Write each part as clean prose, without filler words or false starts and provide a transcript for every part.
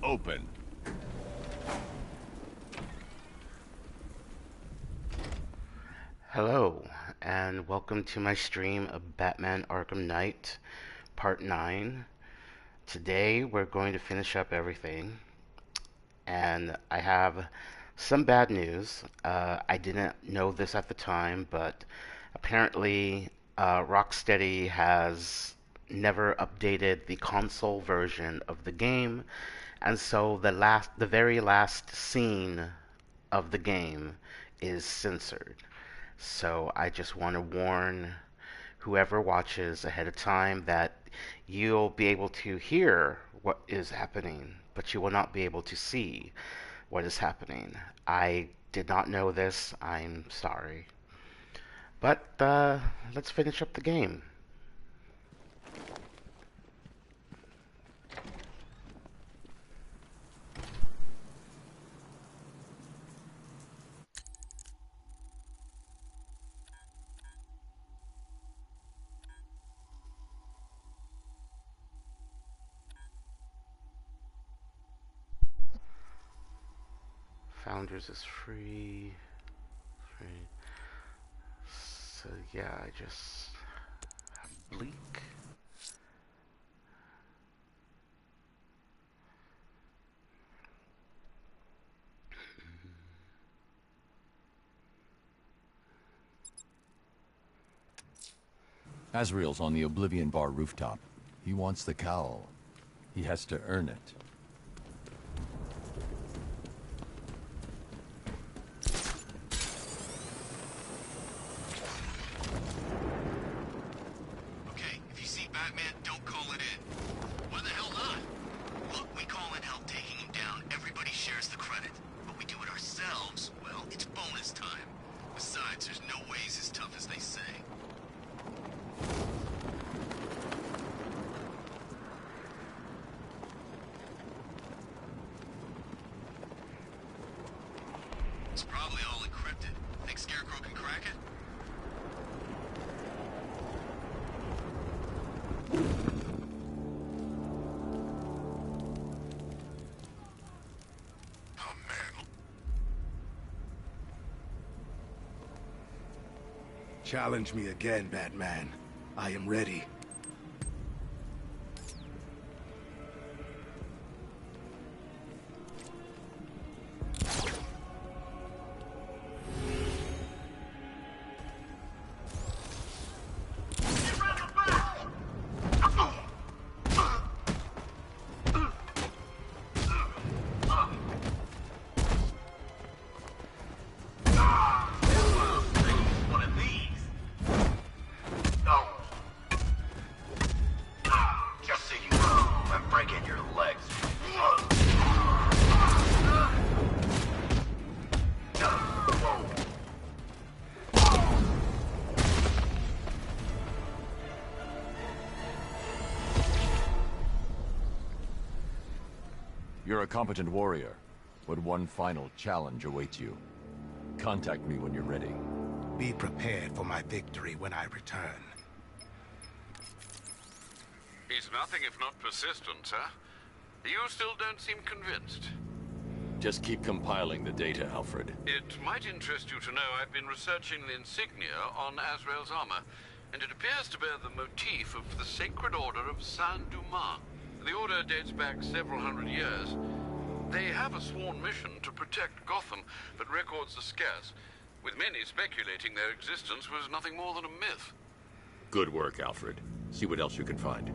open. Hello, and welcome to my stream of Batman Arkham Knight, Part 9. Today we're going to finish up everything, and I have some bad news. I didn't know this at the time, but apparently Rocksteady has never updated the console version of the game, and so the very last scene of the game is censored. So I just want to warn whoever watches ahead of time that you'll be able to hear what is happening, but you will not be able to see what is happening. I did not know this. I'm sorry. But let's finish up the game. Founders is free. So yeah, I just have Bleak. Azrael's on the Oblivion Bar rooftop. He wants the cowl. He has to earn it. Okay, if you see Batman, don't call it in. Why the hell not? Look, we call in help taking him down. Everybody shares the credit. But we do it ourselves, well, it's bonus time. Besides, there's no way he's as tough as they say. It's probably all encrypted. Think Scarecrow can crack it? Oh, man. Challenge me again, Batman. I am ready. One of these. Just so you know, I'm breaking your legs. You're a competent warrior, but one final challenge awaits you. Contact me when you're ready. Be prepared for my victory when I return. He's nothing if not persistent, sir. You still don't seem convinced. Just keep compiling the data, Alfred. It might interest you to know I've been researching the insignia on Azrael's armor, and it appears to bear the motif of the Sacred Order of Saint-Dumas. The order dates back several hundred years. They have a sworn mission to protect Gotham, but records are scarce, with many speculating their existence was nothing more than a myth. Good work, Alfred. See what else you can find.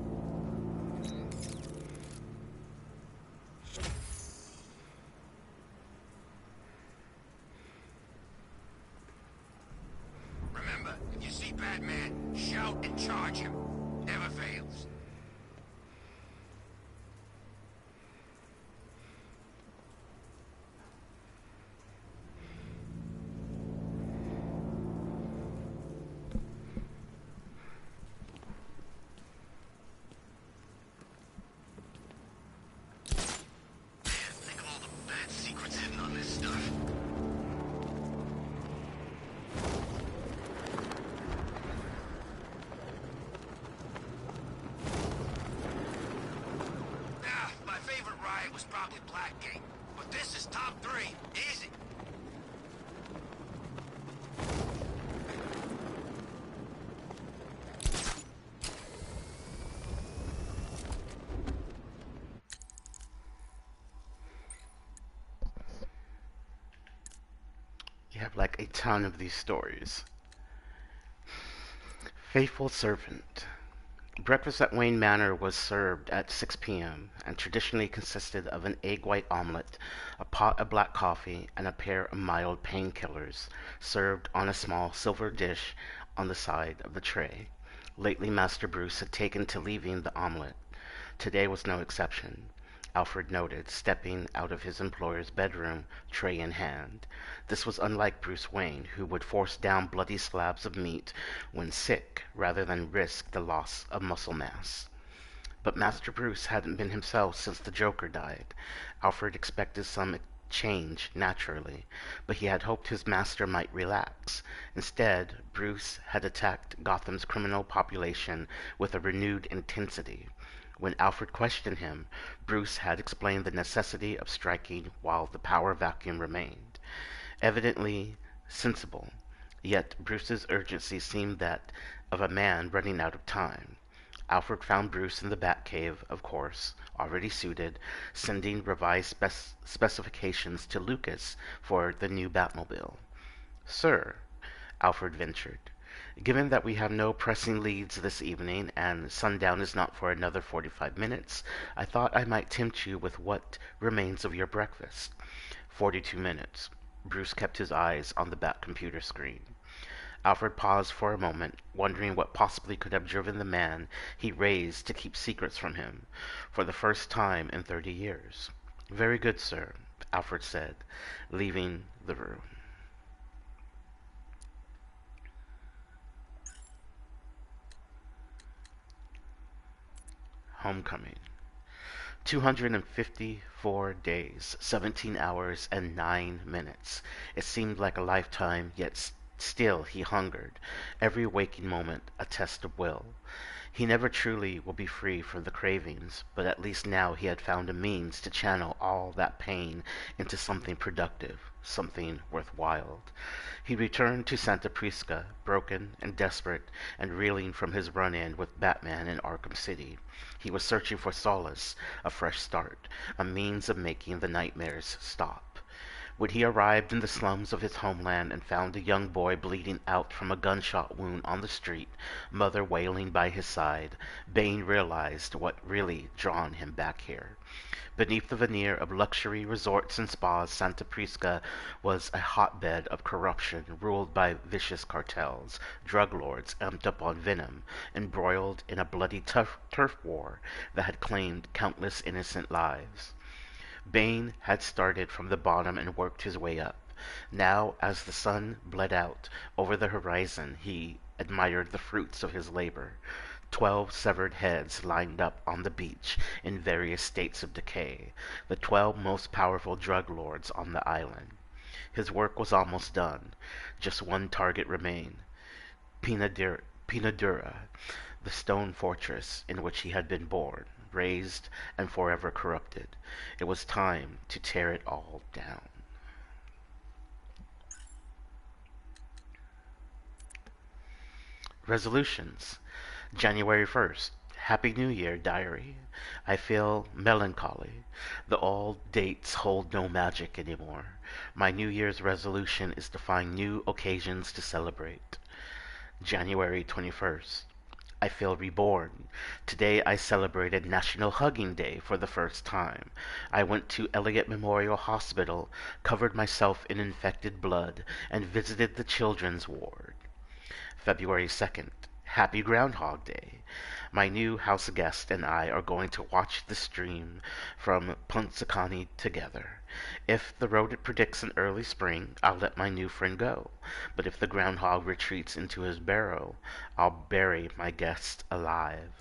Remember, if you see Batman, shout and charge him. Never fails. it was probably Blackgate. But this is top 3. Easy. You have like a ton of these stories. Faithful Servant. Breakfast at Wayne Manor was served at 6 p.m. and traditionally consisted of an egg white omelet, a pot of black coffee, and a pair of mild painkillers, served on a small silver dish on the side of the tray. Lately, Master Bruce had taken to leaving the omelet. Today was no exception, Alfred noted, stepping out of his employer's bedroom, tray in hand. This was unlike Bruce Wayne, who would force down bloody slabs of meat when sick, rather than risk the loss of muscle mass. But Master Bruce hadn't been himself since the Joker died. Alfred expected some change, naturally, but he had hoped his master might relax. Instead, Bruce had attacked Gotham's criminal population with a renewed intensity. When Alfred questioned him, Bruce had explained the necessity of striking while the power vacuum remained. Evidently sensible, yet Bruce's urgency seemed that of a man running out of time. Alfred found Bruce in the Batcave, of course, already suited, sending revised specifications to Lucas for the new Batmobile. "Sir," Alfred ventured, "given that we have no pressing leads this evening, and sundown is not for another 45 minutes, I thought I might tempt you with what remains of your breakfast." 42 minutes. Bruce kept his eyes on the Bat computer screen. Alfred paused for a moment, wondering what possibly could have driven the man he raised to keep secrets from him, for the first time in 30 years. "Very good, sir," Alfred said, leaving the room. Homecoming. 254 days, 17 hours, and 9 minutes. It seemed like a lifetime, yet still he hungered, every waking moment a test of will. He never truly will be free from the cravings, but at least now he had found a means to channel all that pain into something productive, something worthwhile. He returned to Santa Prisca, broken and desperate, and reeling from his run-in with Batman in Arkham City. He was searching for solace, a fresh start, a means of making the nightmares stop. When he arrived in the slums of his homeland and found a young boy bleeding out from a gunshot wound on the street, mother wailing by his side, Bane realized what really drawn him back here. Beneath the veneer of luxury resorts and spas, Santa Prisca was a hotbed of corruption ruled by vicious cartels, drug lords amped up on venom, embroiled in a bloody turf war that had claimed countless innocent lives. Bane had started from the bottom and worked his way up. Now, as the sun bled out over the horizon, he admired the fruits of his labor. 12 severed heads lined up on the beach in various states of decay, the 12 most powerful drug lords on the island. His work was almost done. Just one target remained. Pinadura, the stone fortress in which he had been born, raised and forever corrupted. It was time to tear it all down. Resolutions. January 1st. Happy New Year, diary. I feel melancholy. The old dates hold no magic anymore. My New Year's resolution is to find new occasions to celebrate. January 21st. I feel reborn. Today I celebrated National Hugging Day for the first time. I went to Elliott Memorial Hospital, covered myself in infected blood, and visited the children's ward. February 2nd. Happy Groundhog Day. My new house guest and I are going to watch the stream from Punxsutawney together. If the rodent predicts an early spring, I'll let my new friend go. But if the groundhog retreats into his burrow, I'll bury my guest alive.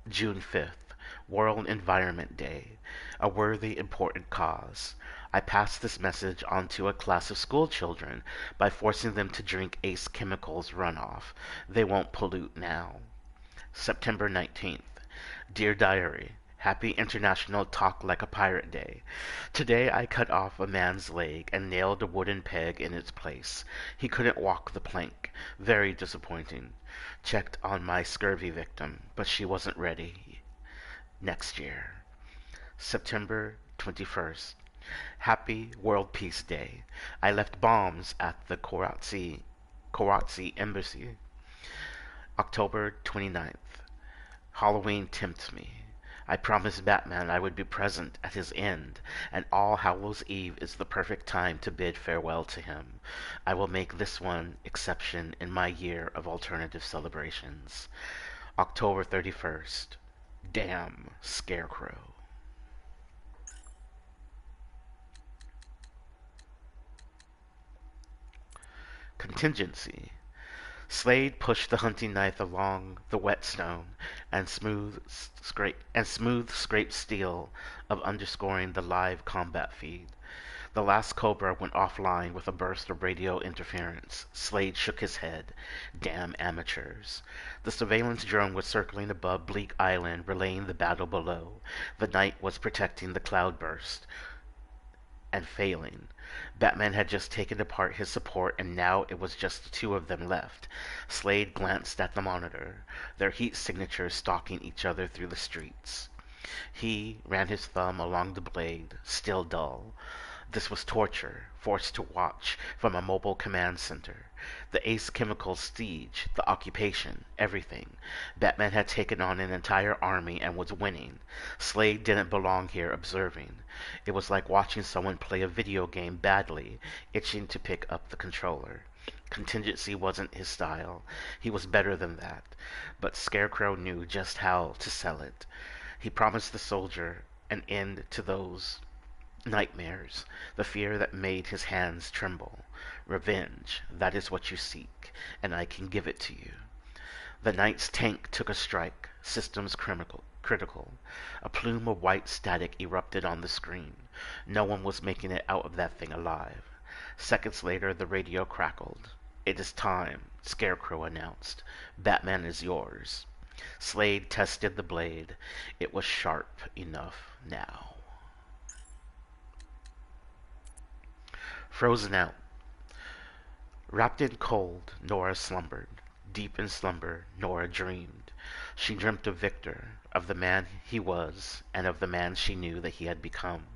June 5th, World Environment Day. A worthy, important cause. I passed this message on to a class of school children by forcing them to drink Ace Chemicals runoff. They won't pollute now. September 19th. Dear Diary, Happy International Talk Like a Pirate Day. Today I cut off a man's leg and nailed a wooden peg in its place. He couldn't walk the plank. Very disappointing. Checked on my scurvy victim, but she wasn't ready. Next year. September 21st. Happy World Peace Day. I left bombs at the Karachi Embassy. October 29th. Halloween tempts me. I promised Batman I would be present at his end, and All Hallows Eve is the perfect time to bid farewell to him. I will make this one exception in my year of alternative celebrations. October 31st. Damn Scarecrow. Contingency. Slade pushed the hunting knife along the whetstone and smooth scraped steel of underscoring the live combat feed. The last Cobra went offline with a burst of radio interference. Slade shook his head. Damn amateurs. The surveillance drone was circling above Bleak Island, relaying the battle below. The night was protecting the cloudburst and failing. Batman had just taken apart his support, and now it was just the two of them left. Slade glanced at the monitor, their heat signatures stalking each other through the streets. He ran his thumb along the blade, still dull. This was torture, forced to watch from a mobile command center. The Ace Chemical siege, the occupation, everything. Batman had taken on an entire army and was winning. Slade didn't belong here observing. It was like watching someone play a video game badly, itching to pick up the controller. Contingency wasn't his style. He was better than that. But Scarecrow knew just how to sell it. He promised the soldier an end to those nightmares, the fear that made his hands tremble. Revenge, that is what you seek, and I can give it to you. The Knight's tank took a strike, systems critical. A plume of white static erupted on the screen. No one was making it out of that thing alive. Seconds later, the radio crackled. It is time, Scarecrow announced. Batman is yours. Slade tested the blade. It was sharp enough now. Frozen out. Wrapped in cold, Nora slumbered. Deep in slumber, Nora dreamed. She dreamt of Victor, of the man he was, and of the man she knew that he had become.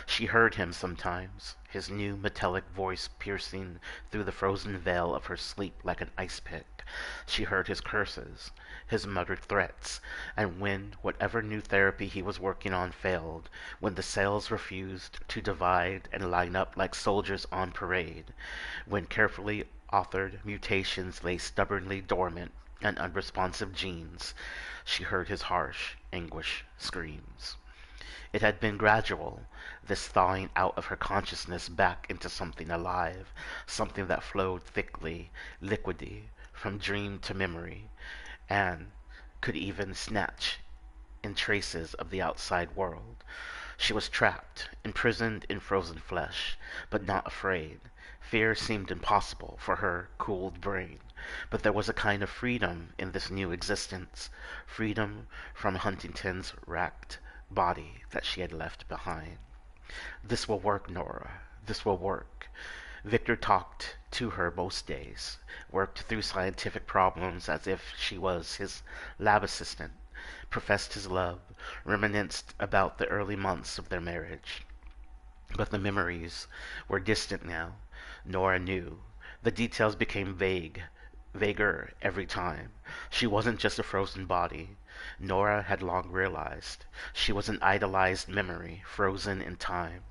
She heard him sometimes, his new metallic voice piercing through the frozen veil of her sleep like an ice pick. She heard his curses, his muttered threats, and when whatever new therapy he was working on failed, when the cells refused to divide and line up like soldiers on parade, when carefully authored mutations lay stubbornly dormant and unresponsive genes, she heard his harsh, anguish screams. It had been gradual, this thawing out of her consciousness back into something alive, something that flowed thickly, liquidy, from dream to memory, and could even snatch in traces of the outside world. She was trapped, imprisoned in frozen flesh, but not afraid. Fear seemed impossible for her cooled brain, but there was a kind of freedom in this new existence, freedom from Huntington's racked body that she had left behind. This will work, Nora. This will work. Victor talked to her most days, worked through scientific problems as if she was his lab assistant, professed his love, reminisced about the early months of their marriage. But the memories were distant now. Nora knew. The details became vaguer every time. She wasn't just a frozen body. Nora had long realized. She was an idolized memory, frozen in time.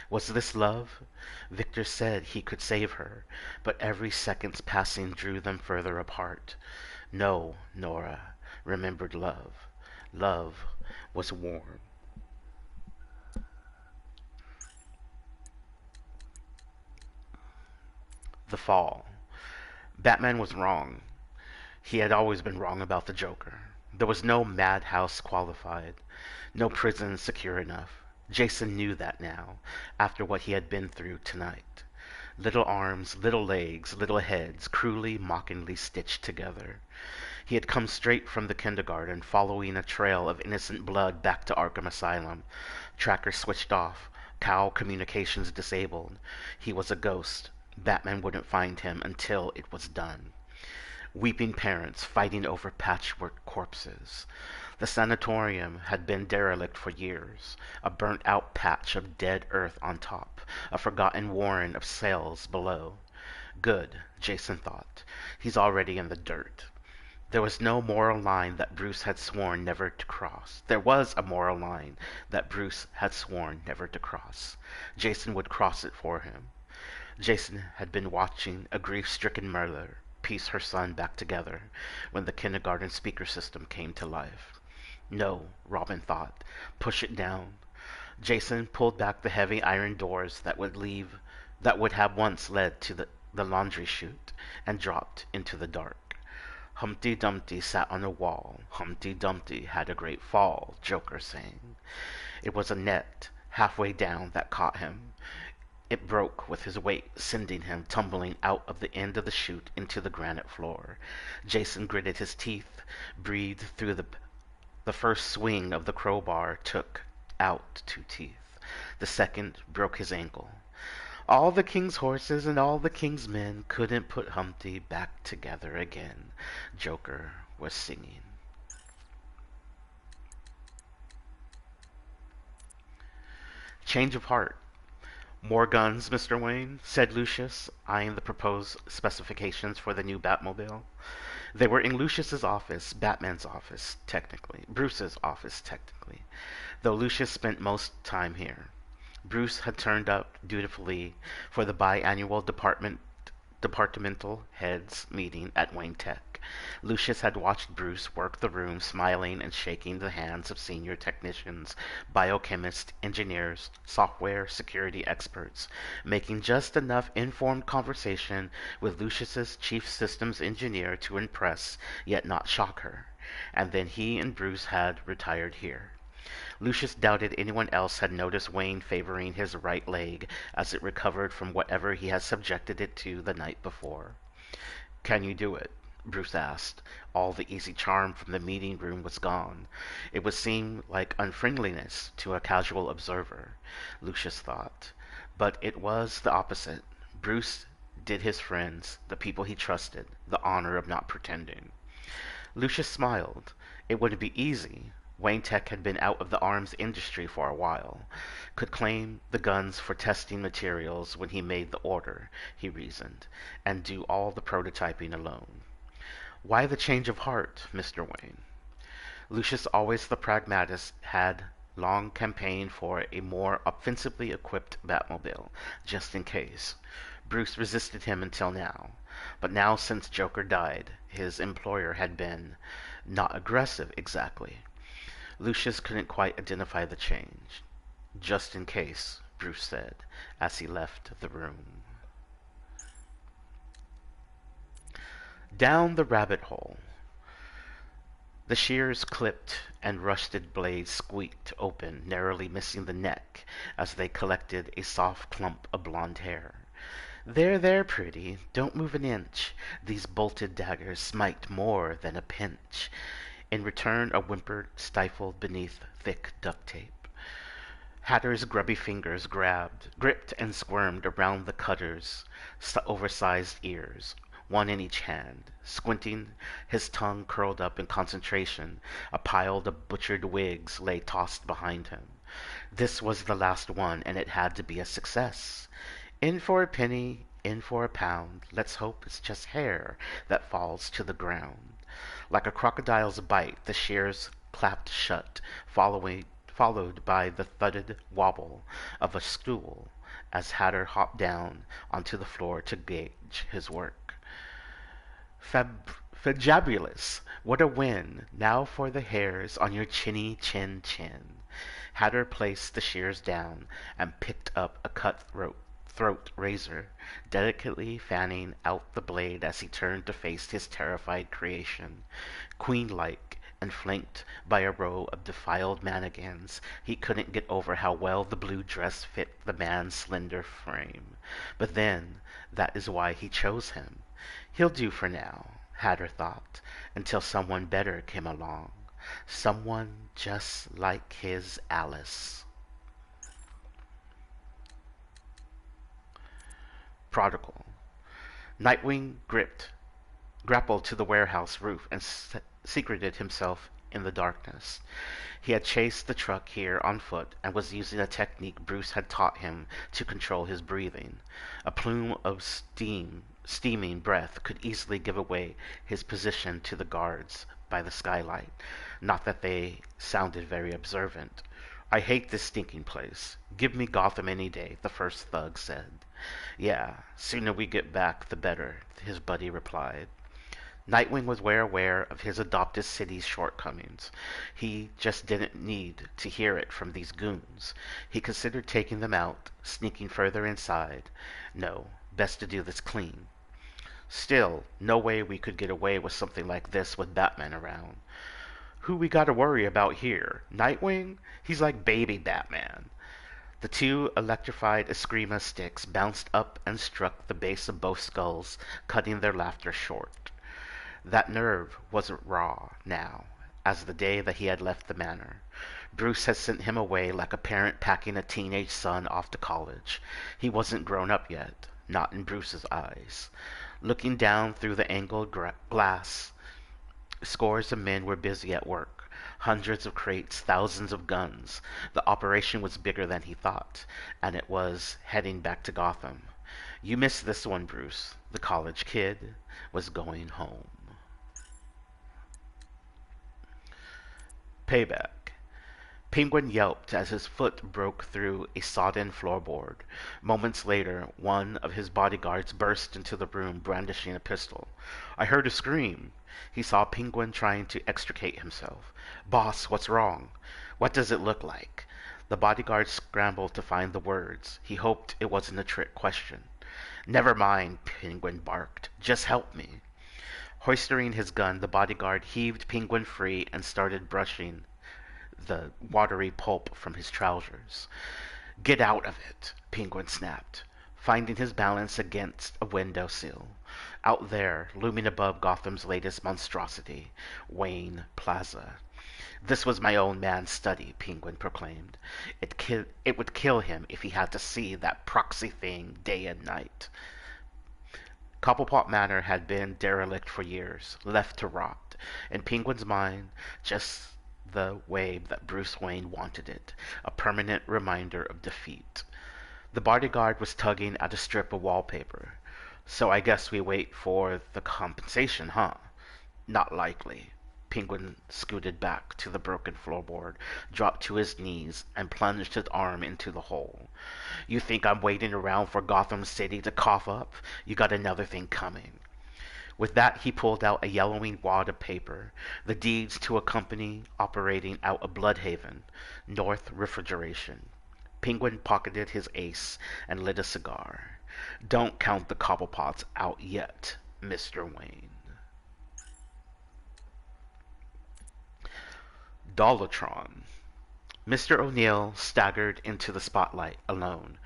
Was this love? Victor said he could save her, but every second's passing drew them further apart. No, Nora remembered love. Love was warm. The Fall. Batman was wrong. He had always been wrong about the Joker. There was no madhouse qualified, no prison secure enough. Jason knew that now, after what he had been through tonight. Little arms, little legs, little heads, cruelly, mockingly stitched together. He had come straight from the kindergarten, following a trail of innocent blood back to Arkham Asylum. Tracker switched off, cowl communications disabled. He was a ghost. Batman wouldn't find him until it was done. Weeping parents fighting over patchwork corpses. The sanatorium had been derelict for years, a burnt-out patch of dead earth on top, a forgotten warren of cells below. Good, Jason thought. He's already in the dirt. There was no moral line that Bruce had sworn never to cross. There was a moral line that Bruce had sworn never to cross. Jason would cross it for him. Jason had been watching a grief-stricken mother piece her son back together when the kindergarten speaker system came to life. No, Robin thought. Push it down. Jason pulled back the heavy iron doors that would have once led to the laundry chute and dropped into the dark. Humpty Dumpty sat on a wall. Humpty Dumpty had a great fall, Joker sang. It was a net halfway down that caught him. It broke with his weight, sending him tumbling out of the end of the chute into the granite floor. Jason gritted his teeth, breathed through the first swing of the crowbar, took out 2 teeth. The second broke his ankle. All the king's horses and all the king's men couldn't put Humpty back together again, Joker was singing. Change of heart. More guns, Mr. Wayne, said Lucius, eyeing the proposed specifications for the new Batmobile. They were in Lucius's office, Batman's office, technically. Bruce's office, technically, though Lucius spent most time here. Bruce had turned up dutifully for the biannual departmental heads meeting at Wayne Tech. Lucius had watched Bruce work the room, smiling and shaking the hands of senior technicians, biochemists, engineers, software security experts, making just enough informed conversation with Lucius's chief systems engineer to impress, yet not shock her. And then he and Bruce had retired here. Lucius doubted anyone else had noticed Wayne favoring his right leg as it recovered from whatever he had subjected it to the night before. "Can you do it?" Bruce asked. All the easy charm from the meeting room was gone. It would seem like unfriendliness to a casual observer, Lucius thought. But it was the opposite. Bruce did his friends, the people he trusted, the honor of not pretending. Lucius smiled. It wouldn't be easy. Wayne Tech had been out of the arms industry for a while. Could claim the guns for testing materials when he made the order, he reasoned, and do all the prototyping alone. Why the change of heart, Mr. Wayne? Lucius, always the pragmatist, had long campaigned for a more offensively equipped Batmobile, just in case. Bruce resisted him until now. But now, since Joker died, his employer had been not aggressive exactly. Lucius couldn't quite identify the change. "Just in case," Bruce said, as he left the room. Down the rabbit hole. The shears clipped and rusted blades squeaked open, narrowly missing the neck as they collected a soft clump of blonde hair. "There, there, pretty, don't move an inch. These bolted daggers smite more than a pinch." In return, a whimper stifled beneath thick duct tape. Hatter's grubby fingers gripped and squirmed around the cutter's oversized ears, one in each hand. Squinting, his tongue curled up in concentration, a pile of butchered wigs lay tossed behind him. This was the last one, and it had to be a success. In for a penny, in for a pound. Let's hope it's just hair that falls to the ground. Like a crocodile's bite, the shears clapped shut, followed by the thudded wobble of a stool as Hatter hopped down onto the floor to gauge his work. Fabulous! What a win! Now for the hairs on your chinny chin. Hatter placed the shears down and picked up a throat razor, delicately fanning out the blade as he turned to face his terrified creation. Queen-like and flanked by a row of defiled mannequins, he couldn't get over how well the blue dress fit the man's slender frame. But then, that is why he chose him. He'll do for now, Hatter thought, until someone better came along. Someone just like his Alice. Prodigal. Nightwing grappled to the warehouse roof and secreted himself in the darkness. He had chased the truck here on foot and was using a technique Bruce had taught him to control his breathing. A plume of steaming breath could easily give away his position to the guards by the skylight. Not that they sounded very observant. "I hate this stinking place. Give me Gotham any day," the first thug said. "Yeah, sooner we get back the better," his buddy replied. Nightwing was well aware of his adopted city's shortcomings. He just didn't need to hear it from these goons. He considered taking them out, sneaking further inside. No, best to do this clean. Still, no way we could get away with something like this with Batman around. "Who we gotta worry about here? Nightwing? He's like baby Batman." The two electrified Eskrima sticks bounced up and struck the base of both skulls, cutting their laughter short. That nerve wasn't raw now, as the day that he had left the manor. Bruce had sent him away like a parent packing a teenage son off to college. He wasn't grown up yet, not in Bruce's eyes. Looking down through the angled glass, scores of men were busy at work. Hundreds of crates, thousands of guns. The operation was bigger than he thought, and it was heading back to Gotham. "You missed this one, Bruce." The college kid was going home. Payback. Penguin yelped as his foot broke through a sodden floorboard. Moments later, one of his bodyguards burst into the room brandishing a pistol. "I heard a scream." He saw Penguin trying to extricate himself. "Boss, what's wrong?" "What does it look like?" The bodyguard scrambled to find the words. He hoped it wasn't a trick question. "Never mind," Penguin barked. "Just help me." Hoisting his gun, the bodyguard heaved Penguin free and started brushing the watery pulp from his trousers. "Get out of it," Penguin snapped, finding his balance against a window sill. Out there, looming above Gotham's latest monstrosity, Wayne Plaza. "This was my own man's study," Penguin proclaimed. It would kill him if he had to see that proxy thing day and night. Cobblepot Manor had been derelict for years, left to rot, in Penguin's mind, just the way that Bruce Wayne wanted it, a permanent reminder of defeat. The bodyguard was tugging at a strip of wallpaper. "So I guess we wait for the compensation, huh?" "Not likely." Penguin scooted back to the broken floorboard, dropped to his knees, and plunged his arm into the hole. "You think I'm waiting around for Gotham City to cough up? You got another thing coming." With that, he pulled out a yellowing wad of paper, the deeds to a company operating out of Bloodhaven, North Refrigeration. Penguin pocketed his ace and lit a cigar. "Don't count the Cobblepots out yet, Mr. Wayne." Dollatron. Mr. O'Neill staggered into the spotlight alone,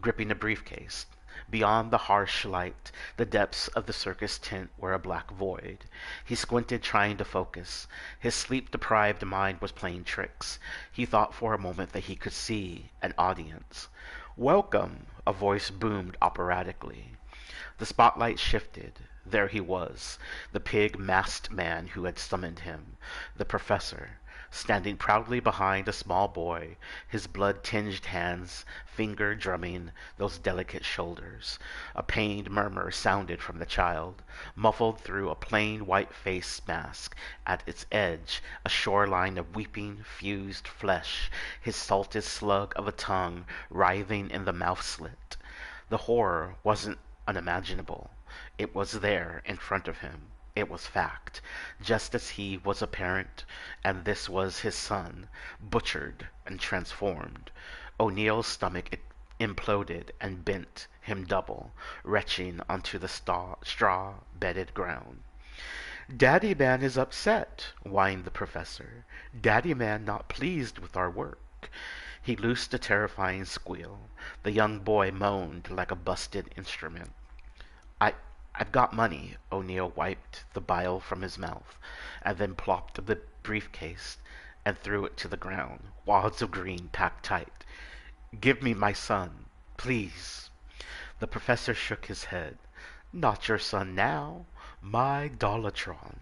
gripping a briefcase. Beyond the harsh light, the depths of the circus tent were a black void. He squinted, trying to focus. His sleep-deprived mind was playing tricks. He thought for a moment that he could see an audience. "Welcome," a voice boomed operatically. The spotlight shifted. There he was, the pig-masked man who had summoned him, the professor, standing proudly behind a small boy, his blood-tinged hands finger-drumming those delicate shoulders. A pained murmur sounded from the child, muffled through a plain white face mask, at its edge a shoreline of weeping, fused flesh, his salted slug of a tongue writhing in the mouth slit. The horror wasn't unimaginable. It was there in front of him. It was fact, just as he was a parent, and this was his son, butchered and transformed. O'Neill's stomach imploded and bent him double, retching onto the straw-bedded ground. Daddy Man is upset, whined the professor. Daddy Man not pleased with our work. He loosed a terrifying squeal. The young boy moaned like a busted instrument. I, I've got money. O'Neill wiped the bile from his mouth, and then plopped the briefcase and threw it to the ground, wads of green packed tight. Give me my son, please. The professor shook his head. Not your son now, my Dollatron.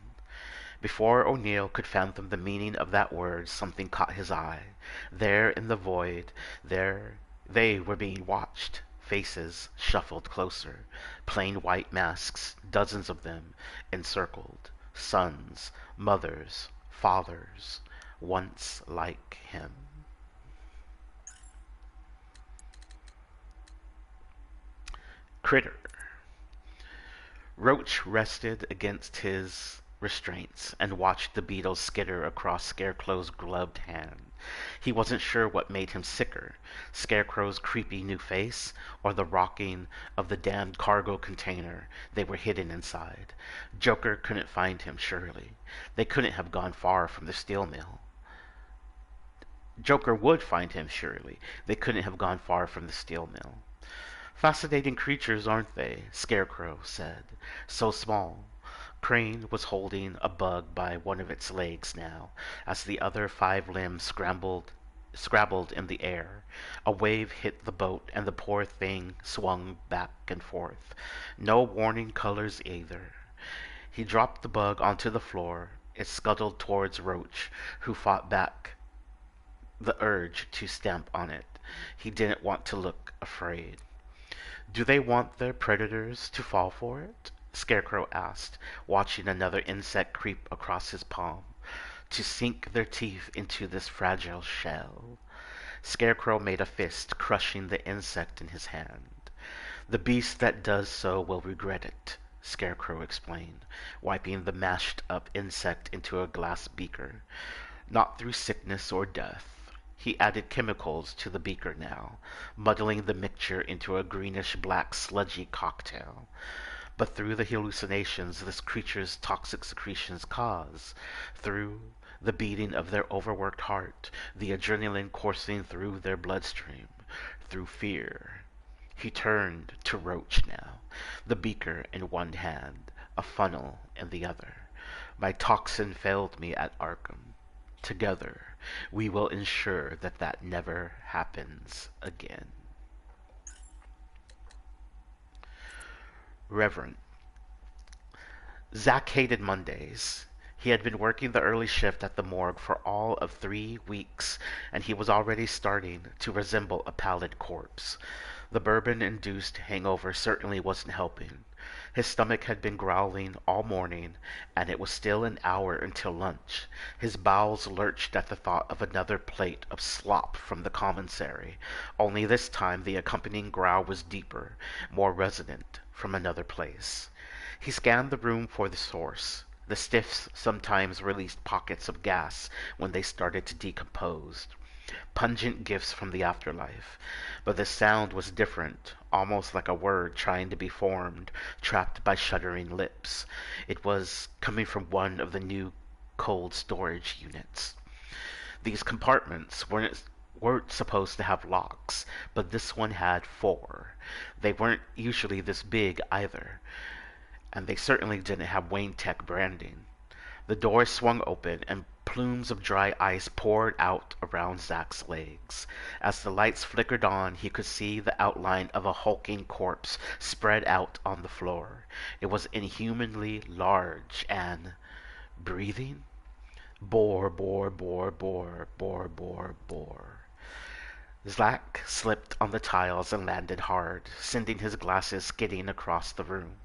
Before O'Neill could fathom the meaning of that word, something caught his eye. There in the void, there they were being watched. Faces shuffled closer. Plain white masks, dozens of them, encircled. Sons, mothers, fathers, once like him. Critter. Roach rested against his restraints and watched the beetle skitter across Scarecrow's gloved hand. He wasn't sure what made him sicker, Scarecrow's creepy new face or the rocking of the damned cargo container they were hidden inside. Joker couldn't find him, surely. They couldn't have gone far from the steel mill. Joker would find him, surely. They couldn't have gone far from the steel mill. Fascinating creatures, aren't they? Scarecrow said. So small. Crane was holding a bug by one of its legs now, as the other 5 limbs scrabbled in the air. A wave hit the boat, and the poor thing swung back and forth. No warning colors either. He dropped the bug onto the floor. It scuttled towards Roach, who fought back the urge to stamp on it. He didn't want to look afraid. Do they want their predators to fall for it? Scarecrow asked, watching another insect creep across his palm. To sink their teeth into this fragile shell. Scarecrow made a fist, crushing the insect in his hand. The beast that does so will regret it, Scarecrow explained, wiping the mashed-up insect into a glass beaker. Not through sickness or death. He added chemicals to the beaker now, muddling the mixture into a greenish-black sludgy cocktail. But through the hallucinations this creature's toxic secretions cause, through the beating of their overworked heart, the adrenaline coursing through their bloodstream, through fear. He turned to Roach now, the beaker in one hand, a funnel in the other. My toxin failed me at Arkham. Together, we will ensure that that never happens again. Reverend. Zack hated Mondays. He had been working the early shift at the morgue for all of 3 weeks, and he was already starting to resemble a pallid corpse. The bourbon-induced hangover certainly wasn't helping. His stomach had been growling all morning, and it was still an hour until lunch. His bowels lurched at the thought of another plate of slop from the commissary, only this time the accompanying growl was deeper, more resonant, from another place. He scanned the room for the source. The stiffs sometimes released pockets of gas when they started to decompose. Pungent gifts from the afterlife. But the sound was different, almost like a word trying to be formed, trapped by shuddering lips. It was coming from one of the new cold storage units. These compartments weren't supposed to have locks, but this one had 4. They weren't usually this big either, and they certainly didn't have Wayne Tech branding. The door swung open, and plumes of dry ice poured out around Zack's legs. As the lights flickered on, he could see the outline of a hulking corpse spread out on the floor. It was inhumanly large and... breathing? Bore, bore, bore, bore, bore, bore, bore. Zack slipped on the tiles and landed hard, sending his glasses skidding across the room.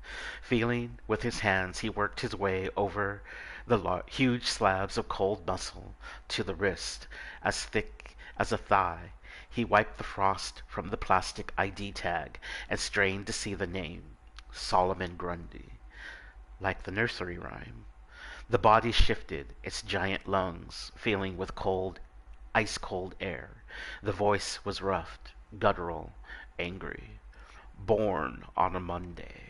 Feeling with his hands, he worked his way over the huge slabs of cold muscle to the wrist, as thick as a thigh. He wiped the frost from the plastic ID tag and strained to see the name, Solomon Grundy. Like the nursery rhyme. The body shifted, its giant lungs filling with cold, ice-cold air. The voice was rough, guttural, angry. Born on a Monday.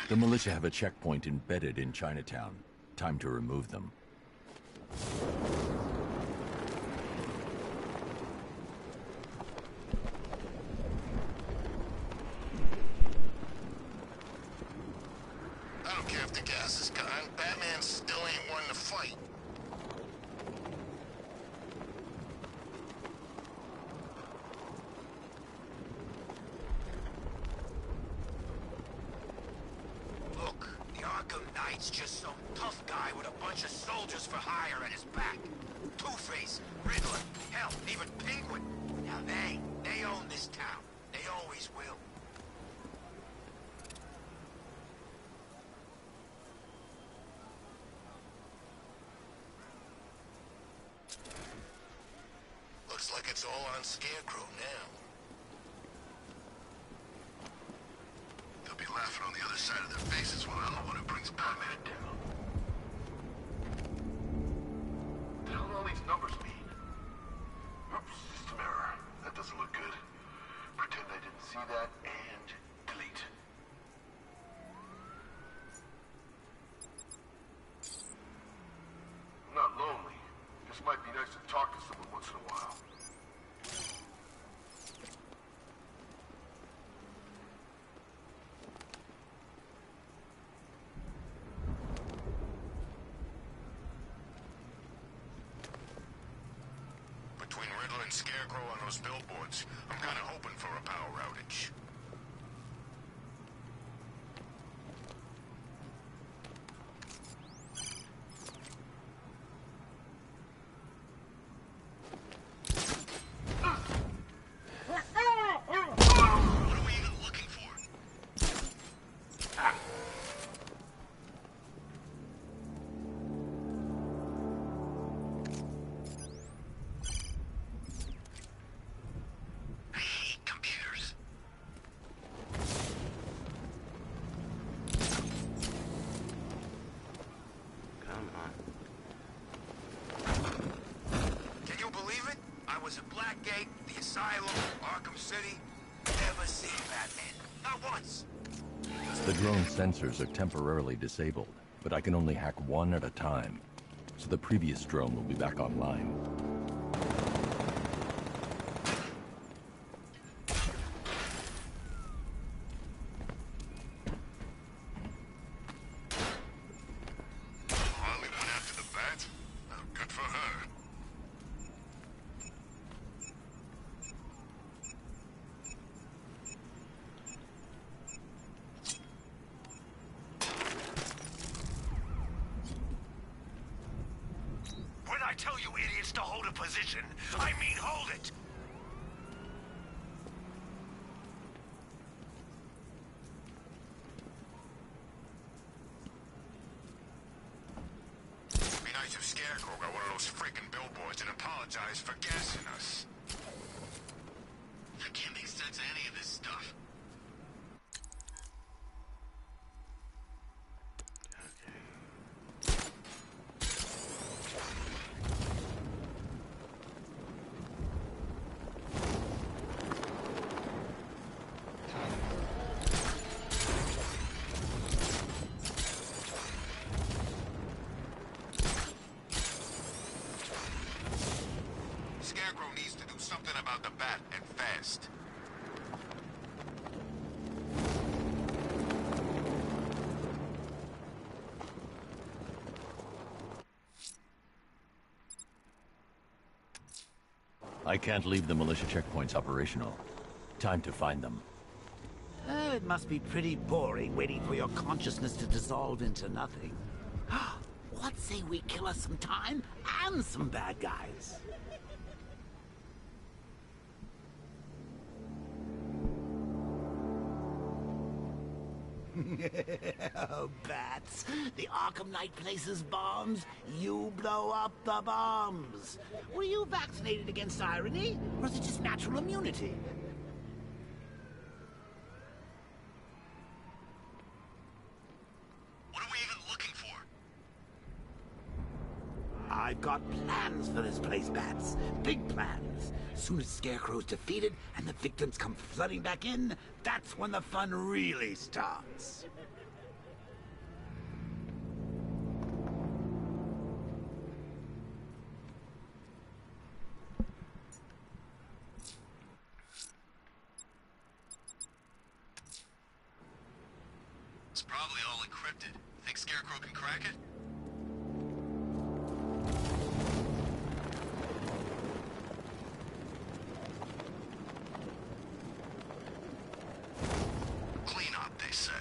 The militia have a checkpoint embedded in Chinatown. Time to remove them. I don't care if the gas is gone. Batman still ain't one to fight. Look, the Arkham Knight's just some tough guy with a bunch of soldiers for hire at his back. Two-Face, Riddler, hell, even Penguin. Now they own this town. They always will. Looks like it's all on Scarecrow now. They'll be laughing on the other side of their faces when I'm the one who brings Batman down. What the hell do all these numbers mean? Oops, system error. That doesn't look good. Pretend I didn't see that and delete. I'm not lonely. Just might be nice to talk to someone once in a while. Between Riddler and Scarecrow on those billboards, I'm kinda hoping for a power outage. What are we even looking for? I hate computers. Come on. Can you believe it? I was at Blackgate, the Asylum, Arkham City. Never seen Batman. Not once. The drone sensors are temporarily disabled, but I can only hack one at a time. So the previous drone will be back online. Harley went after the bat? Oh, good for her. When I tell you idiots to hold a position, I mean hold it! Be nice if Scarecrow got one of those freaking billboards and apologized for gassing us. I can't make sense of any of this stuff. Scarecrow needs to do something about the bat, and fast. I can't leave the militia checkpoints operational. Time to find them. It must be pretty boring waiting for your consciousness to dissolve into nothing. What say we kill us some time and some bad guys? Oh, bats. The Arkham Knight places bombs, you blow up the bombs. Were you vaccinated against irony, or is it just natural immunity? What are we even looking for? I've got plans for this place, Bats. Big plans. Soon as Scarecrow's defeated and the victims come flooding back in, that's when the fun really starts. What are we even looking for? I've got plans for this place, Bats. Big plans. Soon as Scarecrow's defeated and the victims come flooding back in, that's when the fun really starts. I've got plans for this place, Bats. Big plans. Soon as Scarecrow's defeated and the victims come flooding back in, that's when the fun really starts. probably all encrypted. Think Scarecrow can crack it? Clean up, they said.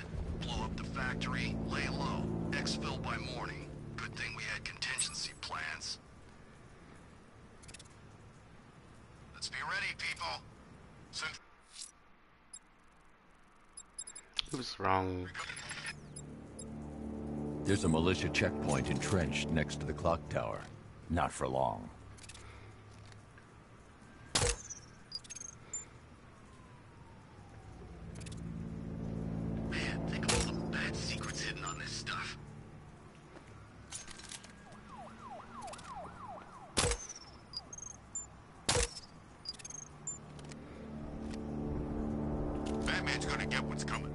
Blow up the factory, lay low. Exfil by morning. Good thing we had contingency plans. Let's be ready, people. Who's wrong? There's a militia checkpoint entrenched next to the clock tower. Not for long. Man, think of all the bad secrets hidden on this stuff. Batman's gonna get what's coming.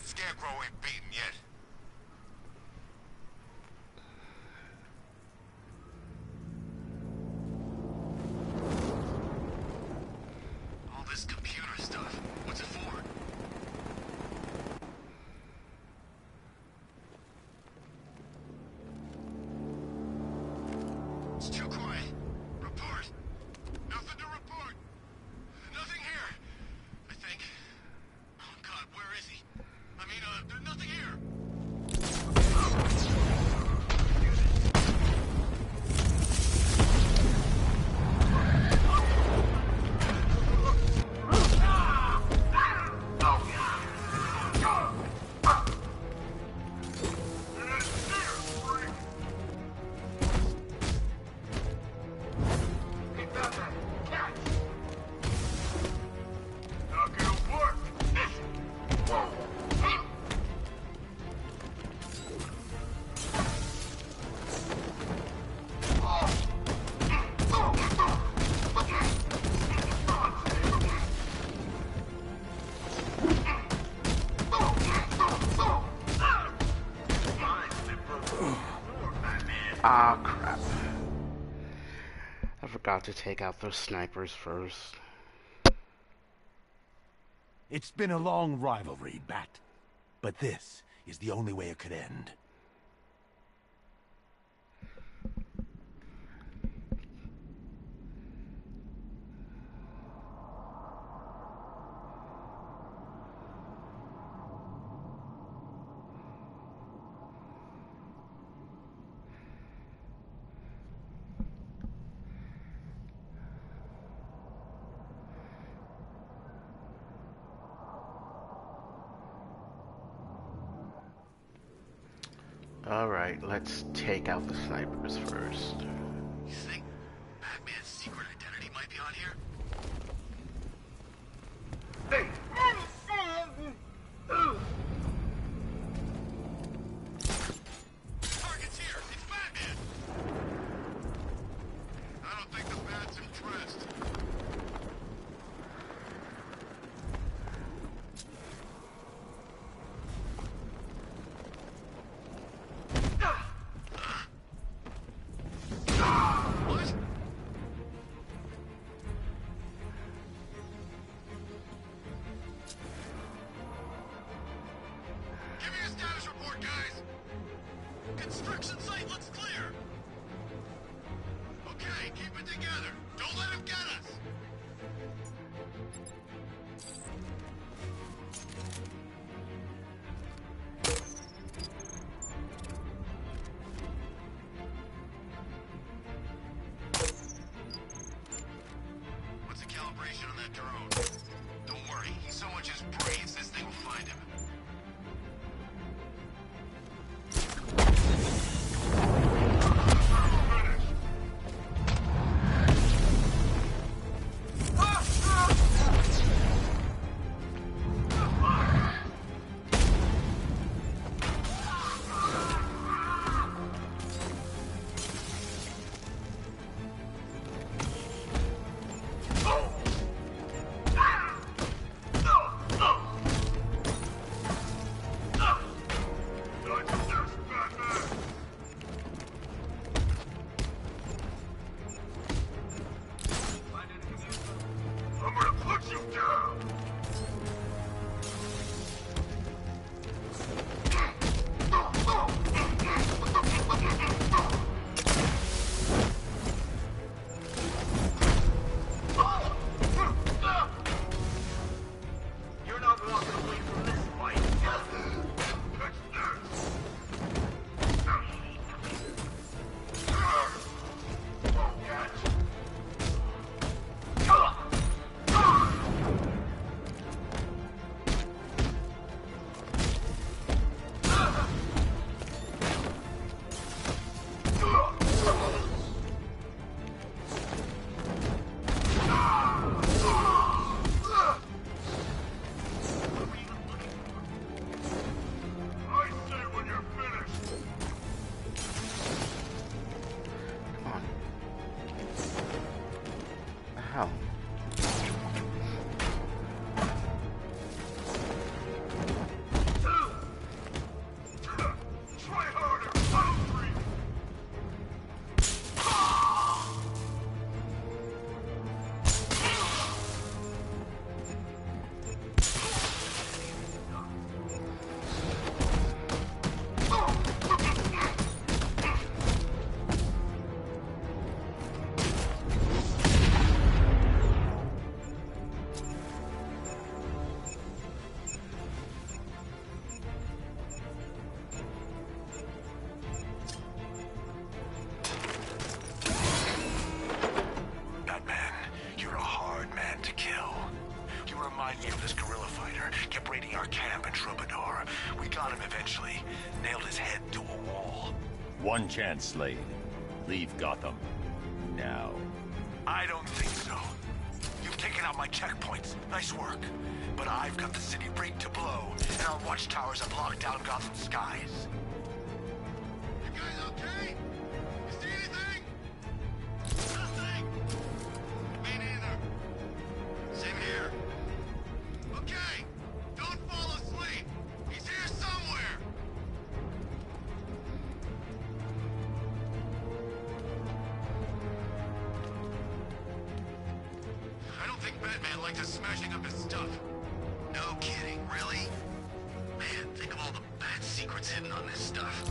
Scarecrow ain't beaten yet. All this computer stuff, what's it for? It's too quiet. Report. Nothing to report. Nothing here. I think. Oh God, where is he? I mean, there's nothing here. Ah, crap. I forgot to take out those snipers first. It's been a long rivalry, Bat. But this is the only way it could end. Alright, let's take out the snipers first. You think Batman's secret identity might be on here? Target's here! It's Batman! I don't think the Bat's impressed. What? Give me a status report, guys! Construction site looks clear! Okay, keep it together. Don't let him get us! What's the calibration on that drone? Don't worry, he's so much as brains, this thing will find him. hell? One chance, Slade. Leave Gotham. Now. I don't think so. You've taken out my checkpoints. Nice work. But I've got the city rigged to blow, and our watchtowers have locked down Gotham's skies. You guys okay? You see anything? Nothing! Me neither. Same here. Okay, don't fall asleep. He's here somewhere. I don't think Batman liked us smashing up his stuff. No kidding, really? Man, think of all the bad secrets hidden on this stuff.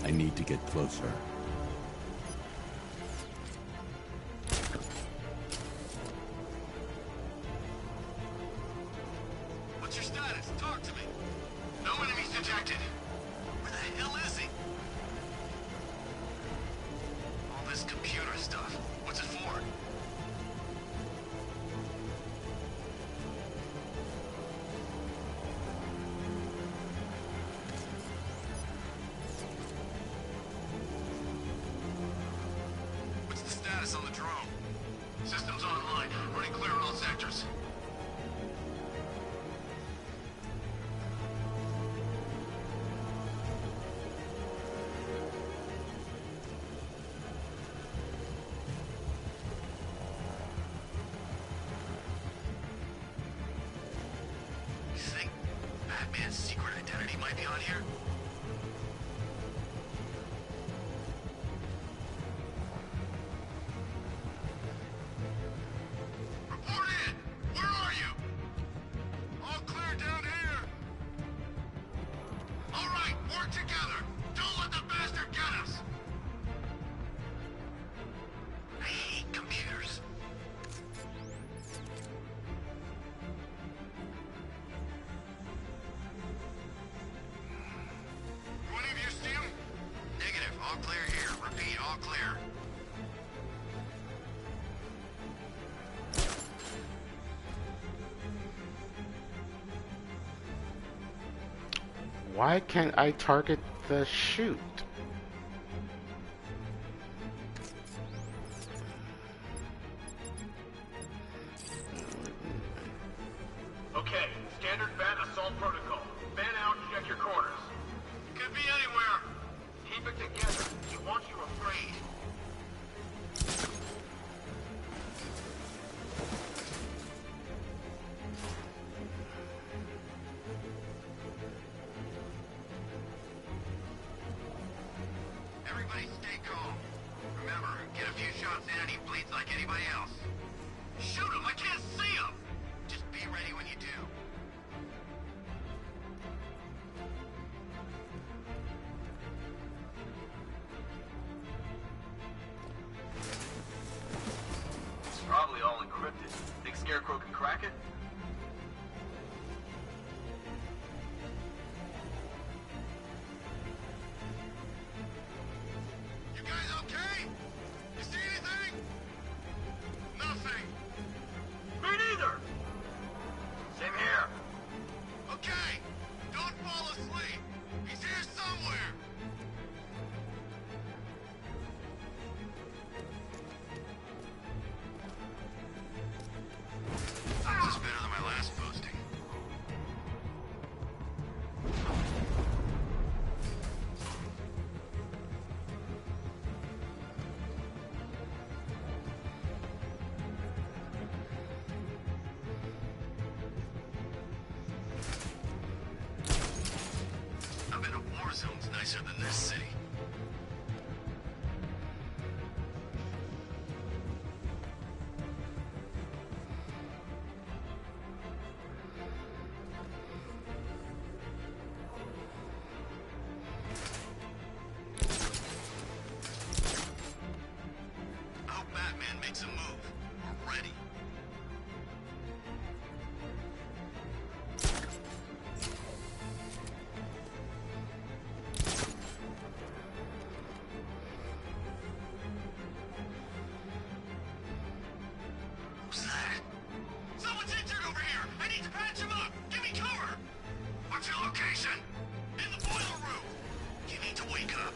I need to get closer. What's your status? Talk to me. No enemies detected. Where the hell is he? All this computer stuff. What's it for? What's the status on the drone? Systems online. Running clear on all sectors. You think Batman's secret identity might be on here? Report in! Where are you? All clear down here! Alright, work together! Don't let the bastard get us! I hate computers. Do any of you see him? Negative. All clear here. Repeat, all clear. Why can't I target the chute? Okay, standard bat assault protocol. Fan out, check your corners. Could be anywhere. Keep it together. He wants you afraid. Everybody stay calm. Remember, get a few shots in and he bleeds like anybody else. Shoot him! I can't see him! Just be ready when you do. It's probably all encrypted. Think Scarecrow can crack it? You guys okay? You see anything? Nothing. Me neither! Same here. makes a move. We're ready. Who's that? Someone's injured over here! I need to patch him up! Give me cover! What's your location? In the boiler room! You need to wake up.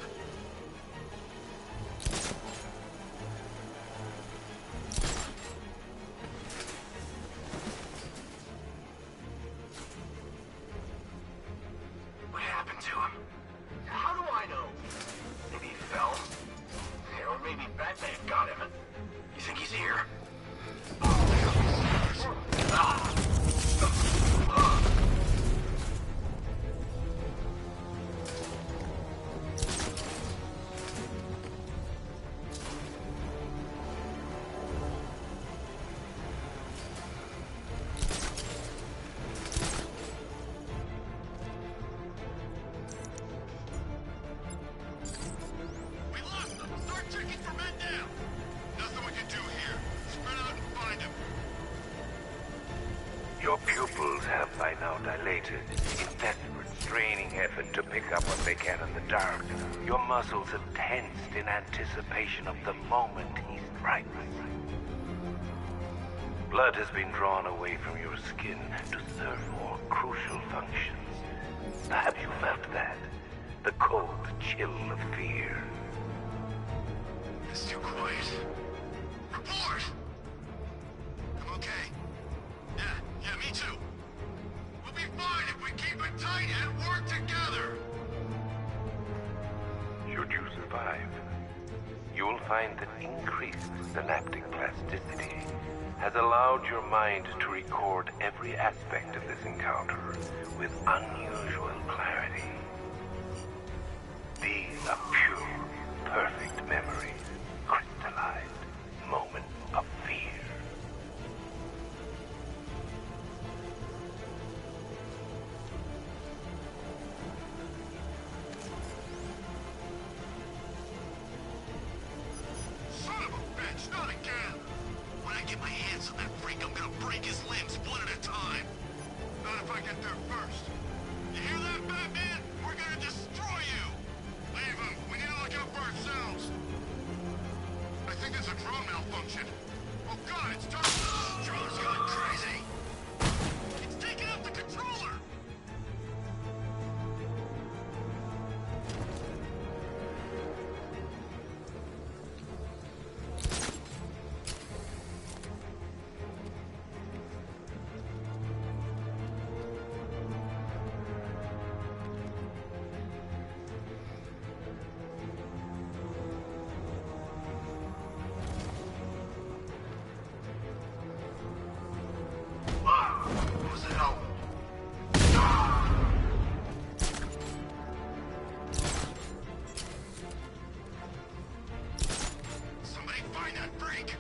What happened to him? How do I know? Maybe he fell. Yeah, or maybe Batman got him. You think he's here? We lost them! Start checking for men down! Nothing we can do here. Spread out and find him. Your pupils have by now dilated in desperate, straining effort to pick up what they can in the dark. Your muscles have tensed in anticipation of the moment he strikes. Blood has been drawn away from your skin to serve more crucial functions. Perhaps you felt that. The cold chill of fear. It's too quiet. Report! I'm okay. Yeah, me too. We'll be fine if we keep it tight and work together. Should you survive, you will find that increased synaptic plasticity has allowed your mind to record every aspect of this encounter with unusual clarity. These are pure, perfect memories, crystallized moments of fear. Son of a bitch, not again! When I get my hands on that freak, I'm gonna break his limbs one at a time. Not if I get there first. You hear that, Batman? We're gonna destroy you! Leave him. We need to look out for ourselves. I think there's a drone malfunction. Oh god, it's turning. Drone's gone crazy. It's taking out the controller! What was it? Oh. Somebody find that freak!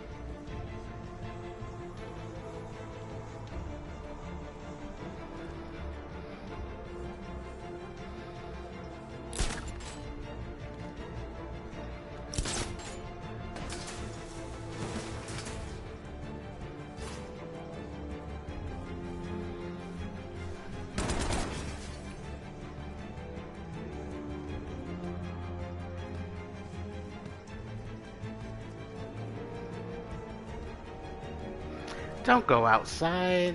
Don't go outside.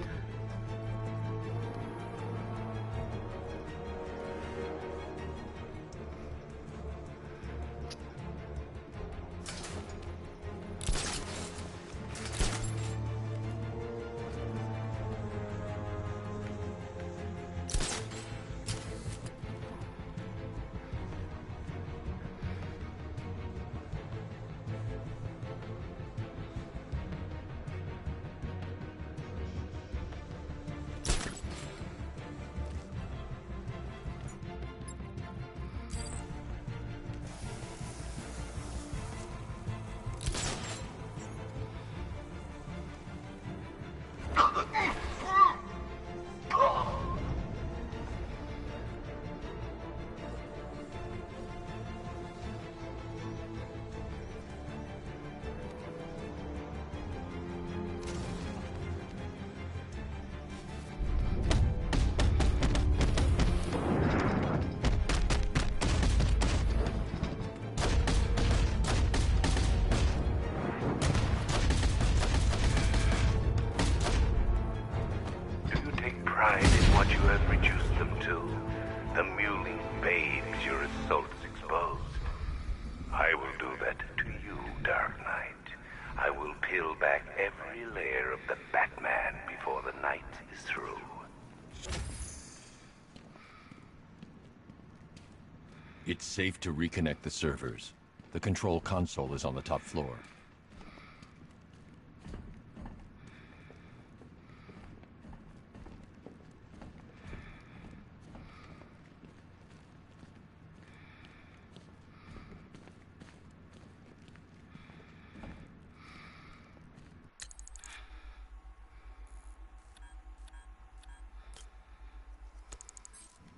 safe to reconnect the servers. The control console is on the top floor.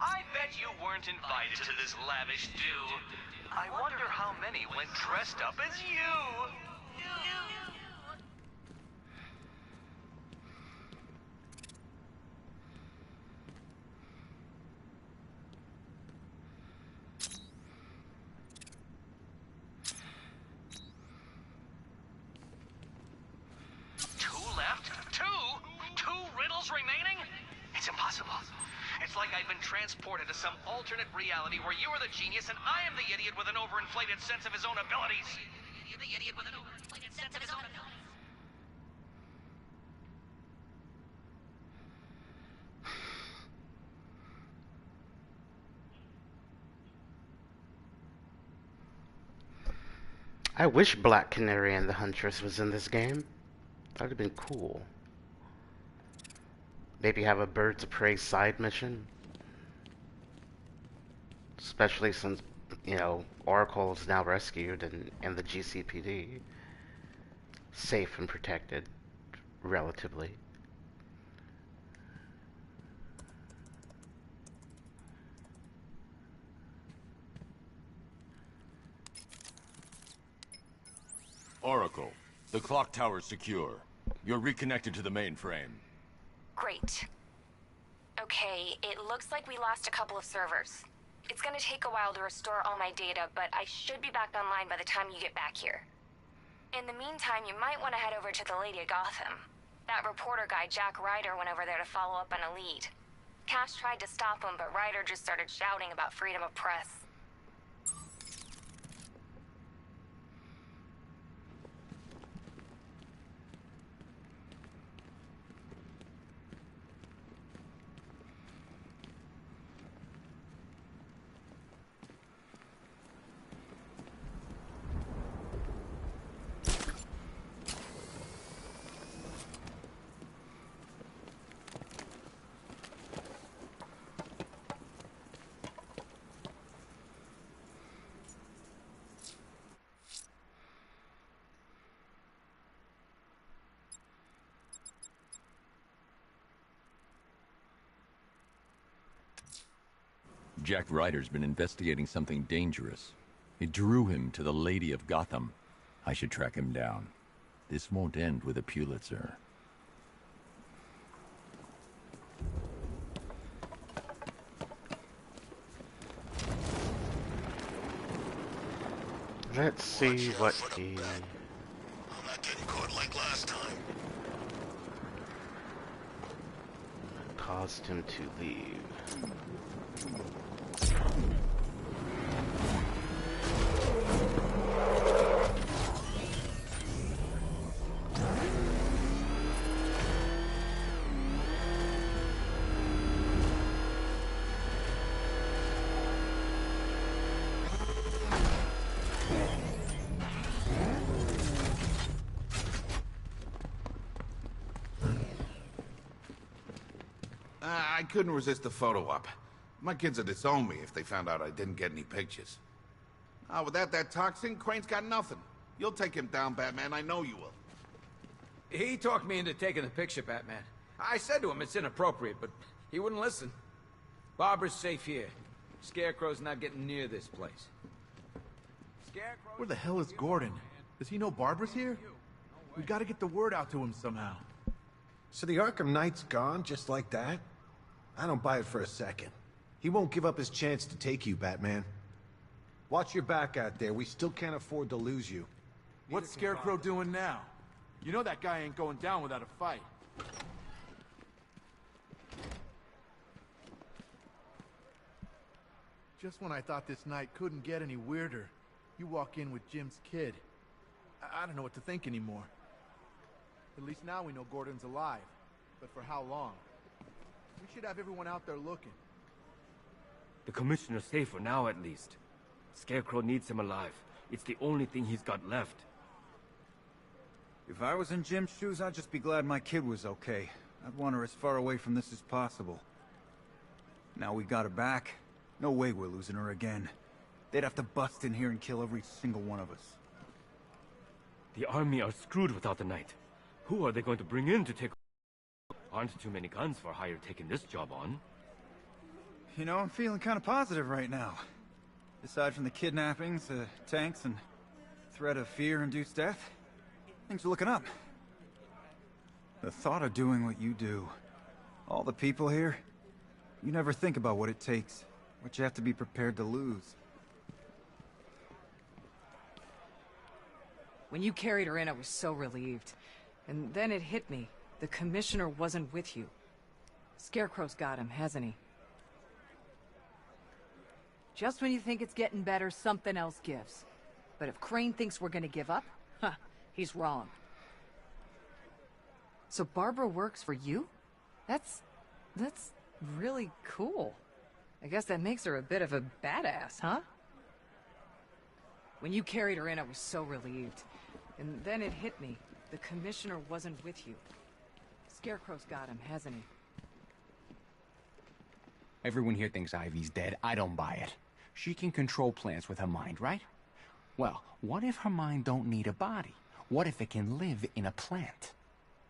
I bet you weren't invited to this lavish do. I wonder how many went dressed up as you. Two left? Two riddles remaining? It's impossible. It's like I've been transported to some alternate reality where you are the genius and I am the idiot with an overinflated sense of his own abilities. The idiot with an overinflated sense of his own abilities. I wish Black Canary and the Huntress was in this game. That would have been cool. Maybe have a Birds of Prey side mission. Especially since, you know, Oracle is now rescued and in the GCPD. Safe and protected, relatively. Oracle, the clock tower's secure. You're reconnected to the mainframe. Great. Okay, it looks like we lost a couple of servers. It's gonna take a while to restore all my data, but I should be back online by the time you get back here. In the meantime, you might want to head over to the Lady of Gotham. That reporter guy, Jack Ryder, went over there to follow up on a lead. Cash tried to stop him, but Ryder just started shouting about freedom of press. Jack Ryder's been investigating something dangerous. It drew him to the Lady of Gotham. I should track him down. This won't end with a Pulitzer. Let's see what the... I'm not getting caught like last time. caused him to leave. I couldn't resist the photo op. My kids would disown me if they found out I didn't get any pictures. Without that toxin, Crane's got nothing. You'll take him down, Batman. I know you will. He talked me into taking the picture, Batman. I said to him it's inappropriate, but he wouldn't listen. Barbara's safe here. Scarecrow's not getting near this place. Scarecrow... Where the hell is Gordon? Does he know Barbara's here? We gotta get the word out to him somehow. So the Arkham Knight's gone just like that? I don't buy it for a second. He won't give up his chance to take you, Batman. Watch your back out there. We still can't afford to lose you. What's Scarecrow doing now? You know that guy ain't going down without a fight. Just when I thought this night couldn't get any weirder, you walk in with Jim's kid. I don't know what to think anymore. At least now we know Gordon's alive. But for how long? We should have everyone out there looking. The commissioner's safe for now, at least. Scarecrow needs him alive. It's the only thing he's got left. If I was in Jim's shoes, I'd just be glad my kid was okay. I'd want her as far away from this as possible. Now we got her back. No way we're losing her again. They'd have to bust in here and kill every single one of us. The army are screwed without the Knight. Who are they going to bring in to take... Aren't too many guns for hire taking this job on. You know, I'm feeling kind of positive right now. Aside from the kidnappings, tanks, and threat of fear-induced death, things are looking up. The thought of doing what you do, all the people here, you never think about what it takes, what you have to be prepared to lose. When you carried her in, I was so relieved. And then it hit me. The Commissioner wasn't with you. Scarecrow's got him, hasn't he? Just when you think it's getting better, something else gives. But if Crane thinks we're gonna give up, he's wrong. So Barbara works for you? That's really cool. I guess that makes her a bit of a badass, huh? When you carried her in, I was so relieved. And then it hit me. The Commissioner wasn't with you. Scarecrow's got him, hasn't he? Everyone here thinks Ivy's dead. I don't buy it. She can control plants with her mind, right? Well, what if her mind don't need a body? What if it can live in a plant?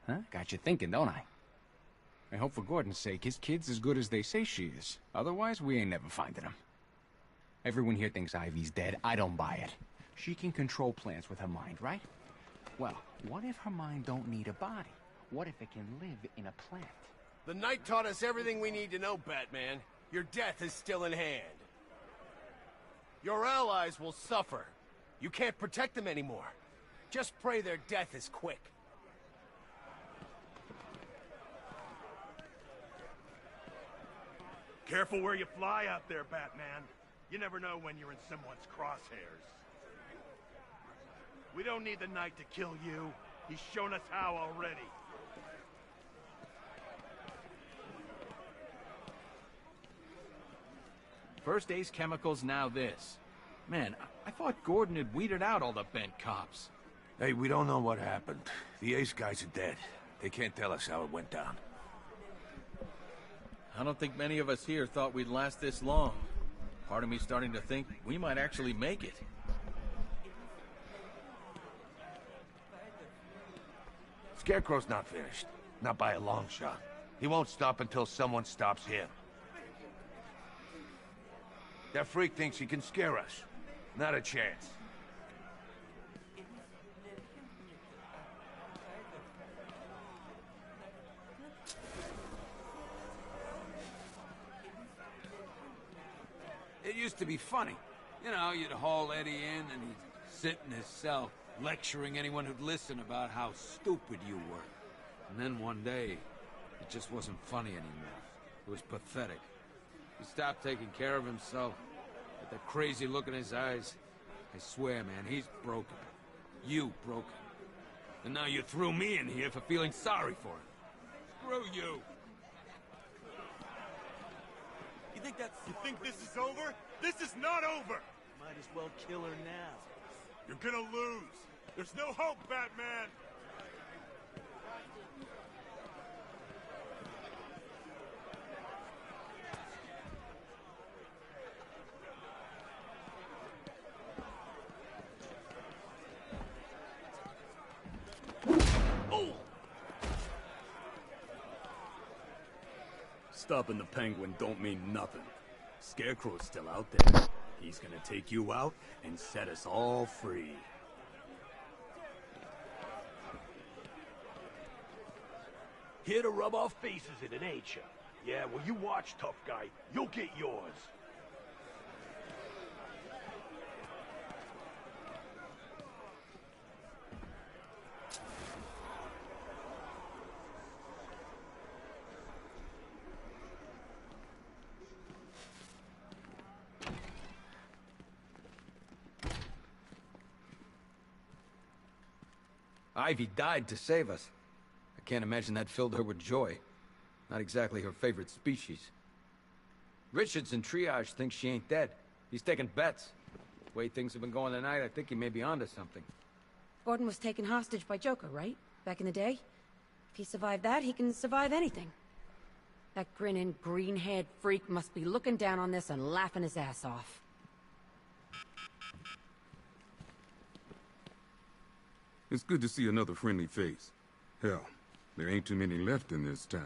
Huh? Got you thinking, don't I? I hope for Gordon's sake his kid's as good as they say she is. Otherwise, we ain't never finding him. Everyone here thinks Ivy's dead. I don't buy it. She can control plants with her mind, right? Well, what if her mind don't need a body? What if it can live in a plant? The Knight taught us everything we need to know, Batman. Your death is still in hand. Your allies will suffer. You can't protect them anymore. Just pray their death is quick. Careful where you fly out there, Batman. You never know when you're in someone's crosshairs. We don't need the Knight to kill you. He's shown us how already. First Ace Chemicals, now this. Man, I thought Gordon had weeded out all the bent cops. Hey, we don't know what happened. The Ace guys are dead. They can't tell us how it went down. I don't think many of us here thought we'd last this long. Part of me starting to think we might actually make it. Scarecrow's not finished. Not by a long shot. He won't stop until someone stops him. That freak thinks he can scare us. Not a chance. It used to be funny. You know, you'd haul Eddie in and he'd sit in his cell lecturing anyone who'd listen about how stupid you were. And then one day, it just wasn't funny anymore. It was pathetic. He stopped taking care of himself. With that crazy look in his eyes. I swear, man, he's broken. You broke him. And now you threw me in here for feeling sorry for him. Screw you. You think this is over? This is not over! Might as well kill her now. You're gonna lose. There's no hope, Batman! Stopping the Penguin don't mean nothing. Scarecrow's still out there. He's gonna take you out and set us all free. Here to rub off faces in it, ain't you? Yeah, well, you watch, tough guy. You'll get yours. Ivy died to save us. I can't imagine that filled her with joy. Not exactly her favorite species. Richards in triage thinks she ain't dead. He's taking bets. The way things have been going tonight, I think he may be onto something. Gordon was taken hostage by Joker, right? Back in the day? If he survived that, he can survive anything. That grinning, green-haired freak must be looking down on this and laughing his ass off. It's good to see another friendly face. Hell, there ain't too many left in this town.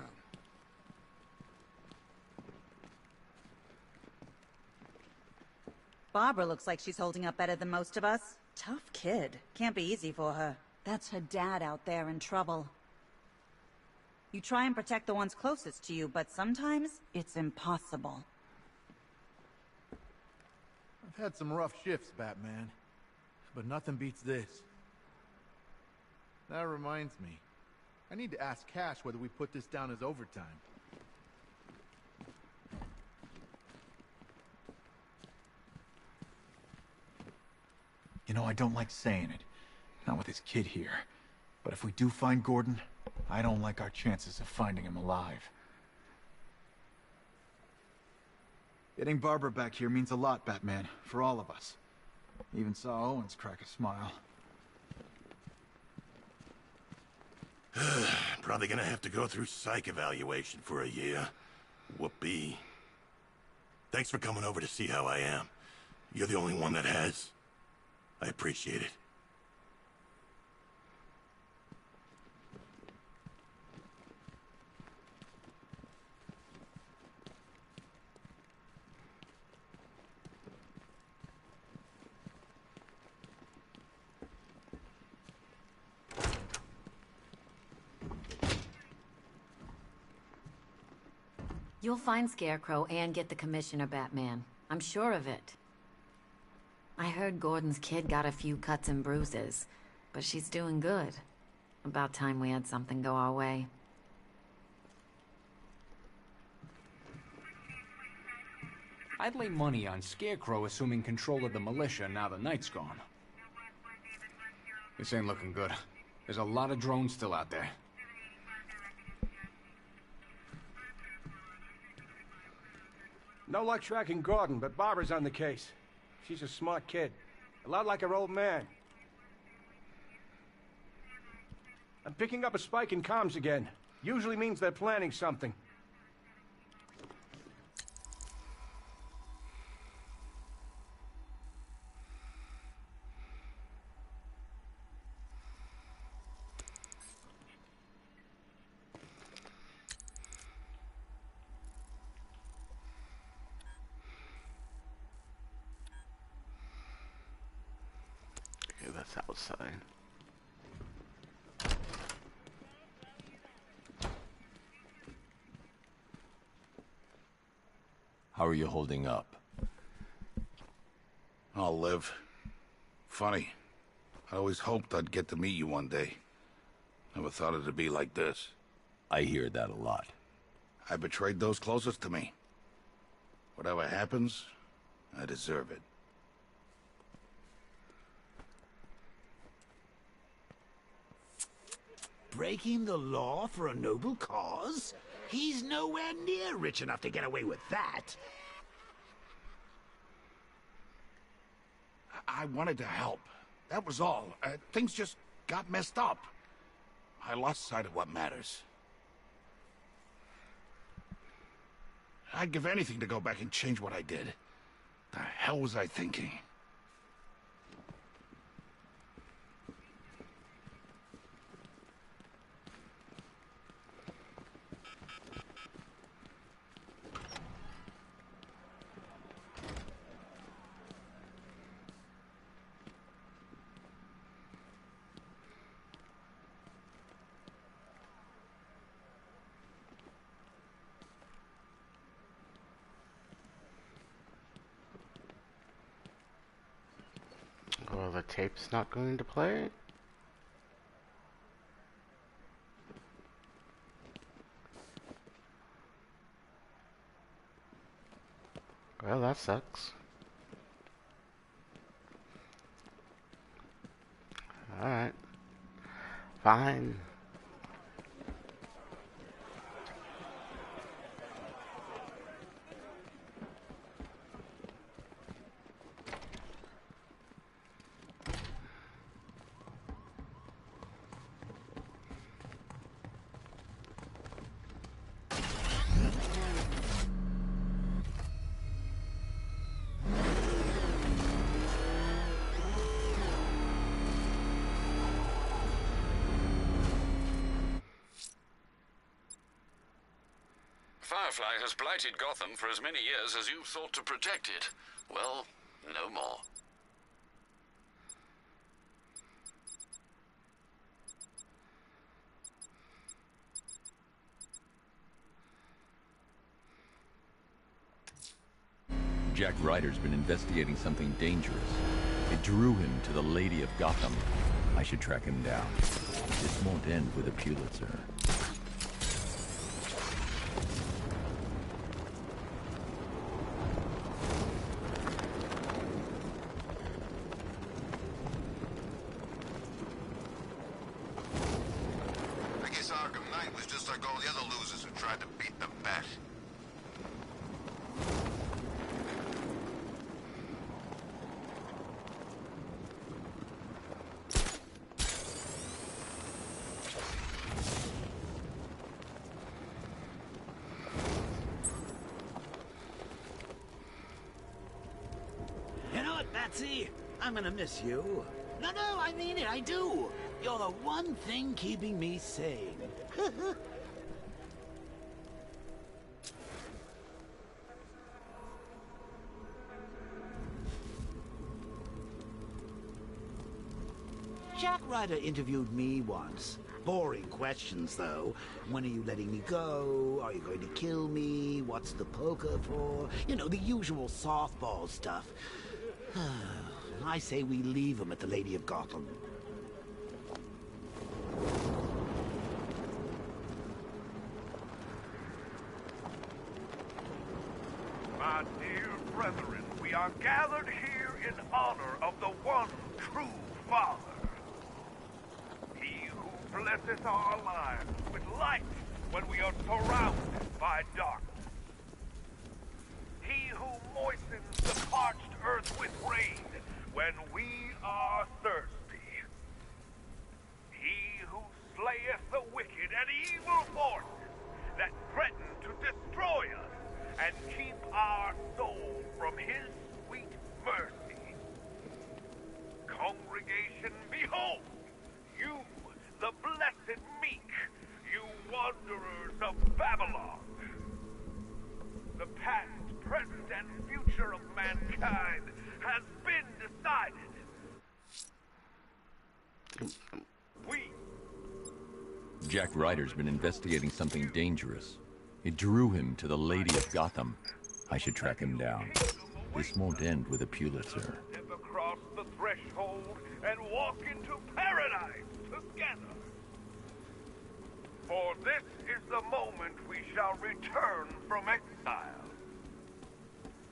Barbara looks like she's holding up better than most of us. Tough kid. Can't be easy for her. That's her dad out there in trouble. You try and protect the ones closest to you, but sometimes it's impossible. I've had some rough shifts, Batman. But nothing beats this. That reminds me. I need to ask Cash whether we put this down as overtime. You know, I don't like saying it. Not with this kid here. But if we do find Gordon, I don't like our chances of finding him alive. Getting Barbara back here means a lot, Batman. For all of us. Even saw Owens crack a smile. Probably gonna have to go through psych evaluation for a year. Whoopee. Thanks for coming over to see how I am. You're the only one that has. I appreciate it. You'll find Scarecrow and get the Commissioner, Batman. I'm sure of it. I heard Gordon's kid got a few cuts and bruises, but she's doing good. About time we had something go our way. I'd lay money on Scarecrow assuming control of the militia now the Knight's gone. This ain't looking good. There's a lot of drones still out there. No luck tracking Gordon, but Barbara's on the case. She's a smart kid. A lot like her old man. I'm picking up a spike in comms again. Usually means they're planning something. Okay, that's outside. How are you holding up? I'll live. Funny. I always hoped I'd get to meet you one day. Never thought it'd be like this. I hear that a lot. I betrayed those closest to me. Whatever happens, I deserve it. Breaking the law for a noble cause? He's nowhere near rich enough to get away with that. I wanted to help. That was all. Things just got messed up. I lost sight of what matters. I'd give anything to go back and change what I did. The hell was I thinking? Well, the tape's not going to play? Well, that sucks. Alright. Fine. Firefly has blighted Gotham for as many years as you've thought to protect it. Well, no more. Jack Ryder's been investigating something dangerous. It drew him to the Lady of Gotham. I should track him down. This won't end with a Pulitzer. I guess Arkham Knight was just like all the other losers who tried to beat the Bat. You know what, Batsy? I'm gonna miss you. No, I mean it, I do. You're the one thing keeping me sane. Jack Ryder interviewed me once. Boring questions, though. When are you letting me go? Are you going to kill me? What's the poker for? You know, the usual softball stuff. I say we leave him at the Lady of Gotham. My dear brethren, we are gathered here in honor of the one true Father. He who blesses our lives with light when we are surrounded by darkness. He who moistens the parched earth with rain when we are thirsty. He who slayeth the wicked and evil forces that threaten to destroy us and keep our soul from his sweet mercy. Congregation, behold, you, the blessed meek, you wanderers of Babylon. The past, present, and future of mankind has been decided. Jack Ryder's been investigating something dangerous. It drew him to the Lady of Gotham. I should track him down. This won't end with a Pulitzer. Step across the threshold and walk into paradise together. For this is the moment we shall return from exile.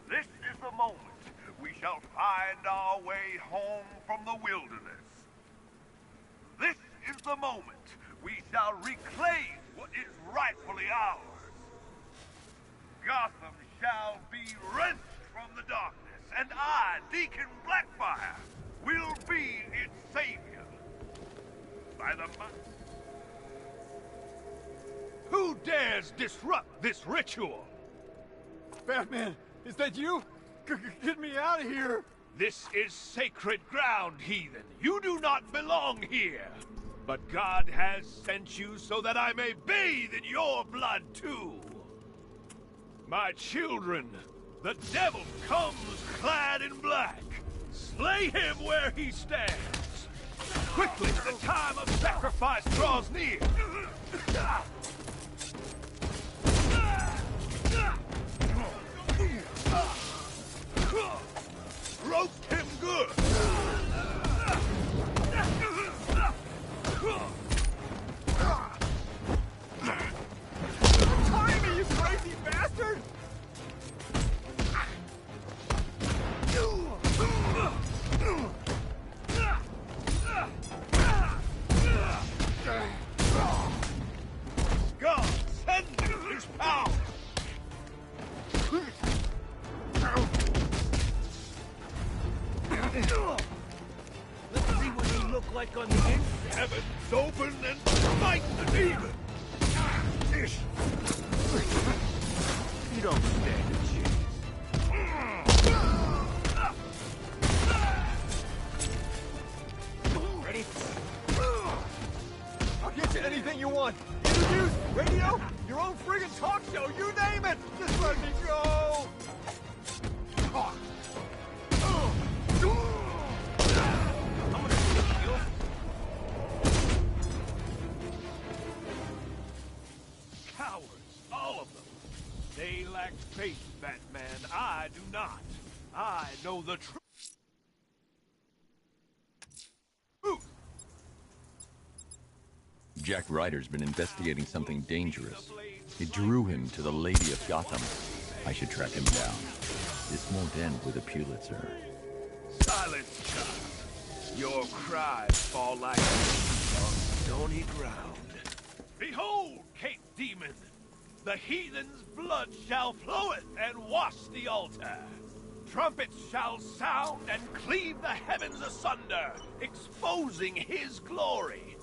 This is the moment we shall find our way home from the wilderness. This is the moment we shall reclaim what is rightfully ours. Gotham shall be wrenched from the darkness, and I, Deacon Blackfire, will be its savior. By the might. Who dares disrupt this ritual? Batman, is that you? Get me out of here! This is sacred ground, heathen. You do not belong here. But God has sent you so that I may bathe in your blood too. My children, the devil comes clad in black. Slay him where he stands. Quickly, the time of sacrifice draws near. Roast him good. Tie me, you crazy bastard! God, send him his power. Let's see what he look like on the inside. Heavens open and fight the demon. You don't stand a chance. Ready? I'll get you anything you want. Interviews, radio, your own own friggin' talk show, you name it! Just let me go! Cowards, all of them. They lack faith, Batman. I do not. I know the truth. Jack Ryder's been investigating something dangerous. It drew him to the Lady of Gotham. I should track him down. This won't end with a Pulitzer. Silence, child. Your cries fall like on stony ground. Behold, Cape Demon! The heathen's blood shall floweth and wash the altar. Trumpets shall sound and cleave the heavens asunder, exposing his glory.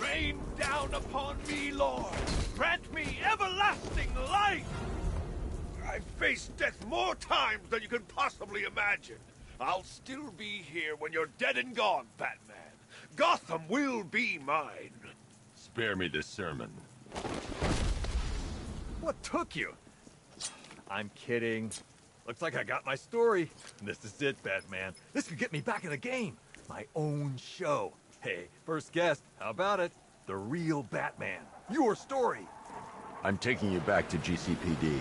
Rain down upon me, Lord. Grant me everlasting life. I've faced death more times than you can possibly imagine. I'll still be here when you're dead and gone, Batman. Gotham will be mine. Spare me this sermon. What took you? I'm kidding. Looks like I got my story. This is it, Batman. This could get me back in the game. My own show. Hey, first guest, how about it? The real Batman. Your story. I'm taking you back to GCPD.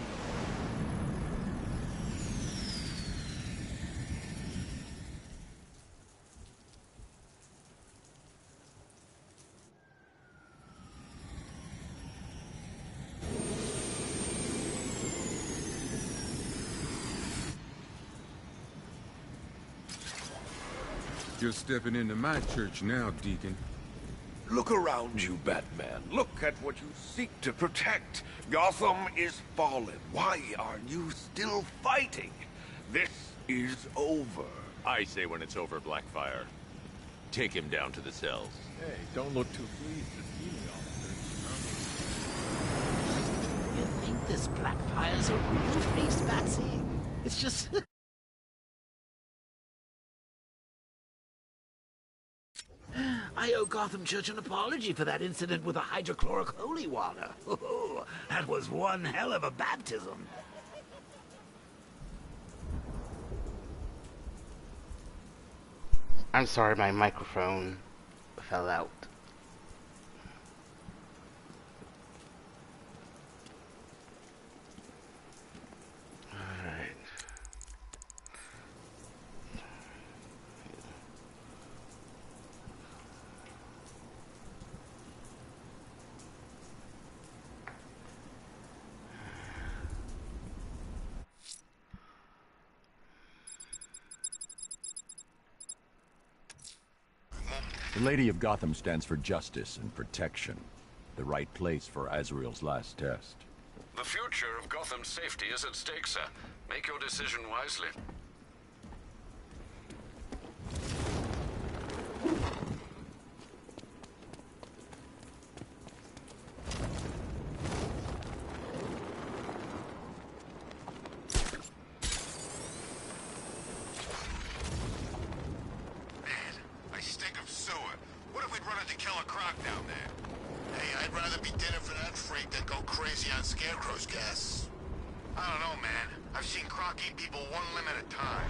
You're stepping into my church now, Deacon. Look around you, Batman. Look at what you seek to protect. Gotham is fallen. Why are you still fighting? This is over. I say when it's over, Blackfire. Take him down to the cells. Hey, don't look too pleased to see me, officer. You think this Blackfire's a real face, Batsy? It's just... I owe Gotham Church an apology for that incident with the hydrochloric holy water. Oh, that was one hell of a baptism. I'm sorry, my microphone fell out. Alright. The Lady of Gotham stands for justice and protection. The right place for Azrael's last test. The future of Gotham's safety is at stake, sir. Make your decision wisely. On Scarecrow's gas. I don't know, man. I've seen Croc eat people one limb at a time.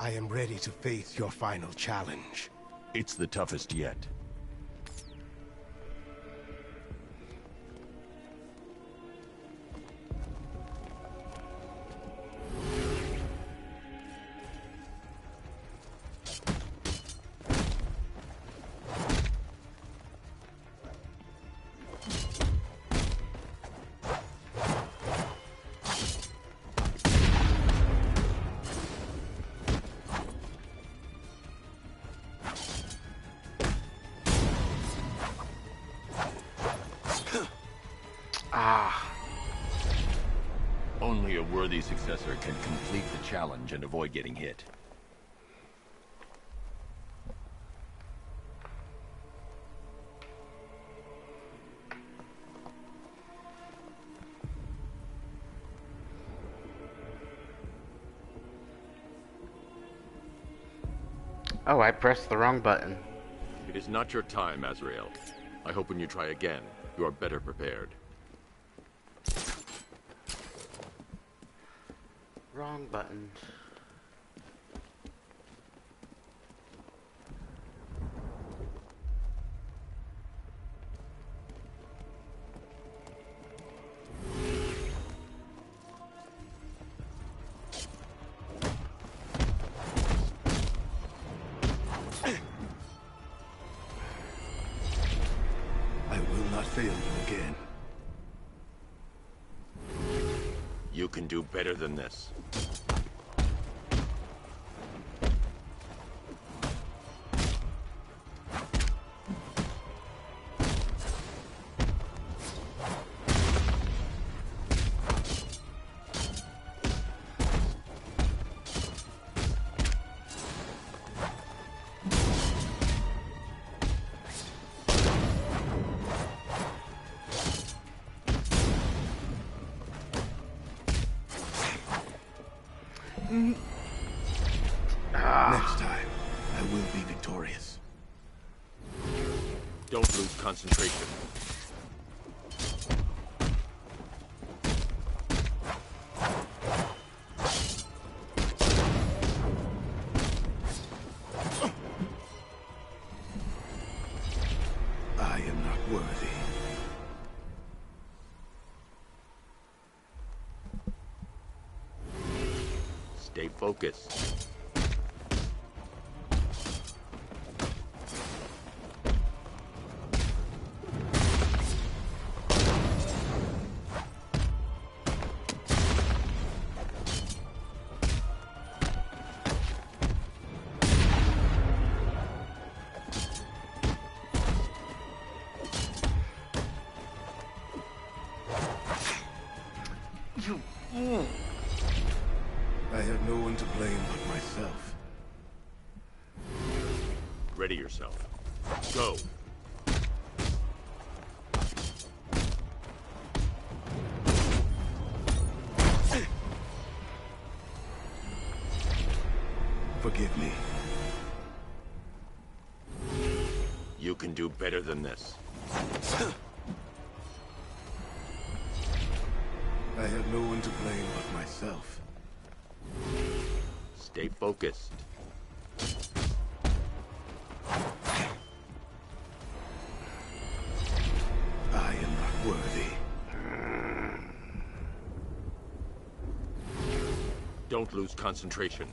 I am ready to face your final challenge. It's the toughest yet. Only a worthy successor can complete the challenge and avoid getting hit. Oh, I pressed the wrong button. It is not your time, Azrael. I hope when you try again, you are better prepared. Wrong button. I will not fail you again. You can do better than this. Next time, I will be victorious. Don't lose concentration. I am not worthy. Stay focused. I have no one to blame but myself. Ready yourself. Go. Forgive me. You can do better than this. I have no one to blame but myself. Stay focused. I am not worthy. Don't lose concentration.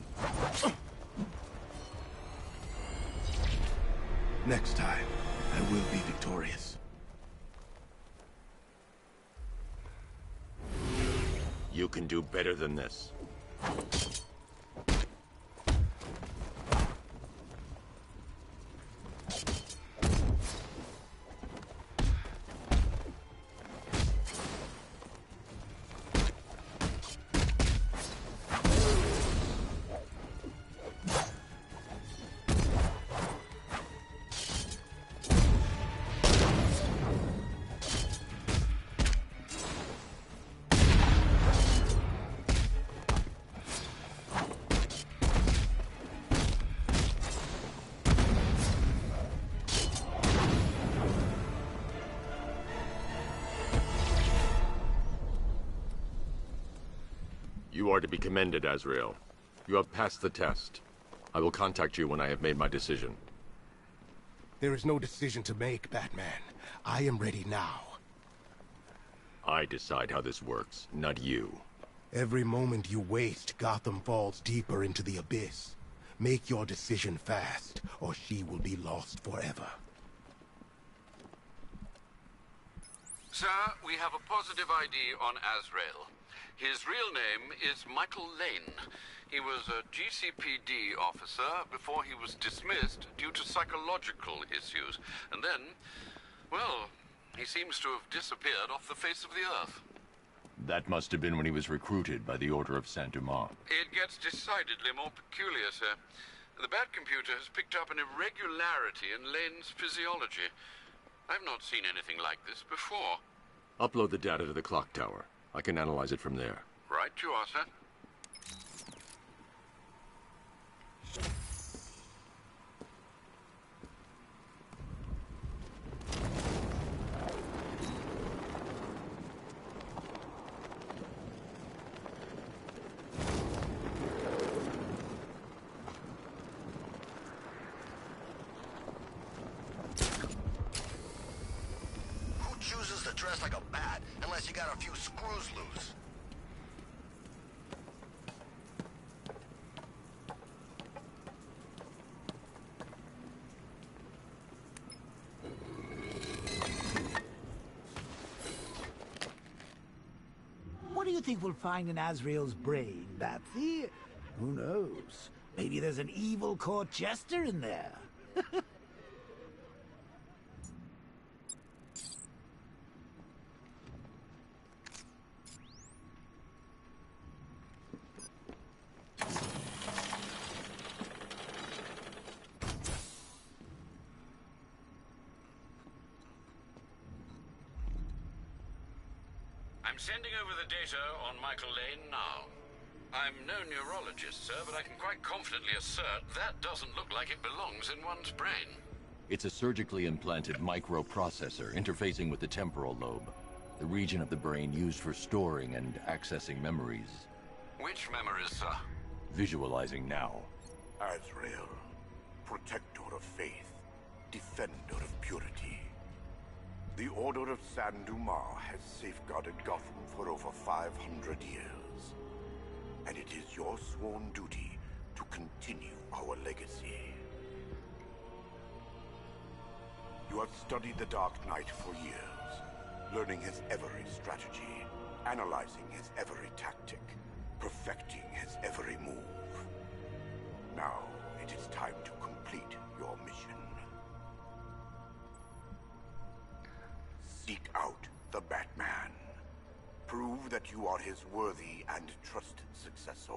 Next time, I will be victorious. You can do better than this. You are to be commended, Azrael. You have passed the test. I will contact you when I have made my decision. There is no decision to make, Batman. I am ready now. I decide how this works, not you. Every moment you waste, Gotham falls deeper into the abyss. Make your decision fast, or she will be lost forever. Sir, we have a positive ID on Azrael. His real name is Michael Lane. He was a GCPD officer before he was dismissed due to psychological issues. And then, well, he seems to have disappeared off the face of the earth. That must have been when he was recruited by the Order of Saint-Dumas. It gets decidedly more peculiar, sir. The Bat computer has picked up an irregularity in Lane's physiology. I've not seen anything like this before. Upload the data to the clock tower. I can analyze it from there. Right you are, sir. Chooses to dress like a bat unless you got a few screws loose. What do you think we'll find in Azrael's brain, Batsy? Who knows? Maybe there's an evil court jester in there. I'm sending over the data on Michael Lane now. I'm no neurologist, sir, but I can quite confidently assert that doesn't look like it belongs in one's brain. It's a surgically implanted microprocessor interfacing with the temporal lobe, the region of the brain used for storing and accessing memories. Which memories, sir? Visualizing now. Azrael, protector of faith, defender of purity. The Order of Saint-Dumas has safeguarded Gotham for over 500 years. And it is your sworn duty to continue our legacy. You have studied the Dark Knight for years, learning his every strategy, analyzing his every tactic, perfecting his every move. Now, it is time to complete your mission. Seek out the Batman. Prove that you are his worthy and trusted successor.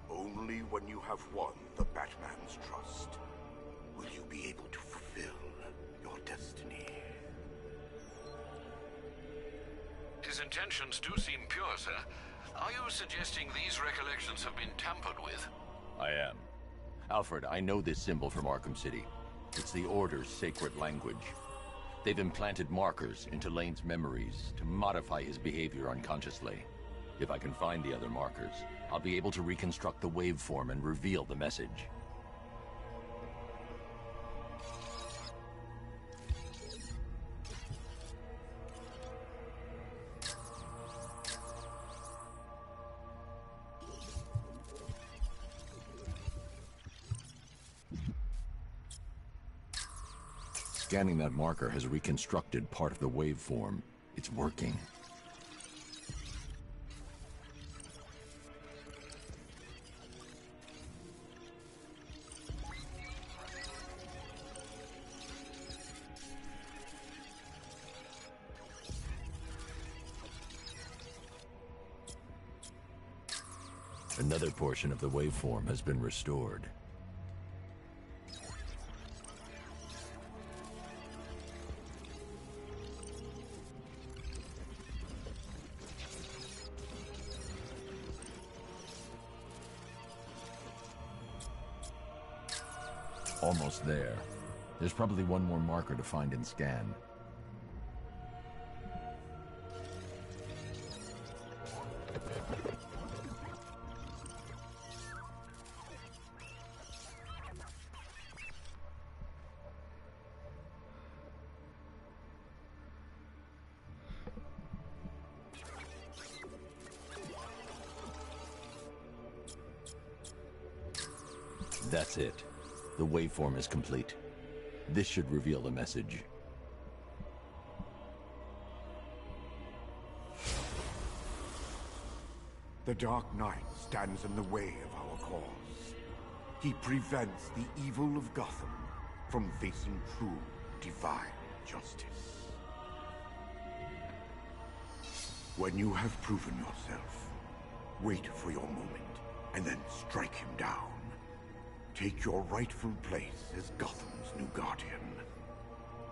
Only when you have won the Batman's trust will you be able to fulfill your destiny. His intentions do seem pure, sir. Are you suggesting these recollections have been tampered with? I am. Alfred, I know this symbol from Arkham City. It's the Order's sacred language. They've implanted markers into Lane's memories to modify his behavior unconsciously. If I can find the other markers, I'll be able to reconstruct the waveform and reveal the message. Scanning that marker has reconstructed part of the waveform. It's working. Another portion of the waveform has been restored. Almost there. There's probably one more marker to find and scan. That's it. The waveform is complete. This should reveal the message. The Dark Knight stands in the way of our cause. He prevents the evil of Gotham from facing true, divine justice. When you have proven yourself, wait for your moment, and then strike him down. Take your rightful place as Gotham's new guardian.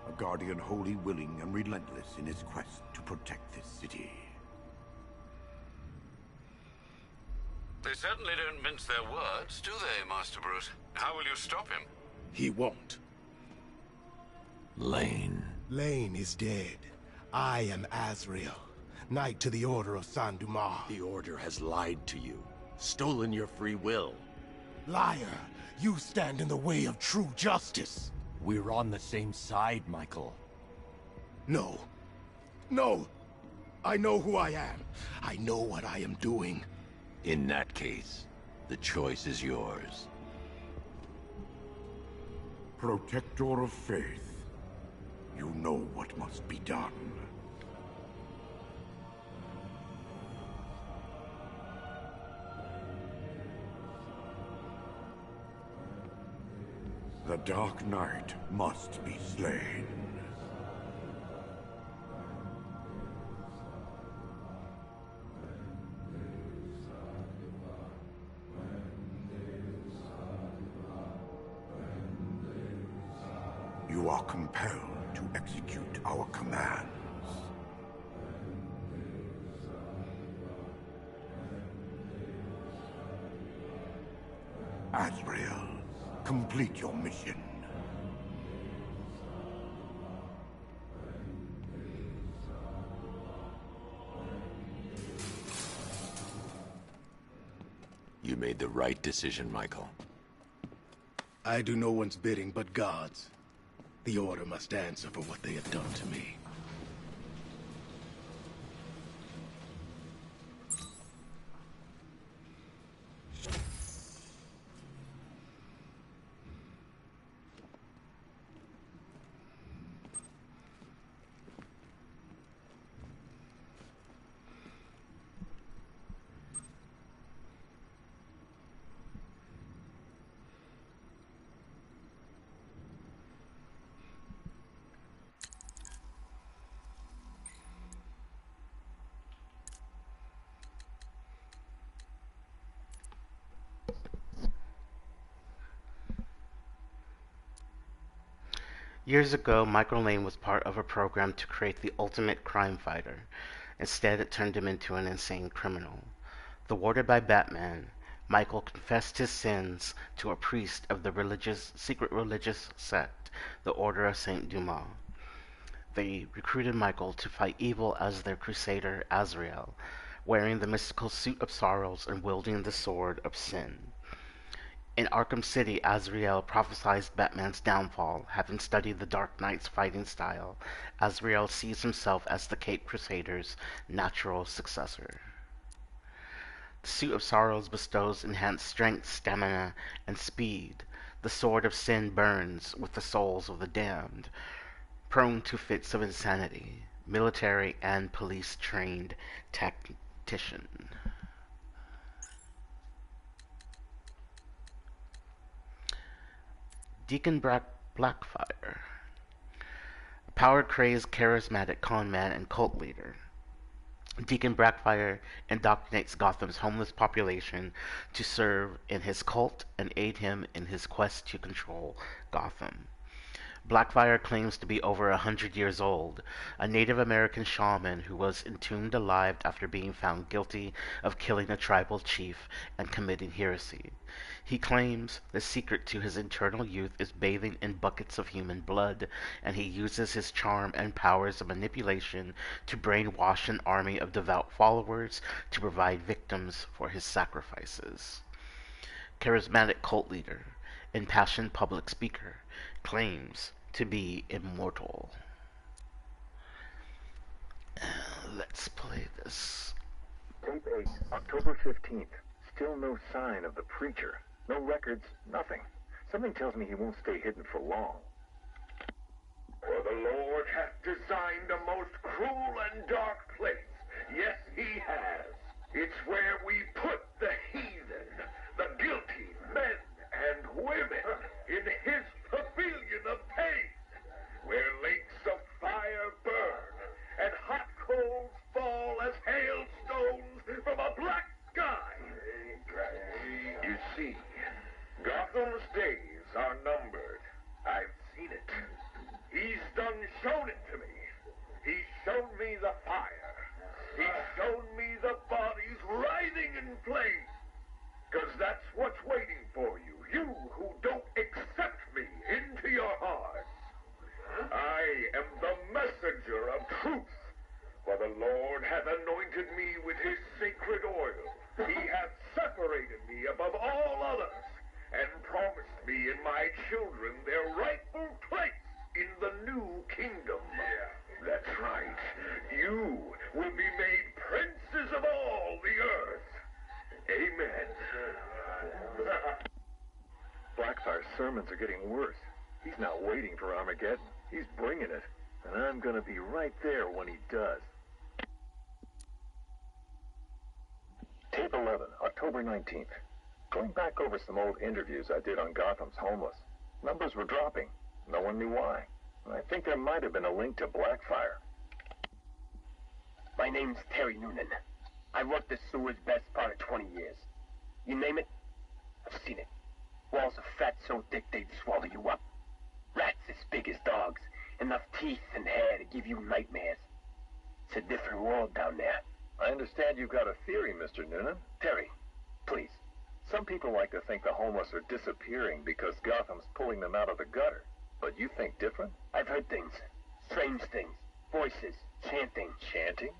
A guardian wholly willing and relentless in his quest to protect this city. They certainly don't mince their words, do they, Master Bruce? How will you stop him? He won't. Lane. Lane is dead. I am Azrael, Knight to the Order of Saint Dumas. The Order has lied to you, stolen your free will. Liar! You stand in the way of true justice. We're on the same side, Michael. No. No! I know who I am. I know what I am doing. In that case, the choice is yours. Protector of faith, you know what must be done. The Dark Knight must be slain. You are compelled to execute our commands. Azrael, complete your mission. You made the right decision, Michael. I do no one's bidding but God's. The Order must answer for what they have done to me. Years ago, Michael Lane was part of a program to create the ultimate crime fighter. Instead, it turned him into an insane criminal. Thwarted by Batman, Michael confessed his sins to a priest of the secret religious sect, the Order of Saint Dumas. They recruited Michael to fight evil as their crusader Azrael, wearing the mystical suit of sorrows and wielding the sword of sin. In Arkham City, Azrael prophesied Batman's downfall. Having studied the Dark Knight's fighting style, Azrael sees himself as the Caped Crusader's natural successor. The Suit of Sorrows bestows enhanced strength, stamina, and speed. The Sword of Sin burns with the souls of the damned, prone to fits of insanity. Military and police-trained tactician. Deacon Blackfire, a power-crazed, charismatic conman and cult leader. Deacon Blackfire indoctrinates Gotham's homeless population to serve in his cult and aid him in his quest to control Gotham. Blackfire claims to be over 100 years old, a Native American shaman who was entombed alive after being found guilty of killing a tribal chief and committing heresy. He claims the secret to his eternal youth is bathing in buckets of human blood, and he uses his charm and powers of manipulation to brainwash an army of devout followers to provide victims for his sacrifices. Charismatic cult leader, impassioned public speaker, claims to be immortal. Let's play this. Tape 8, October 15th. Still no sign of the preacher. No records, nothing. Something tells me he won't stay hidden for long. For the Lord hath designed a most cruel and dark place. Yes, he has. It's where we put the heathen, the guilty men and women, in his pavilion of pain, where lakes of fire burn and hot coals fall as hail. his sacred oil, he hath separated me above all others, and promised me and my children their rightful place in the new kingdom. Yeah. That's right. You will be made princes of all the earth. Amen. Blackfire's sermons are getting worse. He's not waiting for Armageddon. He's bringing it. And I'm gonna be right there when he does. Tape 11, October 19th. Going back over some old interviews I did on Gotham's homeless. Numbers were dropping. No one knew why. I think there might have been a link to Blackfire. My name's Terry Noonan. I worked the sewers best part of 20 years. You name it, I've seen it. Walls of fat so thick they'd swallow you up. Rats as big as dogs. Enough teeth and hair to give you nightmares. It's a different world down there. I understand you've got a theory, Mr. Noonan. Terry, please. Some people like to think the homeless are disappearing because Gotham's pulling them out of the gutter. But you think different? I've heard things. Strange things. Voices. Chanting. Chanting?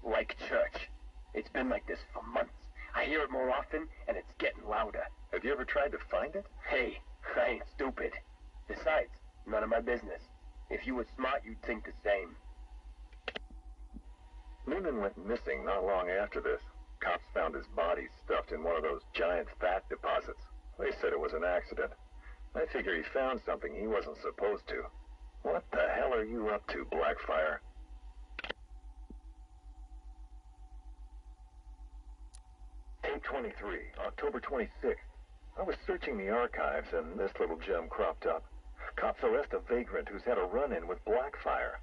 Like church. It's been like this for months. I hear it more often, and it's getting louder. Have you ever tried to find it? Hey, I ain't stupid. Besides, none of my business. If you were smart, you'd think the same. Noonan went missing not long after this. Cops found his body stuffed in one of those giant fat deposits. They said it was an accident. I figure he found something he wasn't supposed to. What the hell are you up to, Blackfire? Tape 23, October 26th. I was searching the archives and this little gem cropped up. Cops arrest a vagrant who's had a run-in with Blackfire.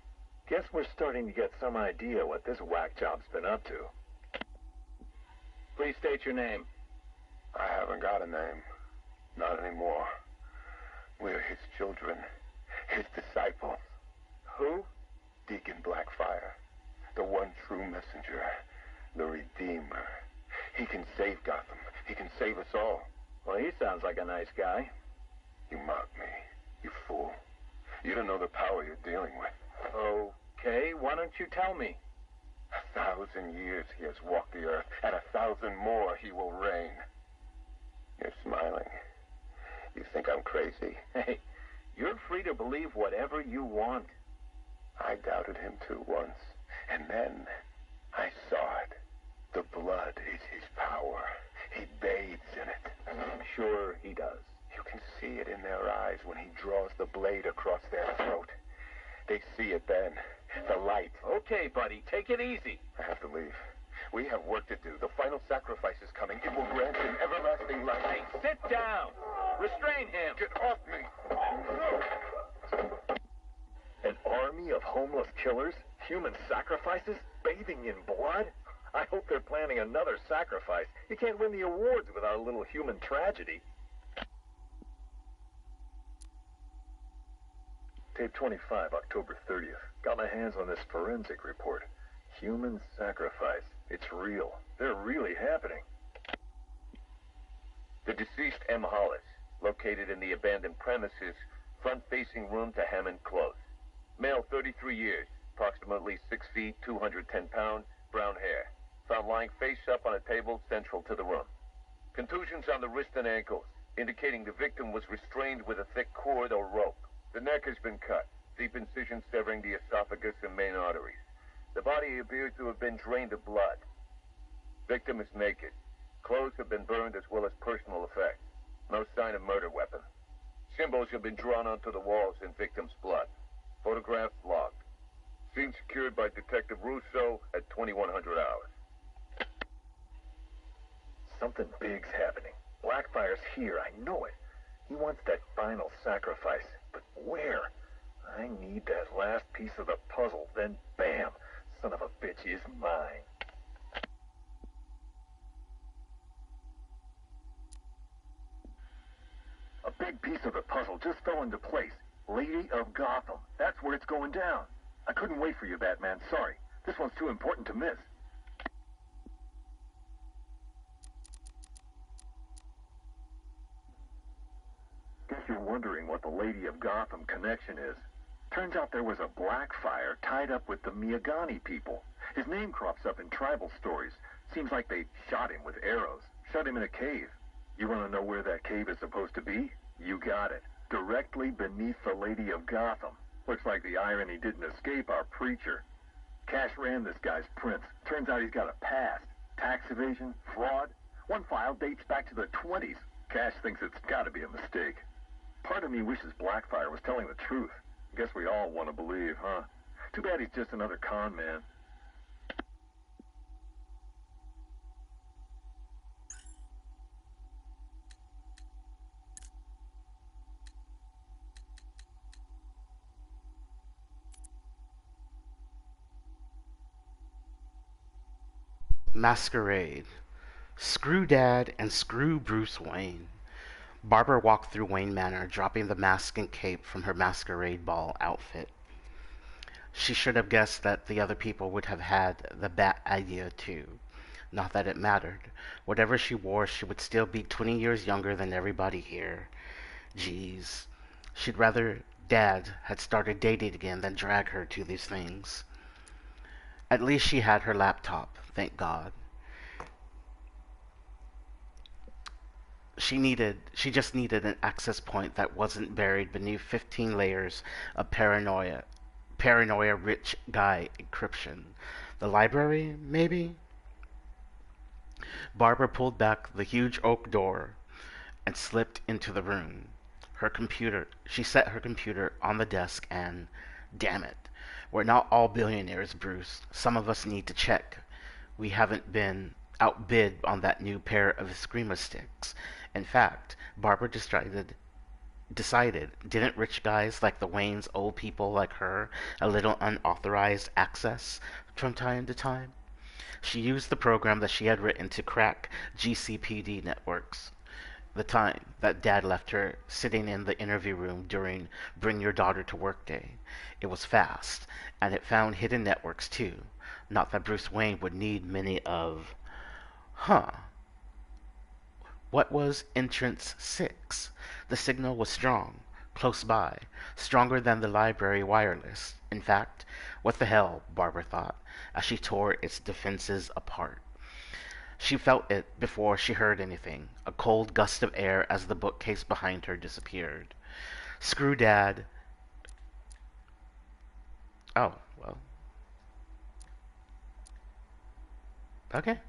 Guess we're starting to get some idea what this whack job's been up to. Please state your name. I haven't got a name. Not anymore. We're his children. His disciples. Who? Deacon Blackfire. The one true messenger. The Redeemer. He can save Gotham. He can save us all. Well, he sounds like a nice guy. You mock me. You fool. You don't know the power you're dealing with. Okay, why don't you tell me? 1,000 years he has walked the earth, and 1,000 more he will reign. You're smiling. You think I'm crazy? Hey, you're free to believe whatever you want. I doubted him too once, and then I saw it. The blood is his power. He bathes in it. I'm sure he does. You can see it in their eyes when he draws the blade across their throat. They see it then. The light. Okay, buddy, take it easy. I have to leave. We have work to do. The final sacrifice is coming. It will grant him everlasting life. Hey, sit down. Restrain him. Get off me. An army of homeless killers? Human sacrifices? Bathing in blood? I hope they're planning another sacrifice. You can't win the awards without a little human tragedy. Tape 25, October 30th. Got my hands on this forensic report. Human sacrifice. It's real. They're really happening. The deceased M. Hollis, located in the abandoned premises, front-facing room to Hammond Close. Male, 33 years, approximately 6 feet, 210 pounds, brown hair. Found lying face up on a table central to the room. Contusions on the wrist and ankles, indicating the victim was restrained with a thick cord or rope. The neck has been cut, deep incision severing the esophagus and main arteries. The body appears to have been drained of blood. Victim is naked. Clothes have been burned as well as personal effects. No sign of murder weapon. Symbols have been drawn onto the walls in victim's blood. Photographs logged. Scene secured by Detective Russo at 2100 hours. Something big's happening. Blackfire's here, I know it. He wants that final sacrifice. But where? I need that last piece of the puzzle, then bam! Son of a bitch is mine. A big piece of the puzzle just fell into place. Lady of Gotham. That's where it's going down. I couldn't wait for you, Batman. Sorry. This one's too important to miss. Guess you're wondering what the Lady of Gotham connection is. Turns out there was a Blackfire tied up with the Miyagani people. His name crops up in tribal stories. Seems like they shot him with arrows. Shut him in a cave. You want to know where that cave is supposed to be? You got it. Directly beneath the Lady of Gotham. Looks like the irony didn't escape our preacher. Cash ran this guy's prints. Turns out he's got a past. Tax evasion, fraud. One file dates back to the 20s. Cash thinks it's got to be a mistake. Part of me wishes Blackfire was telling the truth. Guess we all want to believe, huh? Too bad he's just another con man. Masquerade. Screw Dad and screw Bruce Wayne. Barbara walked through Wayne Manor, dropping the mask and cape from her masquerade ball outfit. She should have guessed that the other people would have had the bat idea too. Not that it mattered. Whatever she wore, she would still be 20 years younger than everybody here. Jeez. She'd rather Dad had started dating again than drag her to these things. At least she had her laptop, thank God. She just needed an access point that wasn't buried beneath 15 layers of paranoia rich guy encryption. The library, maybe? Barbara pulled back the huge oak door and slipped into the room. She set her computer on the desk and, damn it, we're not all billionaires, Bruce. Some of us need to check. We haven't been outbid on that new pair of Eskrima sticks. In fact, Barbara decided, didn't rich guys like the Waynes owe people like her a little unauthorized access from time to time? She used the program that she had written to crack GCPD networks. The time that Dad left her sitting in the interview room during Bring Your Daughter to Work Day. It was fast, and it found hidden networks too. Not that Bruce Wayne would need many of... What was entrance 6? The signal was strong, close by, stronger than the library wireless. In fact, what the hell, Barbara thought, as she tore its defenses apart. She felt it before she heard anything, a cold gust of air as the bookcase behind her disappeared. Screw Dad. Oh, well. Okay.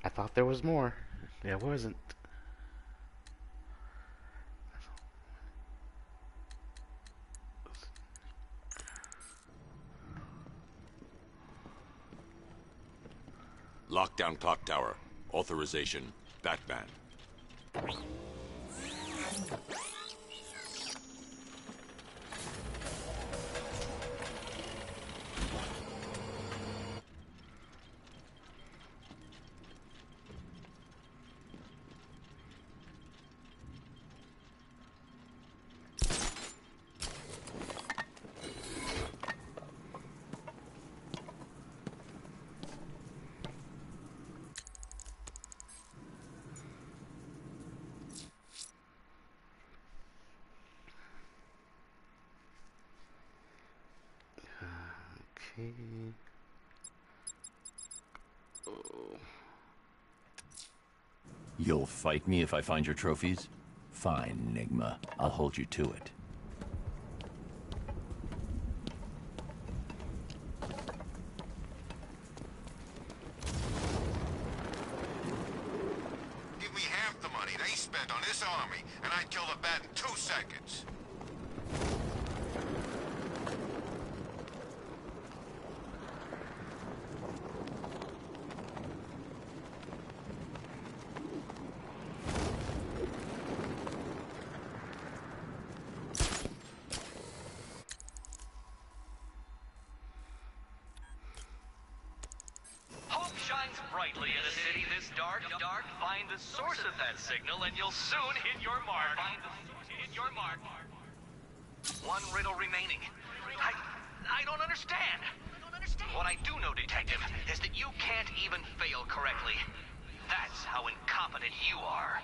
I thought there was more. There wasn't. Lockdown clock tower. Authorization. Batman. You'll fight me if I find your trophies? Fine, Enigma. I'll hold you to it. Give me half the money they spent on this army, and I'd kill the bat in 2 seconds. Brightly in a city this dark. Find the source of that signal and you'll soon hit your mark. One riddle remaining. I don't understand. What I do know, Detective, is that you can't even fail correctly. That's how incompetent you are.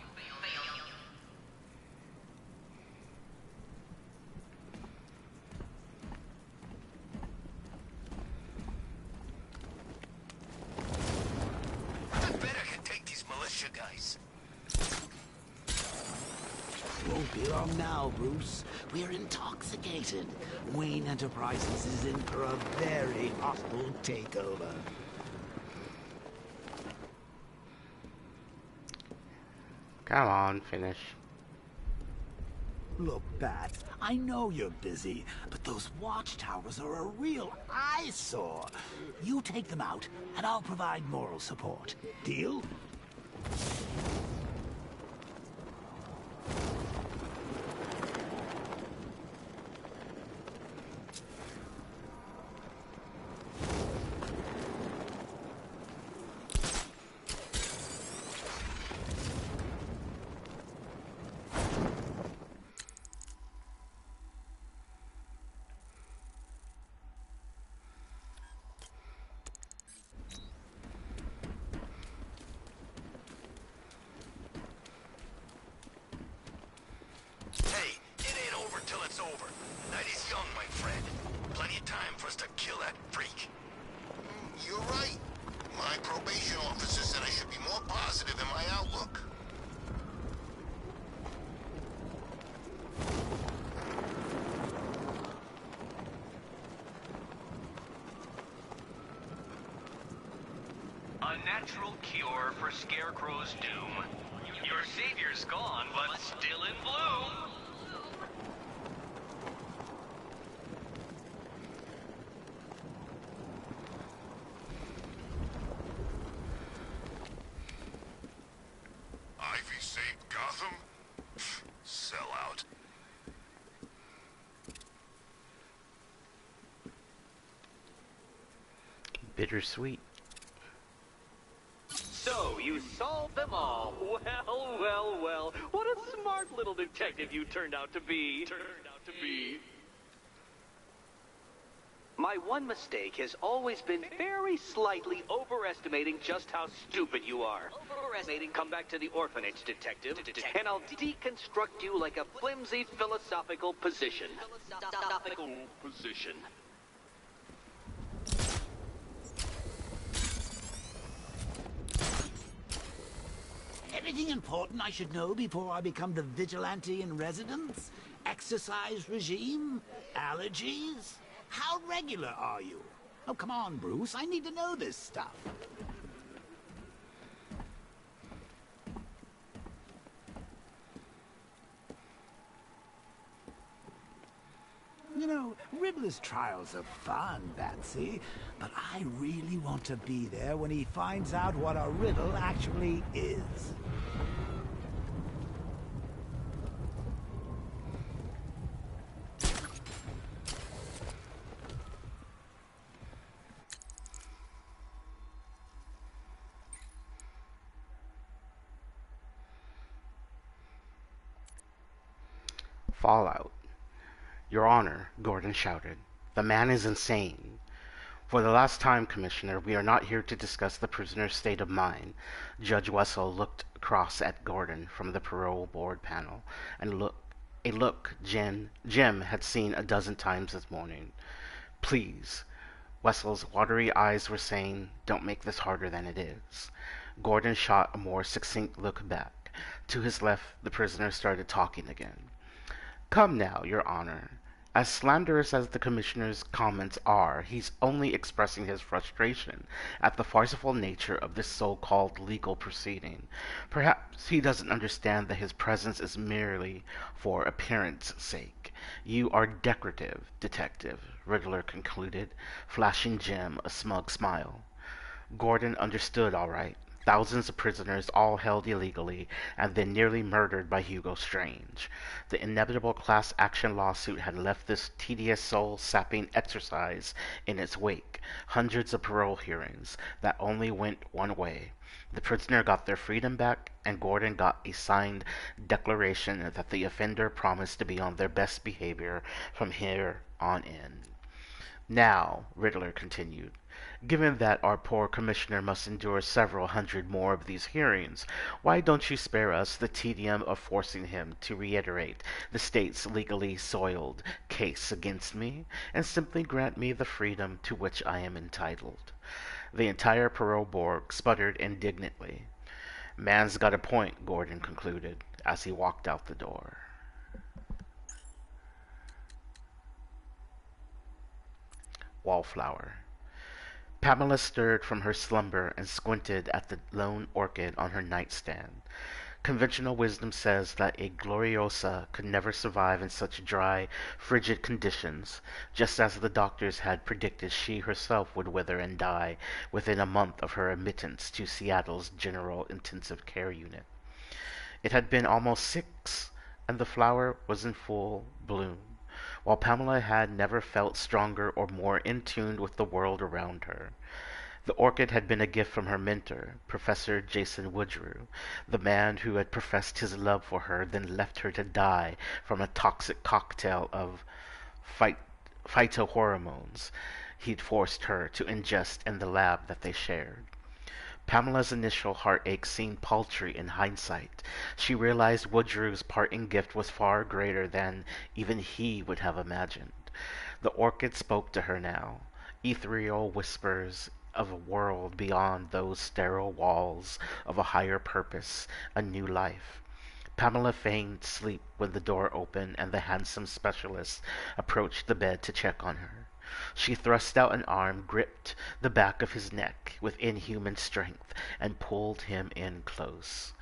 Won't be long now, Bruce. We're intoxicated. Wayne Enterprises is in for a very hostile takeover. Come on, finish. Look, Bat, I know you're busy, but those watchtowers are a real eyesore. You take them out, and I'll provide moral support. Deal? Hey, it ain't over till it's over. Night is young, my friend. Plenty of time for us to kill that freak. You're right. My probation officer said I should be more positive in my outlook. A natural cure for Scarecrow's doom. Your savior's gone, but still in bloom. Ivy saved Gotham? Sell out. Bittersweet. So, you solved them all. Well, well, well. What a smart little detective you turned out to be. My one mistake has always been very slightly overestimating just how stupid you are. Come back to the orphanage, detective, and I'll deconstruct you like a flimsy philosophical position. Anything important I should know before I become the vigilante in residence? Exercise regime? Allergies? How regular are you? Oh, come on, Bruce. I need to know this stuff. You know, Riddler's trials are fun, Batsy, but I really want to be there when he finds out what a riddle actually is. Fallout. Your Honor, Gordon shouted. The man is insane. For the last time, Commissioner, we are not here to discuss the prisoner's state of mind. Judge Wessel looked across at Gordon from the parole board panel, and a look Jim had seen a dozen times this morning. Please. Wessel's watery eyes were saying, don't make this harder than it is. Gordon shot a more succinct look back. To his left, the prisoner started talking again. Come now, Your Honor. As slanderous as the Commissioner's comments are, he's only expressing his frustration at the farcical nature of this so-called legal proceeding. Perhaps he doesn't understand that his presence is merely for appearance sake. You are decorative, Detective, Riddler concluded, flashing Jim a smug smile. Gordon understood all right. Thousands of prisoners, all held illegally, and then nearly murdered by Hugo Strange. The inevitable class action lawsuit had left this tedious soul-sapping exercise in its wake. Hundreds of parole hearings that only went one way. The prisoner got their freedom back, and Gordon got a signed declaration that the offender promised to be on their best behavior from here on in. Now, Riddler continued, given that our poor commissioner must endure several hundred more of these hearings, why don't you spare us the tedium of forcing him to reiterate the state's legally soiled case against me, and simply grant me the freedom to which I am entitled? The entire parole board sputtered indignantly. Man's got a point, Gordon concluded, as he walked out the door. Wallflower. Pamela stirred from her slumber and squinted at the lone orchid on her nightstand. Conventional wisdom says that a Gloriosa could never survive in such dry, frigid conditions, just as the doctors had predicted she herself would wither and die within a month of her admittance to Seattle's General Intensive Care Unit. It had been almost 6, and the flower was in full bloom, while Pamela had never felt stronger or more in tune with the world around her. The orchid had been a gift from her mentor, Professor Jason Woodrue, the man who had professed his love for her, then left her to die from a toxic cocktail of phytohormones he'd forced her to ingest in the lab that they shared. Pamela's initial heartache seemed paltry in hindsight. She realized Woodrue's parting gift was far greater than even he would have imagined. The orchid spoke to her now, ethereal whispers of a world beyond those sterile walls, of a higher purpose, a new life. Pamela feigned sleep when the door opened and the handsome specialist approached the bed to check on her. She thrust out an arm, gripped the back of his neck with inhuman strength, and pulled him in close.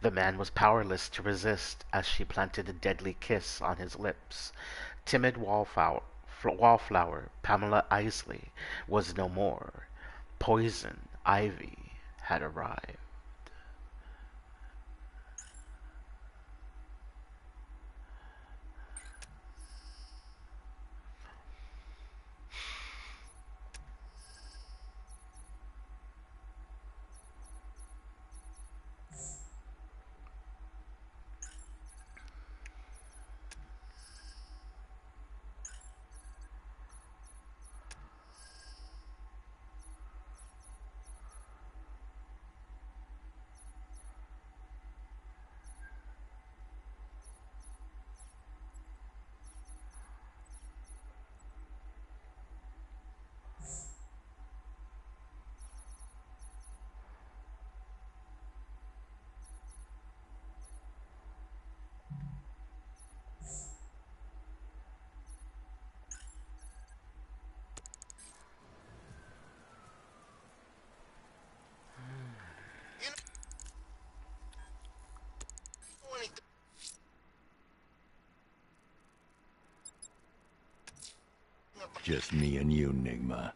The man was powerless to resist as she planted a deadly kiss on his lips. Timid wallflower Pamela Isley was no more. Poison Ivy had arrived. Just me and you, Nigma.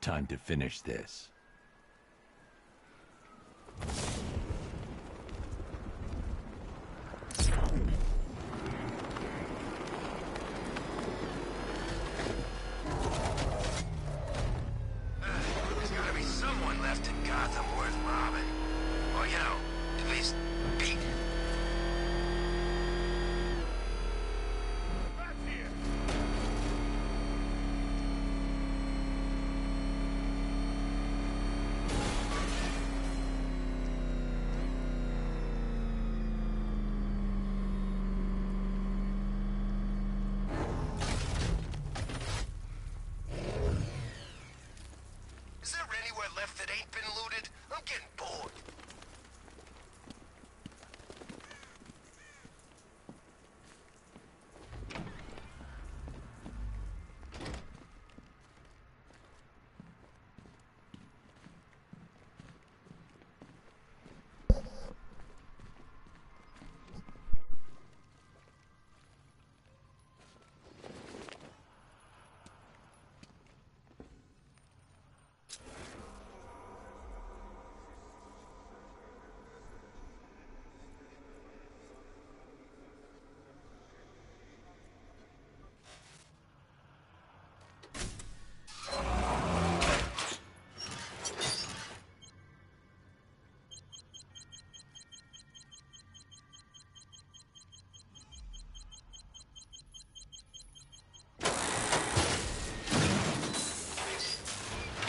Time to finish this. There's gotta be someone left in Gotham worth robbing. Or, you know, at least beat. Is there anywhere left that ain't been looted? I'm getting bored.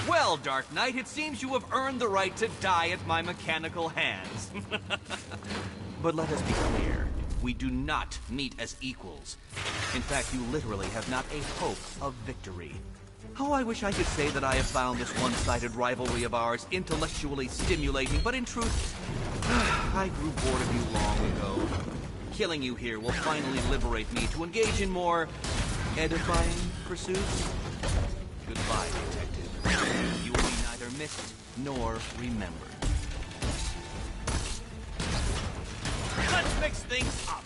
Well, Dark Knight, it seems you have earned the right to die at my mechanical hands. But let us be clear. We do not meet as equals. In fact, you literally have not a hope of victory. Oh, I wish I could say that I have found this one-sided rivalry of ours intellectually stimulating, but in truth, I grew bored of you long ago. Killing you here will finally liberate me to engage in more edifying pursuits. Goodbye, Detective. You will be neither missed nor remembered. Let's mix things up.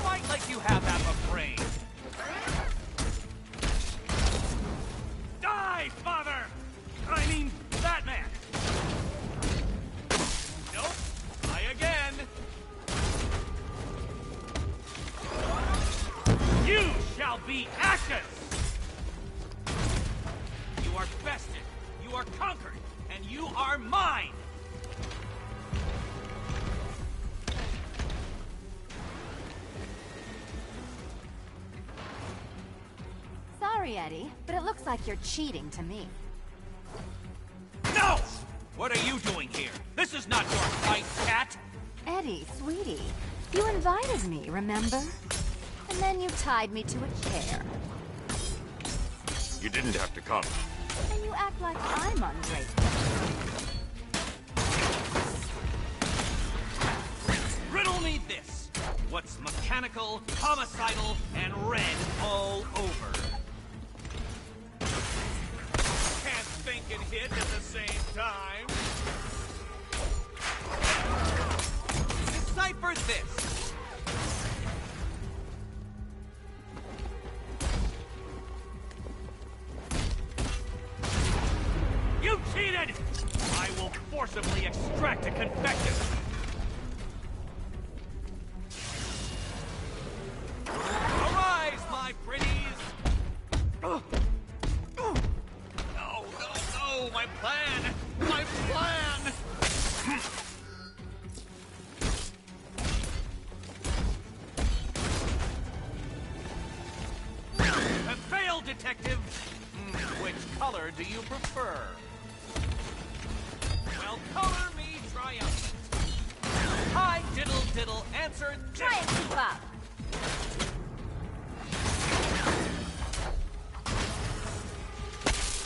Quite like you have half a brain. Die, Father! I mean, Batman! Nope. Try again. You shall be ashes! You are bested, you are conquered, and you are mine! Sorry, Eddie, but it looks like you're cheating to me. No! What are you doing here? This is not your fight, cat! Eddie, sweetie, you invited me, remember? And then you tied me to a chair. You didn't have to come. And you act like I'm ungrateful. Riddle me this. What's mechanical, homicidal, and red all over? Can't think and hit at the same time. Decipher this. You cheated! I will forcibly extract a confession. Arise, my pretties! No, my plan! My plan! Have failed, Detective! Which color do you prefer? Well, color me triumphant. Hi, diddle diddle, answer. Try and keep up.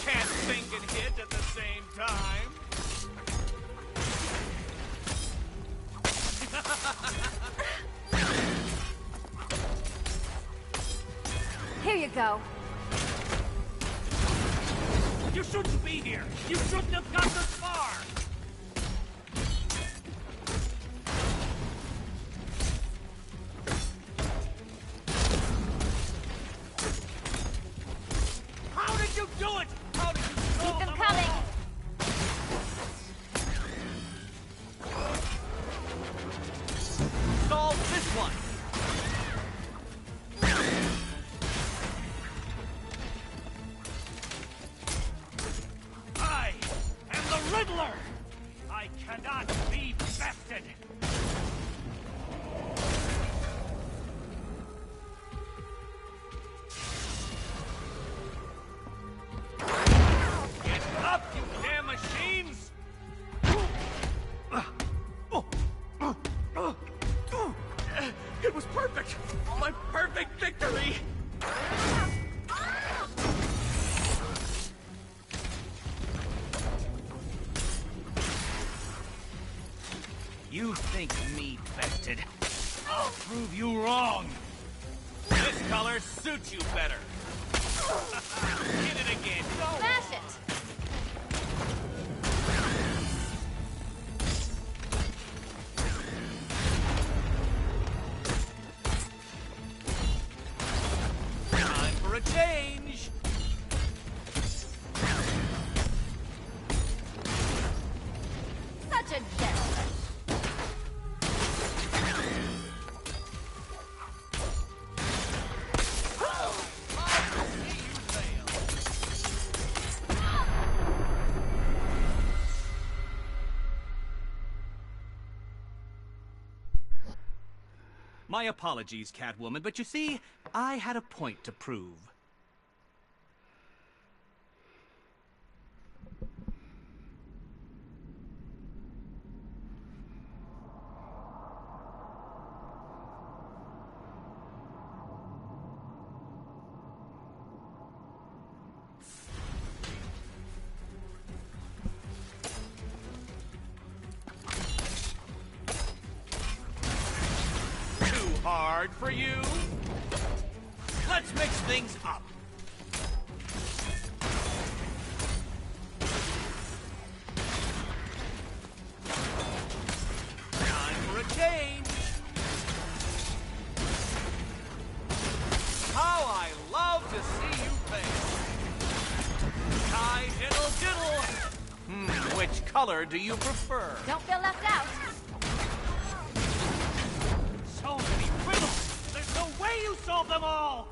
Can't think and hit at the same time. Here you go. You shouldn't be here. You shouldn't have got this far. How did you do it? How did you Keep them coming. Solve this one. I am the Riddler. I cannot be bested. Get up, you damn machines! It was perfect! My perfect victory! You think me bested? I'll prove you wrong! This color suits you better! Hit it again! Go! Smash it! Time for a change! Such a gentleman. My apologies, Catwoman, but you see, I had a point to prove. Hard for you? Let's mix things up. Which color do you prefer? Don't feel left out. So many riddles! There's no way you solve them all!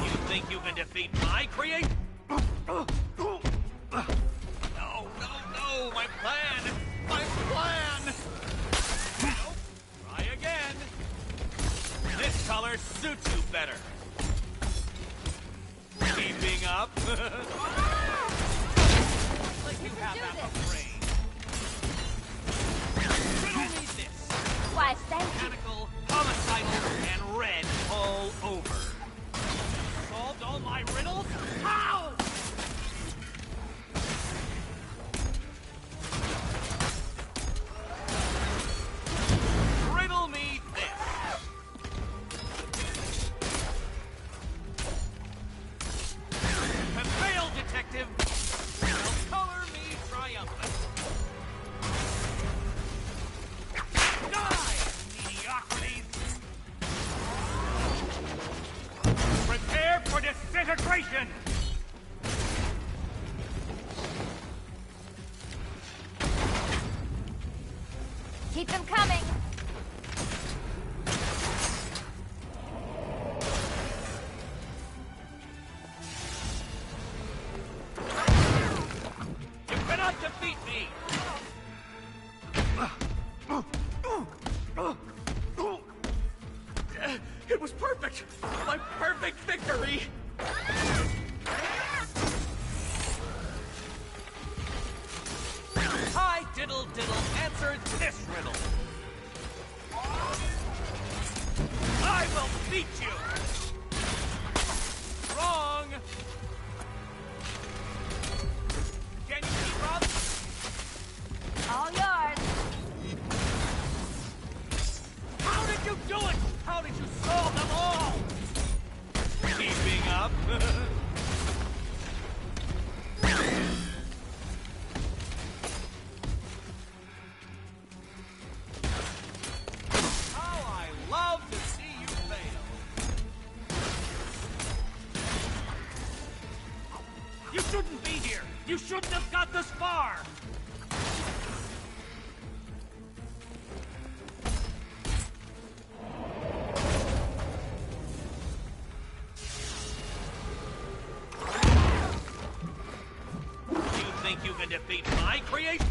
You think you can defeat my creation? No, my plan! My plan! Nope. Try again. This color suits you better. Keeping up? Like you have half a brain. Riddle me this. Why, thank you. Mechanical, homicidal, and red all over. Solved all my riddles? How? Riddle me this. Have failed, detective. Now color me triumphant. Die, mediocrities! Prepare for disintegration! Keep them coming. You cannot defeat me! It was perfect! My perfect victory! I diddle answered this riddle. I will beat you! Wrong! Can you keep up? All yours. How did you do it? How did you solve them all? Keeping up? How I love to see you fail. You shouldn't be here. You shouldn't have got this far. You think you can defeat my creation?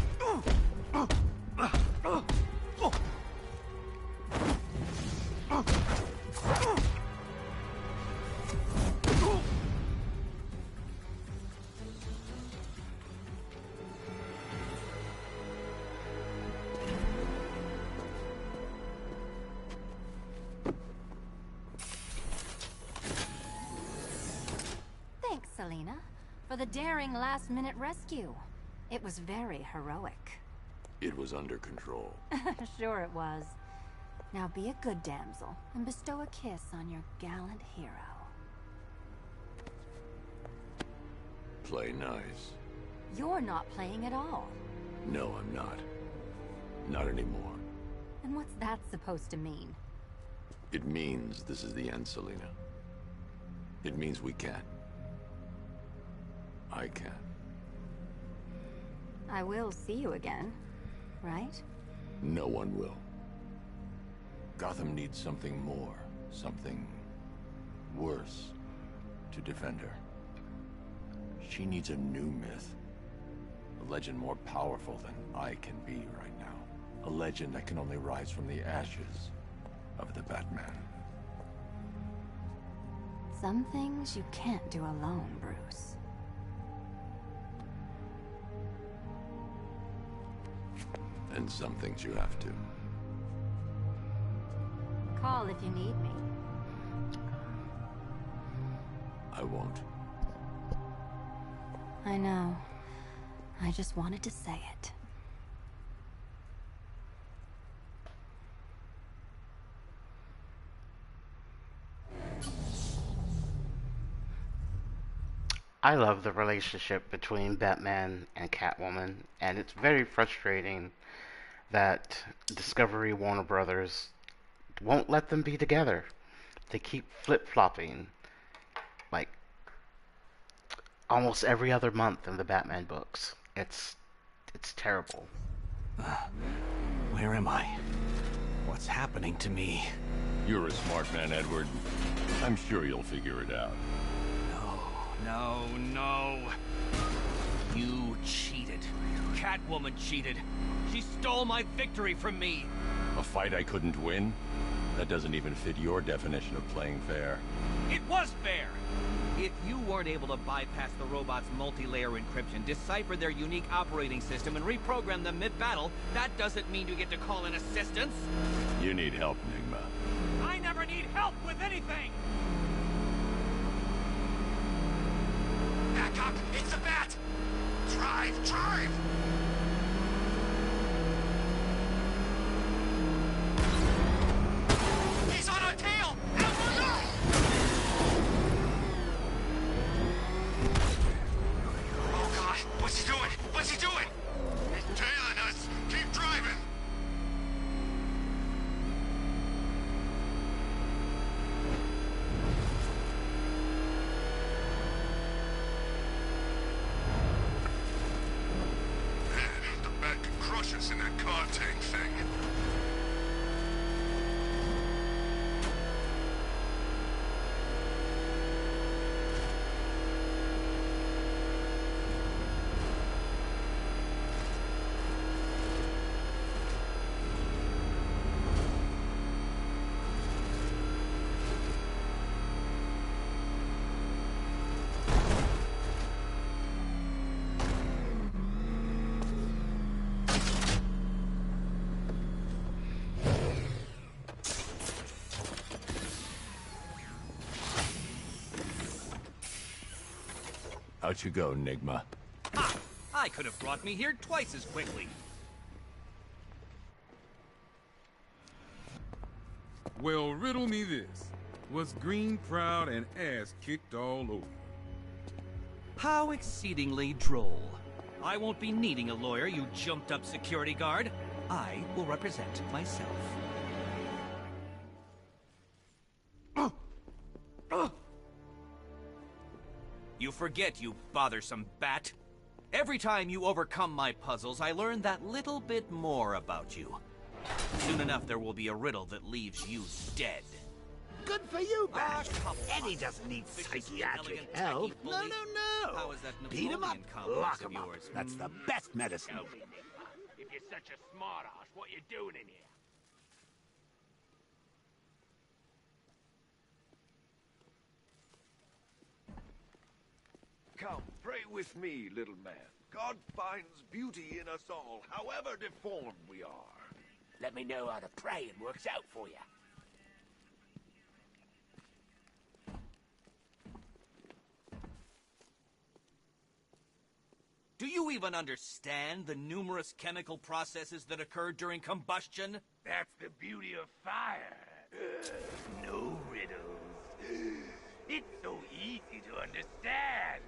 Thanks, Selina, for the daring last-minute rescue. It was very heroic. It was under control. Sure it was. Now be a good damsel and bestow a kiss on your gallant hero. Play nice. You're not playing at all. No, I'm not. Not anymore. And what's that supposed to mean? It means this is the end, Selina. It means we can't. I can't. I will see you again, right? No one will. Gotham needs something more, something worse to defend her. She needs a new myth. A legend more powerful than I can be right now. A legend that can only rise from the ashes of the Batman. Some things you can't do alone, Bruce. And some things you have to. Call if you need me. I won't. I know. I just wanted to say it. I love the relationship between Batman and Catwoman, and it's very frustrating that Discovery Warner Brothers won't let them be together. They keep flip-flopping, like, almost every other month in the Batman books. It's terrible. Where am I? What's happening to me? You're a smart man, Edward. I'm sure you'll figure it out. No. You cheated. Catwoman cheated. She stole my victory from me. A fight I couldn't win? That doesn't even fit your definition of playing fair. It was fair! If you weren't able to bypass the robot's multi-layer encryption, decipher their unique operating system, and reprogram them mid-battle, that doesn't mean you get to call in assistance. You need help, Enigma. I never need help with anything! Back up! It's a bat! Drive! He's on our tail! Out no! Oh God! What's he doing? He's tailing us! Keep driving! In that car tank thing. Out you go, Enigma. Ha! I could have brought me here twice as quickly. Well, riddle me this. Was Green proud and ass kicked all over? How exceedingly droll. I won't be needing a lawyer, you jumped-up security guard. I will represent myself. You forget, you bothersome bat. Every time you overcome my puzzles, I learn that little bit more about you. Soon enough, there will be a riddle that leaves you dead. Good for you, Bat. Eddie doesn't need psychiatric help. No. How is that Beat him up, Napoleon complex lock of him up. yours? That's the best medicine. If you're such a smart-ass, what you doing in here? Come, pray with me, little man. God finds beauty in us all, however deformed we are. Let me know how to pray and works out for you. Do you even understand the numerous chemical processes that occur during combustion? That's the beauty of fire. No riddles. It's so easy to understand.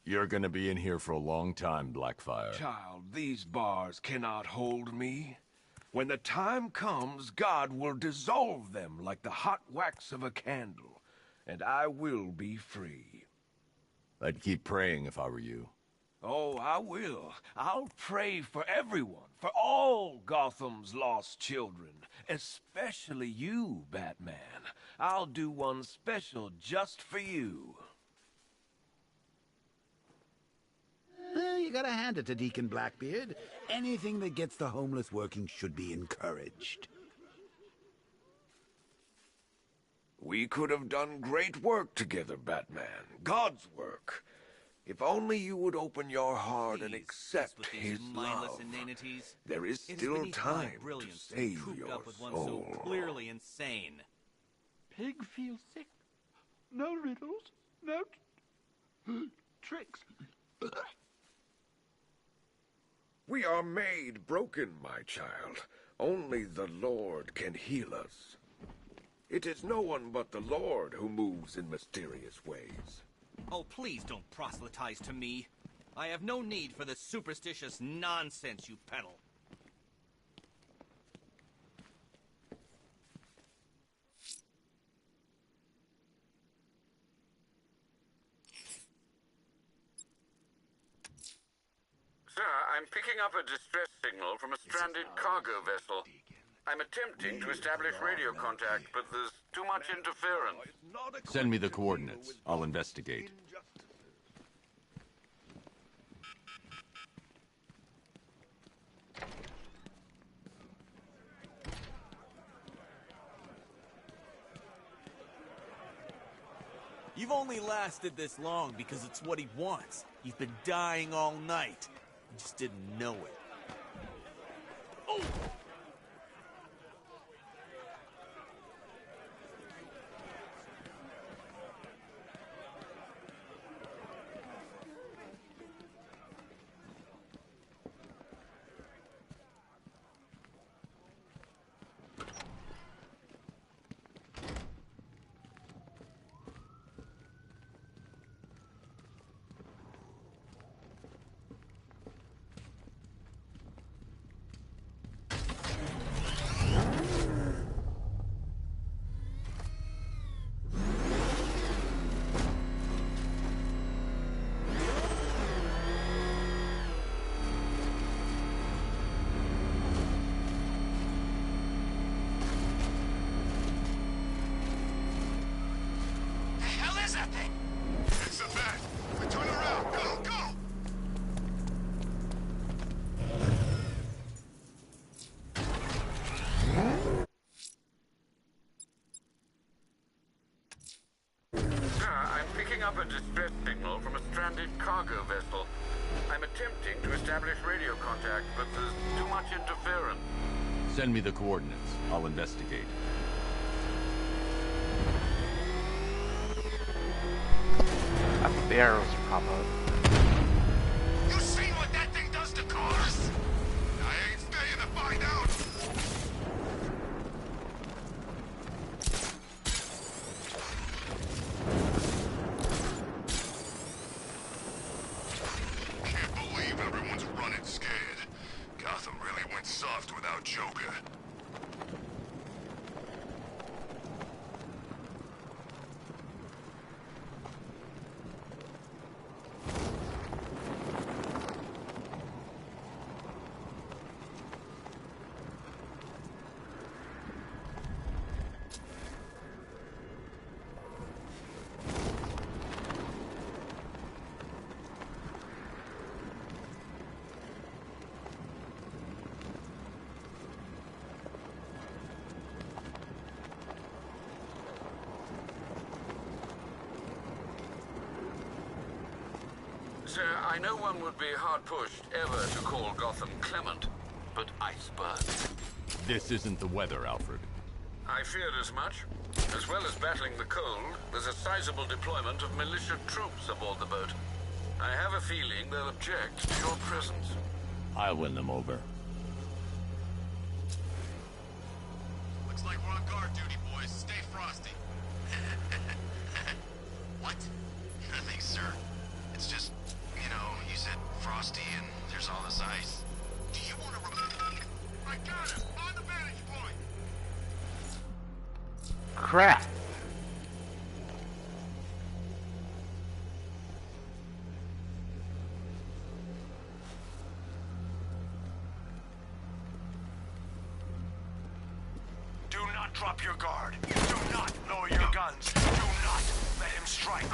You're gonna be in here for a long time, Blackfire. Child, these bars cannot hold me. When the time comes, God will dissolve them like the hot wax of a candle, and I will be free. I'd keep praying if I were you. Oh, I will. I'll pray for everyone, for all Gotham's lost children, especially you, Batman. I'll do one special just for you. Well, you gotta hand it to Deacon Blackbeard. Anything that gets the homeless working should be encouraged. We could have done great work together, Batman. God's work. If only you would open your heart and accept His love. Inanities. There is It is still beneath my time to brilliance to save coop your up with one soul. so clearly insane. Pig feels sick. No riddles, no tricks. We are made broken, my child. Only the Lord can heal us. It is no one but the Lord who moves in mysterious ways. Oh, please don't proselytize to me. I have no need for the superstitious nonsense you peddle. Sir, I'm picking up a distress signal from a stranded cargo vessel. I'm attempting to establish radio contact, but there's too much interference. Send me the coordinates. I'll investigate. You've only lasted this long because it's what he wants. You've been dying all night. You just didn't know it. Oh! It's a bat. We turn around. Go, go! Sir, I'm picking up a distress signal from a stranded cargo vessel. I'm attempting to establish radio contact, but there's too much interference. Send me the coordinates. I'll investigate. A barrel's pop up. You seen what that thing does to cars? I ain't staying to find out. Can't believe everyone's running scared. Gotham really went soft without Joker. Sir, I know one would be hard-pushed ever to call Gotham clement, but iceberg. This isn't the weather, Alfred. I feared as much. As well as battling the cold, there's a sizable deployment of militia troops aboard the boat. I have a feeling they'll object to your presence. I'll win them over. Looks like we're on guard duty, boys. Stay frosty. What? Nothing, sir. It's just, you know, you said frosty and there's all this ice. Do you want to... I got him! On the vantage point! Crap. Do not drop your guard. Do not lower your guns. Do not let him strike.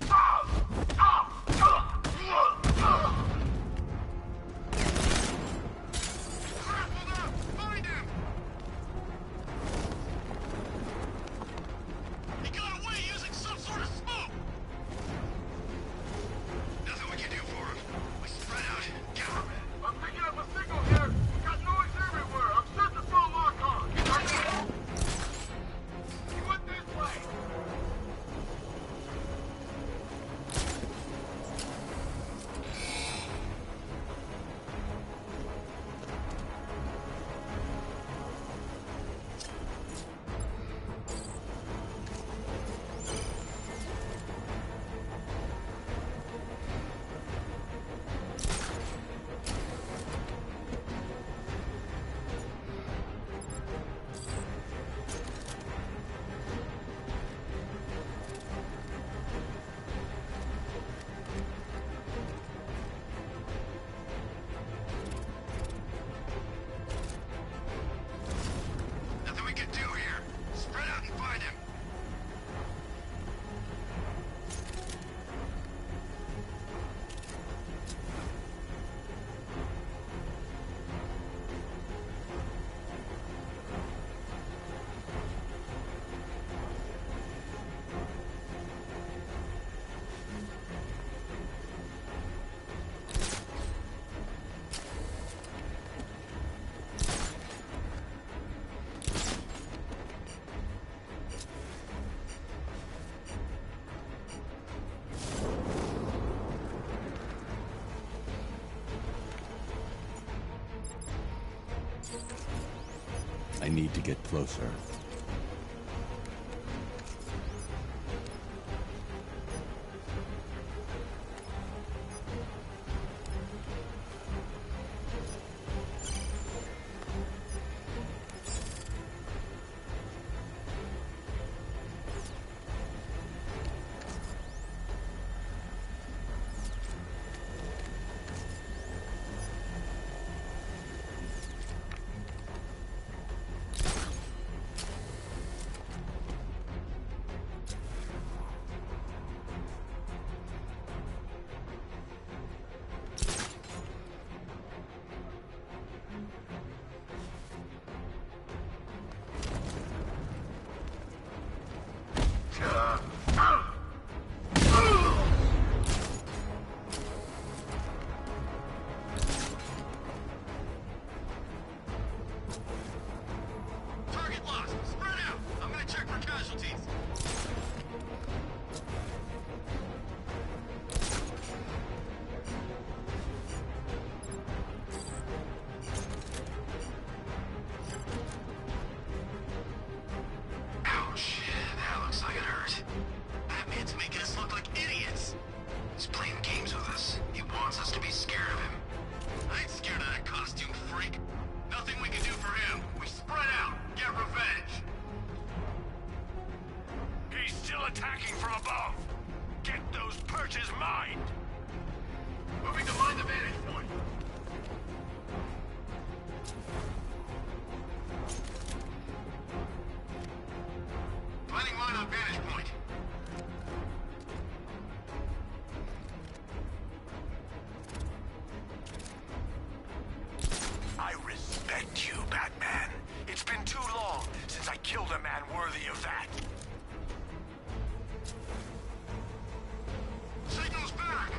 Grappled up! Find him! need to get closer. Target lost. Spread out. I'm gonna check for casualties. Ouch. That looks like it hurt. Batman's making us look like idiots. He's playing games with us. He wants us to be scared of him. I ain't scared of that costume freak. Nothing we can do for him. We spread out. Get revenge. He's still attacking from above. Get those perches mined. Moving to mine the vantage point. Planning mine on vantage point. I respect you, Batman. It's been too long since I killed a man worthy of that. Signal's back.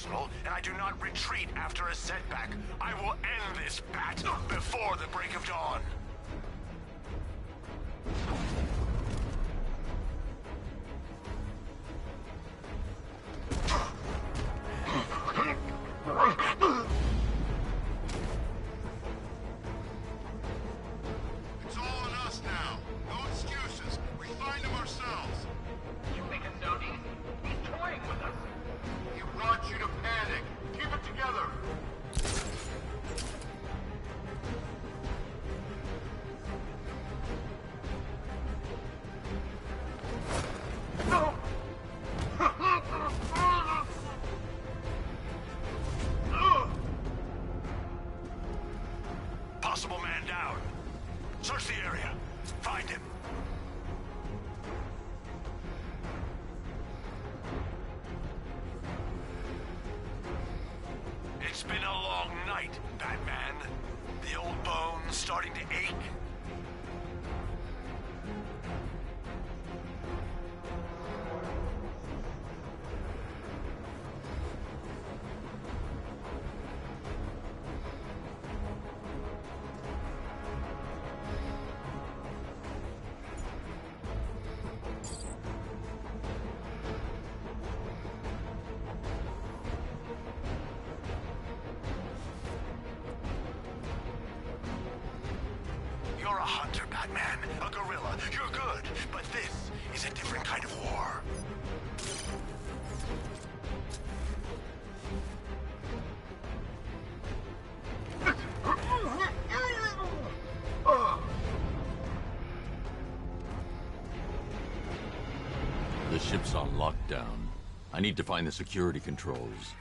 personal, and I do not retreat after a setback. I will end this, Bat, before the break of dawn. It's all on us now. No excuses. We find him ourselves. You think it's so easy? He's toying with us. He wants you to panic. Keep it together. Possible man down. Search the area. Find him. It's been a long night, Batman. The old bones starting to ache. You're a hunter, Batman. A gorilla. You're good. But this is a different kind of war. The ship's on lockdown. I need to find the security controls.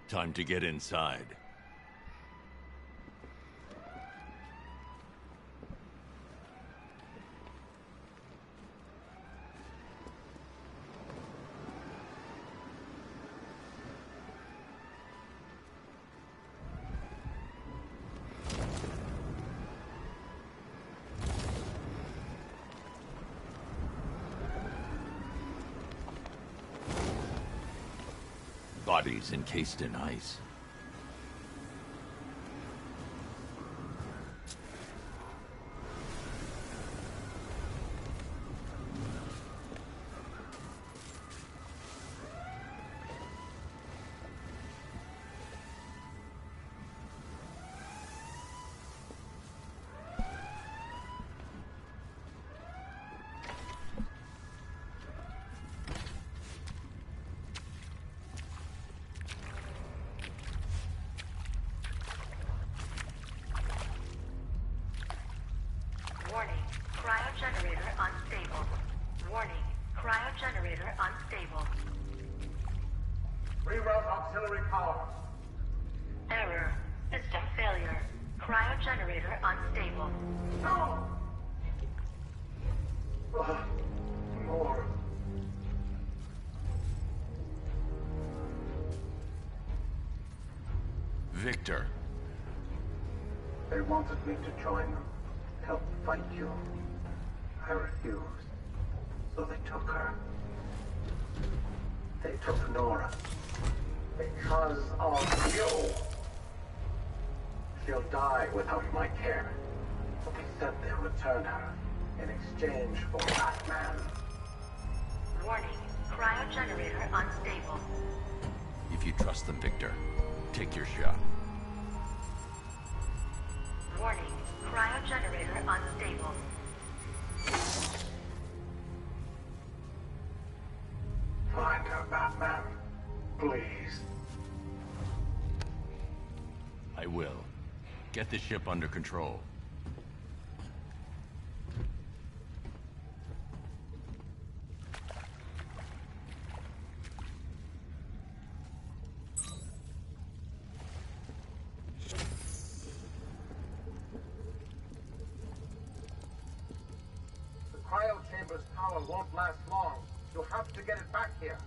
Time to get inside. Bodies encased in ice. Warning, cryogenerator unstable. Warning, cryogenerator unstable. Reroute auxiliary power. Error, system failure. Cryogenerator unstable. No! More. Victor. They wanted me to join them. Help fight you. I refused. So they took her. They took Nora. Because of you. She'll die without my care. But they said they'll return her in exchange for Batman. Warning, cryogenerator unstable. If you trust them, Victor, take your shot. Warning, cryogenerator unstable. Find her, Batman. Please. I will. Get the ship under control. cryo chamber's power won't last long. You'll have to get it back here.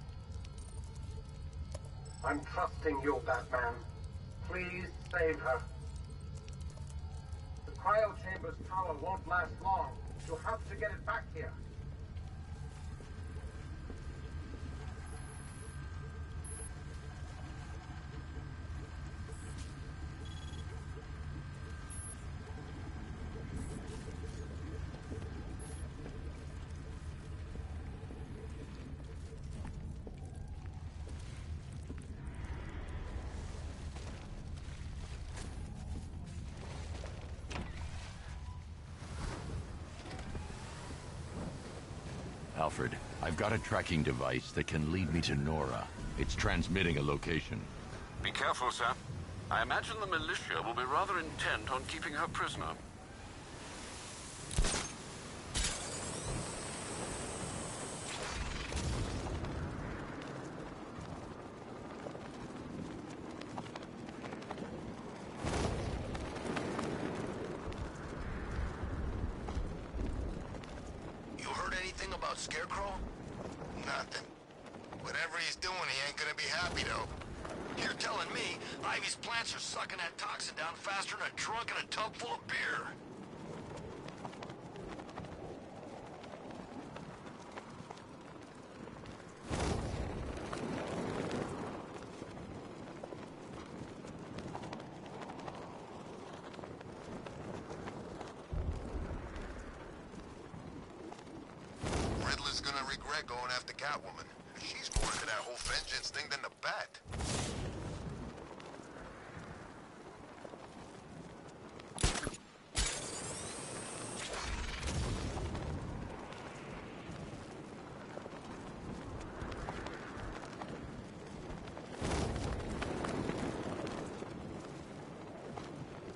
I'm trusting you, Batman. Please save her. The cryo chamber's power won't last long. You'll have to get it back here. Alfred, I've got a tracking device that can lead me to Nora. It's transmitting a location. Be careful, sir. I imagine the militia will be rather intent on keeping her prisoner. About Scarecrow? Nothing. Whatever he's doing, he ain't gonna be happy, though. You're telling me Ivy's plants are sucking that toxin down faster than a drunk in a tub full of beer. Regret going after Catwoman. She's more into that whole vengeance thing than the Bat.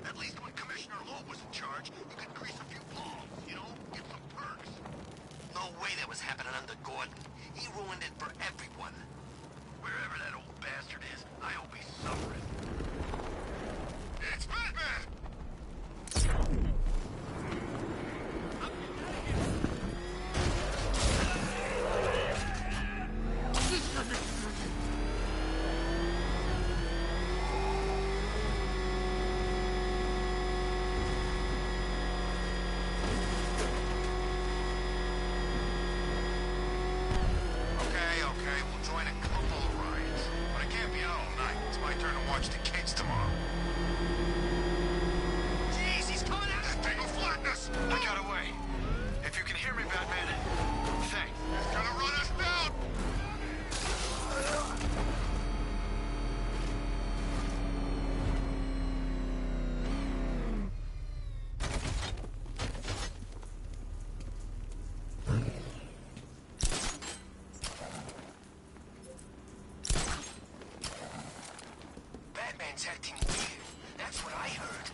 At least when Commissioner Loeb was in charge, you could grease a few palms, you know, get some perks. No way that was happening under Gordon. He ruined it for everyone. Wherever that old bastard is, I hope he's suffering. It's Batman! Acting weird. That's what I heard.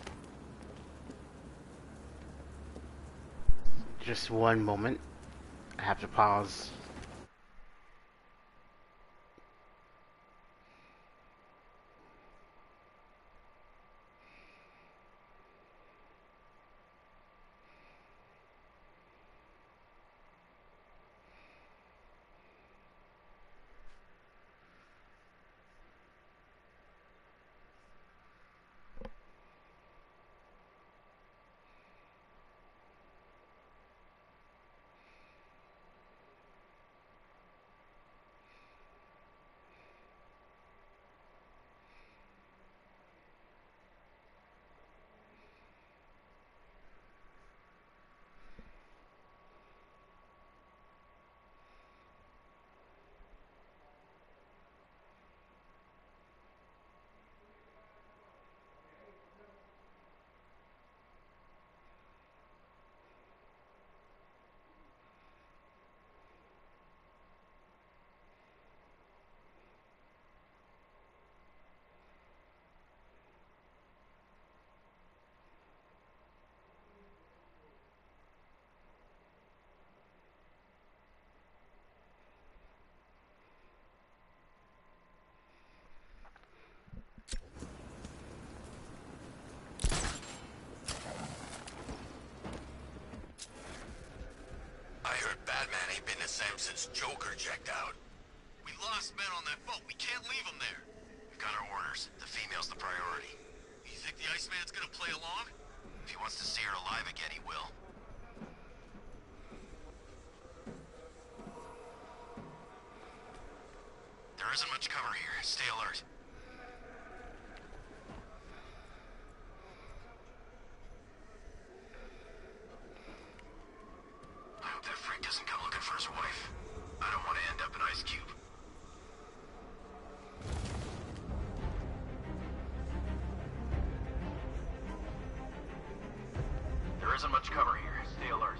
Just one moment. I have to pause. Samson's Joker checked out. We lost men on that boat. We can't leave them there. We've got our orders. The female's the priority. You think the Iceman's gonna play along? If he wants to see her alive again, he will. There isn't much cover here. Stay alert. I hope that freak doesn't come looking for his wife. I don't want to end up an ice cube. There isn't much cover here. Stay alert.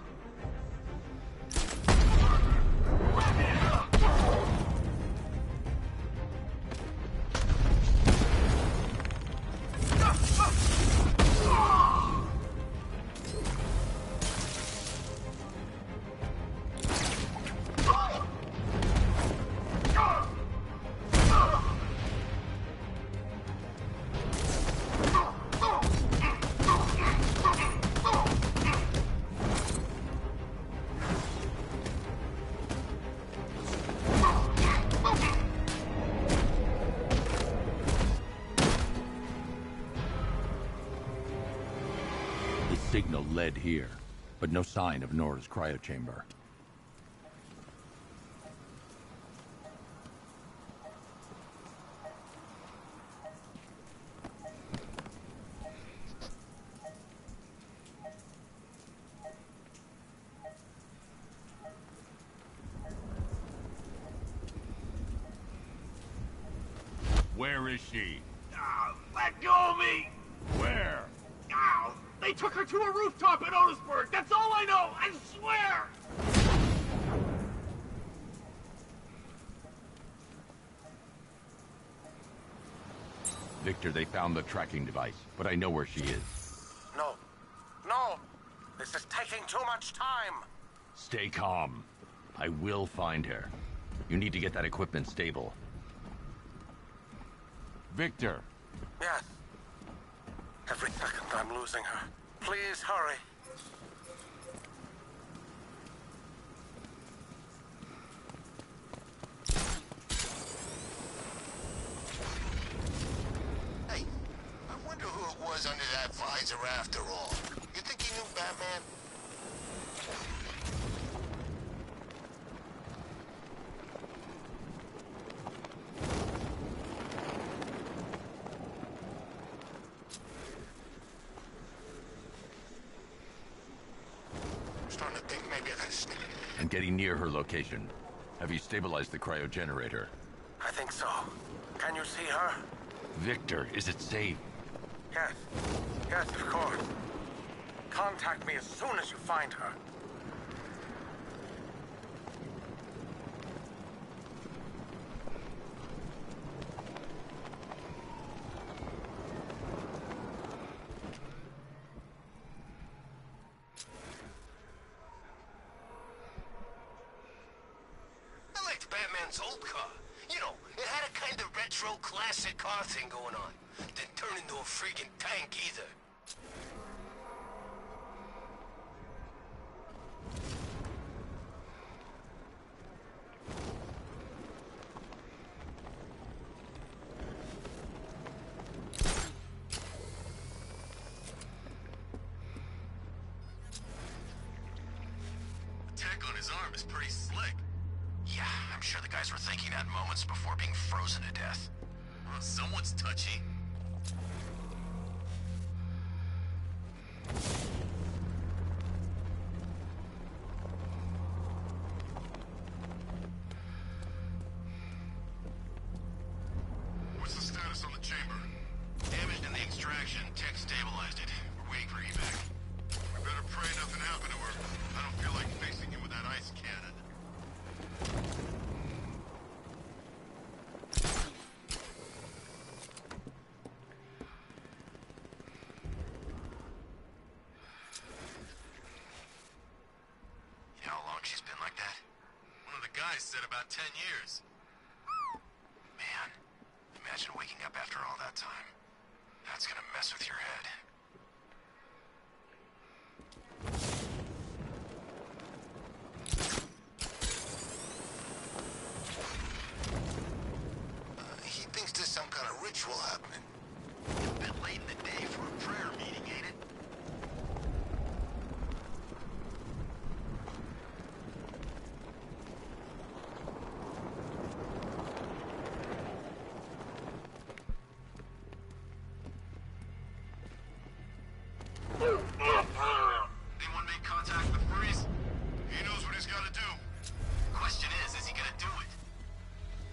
Signal led here, but no sign of Nora's cryochamber. Where is she? Let go of me! Where? They took her to a rooftop in Otisburg! That's all I know! I swear! Victor, they found the tracking device, but I know where she is. No. No! This is taking too much time! Stay calm. I will find her. You need to get that equipment stable. Victor! Yes. Every second I'm losing her. Please hurry. Hey, I wonder who it was under that visor after all. You think he knew Batman? I'm getting near her location. Have you stabilized the cryogenerator? I think so. Can you see her? Victor, is it safe? Yes. Yes, of course. Contact me as soon as you find her. Batman's old car. You know, it had a kind of retro classic car thing going on. Didn't turn into a freaking tank either. The tech on his arm is pretty slick. Yeah, I'm sure the guys were thinking that moments before being frozen to death. Well, someone's touchy. What's the status on the chamber? Damaged in the extraction. Tech stabilized it. We're waiting for evac. We better pray nothing happened to her. I don't feel like facing him with that ice cannon. Guys said about 10 years. Man, imagine waking up after all that time. That's gonna mess with your head.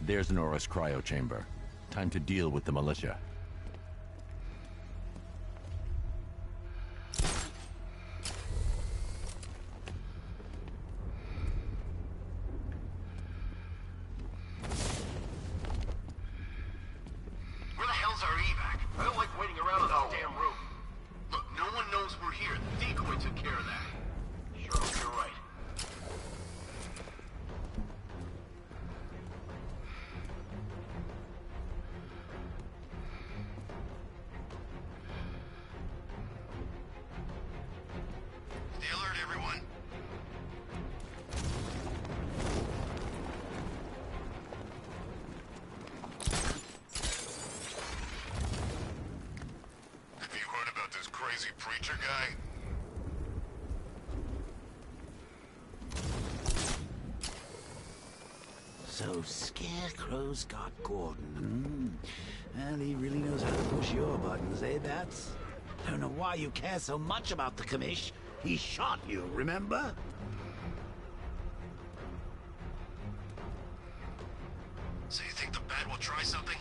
There's Nora's cryo chamber. Time to deal with the militia. Where the hell's our evac? I don't like waiting around in this damn room. Look, no one knows we're here. The decoy took care of that. Sure, you're right. Stay alert, everyone. Have you heard about this crazy preacher guy? So Scarecrow's got Gordon. Well, he really knows how to push your buttons, eh, Bats? Don't know why you care so much about the commish. He shot you, remember? So you think the Bat will try something?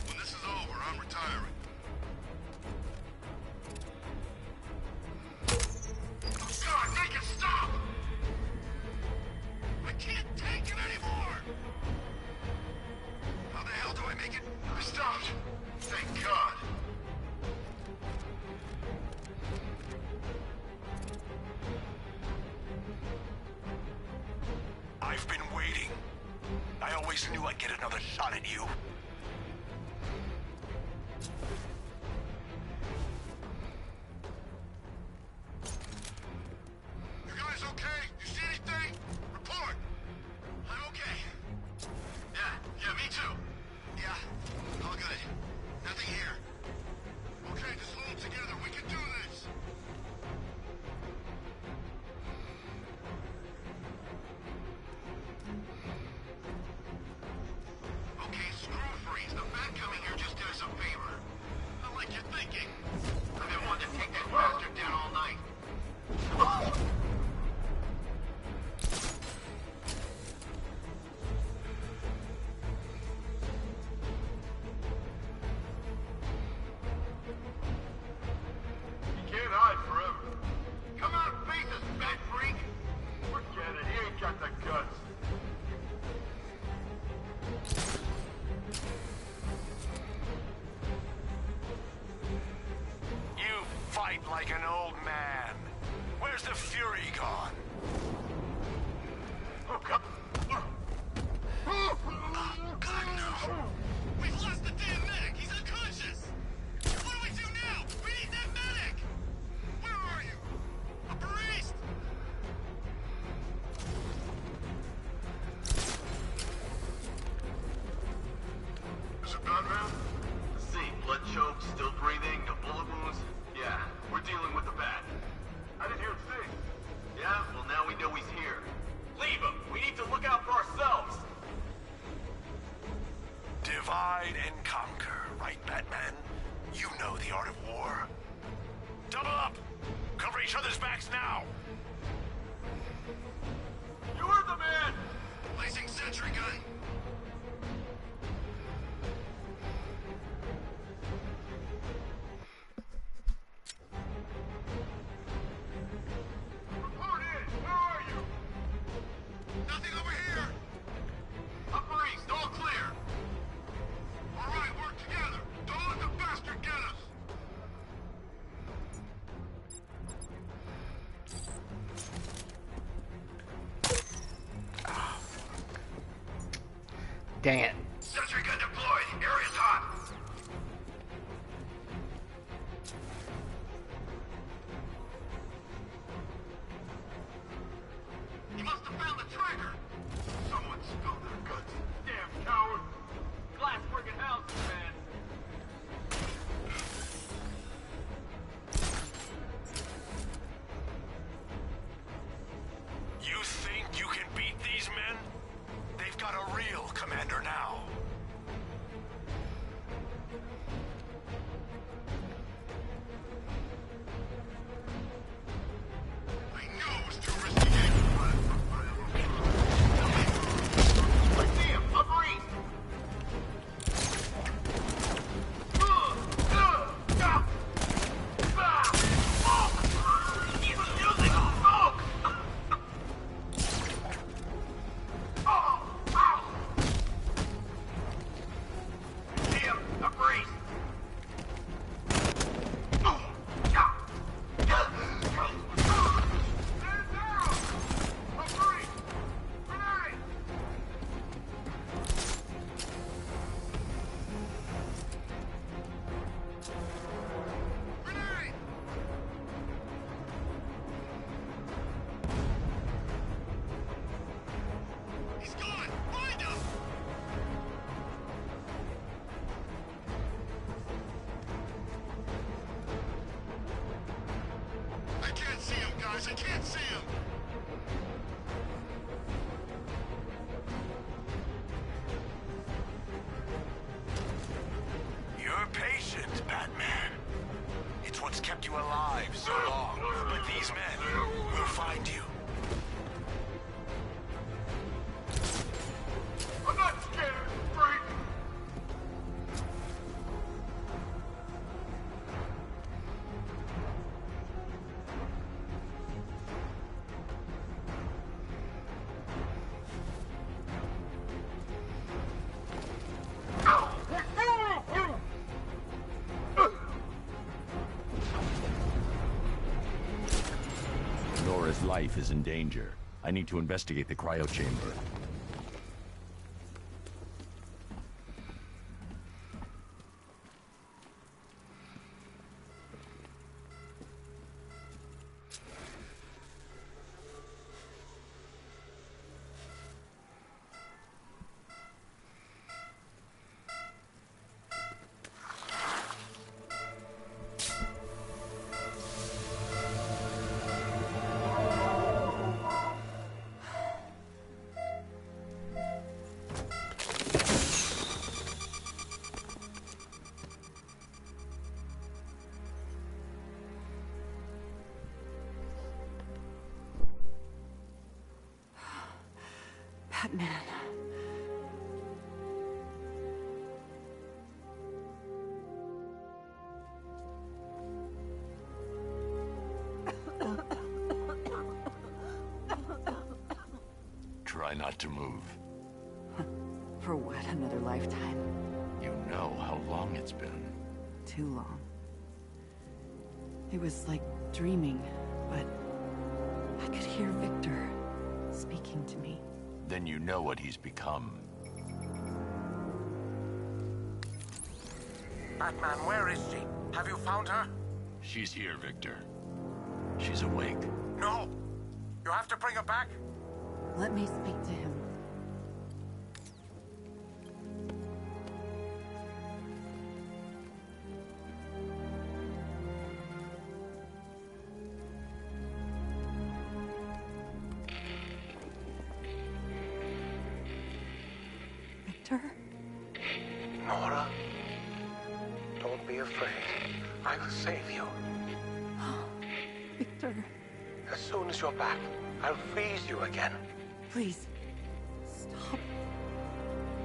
When this is over, I'm retiring. God, make it stop! I can't take it anymore! How the hell do I make it? I stopped! Thank God! I've been waiting. I always knew I'd get another shot at you. You guys okay? You see anything? Report! I'm okay. Yeah, me too. Yeah, all good. Nothing here. Okay, just hold together. We can do this. Okay, screw freeze. The Bat coming here just did us a favor. I like your thinking. I've been wanting to take that bastard down all night. You can't hide forever. Come out and face us, Bat Freak! Forget it, he ain't got the guts. You fight like an old man. Where's the fury gone? Oh, God. Oh, God, no! We've lost the damn medic! He's unconscious! What do we do now? We need that medic! Where are you? Upper East! Is it Batman? Let's see. Blood choke, still breathing, no bullet wounds. Yeah, we're dealing with the Bat. I didn't hear him sing. Yeah, well now we know he's here. Leave him! We need to look out for ourselves! Divide and conquer, right, Batman? You know the art of war. Double up! Cover each other's backs now! You heard the man! Placing sentry gun. Report in! Where are you? Nothing over here! Upper East, all clear! All right, work together! Don't let the bastard get us! Dang it. Sentry gun deployed! Area's hot! He must have found the trigger! Someone spilled their guts! Damn coward! Glass friggin' houses, man! eyes. I can't see him. You're patient, Batman. It's what's kept you alive so long. But these men will find you. I'm not scared, freak! Nora's life is in danger. I need to investigate the cryo chamber. Batman. Try not to move. For what, another lifetime? You know how long it's been. Too long. It was like dreaming, but I could hear Victor speaking to me. Then you know what he's become. Batman, where is she? Have you found her? She's here, Victor. She's awake. No! You have to bring her back? Let me speak to him. Victor? Nora, don't be afraid. I will save you. Victor. As soon as you're back, I'll freeze you again. Please, stop.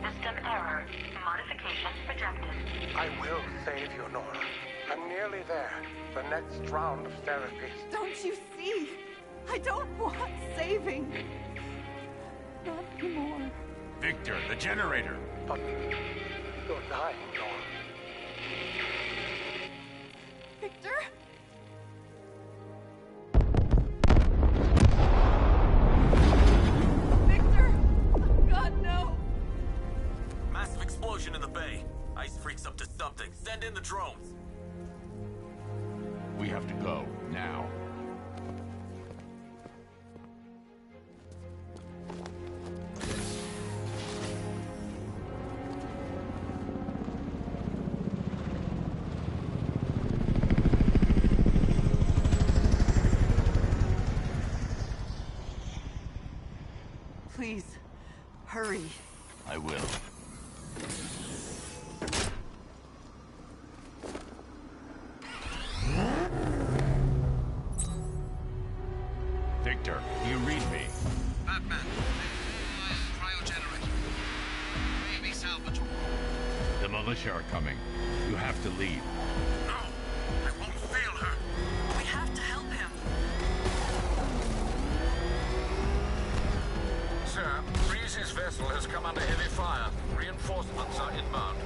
System error. Modification rejected. I will save you, Nora. I'm nearly there. The next round of therapy. Don't you see? I don't want saving. Not anymore. Victor, the generator! But you're dying, Nora. Victor? Victor! Oh, God, no! Massive explosion in the bay. Ice Freak's up to something. Send in the drones. We have to go, now. Please, hurry. I will. Victor, you read me. Batman, cryogenerator. Maybe salvageable. The militia are coming. You have to leave. No, I won't fail her. We have to help him. Sir, Freeze's vessel has come under heavy fire. Reinforcements are inbound.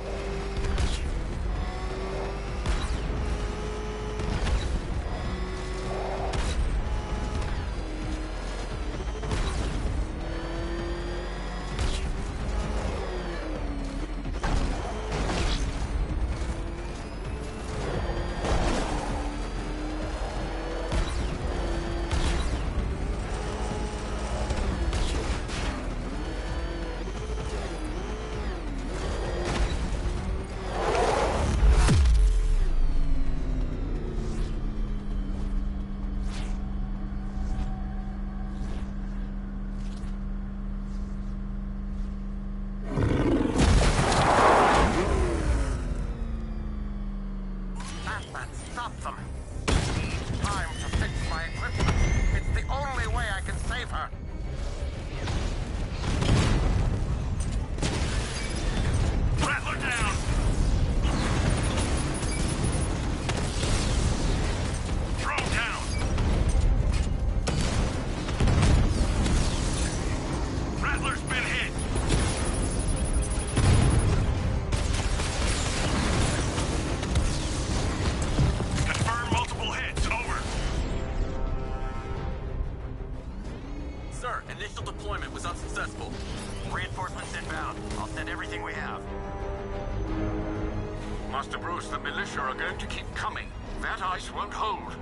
Master Bruce, the militia are going to keep coming. That ice won't hold.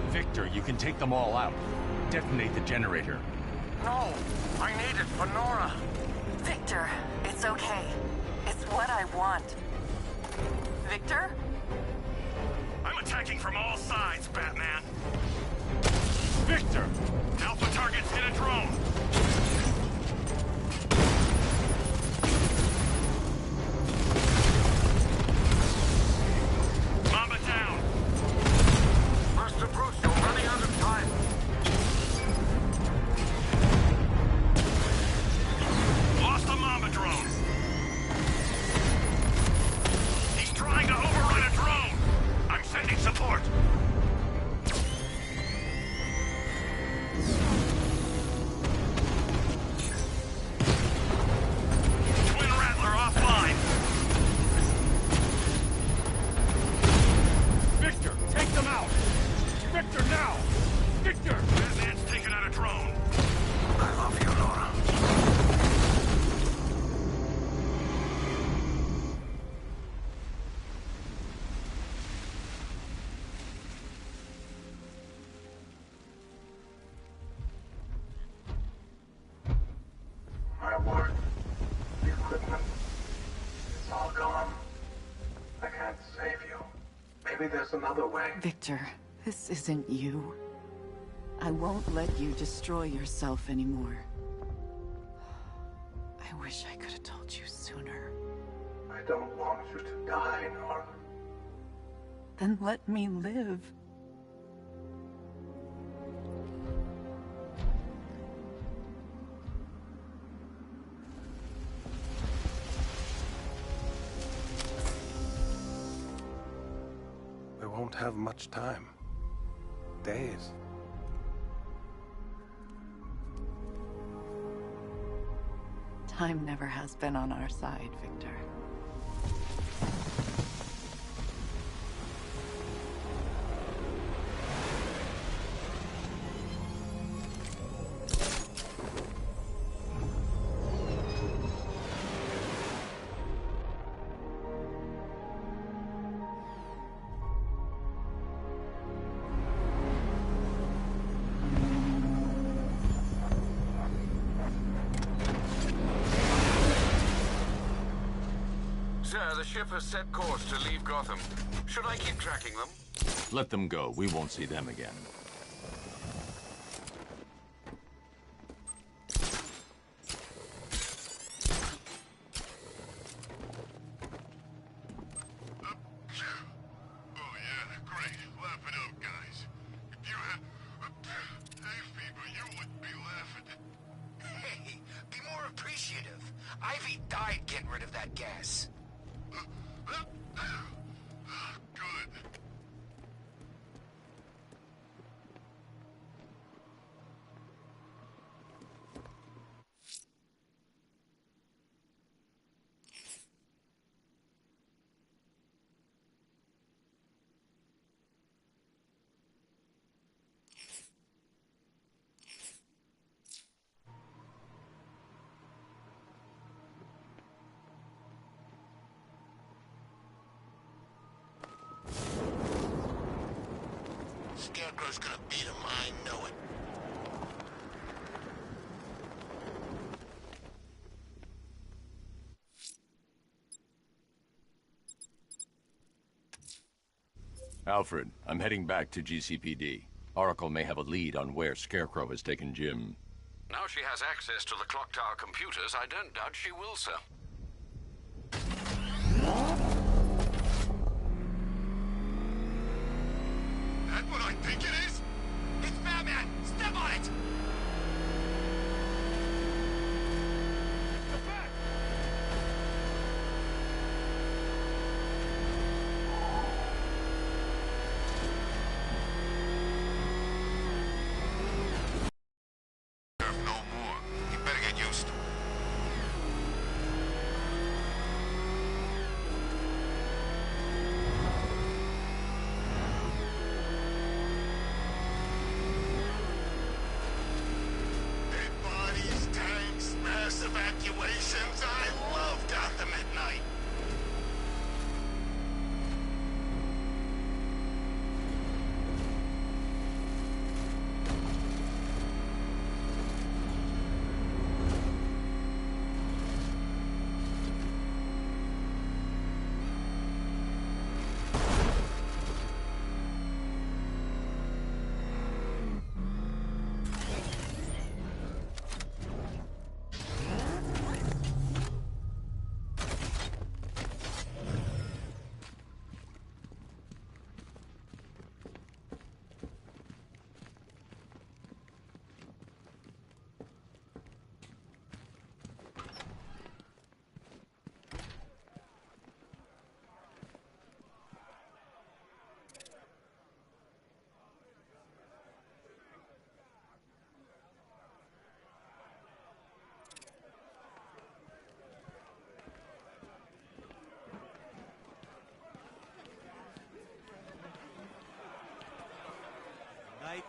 Victor, you can take them all out. Detonate the generator. No, I need it for Nora. Victor, it's okay. It's what I want. Victor? I'm attacking from all sides, Batman. Victor! Alpha targets hit a drone. Mamba down. Master Bruce, you're running out of time. Lost the Mamba drone. He's trying to overrun a drone. I'm sending support. Twin Rattler offline. Victor, take them out! Victor, now! Victor! Batman's taken out a drone. I love you, Nora. My work, the equipment, it's all gone. I can't save you. Maybe there's another way. Victor, this isn't you. I won't let you destroy yourself anymore. I wish I could have told you sooner. I don't want you to die, Nora. Then let me live. We won't have much time. Days. Time never has been on our side, Victor. Sir, the ship has set course to leave Gotham. Should I keep tracking them? Let them go. We won't see them again. Hey, be more appreciative. Ivy died getting rid of that gas. Scarecrow's gonna beat him, I know it. Alfred, I'm heading back to GCPD. Oracle may have a lead on where Scarecrow has taken Jim. Now she has access to the clock tower computers, I don't doubt she will, sir. That what I think it is? It's Batman! Step on it! No more. You better get used to it.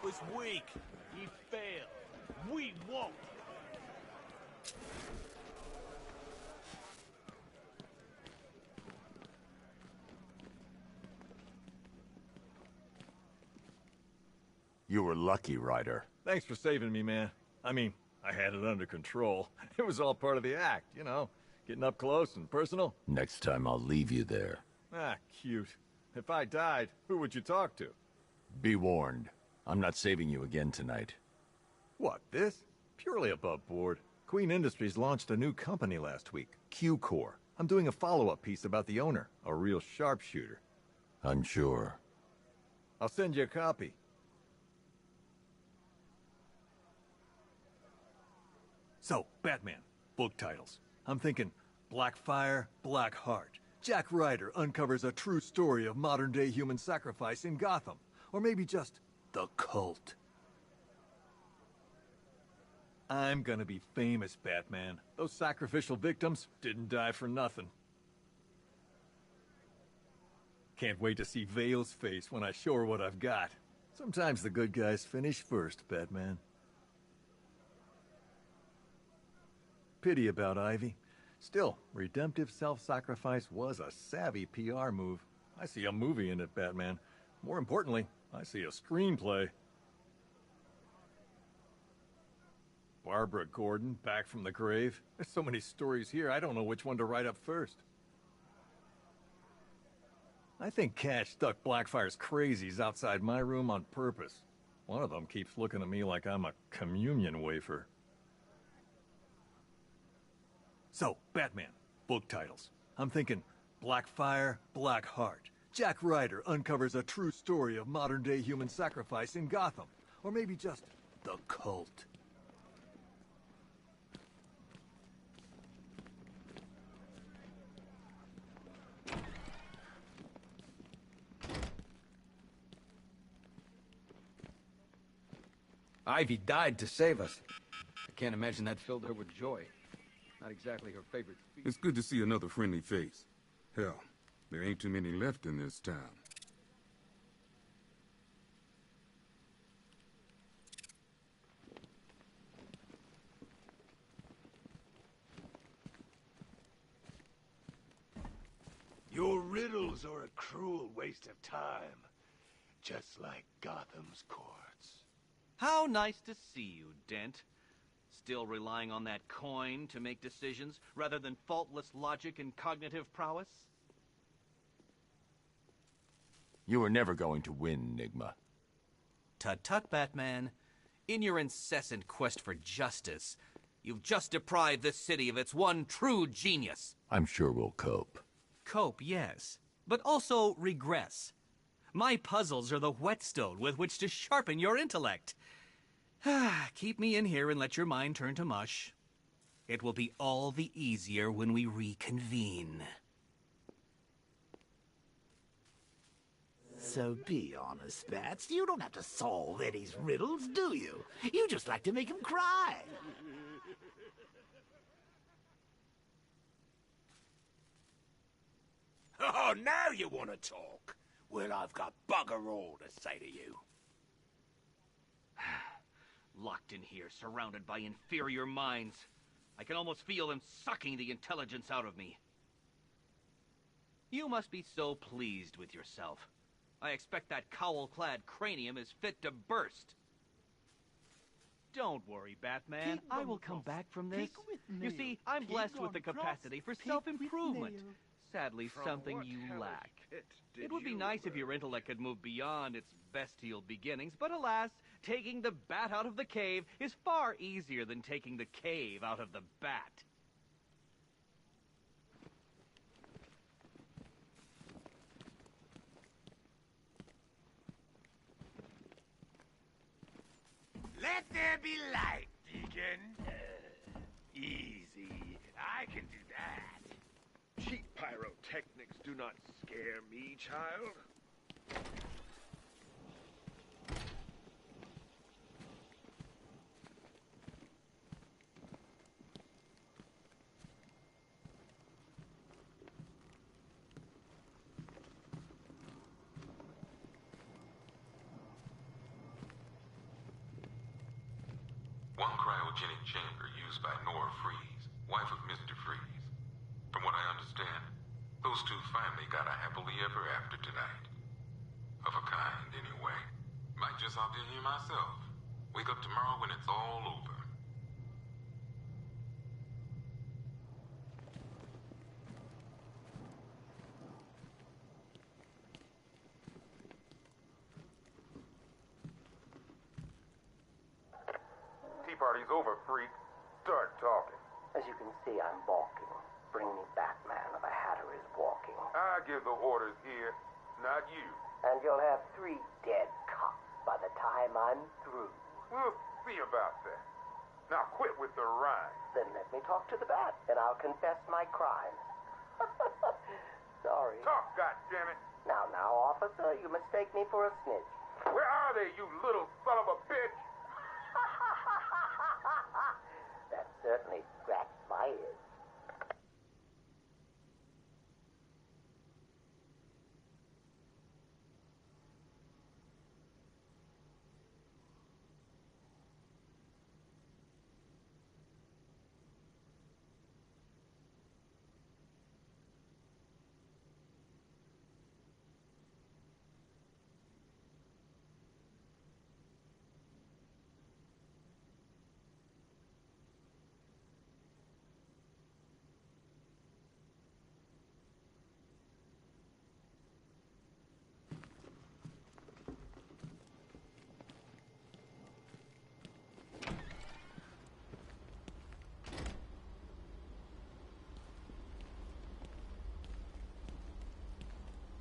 was weak. He failed. We won't. You were lucky, Ryder. Thanks for saving me, man. I mean, I had it under control. It was all part of the act, you know? Getting up close and personal. Next time I'll leave you there. Ah, cute. If I died, who would you talk to? Be warned. I'm not saving you again tonight. What, this? Purely above board. Queen Industries launched a new company last week, Q-Core. I'm doing a follow-up piece about the owner, a real sharpshooter. I'm sure. I'll send you a copy. So, Batman, book titles. I'm thinking Blackfire, Blackheart. Jack Ryder uncovers a true story of modern-day human sacrifice in Gotham. Or maybe just The Cult. I'm gonna be famous, Batman. Those sacrificial victims didn't die for nothing. Can't wait to see Vale's face when I show her what I've got. Sometimes the good guys finish first, Batman. Pity about Ivy. Still, redemptive self-sacrifice was a savvy PR move. I see a movie in it, Batman. More importantly, I see a screenplay. Barbara Gordon, back from the grave. There's so many stories here, I don't know which one to write up first. I think Cash stuck Blackfire's crazies outside my room on purpose. One of them keeps looking at me like I'm a communion wafer. So, Batman, book titles. I'm thinking Blackfire, Blackheart. Jack Ryder uncovers a true story of modern-day human sacrifice in Gotham. Or maybe just The Cult. Ivy died to save us. I can't imagine that filled her with joy. Not exactly her favorite speech. It's good to see another friendly face. Hell, there ain't too many left in this town. Your riddles are a cruel waste of time. Just like Gotham's courts. How nice to see you, Dent. Still relying on that coin to make decisions, rather than faultless logic and cognitive prowess? You were never going to win, Nigma. Tut-tut, Batman. In your incessant quest for justice, you've just deprived this city of its one true genius. I'm sure we'll cope. Cope, yes, but also regress. My puzzles are the whetstone with which to sharpen your intellect. Keep me in here and let your mind turn to mush. It will be all the easier when we reconvene. So be honest, Bats. You don't have to solve Eddie's riddles, do you? You just like to make him cry. Oh, now you want to talk? Well, I've got bugger all to say to you. Locked in here, surrounded by inferior minds. I can almost feel them sucking the intelligence out of me. You must be so pleased with yourself. I expect that cowl-clad cranium is fit to burst. Don't worry, Batman. I will come back from this. You see, I'm blessed with the capacity for self-improvement. Sadly, something you lack. It would be nice if your intellect could move beyond its bestial beginnings, but alas, taking the bat out of the cave is far easier than taking the cave out of the bat. Let there be light, Deacon. Easy. I can do that. Cheap pyrotechnics do not scare me, child. cryogenic chamber used by Nora Freeze, wife of Mr. Freeze. From what I understand, those two finally got a happily ever after tonight. Of a kind, anyway. Might just opt in here myself. Wake up tomorrow when it's all over. Tea party's over, freak. Start talking. As you can see, I'm balking. Bring me Batman or the Hatter is walking. I give the orders here, not you. And you'll have 3 dead cops by the time I'm through. We'll see about that. Now quit with the rhyme. Then let me talk to the Bat, and I'll confess my crimes. Sorry. Talk, goddammit. Now, officer, you mistake me for a snitch. Where are they, you little son of a bitch? That certainly scratched my ears.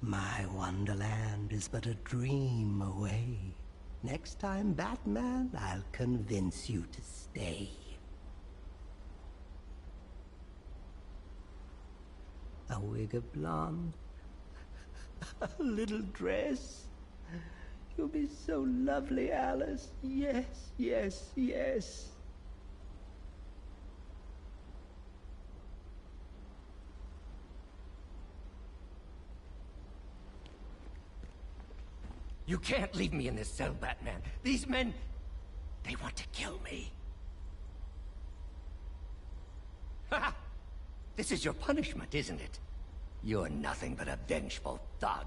My wonderland is but a dream away. Next time, Batman, I'll convince you to stay. A wig of blonde, a little dress. You'll be so lovely, Alice. Yes, yes, yes. You can't leave me in this cell, Batman. These men, they want to kill me. Ha! This is your punishment, isn't it? You're nothing but a vengeful thug.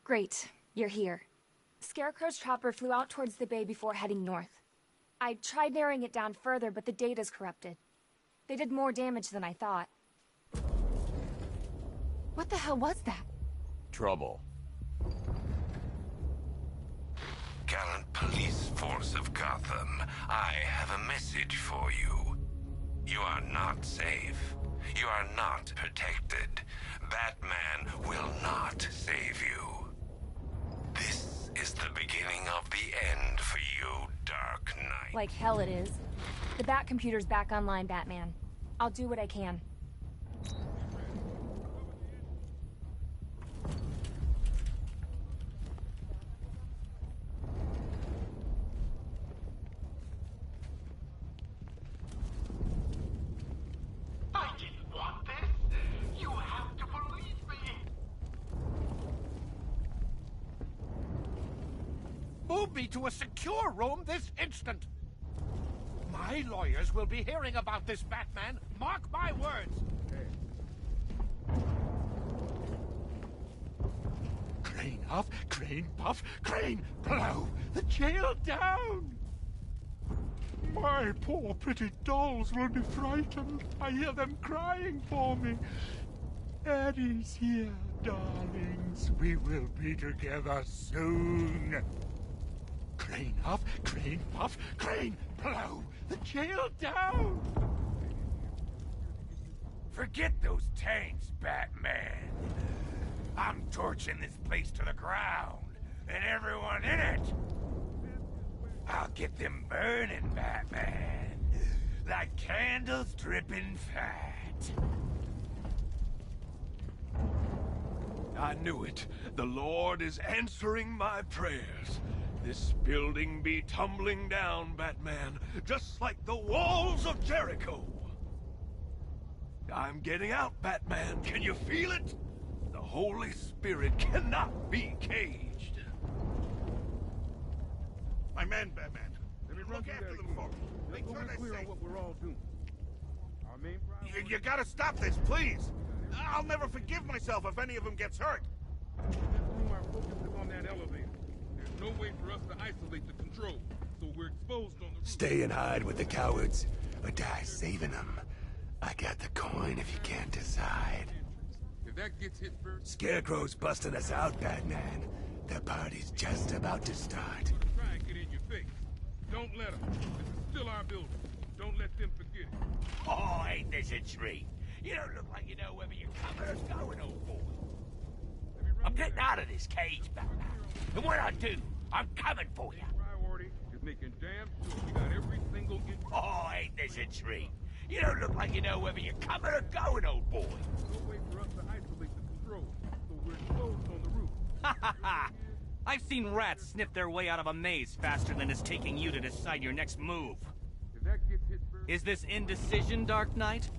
Great, you're here. Scarecrow's chopper flew out towards the bay before heading north. I tried narrowing it down further, but the data's corrupted. They did more damage than I thought. What the hell was that? Trouble. Gallant police force of Gotham, I have a message for you. You are not safe. You are not protected. Batman will not save you. This is the beginning of the end for you, Dark Knight. Like hell it is. The Bat computer's back online, Batman. I'll do what I can. I didn't want this. You have to believe me. me to a secure room this instant. My lawyers will be hearing about this, Batman. Mark my words. Crane off, crane puff, crane blow. The jail down. My poor pretty dolls will be frightened. I hear them crying for me. Eddie's here, darlings. We will be together soon. Crane off, crane puff, crane blow. The jail down. Forget those tanks, Batman. I'm torching this place to the ground, and everyone in it. I'll get them burning, Batman. Like candles dripping fat. I knew it. The Lord is answering my prayers. This building be tumbling down, Batman, just like the walls of Jericho. I'm getting out, Batman. Can you feel it? The Holy Spirit cannot be caged. My man, Batman. Let me look after them folks. Make sure they're safe. What we're all doing. Our main You gotta stop this, please. I'll never forgive myself if any of them gets hurt. Our focus is on that elevator. There's no way for us to isolate the control, so we're exposed on the roof. Stay and hide with the cowards, or die saving them. I got the coin if you can't decide. If that gets hit first... Scarecrow's busting us out, Batman. The party's just about to start. Try and get in your face. Don't let them. This is still our building. Don't let them forget it. Oh, ain't this a treat? You don't look like you know whether you're coming or going, old boy. I'm getting out of this cage, Batman. And when I do, I'm coming for you. Priority is making damn sure we got every single inch. Oh, ain't this a treat? You don't look like you know whether you're coming or going, old boy. No way for us to isolate the control, so we're exposed on the roof. Ha ha ha! I've seen rats sniff their way out of a maze faster than it's taking you to decide your next move. If that gets hit first... Is this indecision, Dark Knight?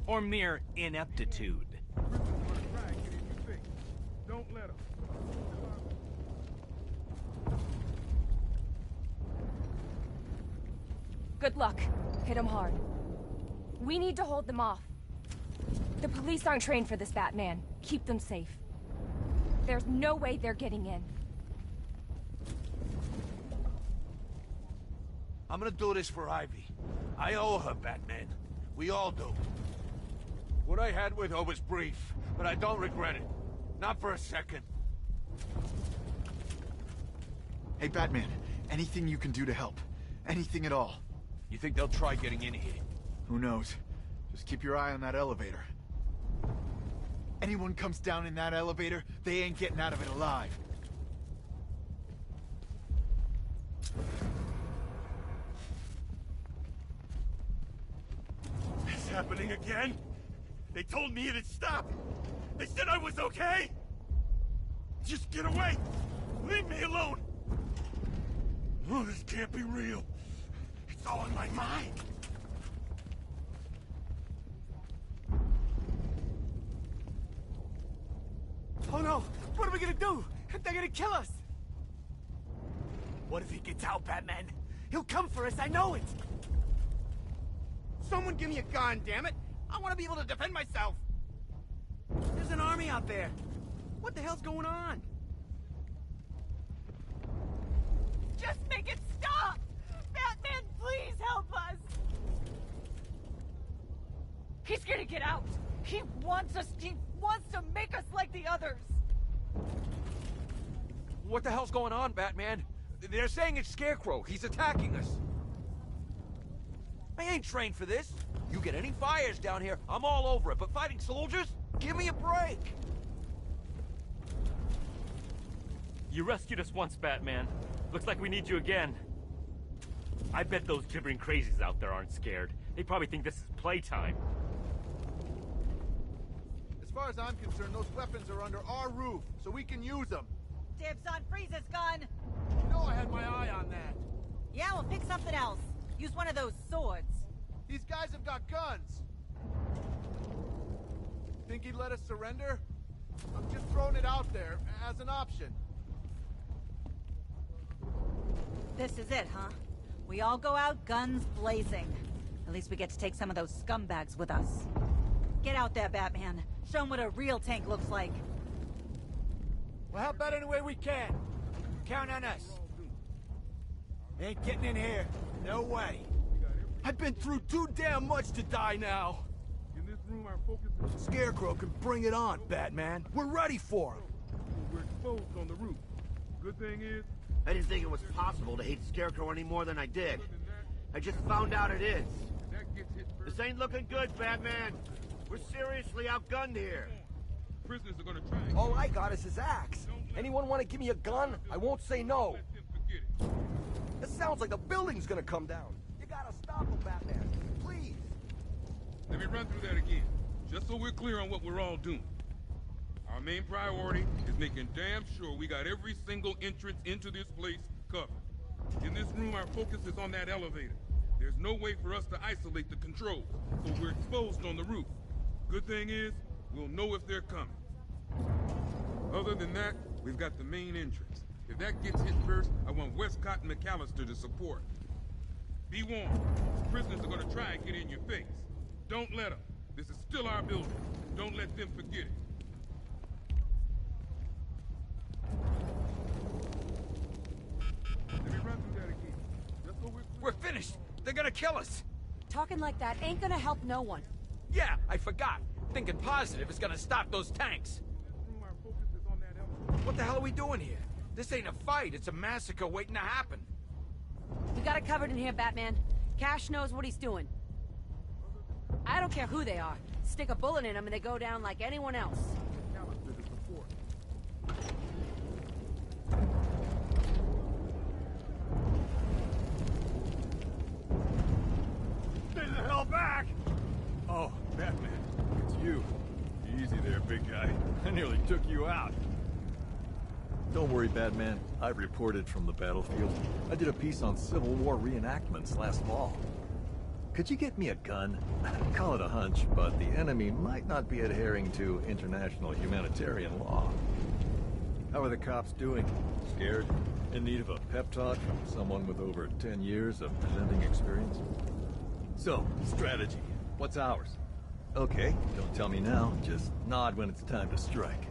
Or mere ineptitude? Don't let him. Good luck. Hit them hard. We need to hold them off. The police aren't trained for this, Batman. Keep them safe. There's no way they're getting in. I'm gonna do this for Ivy. I owe her, Batman. We all do. What I had with her was brief, but I don't regret it. Not for a second. Hey, Batman. Anything you can do to help. Anything at all. You think they'll try getting in here? Who knows? Just keep your eye on that elevator. Anyone comes down in that elevator, they ain't getting out of it alive. It's happening again? They told me it'd stop. They said I was okay. Just get away. Leave me alone. Oh, this can't be real. It's all in my mind. Oh no! What are we gonna do? They're gonna kill us! What if he gets out, Batman? He'll come for us, I know it! Someone give me a gun, damn it! I want to be able to defend myself! There's an army out there! What the hell's going on? Just make it stop! Batman, please help us! He's gonna get out! He wants to make us like the others! What the hell's going on, Batman? They're saying it's Scarecrow. He's attacking us. I ain't trained for this. You get any fires down here, I'm all over it. But fighting soldiers? Give me a break! You rescued us once, Batman. Looks like we need you again. I bet those gibbering crazies out there aren't scared. They probably think this is playtime. As far as I'm concerned, those weapons are under our roof, so we can use them. Dibs on Freeze's gun! You know I had my eye on that. Yeah, well, pick something else. Use one of those swords. These guys have got guns. Think he'd let us surrender? I'm just throwing it out there as an option. This is it, huh? We all go out guns blazing. At least we get to take some of those scumbags with us. Get out there, Batman. Show them what a real tank looks like. We'll help out any way we can. Count on us. Ain't getting in here. No way. I've been through too damn much to die now. In this room, our focus is... Scarecrow can bring it on, Batman. We're ready for him. We're exposed on the roof. Good thing is... I didn't think it was possible to hate Scarecrow any more than I did. I just found out it is. This ain't looking good, Batman. We're seriously outgunned here. Prisoners are gonna try. All I got is his axe. Anyone want to give me a gun? I won't say no. This sounds like the building's gonna come down. You gotta stop him, Batman. Please. Let me run through that again, just so we're clear on what we're all doing. Our main priority is making damn sure we got every single entrance into this place covered. In this room, our focus is on that elevator. There's no way for us to isolate the controls, so we're exposed on the roof. Good thing is, we'll know if they're coming. Other than that, we've got the main entrance. If that gets hit first, I want Westcott and McAllister to support. Be warned, prisoners are gonna try and get in your face. Don't let them. This is still our building. Don't let them forget it. Let me run through that again. Just so We're finished. They're gonna kill us. Talking like that ain't gonna help no one. Yeah, I forgot. Thinking positive is gonna stop those tanks. What the hell are we doing here? This ain't a fight, it's a massacre waiting to happen. We got it covered in here, Batman. Cash knows what he's doing. I don't care who they are. Stick a bullet in them and they go down like anyone else. Stay the hell back! Oh, Batman, it's you. Easy there, big guy. I nearly took you out. Don't worry, Batman. I reported from the battlefield. I did a piece on Civil War reenactments last fall. Could you get me a gun? Call it a hunch, but the enemy might not be adhering to international humanitarian law. How are the cops doing? Scared? In need of a pep talk from someone with over 10 years of presenting experience? So, strategy. What's ours? Okay, don't tell me now. Just nod when it's time to strike.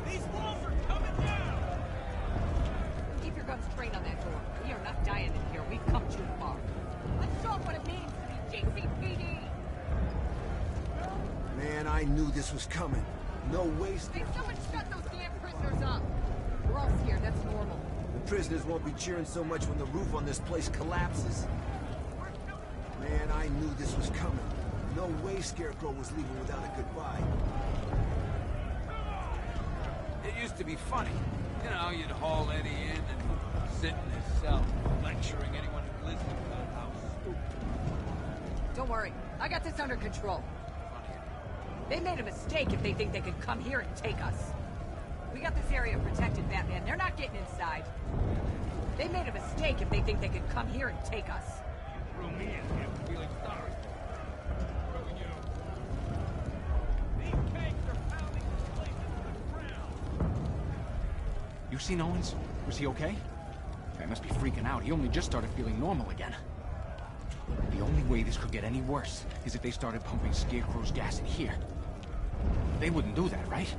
These walls are coming down! Keep your guns straight on that door. We are not dying in here. We've come too far. Let's show them what it means to be GCPD! Man, I knew this was coming. No way. Hey, someone shut those damn prisoners up! We're all scared, that's normal. The prisoners won't be cheering so much when the roof on this place collapses. Man, I knew this was coming. No way Scarecrow was leaving without a goodbye. It used to be funny. You know, you'd haul Eddie in and sit in his cell, lecturing anyone who listened about how stupid. Don't worry, I got this under control. They made a mistake if they think they could come here and take us. We got this area protected, Batman. They're not getting inside. They made a mistake if they think they could come here and take us. Throw me in here, feeling sorry. These tanks are pounding this place into the ground. You seen Owens? Was he okay? Guy must be freaking out. He only just started feeling normal again. The only way this could get any worse is if they started pumping Scarecrow's gas in here. They wouldn't do that, right?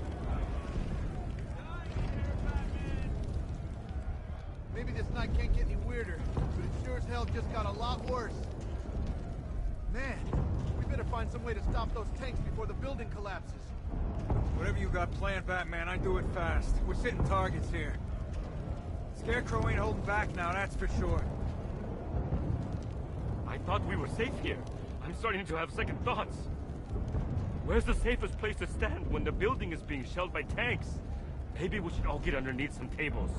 Maybe this night can't get any weirder, but it sure as hell just got a lot worse. Man, we better find some way to stop those tanks before the building collapses. Whatever you got planned, Batman, I do it fast. We're sitting targets here. Scarecrow ain't holding back now, that's for sure. I thought we were safe here. I'm starting to have second thoughts. Where's the safest place to stand when the building is being shelled by tanks? Maybe we should all get underneath some tables.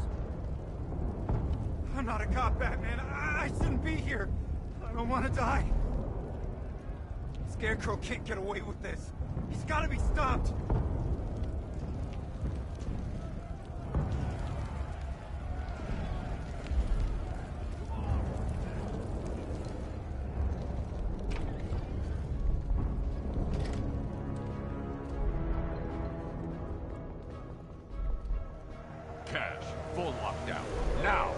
I'm not a cop, Batman. I shouldn't be here. I don't want to die. Scarecrow can't get away with this. He's got to be stopped. Cash, full lockdown. Now!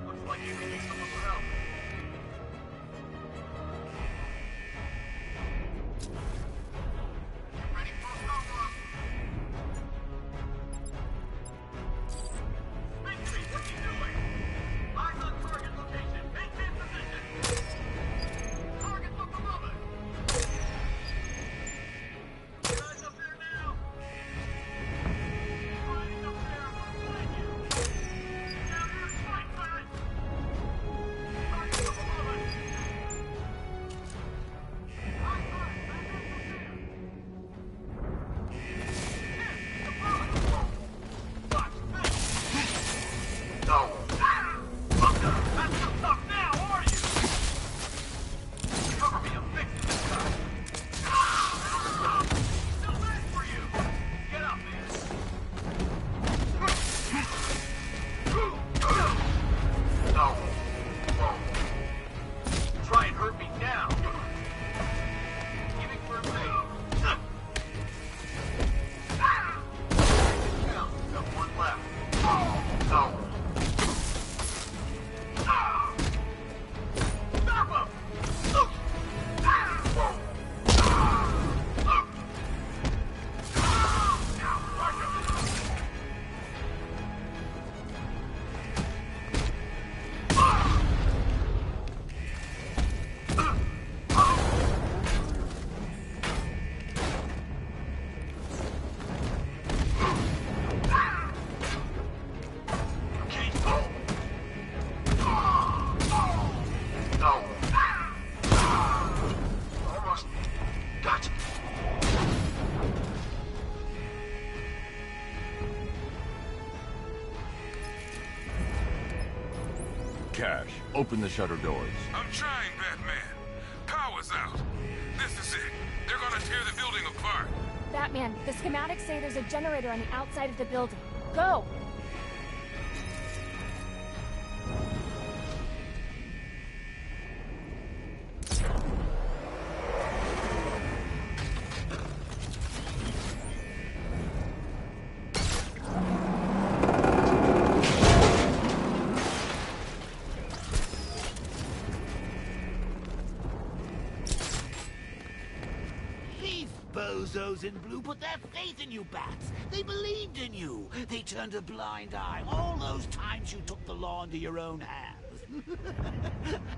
Looks like you need some help. Ready for cover? Sentry, what are you doing? Eyes on target location. Maintain position. Target's up above us. Guys up there now. Riding up there. We're behind you. Down here to fight, guys. Target's up above us. High five. No! That's not tough now, are you? Cover me, I'm fixing this guy. Still bad for you. Get up, man. No. Try and hurt me now. Giving first aid. Count. Got one left. No. Stop him! No. Almost. Gotcha. Cash, open the shutter doors. I'm trying, Batman. Power's out. This is it. They're gonna tear the building apart. Batman, the schematics say there's a generator on the outside of the building. Go! These bozos in blue put their faith in you, Bats. They believed in you. They turned a blind eye all those times you took the law into your own hands.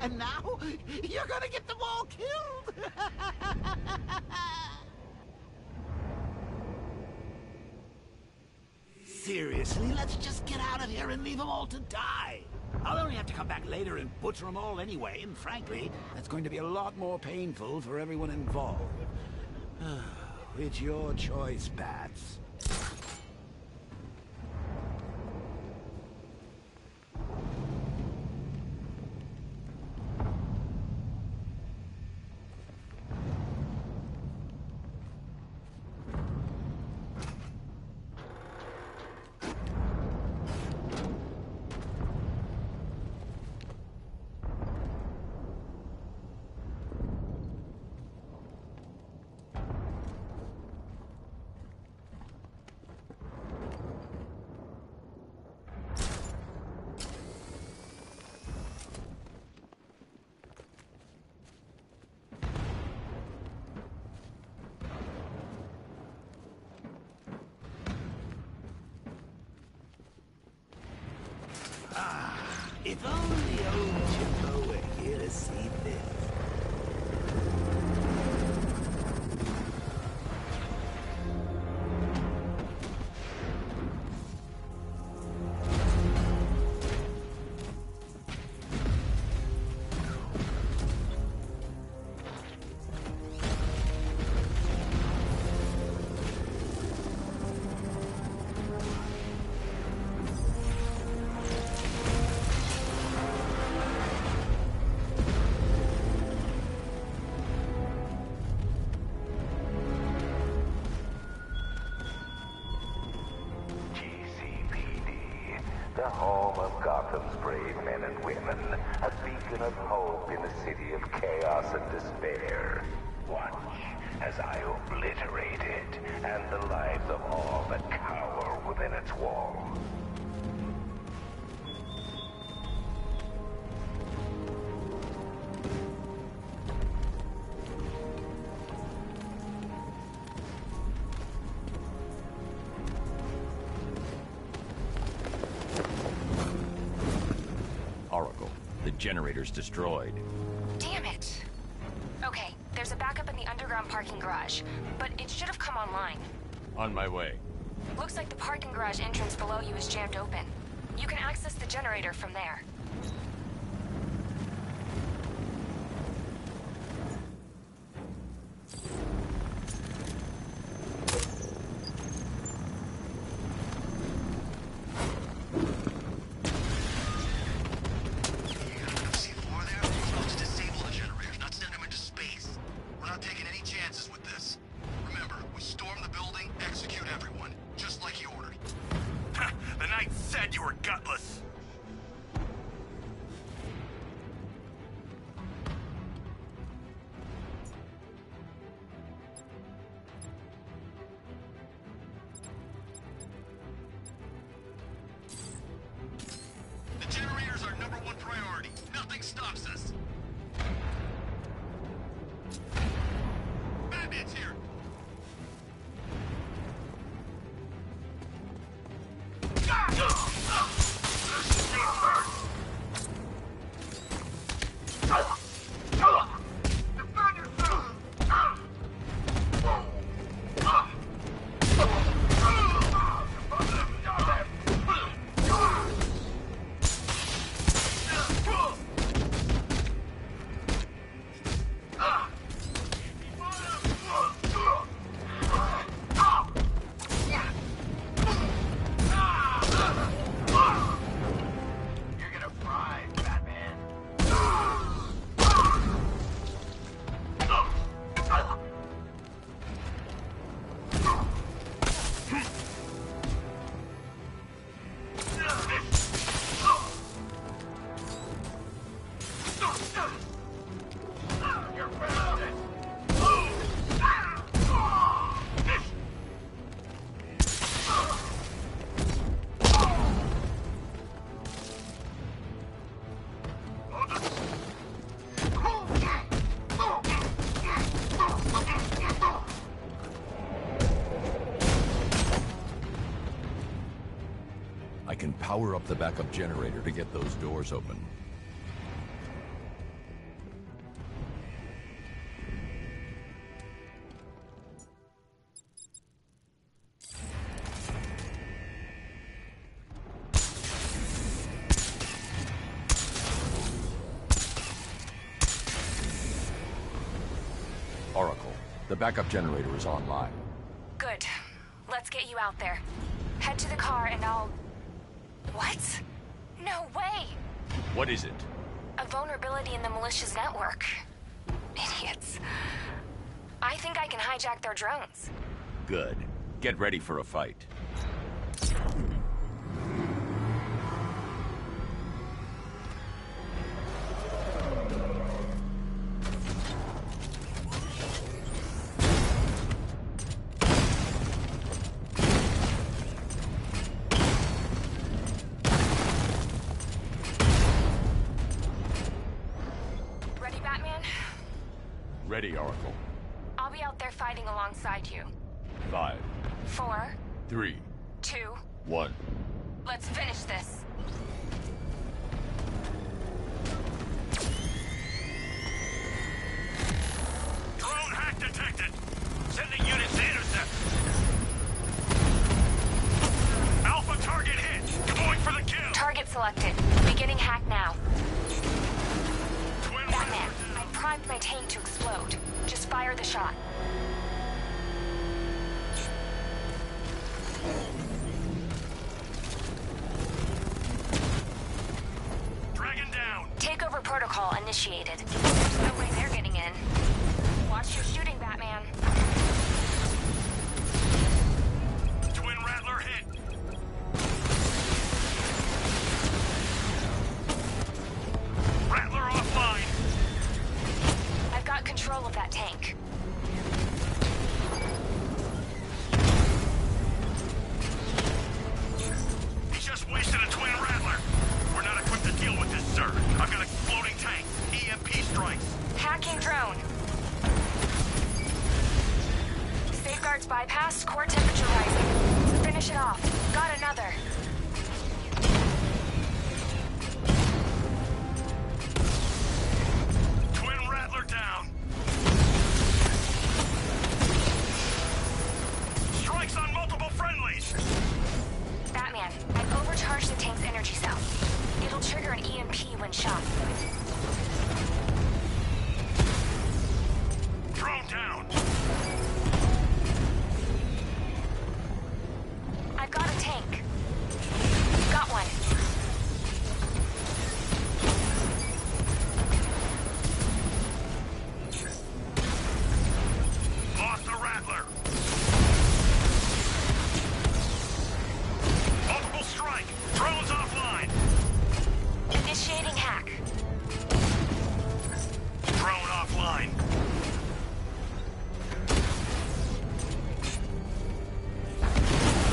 And now, you're gonna get them all killed. Seriously, let's just get out of here and leave them all to die. I'll only have to come back later and butcher them all anyway, and frankly, that's going to be a lot more painful for everyone involved. It's your choice, Bats. If only old Jimbo were here to see this. the home of Gotham's brave men and women, a beacon of hope in a city of chaos and despair. Watch as I obliterate it, and the lives of all that cower within its walls. Oracle, the generator's destroyed. Damn it. Okay, there's a backup in the underground parking garage, but it should have come online. On my way. Looks like the parking garage entrance below you is jammed open. You can access the generator from there. I can power up the backup generator to get those doors open. Oracle, the backup generator is online. Good. Let's get you out there. Head to the car and I'll... What? No way! What is it? A vulnerability in the militia's network. Idiots. I think I can hijack their drones. Good. Get ready for a fight. Ready, Oracle. I'll be out there fighting alongside you. 5, 4, 3, 2, 1. Let's finish this. Drone hack detected! Sending units to intercept! Alpha target hit! Going for the kill! Target selected. Beginning hack now. Batman, I primed my tank to explode. Just fire the shot. Dragon down! Takeover protocol initiated. There's no way they're getting in. Watch your shooting, Batman. Twin Rattler hit! energy cell. It'll trigger an EMP when shot. Drone down! I've got a tank. Got one. Lost the Rattler! Multiple strike! Drone's offline! Initiating hack. Drone offline.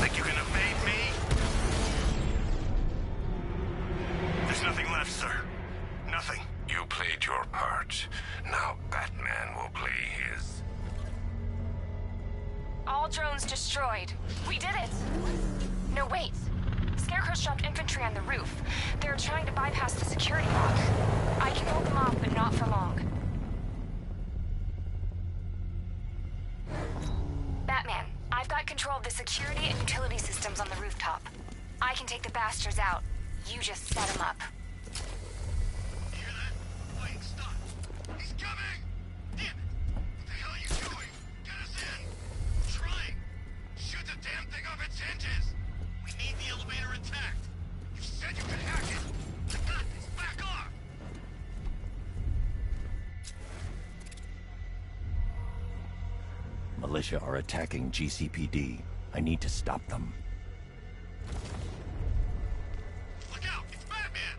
Think you can evade me? There's nothing left, sir. Nothing. You played your part. Now Batman will play his. All drones destroyed. We did it! No, wait. Scarecrow's dropped infantry on the roof. They're trying to bypass the security lock. I can hold them off, but not for long. Batman, I've got control of the security and utility systems on the rooftop. I can take the bastards out. You just set them up. Hear that? Wait, stop. He's coming! Damn it! What the hell are you doing? Get us in! I'm trying! Shoot the damn thing off its hinges! We need the elevator intact! You said you could hack it! I got this! Back off! Militia are attacking GCPD. I need to stop them. Look out! It's Batman!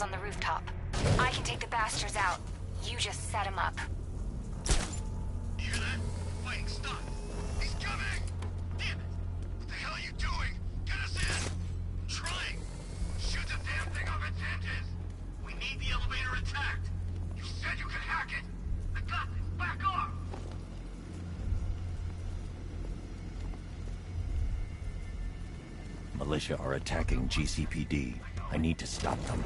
on the rooftop. I can take the bastards out. You just set them up. You hear that? Fighting, stop! He's coming! Damn it! What the hell are you doing? Get us in! I'm trying! Shoot the damn thing off its hinges! We need the elevator attacked! You said you could hack it! I got this! Back off! Militia are attacking GCPD. I need to stop them.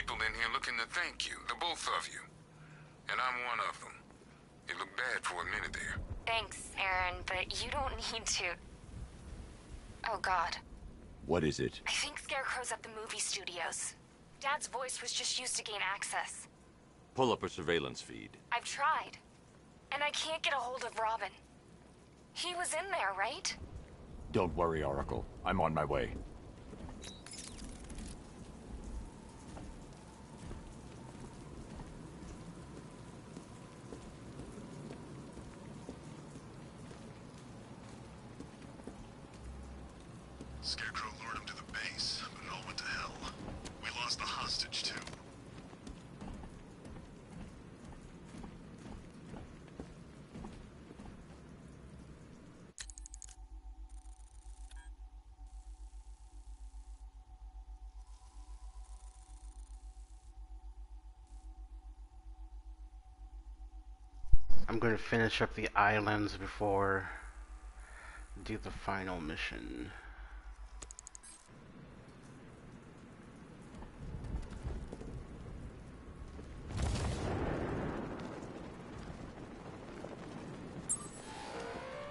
people in here looking to thank you, the both of you. And I'm one of them. You looked bad for a minute there. Thanks, Aaron, but you don't need to... Oh, God. What is it? I think Scarecrow's at the movie studios. Dad's voice was just used to gain access. Pull up a surveillance feed. I've tried. And I can't get a hold of Robin. He was in there, right? Don't worry, Oracle. I'm on my way. Scarecrow lured him to the base, but it all went to hell. We lost the hostage, too. I'm going to finish up the islands before do the final mission.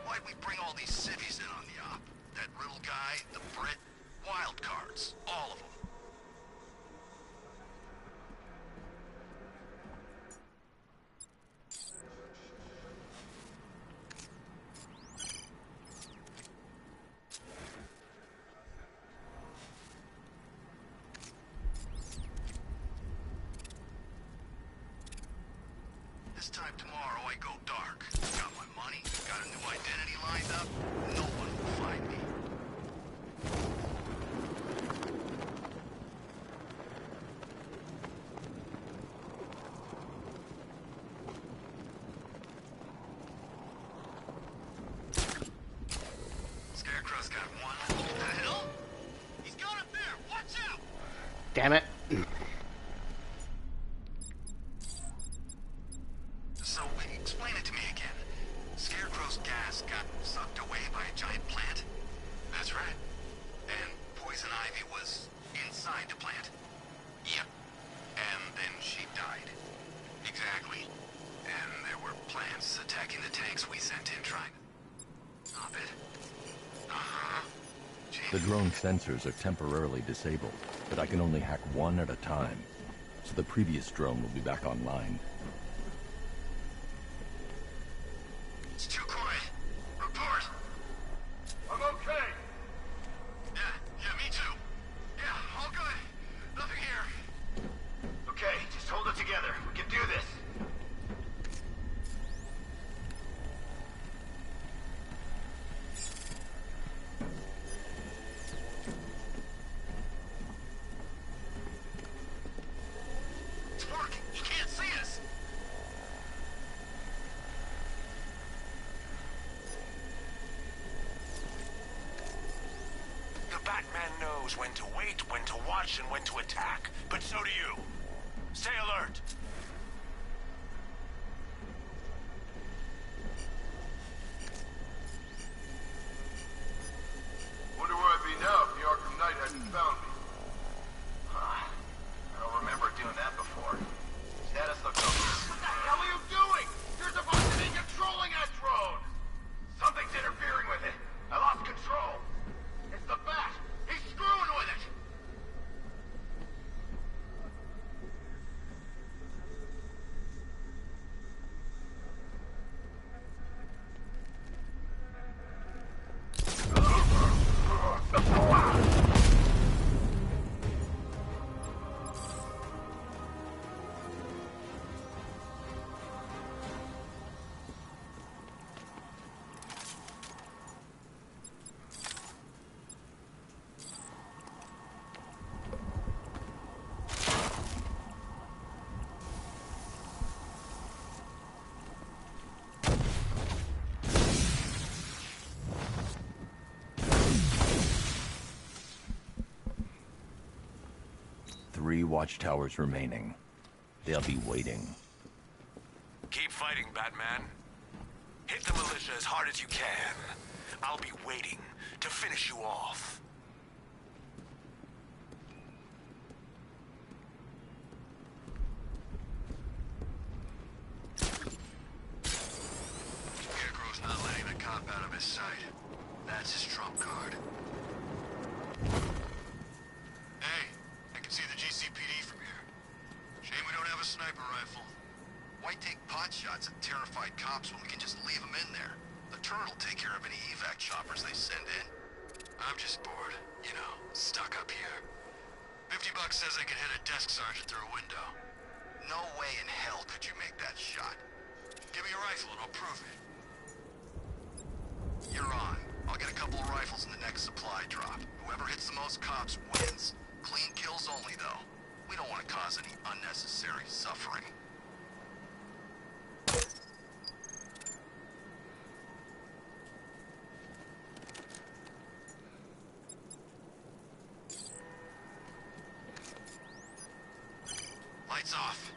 Why'd we bring all these civvies in on the op? That riddle guy, the Brit, wild cards, all of them. This time tomorrow I go dark. Got my money, got a new identity lined up. No one will find me. Scarecrow's got one. What the hell? He's got up there! Watch out! Damn it. So, explain it to me again. Scarecrow's gas got sucked away by a giant plant? That's right. And poison ivy was inside the plant? Yep. And then she died. Exactly. And there were plants attacking the tanks we sent in trying to stop it. Uh-huh. The drone sensors are temporarily disabled, but I can only hack one at a time. So the previous drone will be back online. It's too quiet. Report. I'm okay. Yeah, me too. Yeah, all good. Nothing here. Okay, just hold it together. We can do this. It's working. He can't see us. The Batman knows when to wait, when to watch, and when to attack. But so do you. Stay alert. Wonder where I'd be now if the Arkham Knight hadn't found me. I don't remember doing that before. Status looks okay. What the hell are you doing? You're supposed to be controlling that drone! Something's interfering with it. I lost control. It's the Bat. He's screwing with it. Three watchtowers remaining. They'll be waiting. Keep fighting, Batman. Hit the militia as hard as you can. I'll be waiting to finish you off. out of his sight. That's his trump card. Hey, I can see the GCPD from here. Shame we don't have a sniper rifle. Why take pot shots at terrified cops when we can just leave them in there? The turret will take care of any evac choppers they send in. I'm just bored, you know, stuck up here. $50 says I can hit a desk sergeant through a window. No way in hell could you make that shot. Give me a rifle and I'll prove it. You're on. I'll get a couple of rifles in the next supply drop. Whoever hits the most cops wins. Clean kills only, though. We don't want to cause any unnecessary suffering. Lights off.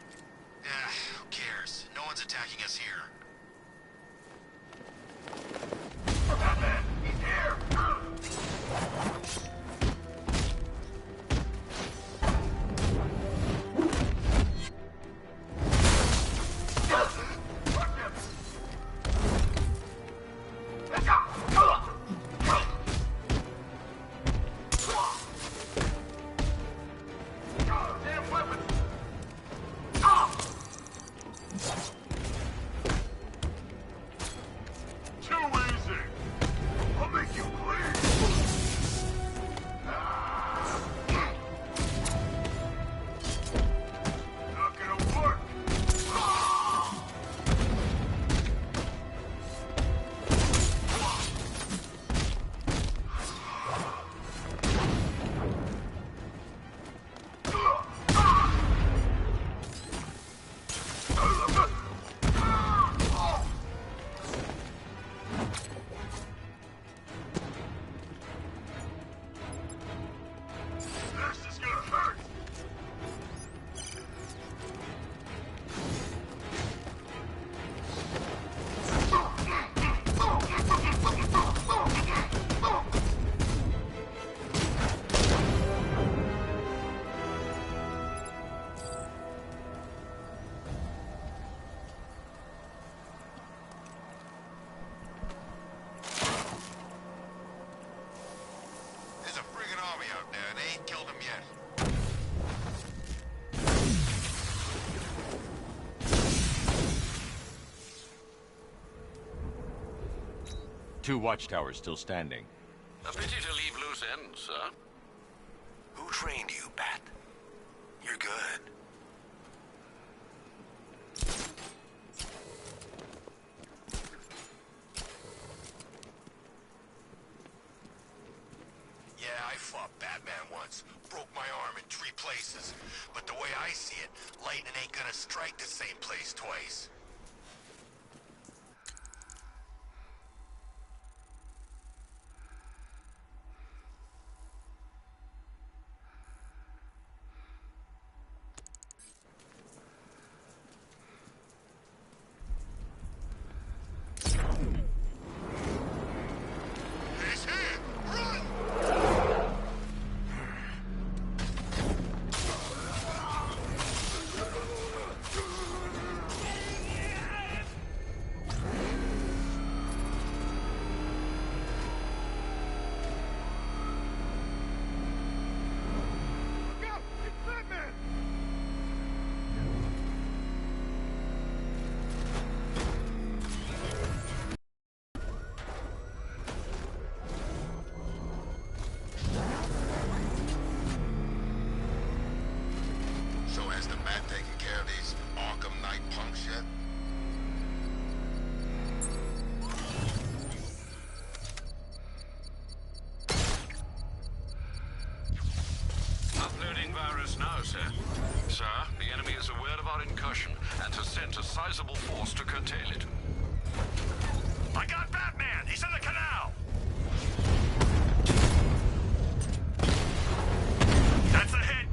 Yeah, who cares? No one's attacking us here. Batman! He's here! Two watchtowers still standing. A pity to leave loose ends, sir. Who trained you, Bat? You're good. Yeah, I fought Batman once. Broke my arm in 3 places. But the way I see it, lightning ain't gonna strike the same place twice. So has the Bat taken care of these Arkham Knight punks yet? Uploading virus now, sir. Sir, the enemy is aware of our incursion and has sent a sizable force to curtail it. I got Batman! He's in the canal! That's a hit!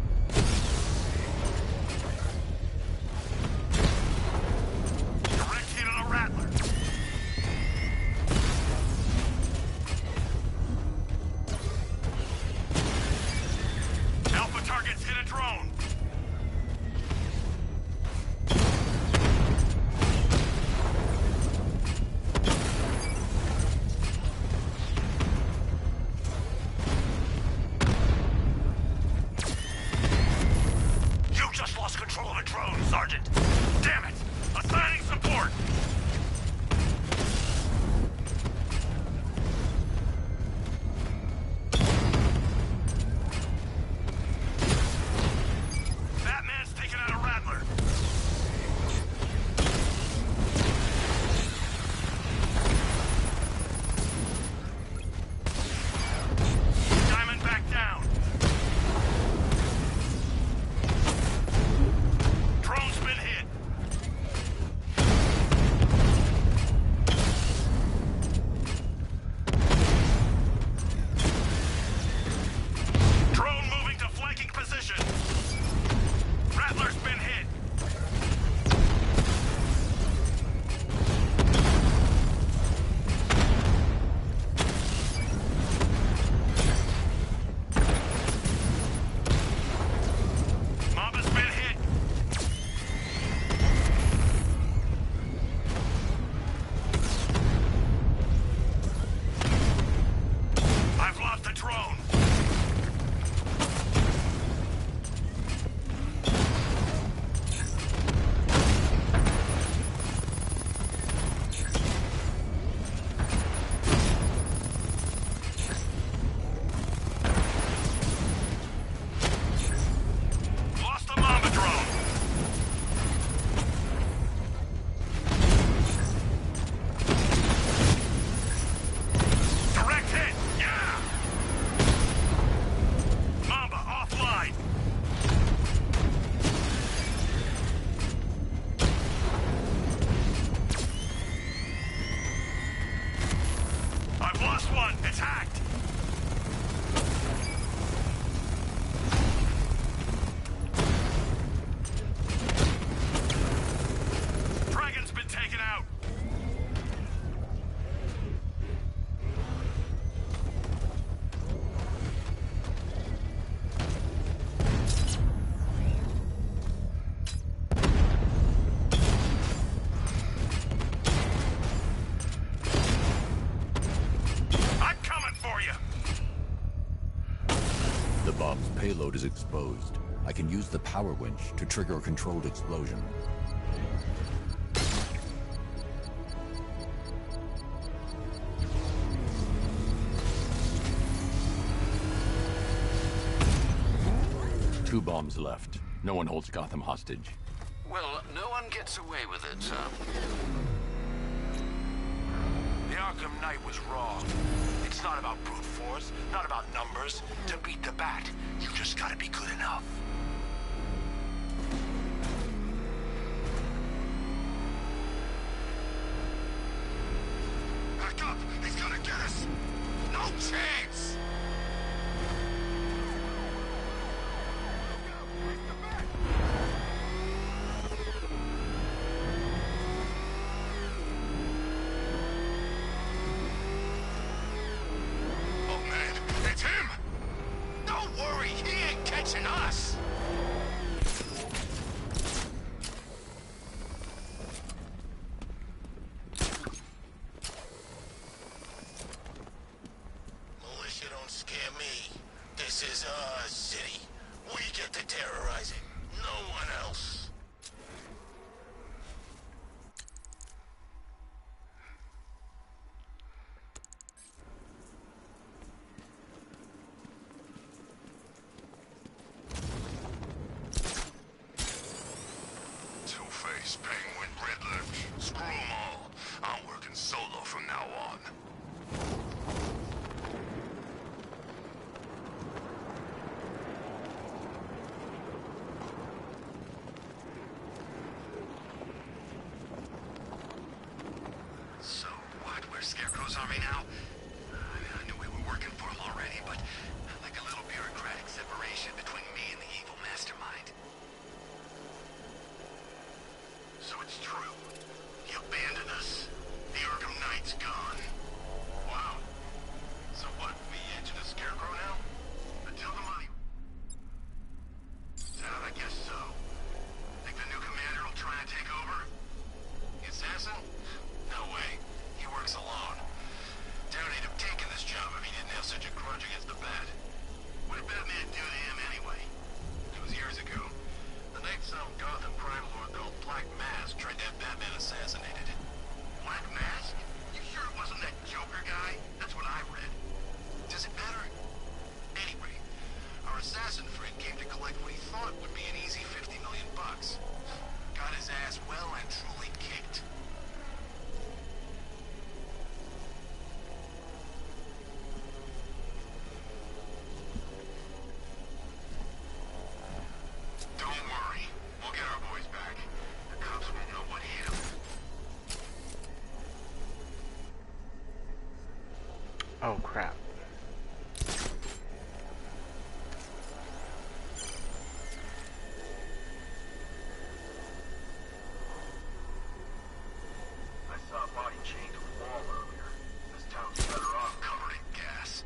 Direct hit on a Rattler. Alpha targets hit a drone. payload is exposed. I can use the power winch to trigger a controlled explosion. Two bombs left. No one holds Gotham hostage. Well, no one gets away with it, The Arkham Knight was wrong. It's not about brute force, not about numbers. To beat the Bat, you just gotta be good enough. Back up! He's gonna get us! No chance! Us! Militia don't scare me. This is our city. We get to terrorize it. No one else. Penguin, Riddler, screw them all. I'm working solo from now on. So what? We're Scarecrow's army now? I knew we were working for him already, but like a little bureaucratic separation between me and the evil mastermind. So it's true. He abandoned us. The Arkham Knight's gone. Wow. So what, we answer to Scarecrow now? Until the money... I guess so. Think the new commander will try and take over? The assassin? No way. He works alone. Doubt he'd have taken this job if he didn't have such a grudge against the Bat. What did Batman do to him anyway? It was years ago. The night some Gotham crime lord called Black Mask tried to have Batman assassinated. Black Mask? You sure it wasn't that Joker guy? That's what I read. Does it matter? Anyway, our assassin friend came to collect what he thought would be an easy $50 million. Got his ass well and truly kicked. Don't worry. We'll get our boys back. The cops won't know what hit them. Oh, crap. I saw a body chained to a wall earlier. This town's better off covered in gas.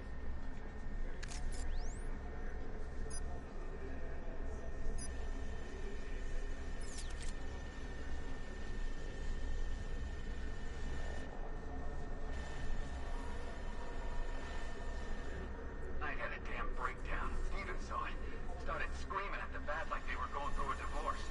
Knight had a damn breakdown. Steven saw it. Started screaming at the Bat like they were going through a divorce.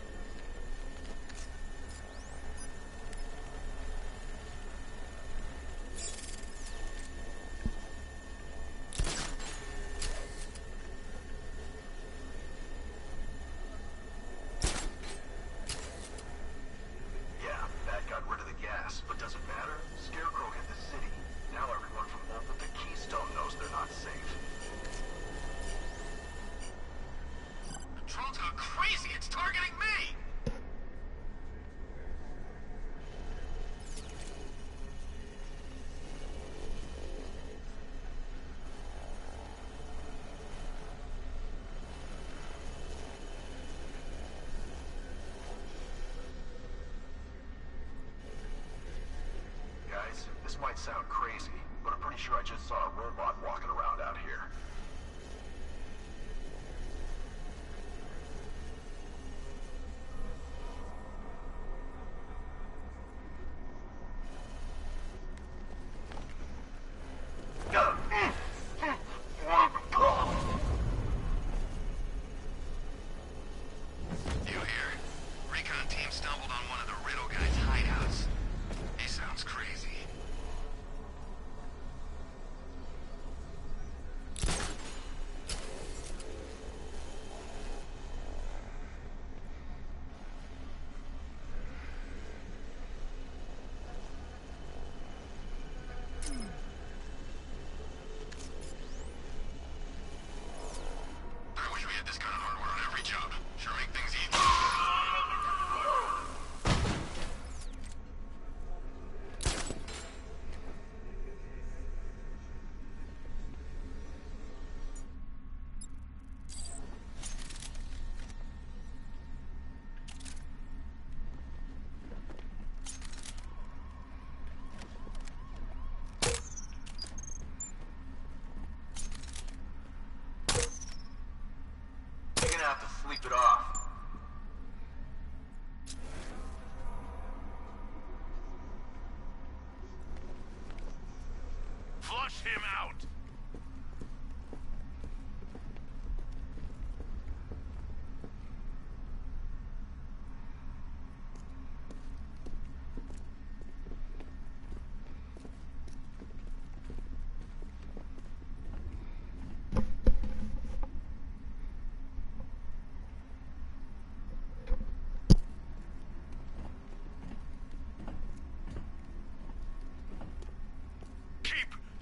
Yeah, Bat got rid of the gas, but doesn't matter. Scarecrow hit the city. Now everyone from Bolton to Keystone knows they're not safe. The drone's gone crazy! It's targeting me! Guys, this might sound crazy, but I'm pretty sure I just saw a robot walking around out here. flush him out!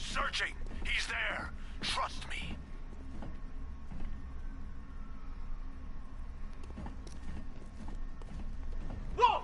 Searching! He's there! Trust me! Whoa!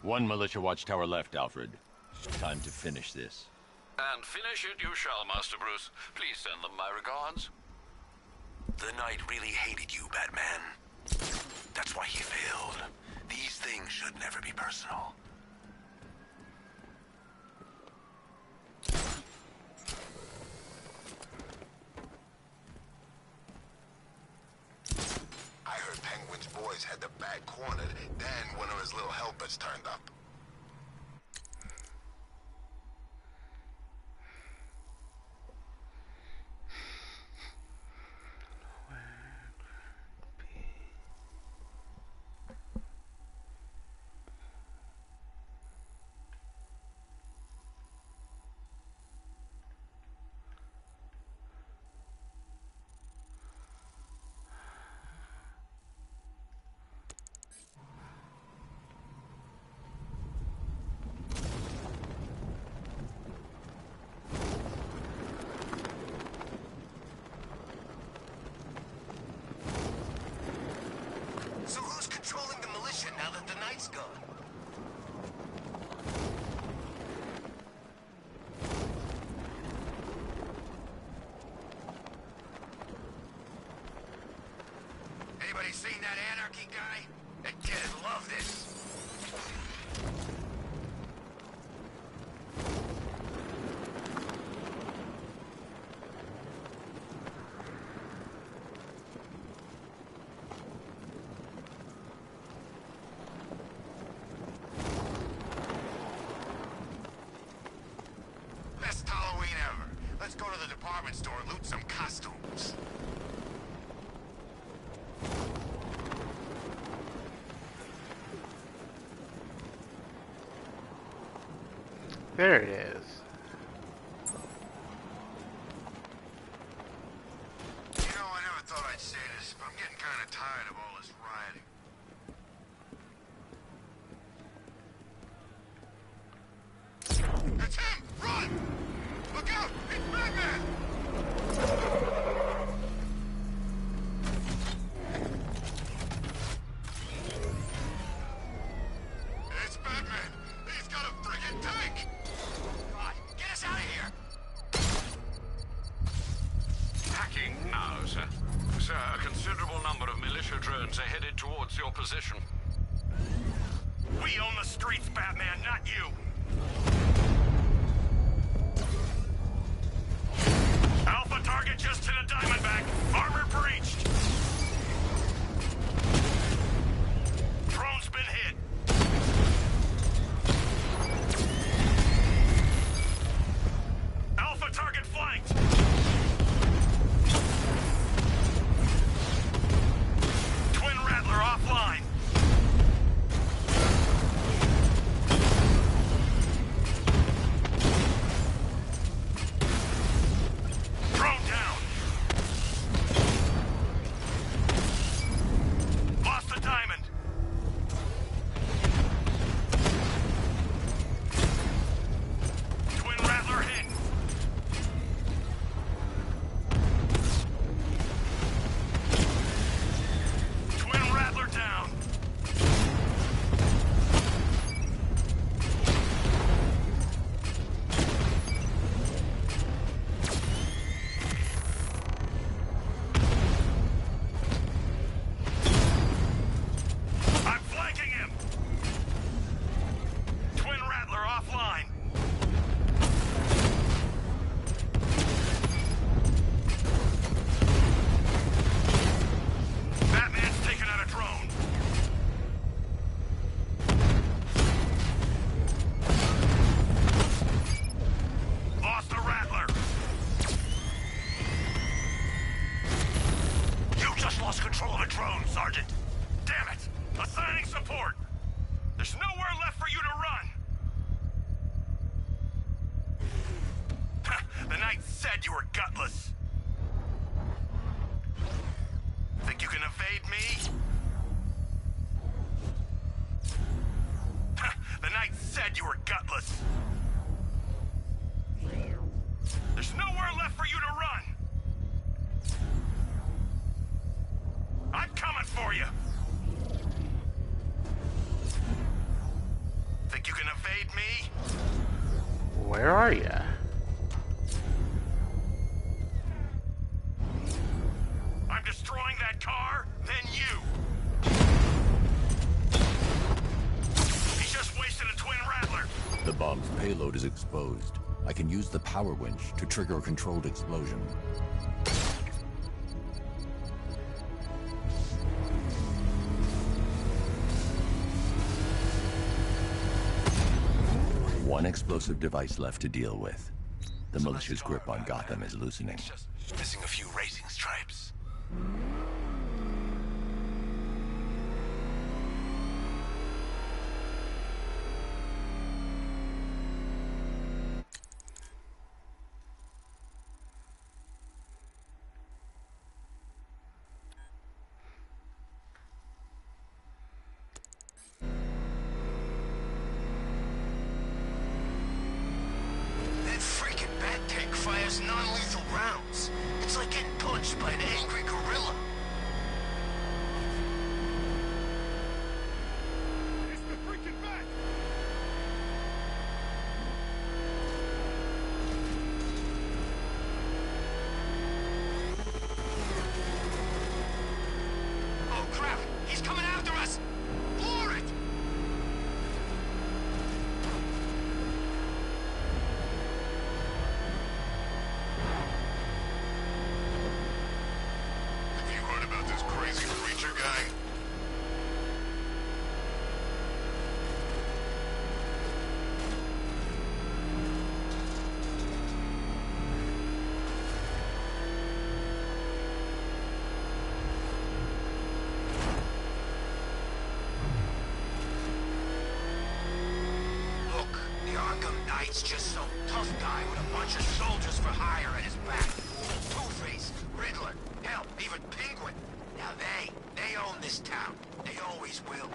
One militia watchtower left, Alfred. Time to finish this. And finish it you shall, Master Bruce. Please send them my regards. The Knight really hated you, Batman. That's why he failed. These things should never be personal. I heard Penguin's boys had the bag cornered, then one of his little helpers turned up. So who's controlling the militia now that the Knight's gone? Anybody seen that anarchy guy? That kid'd love this. Best Halloween ever. Let's go to the department store and loot some costumes. There it is. You know, I never thought I'd say this, but I'm getting kind of tired of all this rioting. It's him! Run! Look out! It's Batman! It's Batman! He's got a friggin' tank! God, get us out of here! Hacking now, sir. Sir, a considerable number of militia drones are headed towards your position. We own the streets, Batman, not you! said you were gutless. Think you can evade me? The Knight said you were gutless. There's nowhere left for you to run. I'm coming for you. Think you can evade me? Where are you? I'm destroying that car, then you. He's just wasted a twin rattler. The bomb's payload is exposed. I can use the power winch to trigger a controlled explosion. One explosive device left to deal with. The militia's grip on Gotham is loosening. Just missing a few racing stripes. That freaking bat tank fires non-lethal rounds. It's like getting punched by an angry gorilla. It's the freaking bat! Oh crap! He's coming after us! Floor it! Have you heard about this crazy creature guy? Look, the Arkham Knight's just some tough guy with a bunch of soldiers for hire at his back. Two-Face, Riddler, hell, even Penguin. Now they own this town. They always will.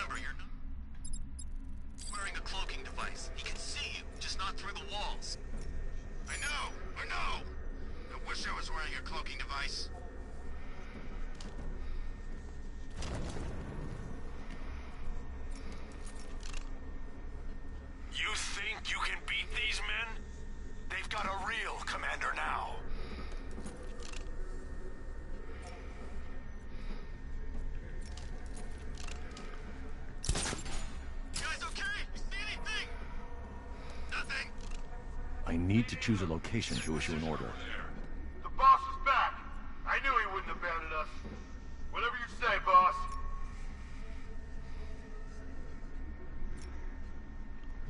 Remember, you're not wearing a cloaking device. He can see you, just not through the walls. I know! I wish I was wearing a cloaking device. You think you can beat these men? They've got a real commander now. You guys okay? You see anything? Nothing. I need to choose a location to issue an order. The boss is back. I knew he wouldn't abandon us. Whatever you say, boss.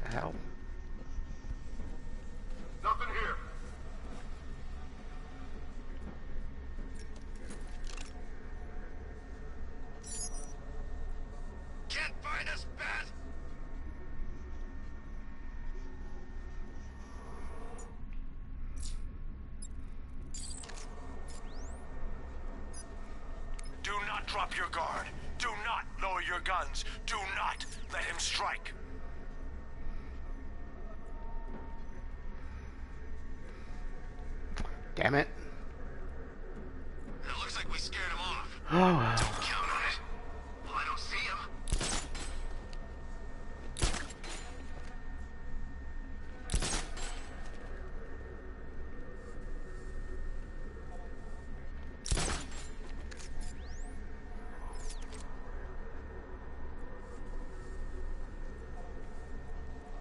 The hell? Nothing here. Can't find us, Bat. Do not drop your guard. Do not lower your guns. Do not let him strike. Damn it. It looks like we scared him off. Oh well. Don't count on it. Well, I don't see him.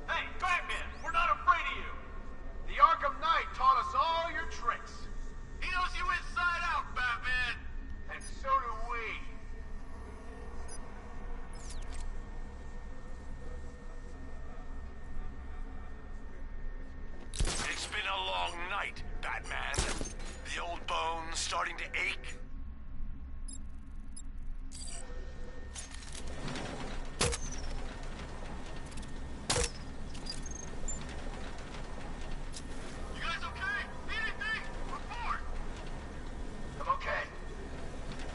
Hey, Batman! We're not afraid of you! The Arkham Knight taught us all your tricks. He knows you inside out, Batman! And so do we. It's been a long night, Batman. The old bones starting to ache. You guys okay? See anything? Report! I'm okay.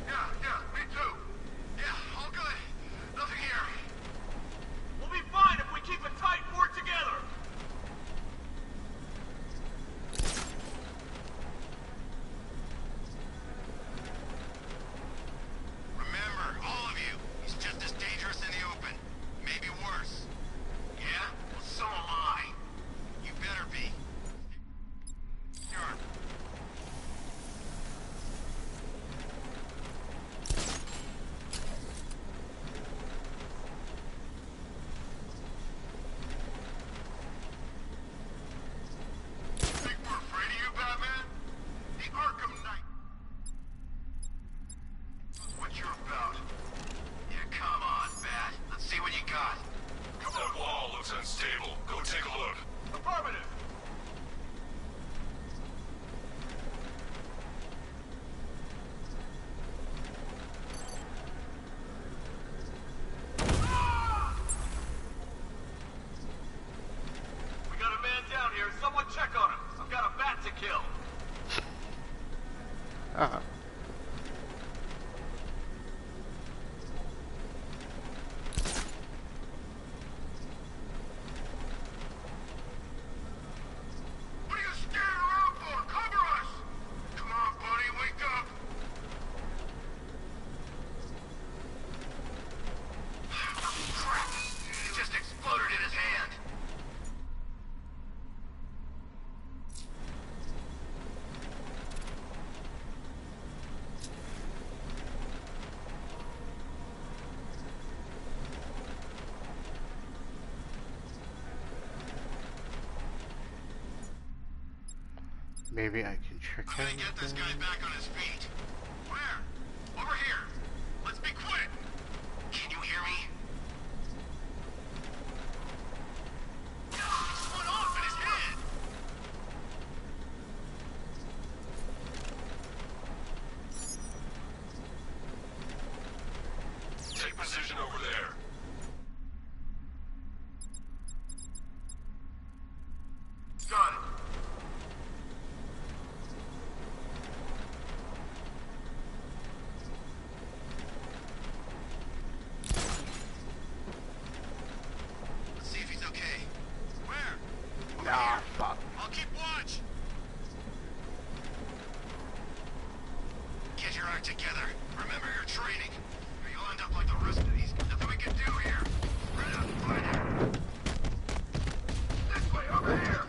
Yeah, me too. Yeah, all good. Nothing here. We'll be fine if we keep a tight fort together. Remember, all of you, he's just as dangerous in the open. Maybe worse. Yeah? Well, so am I. You better be. Sure. Think we're afraid of you, Batman? The Arkham Knight. What you're about. Yeah, come on, Bat. Let's see what you got. That wall looks unstable. Go take a look. Affirmative. We got a man down here. Someone check on him. I've got a bat to kill. What are you standing around for? Cover us! Come on, buddy, wake up! Crap! It just exploded in his hand. Maybe I can trick I'm him. gonna get this guy back on his feet. Where? Over here. Let's be quick. Can you hear me? He's spun off in his head. Take position over there. Got it. I'll keep watch. Get your act together. Remember your training, or you'll end up like the rest of these. Nothing we can do here. Run out and find her. This way, over here.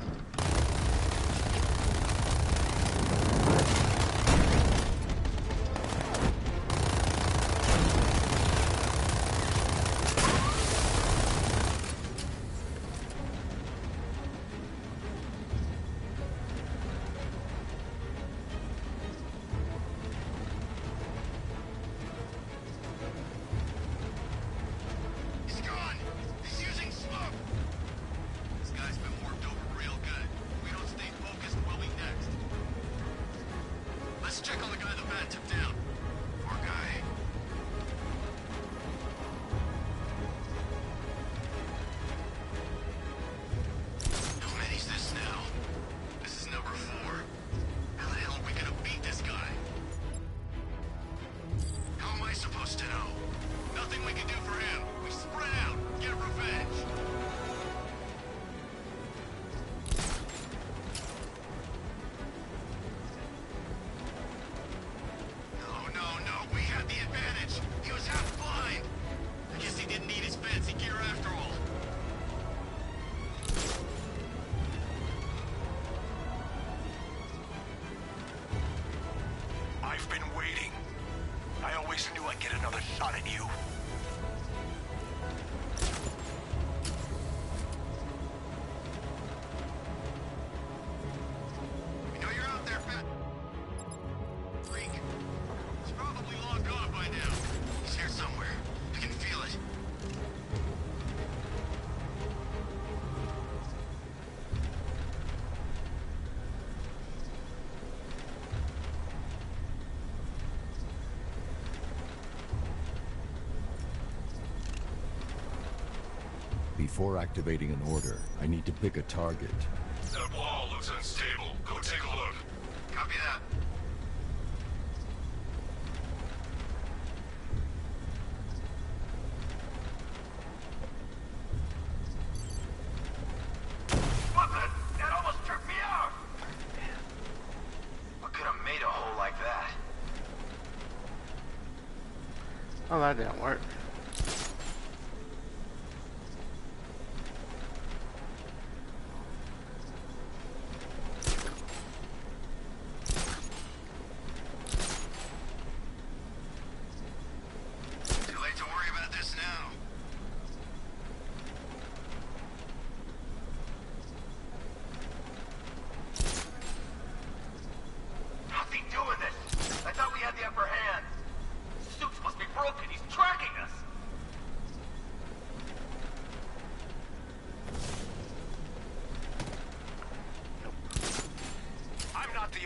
Before activating an order, I need to pick a target. That wall looks unstable. Go take a look. Copy that. What the? That almost tripped me out! I could have made a hole like that. Oh, that didn't work.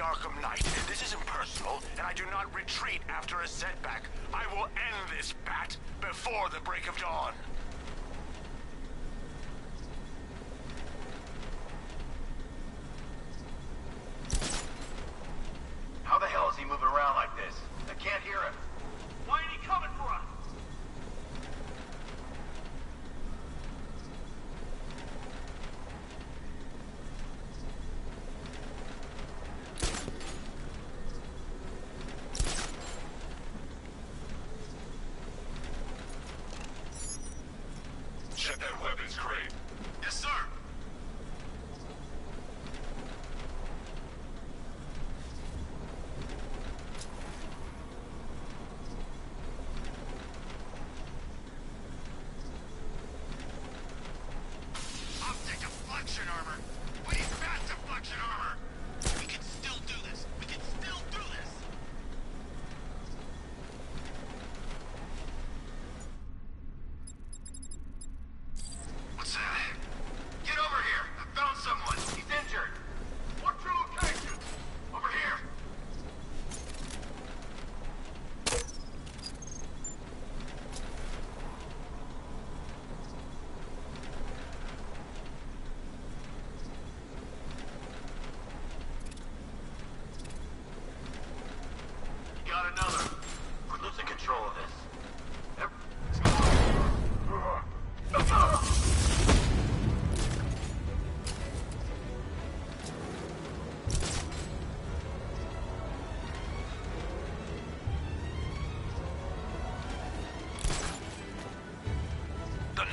Arkham Knight. This isn't personal, and I do not retreat after a setback. I will end this bat before the break of dawn. How the hell is he moving around like this? I can't hear him. Why ain't he coming for us?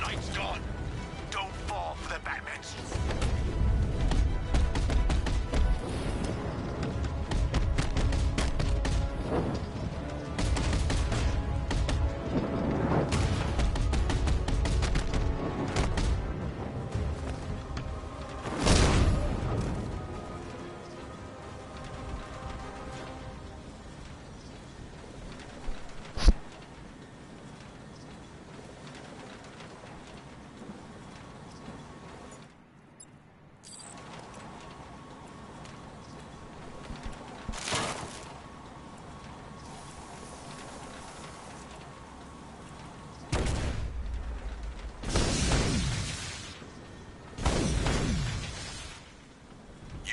Knight's gone. Don't fall for the Batmans.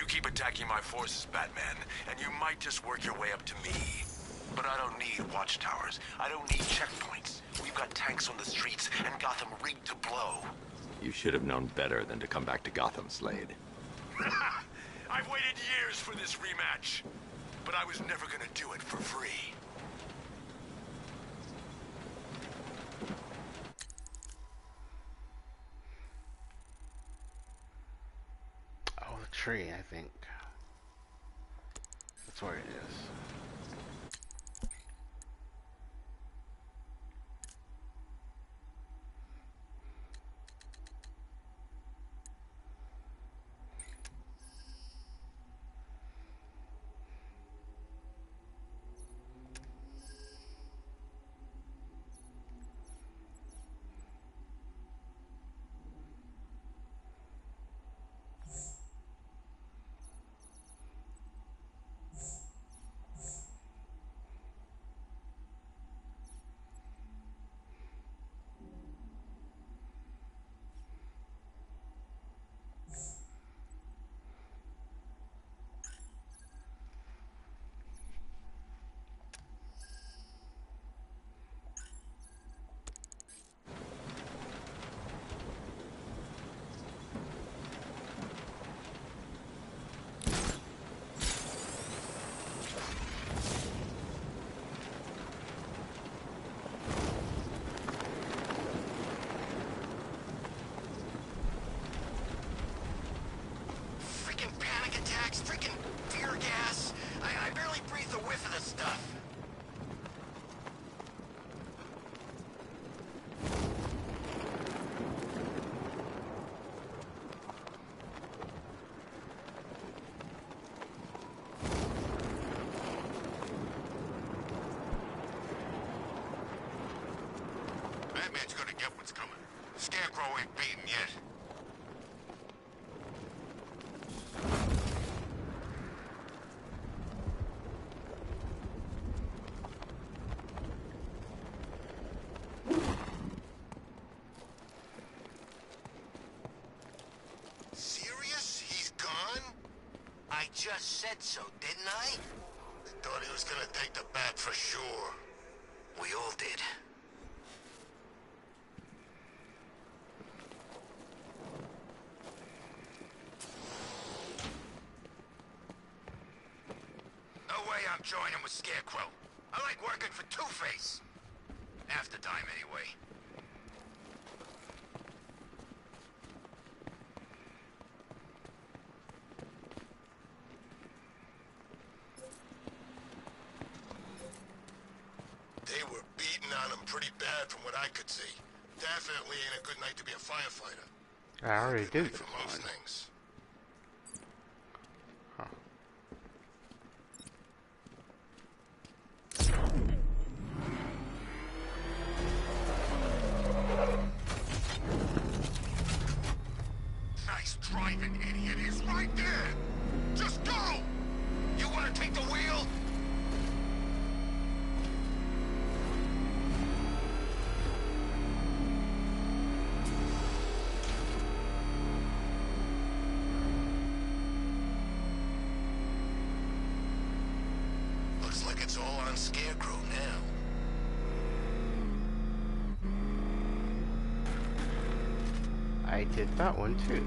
Keep attacking my forces, Batman, and you might just work your way up to me. But I don't need watchtowers. I don't need checkpoints. We've got tanks on the streets, and Gotham rigged to blow. You should have known better than to come back to Gotham, Slade. I've waited years for this rematch, but I was never gonna do it for free. Tree, I think. That's where it is. Freaking tear gas. I barely breathed a whiff of this stuff. Batman's gonna get what's coming. Scarecrow ain't beaten yet. I just said so, didn't I? Thought he was gonna take the bat for sure. We all did. No way I'm joining with Scarecrow. I like working for Two-Face. Half the time, anyway. They were beating on him pretty bad from what I could see. Definitely ain't a good night to be a firefighter. I already did For most things. Nice driving, idiot. He's right there. Just go. You want to take the wheel? Looks like it's all on Scarecrow now. I did that one too.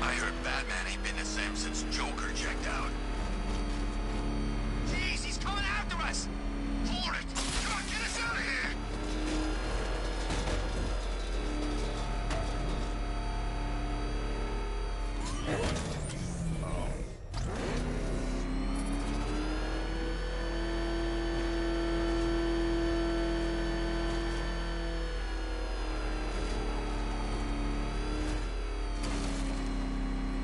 I heard Batman ain't been the same since Joker checked out. Jeez, he's coming after us! For it! Come on, get us out of here!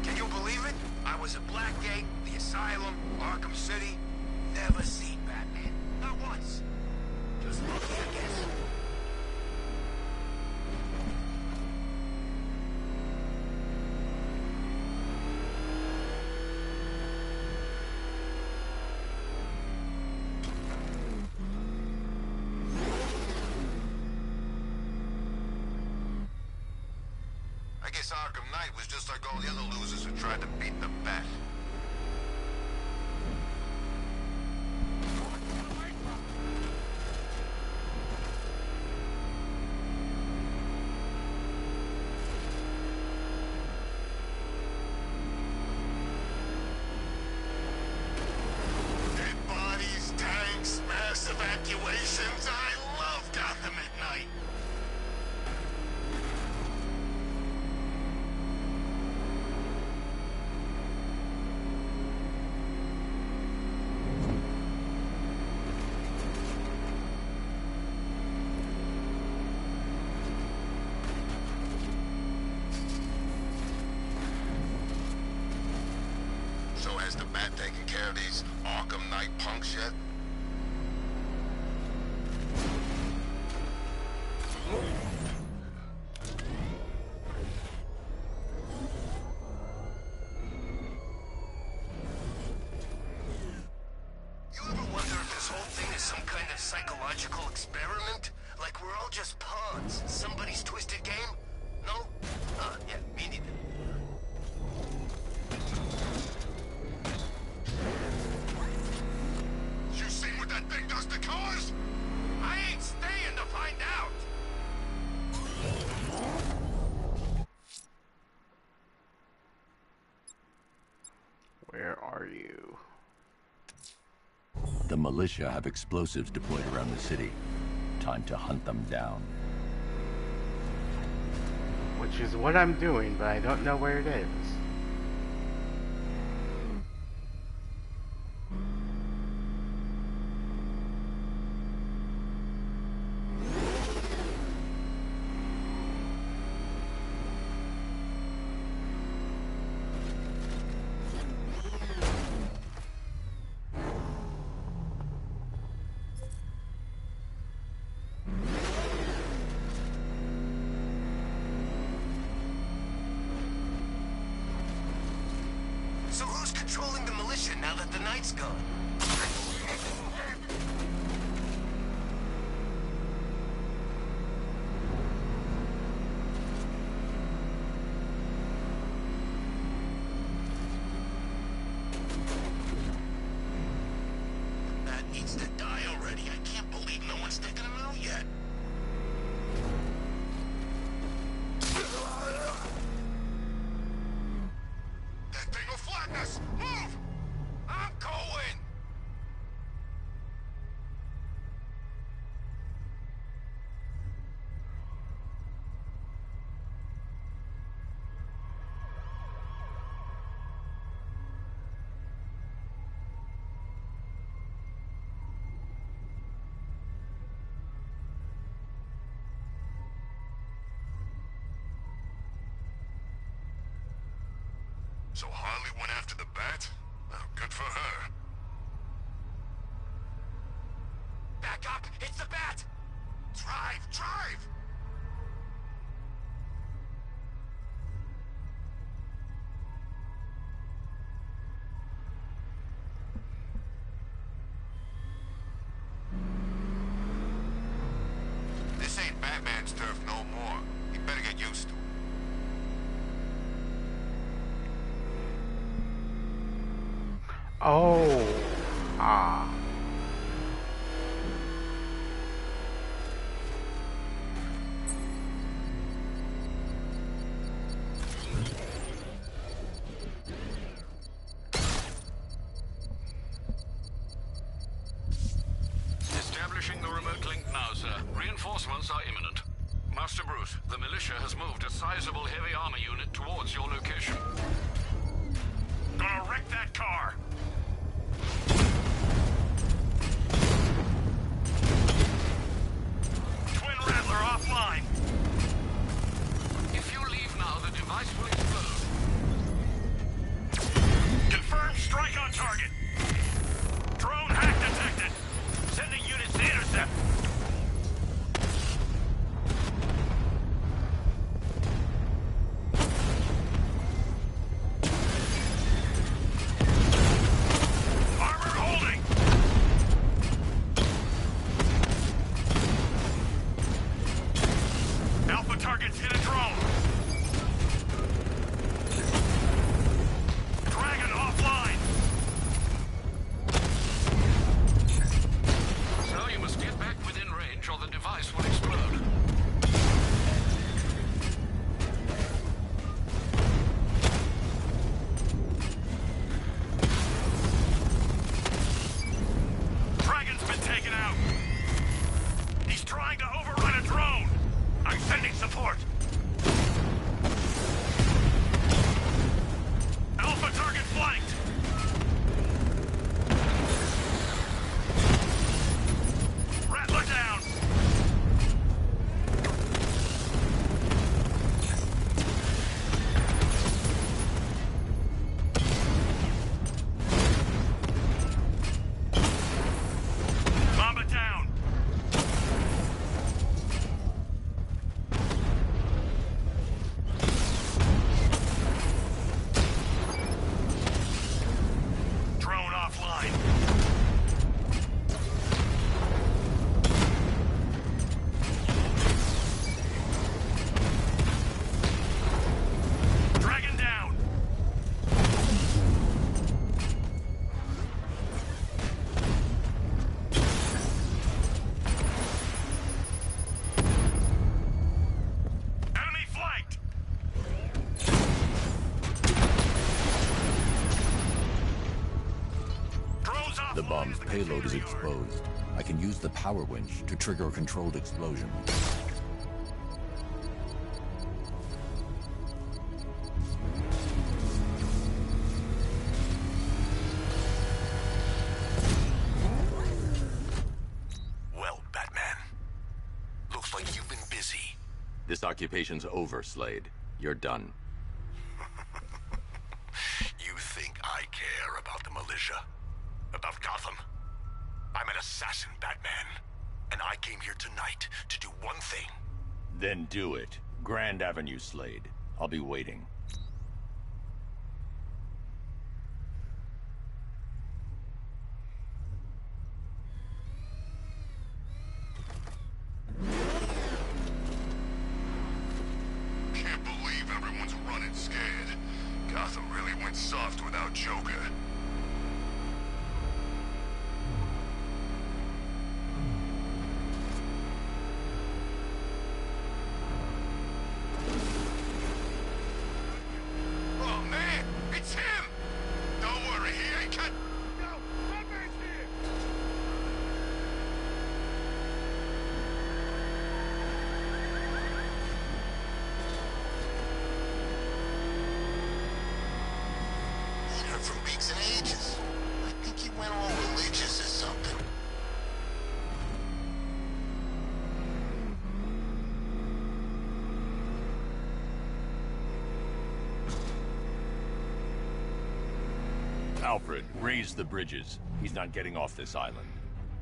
Can you believe it? I was at Blackgate, the Asylum, Arkham City. Never seen Batman. Not once. Just lucky, I guess. I guess Arkham Knight was just like all the other losers who tried to beat the Bat. Dead bodies, tanks, mass evacuations. I love Gotham at night. So has the Bat taken care of these Arkham Knight punks yet? You ever wonder if this whole thing is some kind of psychological experiment? Like we're all just pawns in somebody's twisted game? No? Yeah, me neither. You see what that thing does to cars? I ain't staying to find out. Where are you? The militia have explosives deployed around the city. Time to hunt them down. Which is what I'm doing, but I don't know where it is. So who's controlling the militia now that the night's gone? That needs to die already. I can't believe no one's taken him out yet. That thing will flatten us! Move! I'm going! So Harley went after the Bat? Well, good for her. Back up! It's the Bat! Drive! Drive! This ain't Batman's turf no more. You better get used to it. Oh. Ah. The militia has moved a sizable heavy armor unit towards your location. Gonna wreck that car! Twin Rattler offline! If you leave now, the device will explode. Confirmed strike on target. Drone hack detected. Sending units to intercept. Armor holding. Alpha targets hit a drone. Dragon offline. So you must get back within range or the device will explode. Dragon's been taken out. He's trying to overrun a drone. I'm sending support. Alpha target flanked. Rattler down. Mamba down. Drone offline. Dragon down. Enemy flanked. Drones offline. The bomb's payload is exposed. I can use the power winch to trigger a controlled explosion. Well, Batman. Looks like you've been busy. This occupation's over, Slade. You're done. You think I care about the militia? About Gotham? I'm an assassin, Batman. And I came here tonight to do one thing. Then do it. Grand Avenue, Slade. I'll be waiting. Can't believe everyone's running scared. Gotham really went soft without Joker. Oh man, it's him! Don't worry, he ain't cut. No, Batman's here! Ain't heard from Beaks in ages. I think he went all religious or something. Alfred, raise the bridges. He's not getting off this island.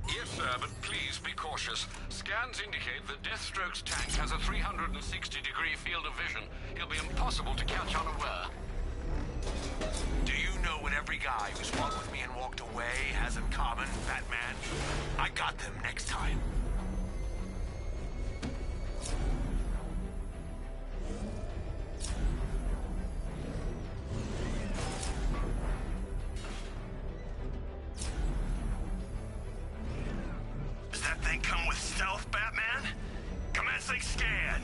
Yes, sir, but please be cautious. Scans indicate that Deathstroke's tank has a 360-degree field of vision. He'll be impossible to catch unaware. Do you know what every guy who's fought with me and walked away has in common, Batman? I got them next time. Does that thing come with stealth, Batman? Commencing scan.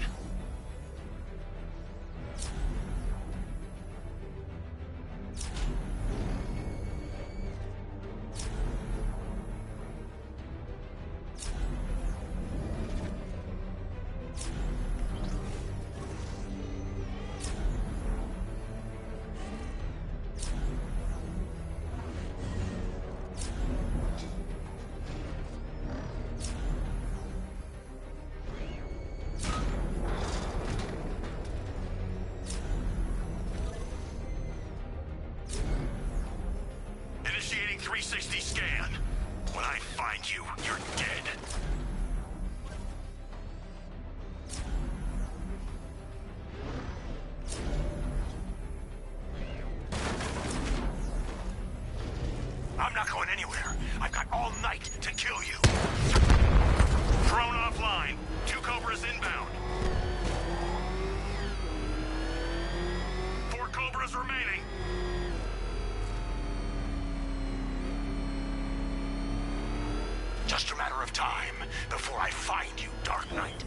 360 scan. When I find you, you're dead. I'm not going anywhere. I've got all night to kill you. Drone offline. 2 Cobras inbound. 4 Cobras remaining. Just a matter of time before I find you, Dark Knight.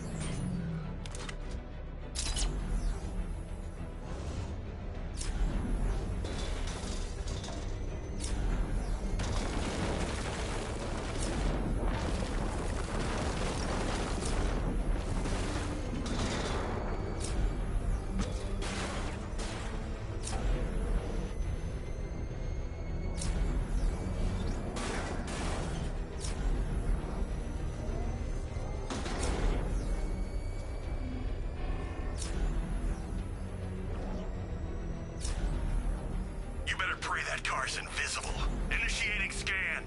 Invisible. Initiating scan.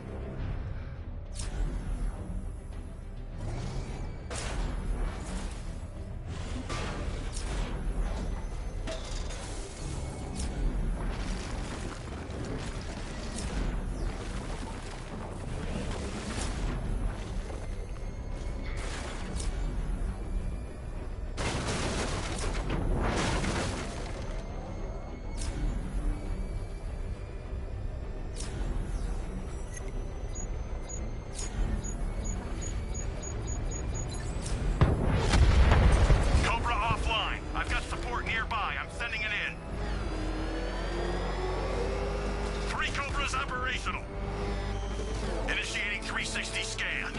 Initiating 360 scan.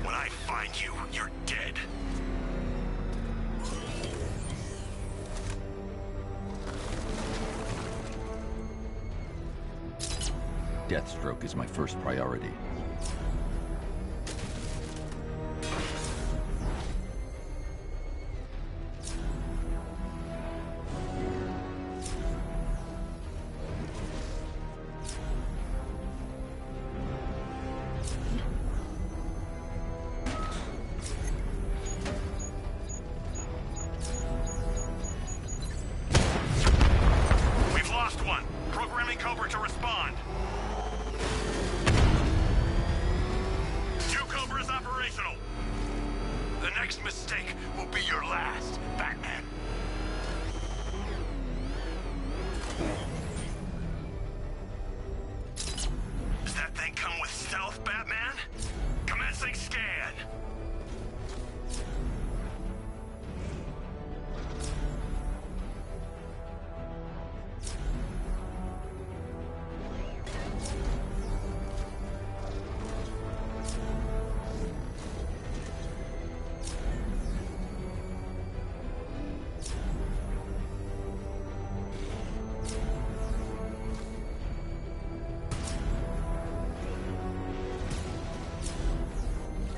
When I find you, you're dead. Deathstroke is my first priority.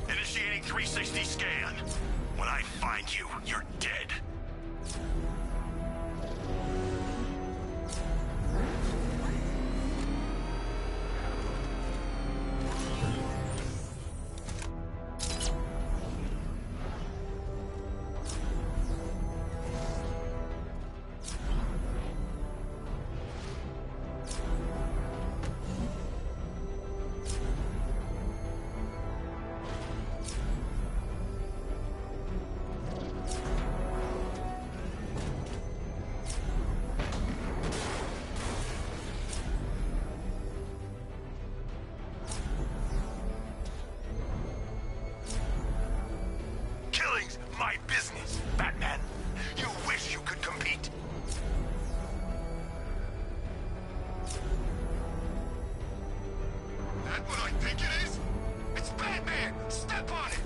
Initiating 360 scan. When I find you, you're dead. My business, Batman. You wish you could compete. That what I think it is? It's Batman! Step on it!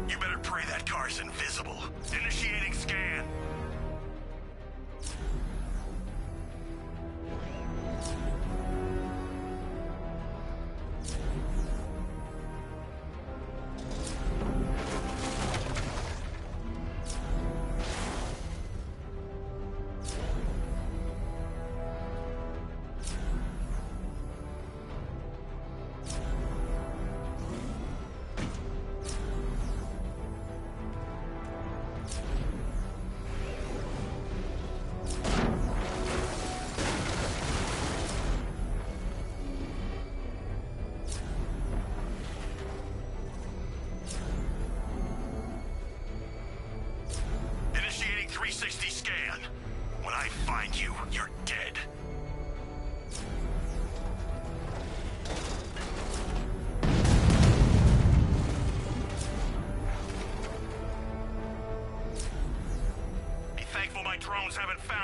You better pray that car's invisible. Initiating scan.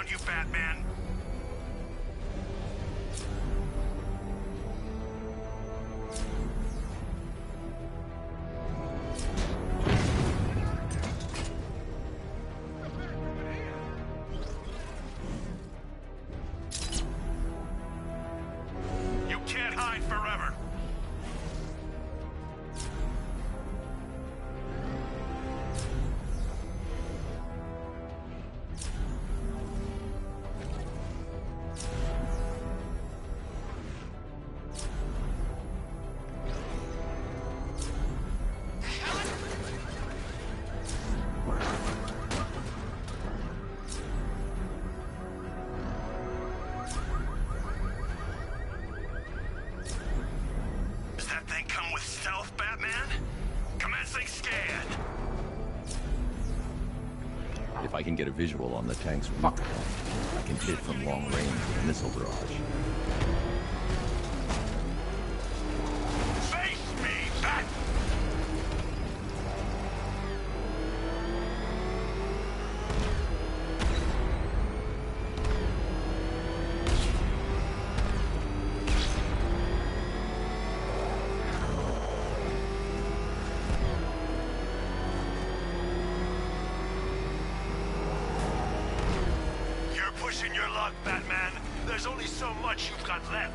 around you, Batman. You can't hide forever. Does that thing come with stealth, Batman? Commencing scan. If I can get a visual on the tank's route, I can hit from long range with a missile barrage. Face me, Bat! You're pushing your luck, Batman. There's only so much you've got left.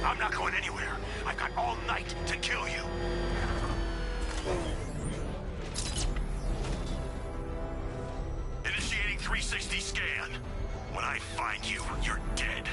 I'm not going anywhere. I've got all night to kill you. Initiating 360 scan. When I find you, you're dead.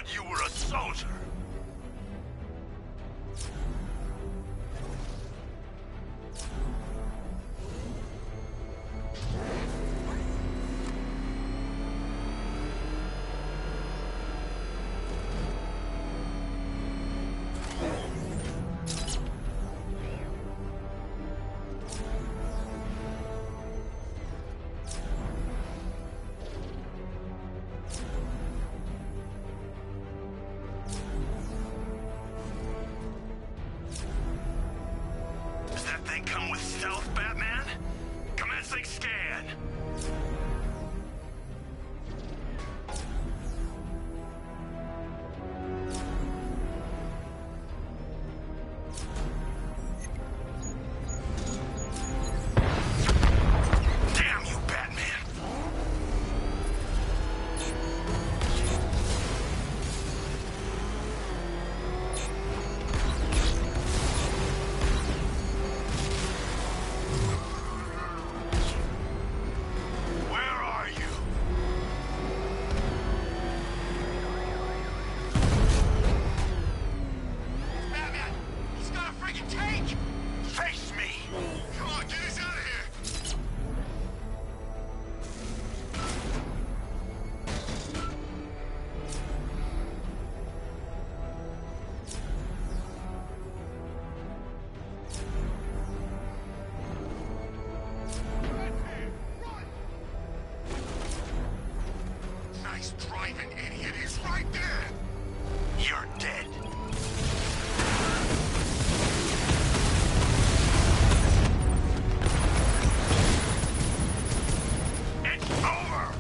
thought you were a soldier. Does that thing come with stealth, Batman? Commencing scan. Damn you, Batman! Where are you? Batman! He's got a freaking tank! Face me! Come on, get us out of here! Nice driving, idiot! He's right there! You're dead. It's over!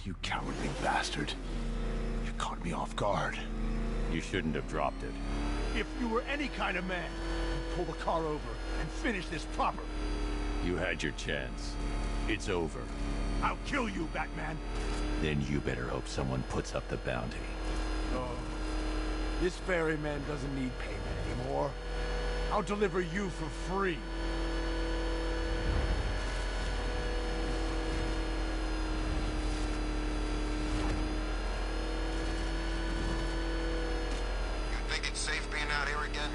You cowardly bastard. You caught me off guard. You shouldn't have dropped it. If you were any kind of man, you'd pull the car over and finish this proper. You had your chance. It's over. I'll kill you, Batman. Then you better hope someone puts up the bounty. Oh, this ferryman doesn't need payment anymore. I'll deliver you for free. You think it's safe being out here again?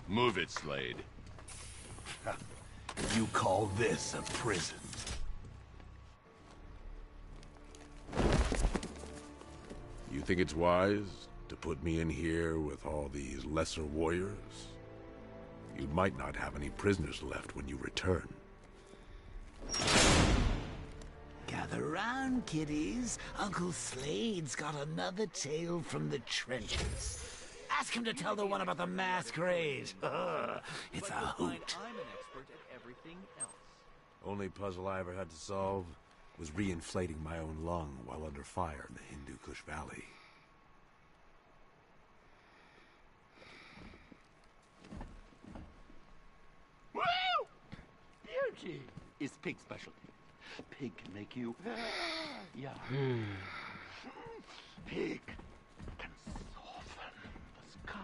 Move it, Slade. You call this a prison? You think it's wise to put me in here with all these lesser warriors? You might not have any prisoners left when you return. Gather round, kiddies. Uncle Slade's got another tale from the trenches. Ask him to tell the one about the masquerade. It's a hoot. I'm an expert at everything else. Only puzzle I ever had to solve was re-inflating my own lung while under fire in the Hindu Kush Valley. Woo! Beauty is pig specialty. Pig can make you... yeah. Pig can soften the scars.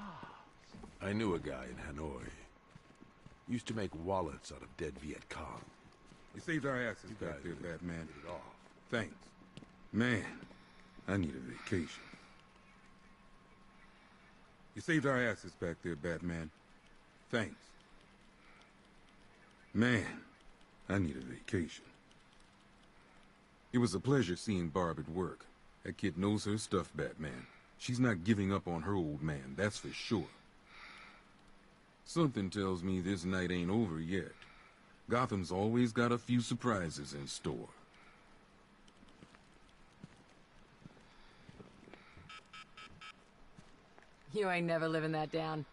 I knew a guy in Hanoi. Used to make wallets out of dead Viet Cong. You saved our asses back there, Batman. Thanks. Man, I need a vacation. You saved our asses back there, Batman. Thanks. Man, I need a vacation. It was a pleasure seeing Barb at work. That kid knows her stuff, Batman. She's not giving up on her old man, that's for sure. Something tells me this night ain't over yet. Gotham's always got a few surprises in store. You ain't never living that down.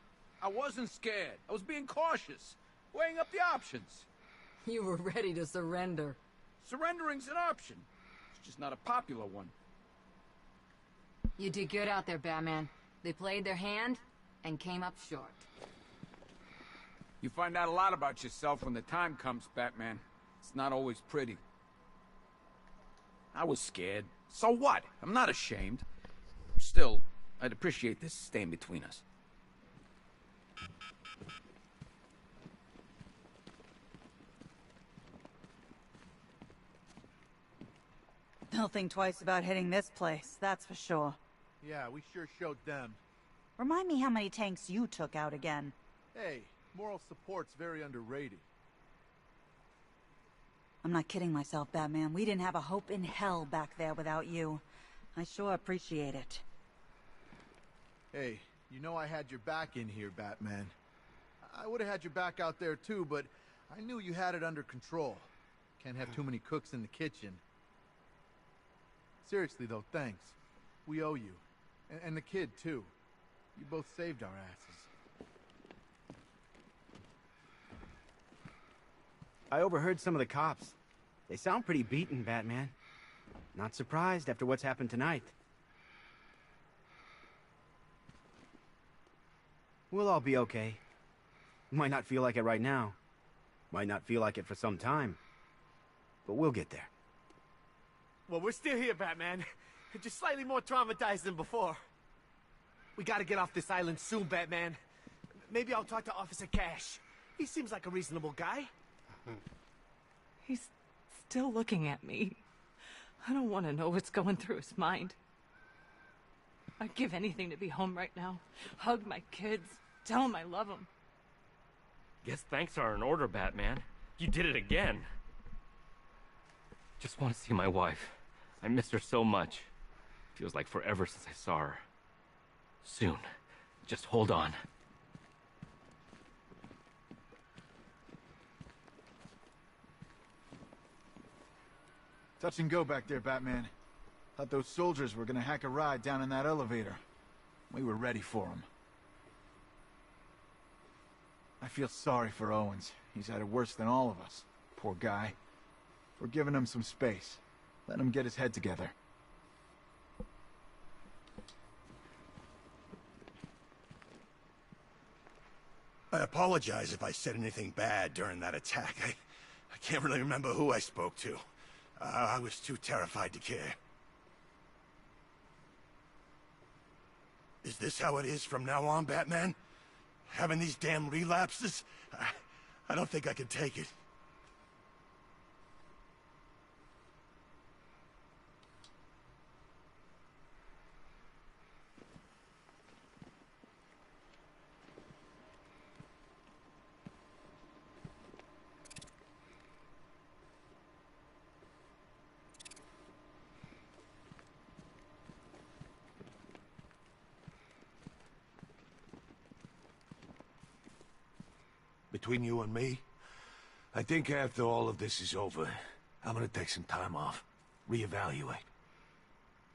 I wasn't scared. I was being cautious, weighing up the options. You were ready to surrender. Surrendering's an option. It's just not a popular one. You did good out there, Batman. They played their hand and came up short. You find out a lot about yourself when the time comes, Batman. It's not always pretty. I was scared. So what? I'm not ashamed. Still, I'd appreciate this staying between us. They'll think twice about hitting this place, that's for sure. Yeah, we sure showed them. Remind me how many tanks you took out again. Hey, moral support's very underrated. I'm not kidding myself, Batman. We didn't have a hope in hell back there without you. I sure appreciate it. Hey, you know I had your back in here, Batman. I would have had your back out there too, but I knew you had it under control. Can't have too many cooks in the kitchen. Seriously though, thanks. We owe you. And the kid too. You both saved our asses. I overheard some of the cops. They sound pretty beaten, Batman. Not surprised after what's happened tonight. We'll all be okay. Might not feel like it right now. Might not feel like it for some time. But we'll get there. Well, we're still here, Batman. Just slightly more traumatized than before. We gotta get off this island soon, Batman. Maybe I'll talk to Officer Cash. He seems like a reasonable guy. He's still looking at me. I don't want to know what's going through his mind. I'd give anything to be home right now. Hug my kids. Tell them I love them. Guess thanks are in order, Batman. You did it again. Just want to see my wife. I miss her so much. Feels like forever since I saw her. Soon. Just hold on. Touch and go back there, Batman. Thought those soldiers were gonna hack a ride down in that elevator. We were ready for them. I feel sorry for Owens. He's had it worse than all of us. Poor guy. We're giving him some space. Let him get his head together. I apologize if I said anything bad during that attack. I can't really remember who I spoke to. I was too terrified to care. Is this how it is from now on, Batman? Having these damn relapses? I don't think I can take it. Between you and me, I think after all of this is over, I'm gonna take some time off. Reevaluate.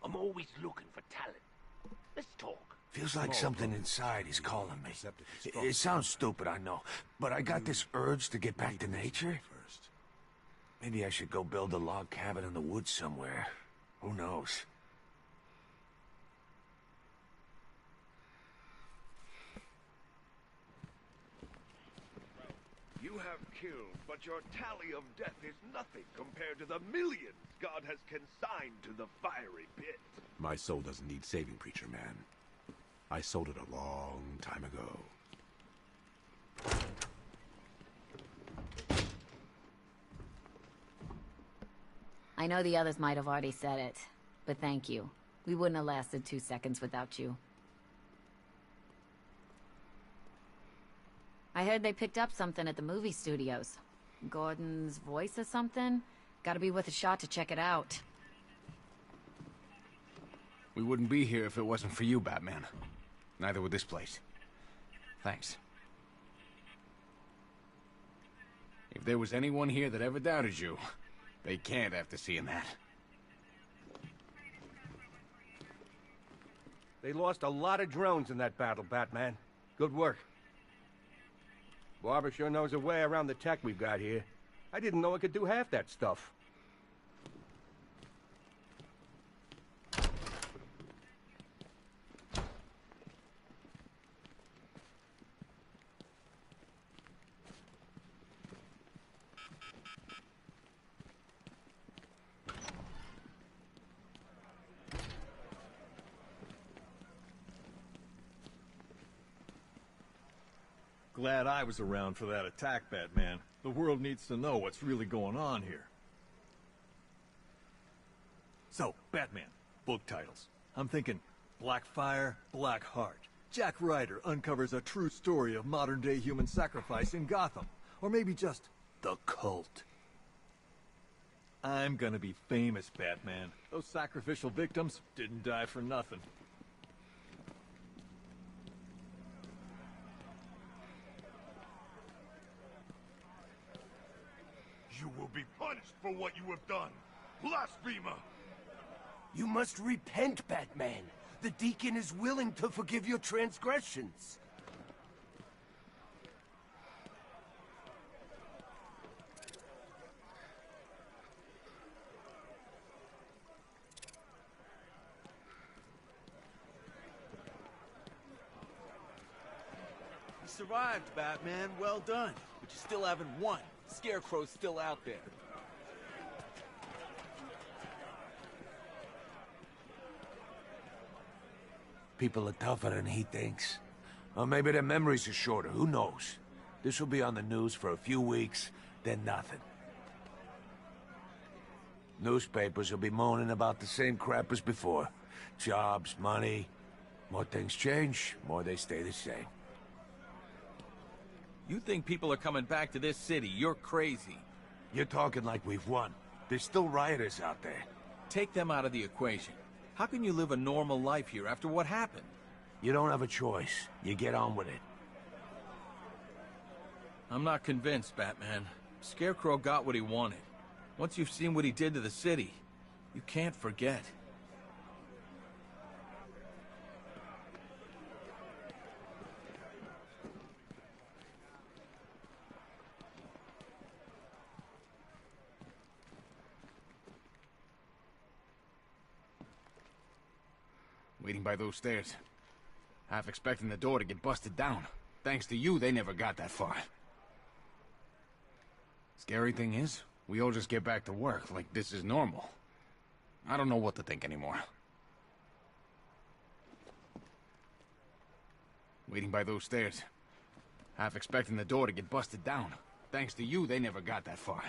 I'm always looking for talent. Let's talk. Feels like something inside is calling me. It sounds stupid, I know, but I got this urge to get back to nature. Maybe I should go build a log cabin in the woods somewhere. Who knows? You have killed, but your tally of death is nothing compared to the millions God has consigned to the fiery pit. My soul doesn't need saving, preacher man. I sold it a long time ago. I know the others might have already said it, but thank you. We wouldn't have lasted 2 seconds without you. I heard they picked up something at the movie studios. Gordon's voice or something? Gotta be worth a shot to check it out. We wouldn't be here if it wasn't for you, Batman. Neither would this place. Thanks. If there was anyone here that ever doubted you, they can't after seeing that. They lost a lot of drones in that battle, Batman. Good work. Barbara sure knows a way around the tech we've got here. I didn't know it could do half that stuff. Glad I was around for that attack, Batman. The world needs to know what's really going on here. So, Batman, book titles. I'm thinking Blackfire, Blackheart. Jack Ryder uncovers a true story of modern-day human sacrifice in Gotham. Or maybe just The Cult. I'm gonna be famous, Batman. Those sacrificial victims didn't die for nothing. You will be punished for what you have done, blasphemer! You must repent, Batman. The Deacon is willing to forgive your transgressions. You survived, Batman. Well done. But you still haven't won. Scarecrow's still out there. People are tougher than he thinks. Or maybe their memories are shorter, who knows? This will be on the news for a few weeks, then nothing. Newspapers will be moaning about the same crap as before. Jobs, money. More things change, more they stay the same. You think people are coming back to this city? You're crazy. You're talking like we've won. There's still rioters out there. Take them out of the equation. How can you live a normal life here after what happened? You don't have a choice. You get on with it. I'm not convinced, Batman. Scarecrow got what he wanted. Once you've seen what he did to the city, you can't forget. Waiting by those stairs. Half expecting the door to get busted down. Thanks to you, they never got that far. Scary thing is, we all just get back to work like this is normal. I don't know what to think anymore. Waiting by those stairs. Half expecting the door to get busted down. Thanks to you, they never got that far.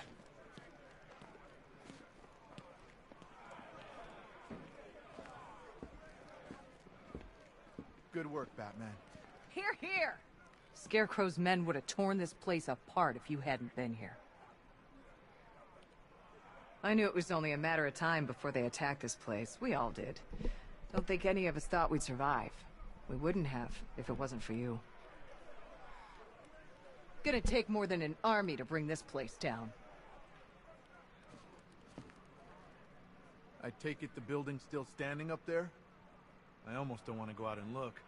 Good work, Batman. Here, here! Scarecrow's men would have torn this place apart if you hadn't been here. I knew it was only a matter of time before they attacked this place. We all did. Don't think any of us thought we'd survive. We wouldn't have, if it wasn't for you. Gonna take more than an army to bring this place down. I take it the building's still standing up there? I almost don't want to go out and look.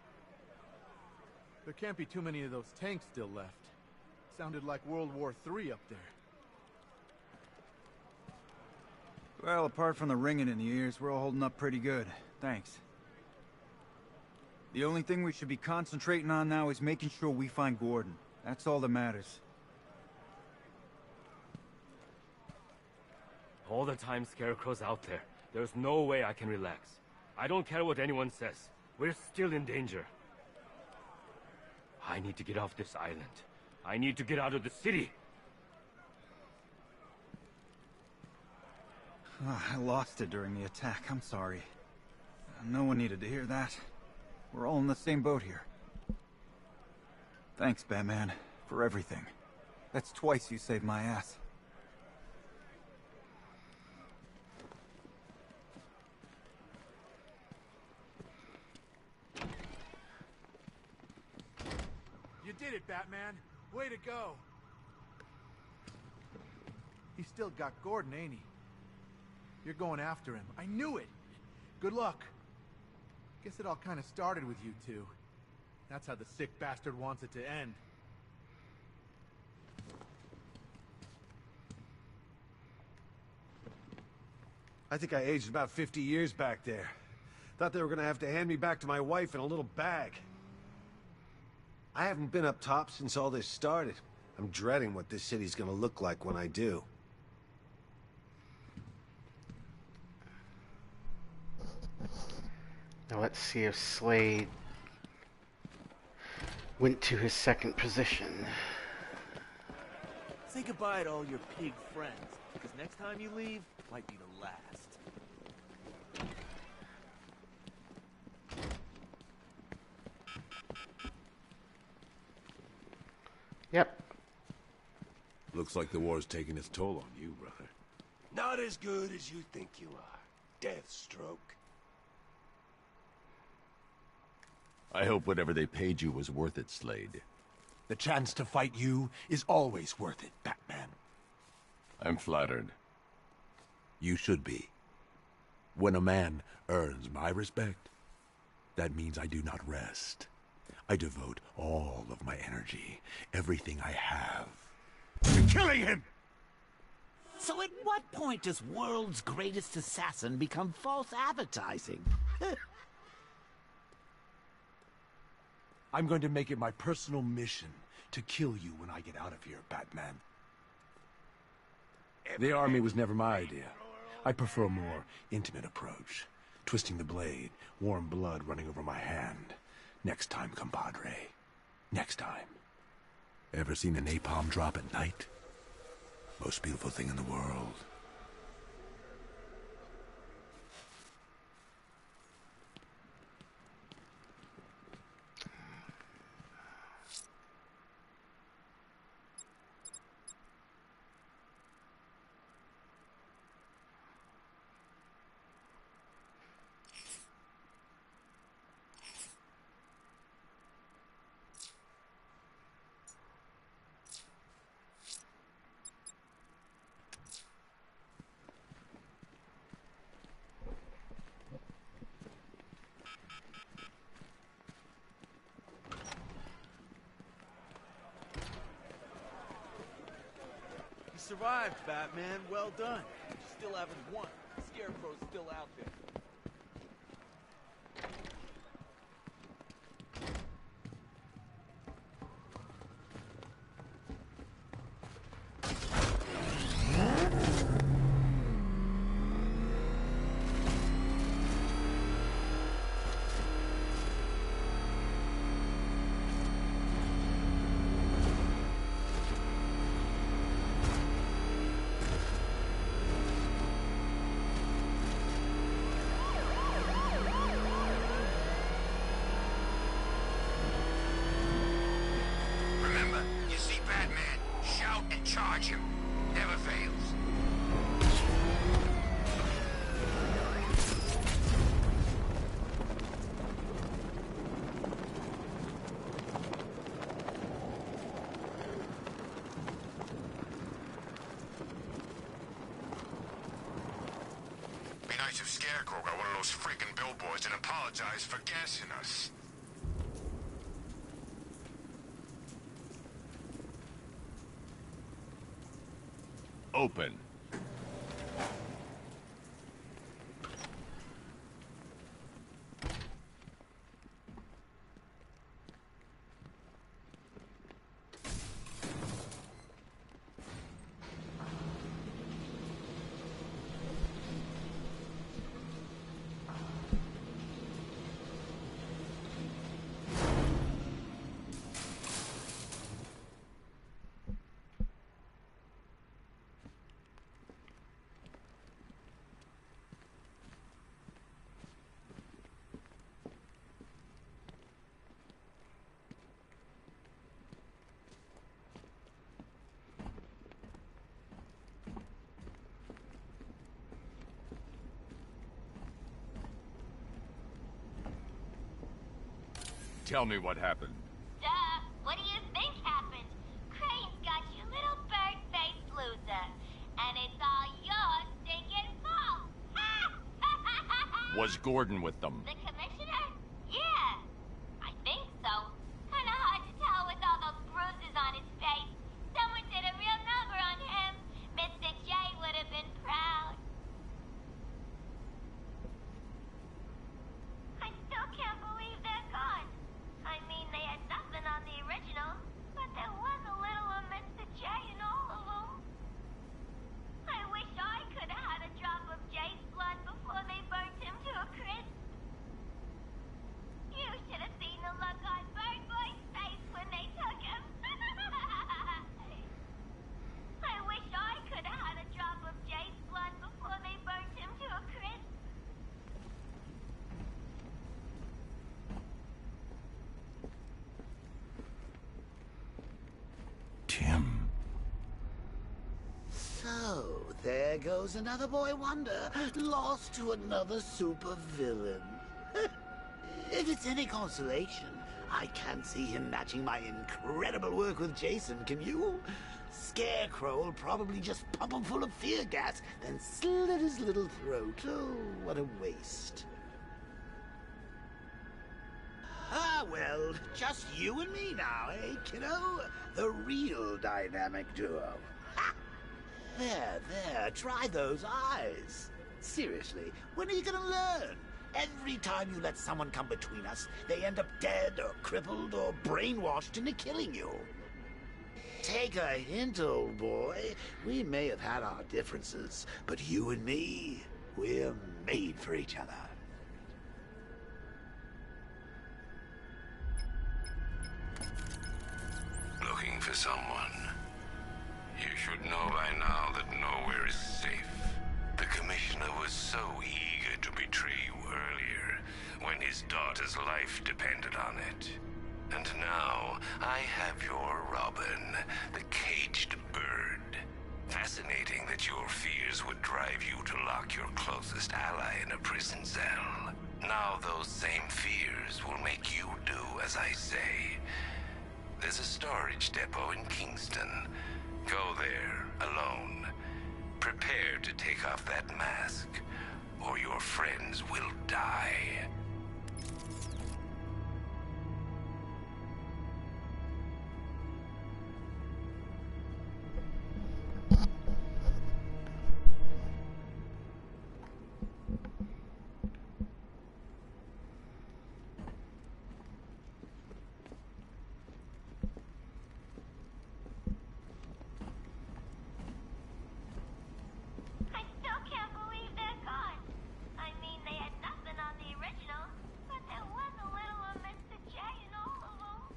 There can't be too many of those tanks still left. Sounded like World War III up there. Well, apart from the ringing in the ears, we're all holding up pretty good. Thanks. The only thing we should be concentrating on now is making sure we find Gordon. That's all that matters. All the time Scarecrow's out there, there's no way I can relax. I don't care what anyone says. We're still in danger. I need to get off this island. I need to get out of the city. I lost it during the attack. I'm sorry. No one needed to hear that. We're all in the same boat here. Thanks, Batman, for everything. That's twice you saved my ass. You did it, Batman. Way to go. He's still got Gordon, ain't he? You're going after him. I knew it. Good luck. Guess it all kind of started with you two. That's how the sick bastard wants it to end. I think I aged about 50 years back there. Thought they were gonna have to hand me back to my wife in a little bag. I haven't been up top since all this started. I'm dreading what this city's gonna look like when I do. Now let's see if Slade went to his second position. Say goodbye to all your pig friends, because next time you leave might be the last. Yep. Looks like the war's taking its toll on you, brother. Not as good as you think you are. Deathstroke. I hope whatever they paid you was worth it, Slade. The chance to fight you is always worth it, Batman. I'm flattered. You should be. When a man earns my respect, that means I do not rest. I devote all of my energy, everything I have, to killing him! So at what point does world's greatest assassin become false advertising? I'm going to make it my personal mission to kill you when I get out of here, Batman. The army was never my idea. I prefer a more intimate approach. Twisting the blade, warm blood running over my hand. Next time, compadre. Next time. Ever seen a napalm drop at night? Most beautiful thing in the world. You survived, Batman. Well done. You still haven't won. Scarecrow's still out there. Remember, you see Batman, shout and charge him. Never fails. Be nice if Scarecrow got one of those freaking billboards and apologized for gassing us. Open. Tell me what happened. Duh, what do you think happened? Crane's got you little bird-faced loser. And it's all your stinking fault. Was Gordon with them? The commissioner? Yeah, I think so. Kinda hard to tell with all those bruises on his face. Someone did a real number on him. Mr. J would have been proud. I still can't believe they're gone. I mean, they had nothing on the original, but there was a little of Mr. J in all of them. I wish I could have had a drop of J's blood before they burnt him to a crisp. You should have seen the look on Bird Boy's face when they took him. I wish I could have had a drop of J's blood before they burnt him to a crisp. Tim. So, there goes another boy wonder, lost to another supervillain. If it's any consolation, I can't see him matching my incredible work with Jason, can you? Scarecrow will probably just pump him full of fear gas, then slit his little throat. Oh, what a waste. Ah, well, just you and me now, eh, kiddo? The real dynamic duo. Ha! There, try those eyes. Seriously, when are you gonna learn? Every time you let someone come between us, they end up dead or crippled or brainwashed into killing you. Take a hint, old boy. We may have had our differences, but you and me, we're made for each other. Looking for someone. You should know by now that nowhere is safe. The Commissioner was so eager to betray you earlier, when his daughter's life depended on it. And now, I have your Robin, the caged bird. Fascinating that your fears would drive you to lock your closest ally in a prison cell. Now those same fears will make you do as I say. There's a storage depot in Kingston. Go there, alone. Prepare to take off that mask, or your friends will die. I still can't believe they're gone. I mean, they had nothing on the original, but there was a little of Mr. J in all of them.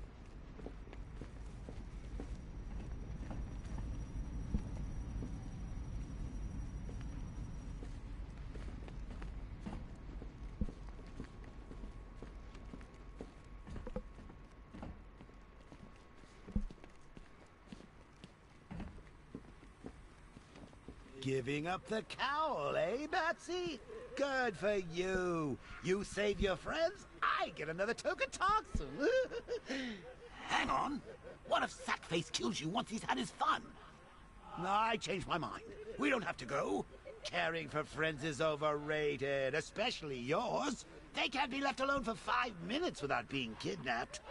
Giving up the cowl, eh, Batsy? Good for you. You save your friends, I get another token toxin. Hang on. What if Sackface kills you once he's had his fun? No, I changed my mind. We don't have to go. Caring for friends is overrated, especially yours. They can't be left alone for 5 minutes without being kidnapped.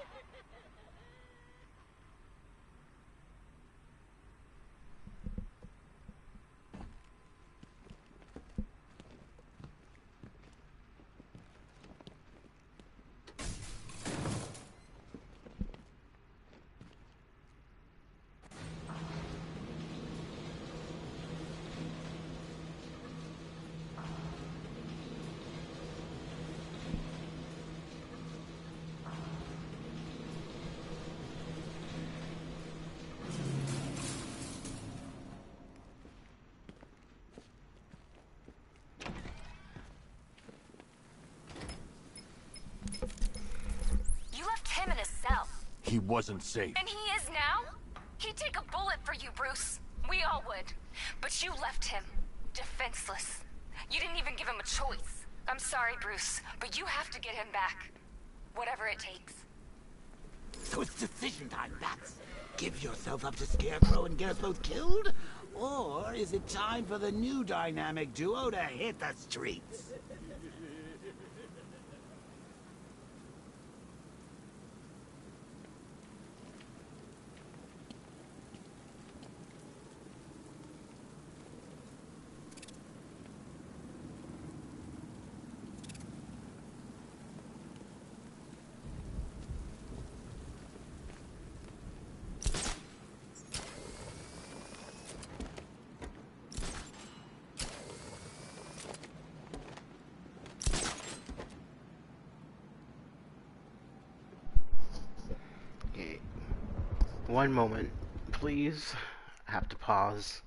Him in a cell. He wasn't safe. And he is now? He'd take a bullet for you, Bruce. We all would. But you left him defenseless. You didn't even give him a choice. I'm sorry, Bruce, but you have to get him back. Whatever it takes. So it's decision time, Bats. Give yourself up to Scarecrow and get us both killed? Or is it time for the new dynamic duo to hit the streets? Okay. One moment, please. I have to pause.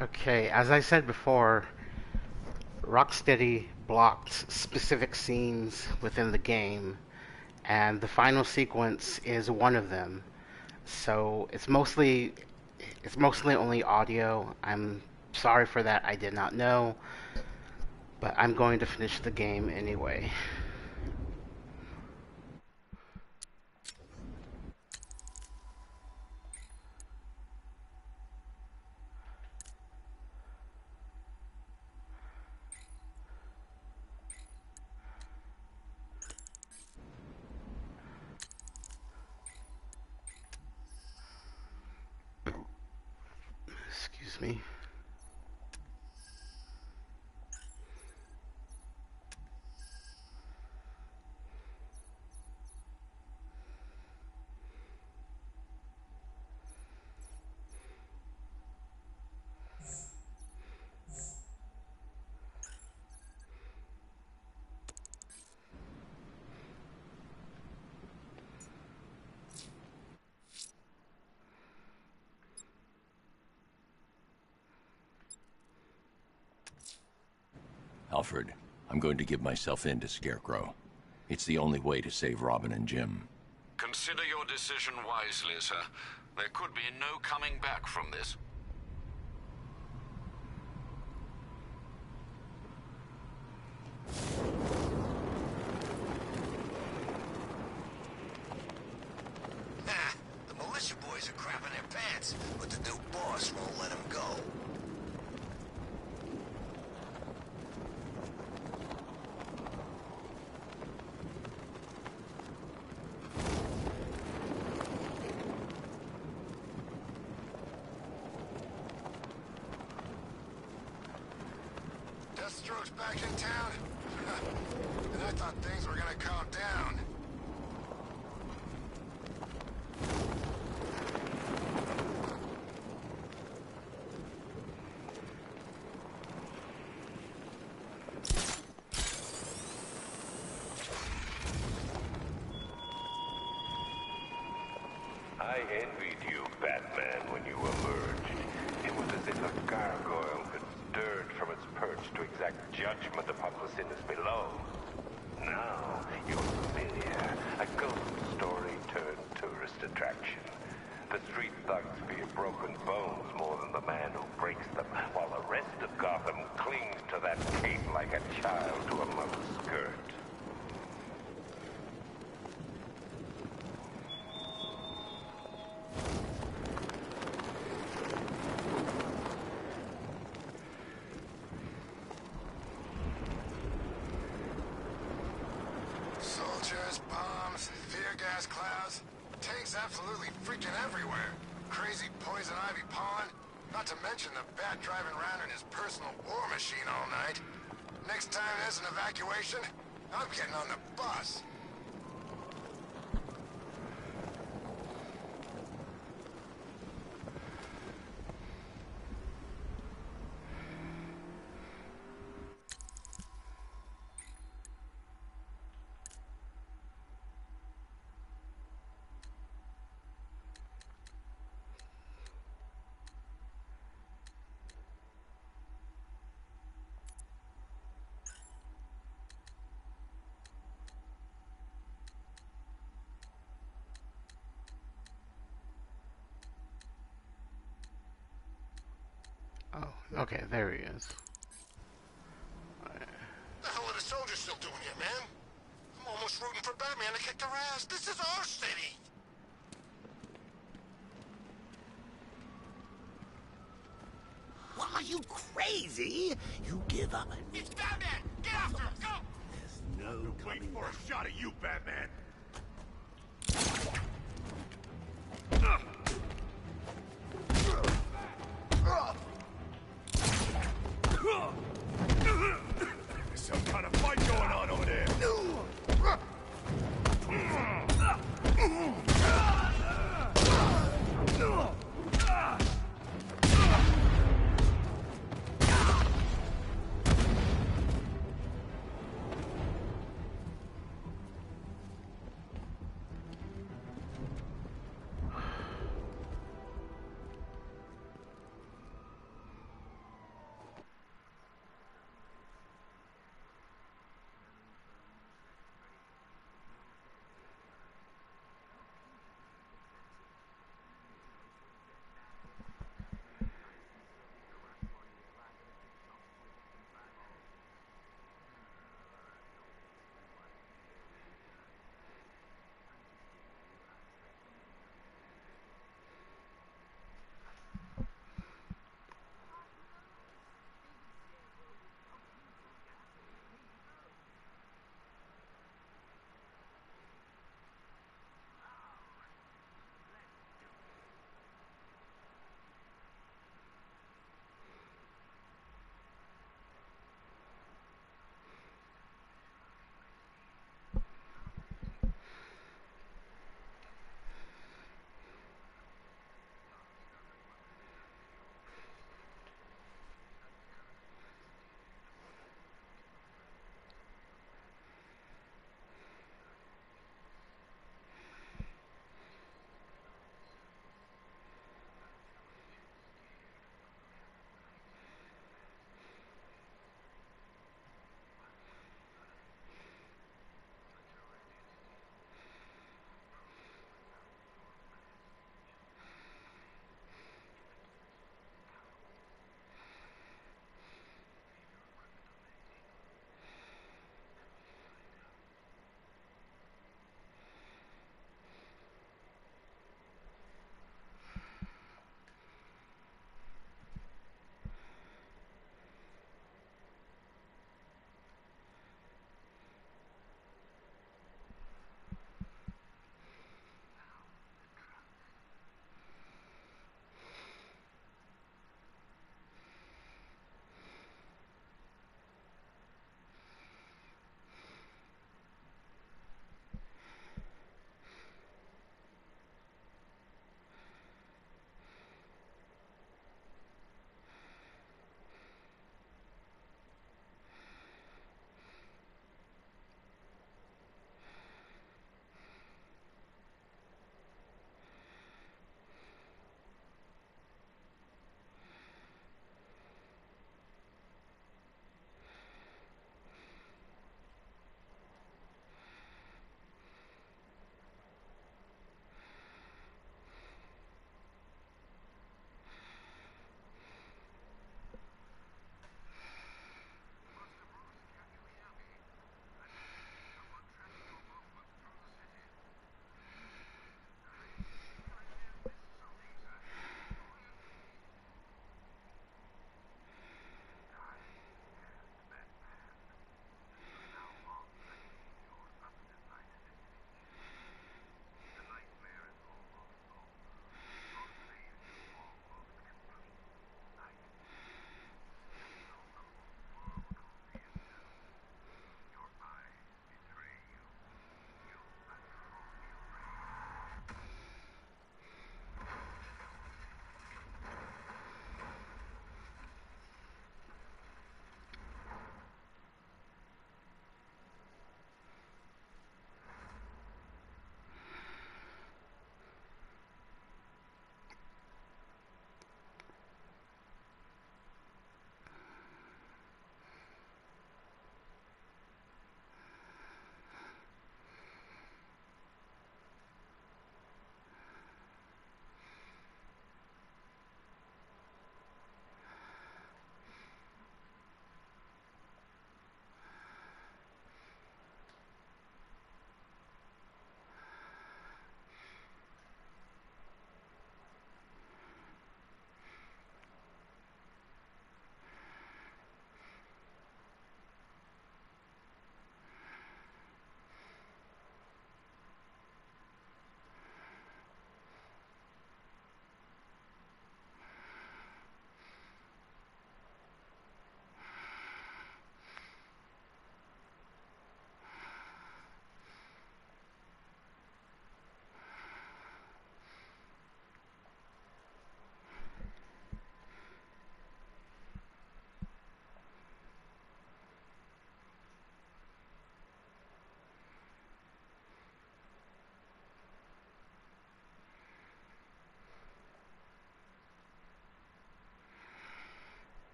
Okay, as I said before, Rocksteady blocked specific scenes within the game, and the final sequence is one of them. So it's mostly It's mostly only audio. I'm sorry for that. I did not know. But I'm going to finish the game anyway. Excuse me. Alfred, I'm going to give myself in to Scarecrow. It's the only way to save Robin and Jim. Consider your decision wisely, sir. There could be no coming back from this. The militia boys are crapping their pants, but the new boss won't let them go. Deathstroke's back in town? And I thought things were gonna calm down. I envied you, Batman, when you emerged. It was as if a gargoyle had stirred from its perch to exact judgment upon the sinners below. Now, you're familiar. A ghost story turned tourist attraction. The street thugs fear broken bones more than the man who breaks them, while the rest of Gotham clings to that cape like a child to a mother's skirt. Soldiers, bombs, tear gas clouds, tanks absolutely freaking everywhere. Crazy poison ivy pollen, not to mention the bat driving around in his personal war machine all night. Next time there's an evacuation, I'm getting on the bus. Oh, okay, there he is. What the hell are the soldiers still doing here, man? I'm almost rooting for Batman to kick their ass. This is our city. What, are you crazy? You give up on me. It's Batman! Get after him! Go! There's no Wait for a shot at you, Batman! There's some kind of fight going on over there.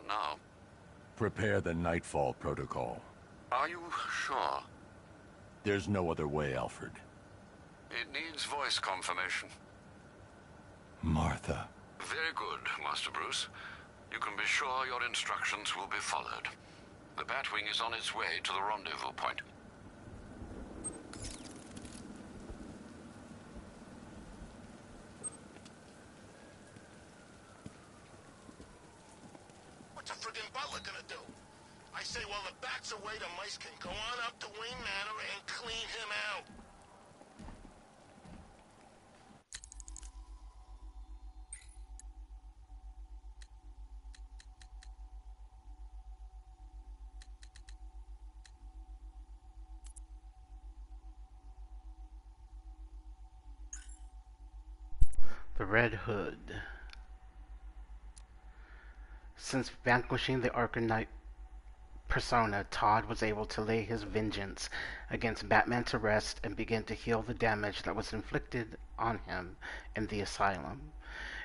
Not now. Prepare the Nightfall Protocol. Are you sure? There's no other way, Alfred. It needs voice confirmation. Martha. Very good, Master Bruce. You can be sure your instructions will be followed. The Batwing is on its way to the rendezvous point. What's a friggin' butler gonna do? I say while the bat's away, the mice can go on up to Wayne Manor and clean him out. The Red Hood. Since vanquishing the Arkham Knight persona, Todd was able to lay his vengeance against Batman to rest and begin to heal the damage that was inflicted on him in the asylum.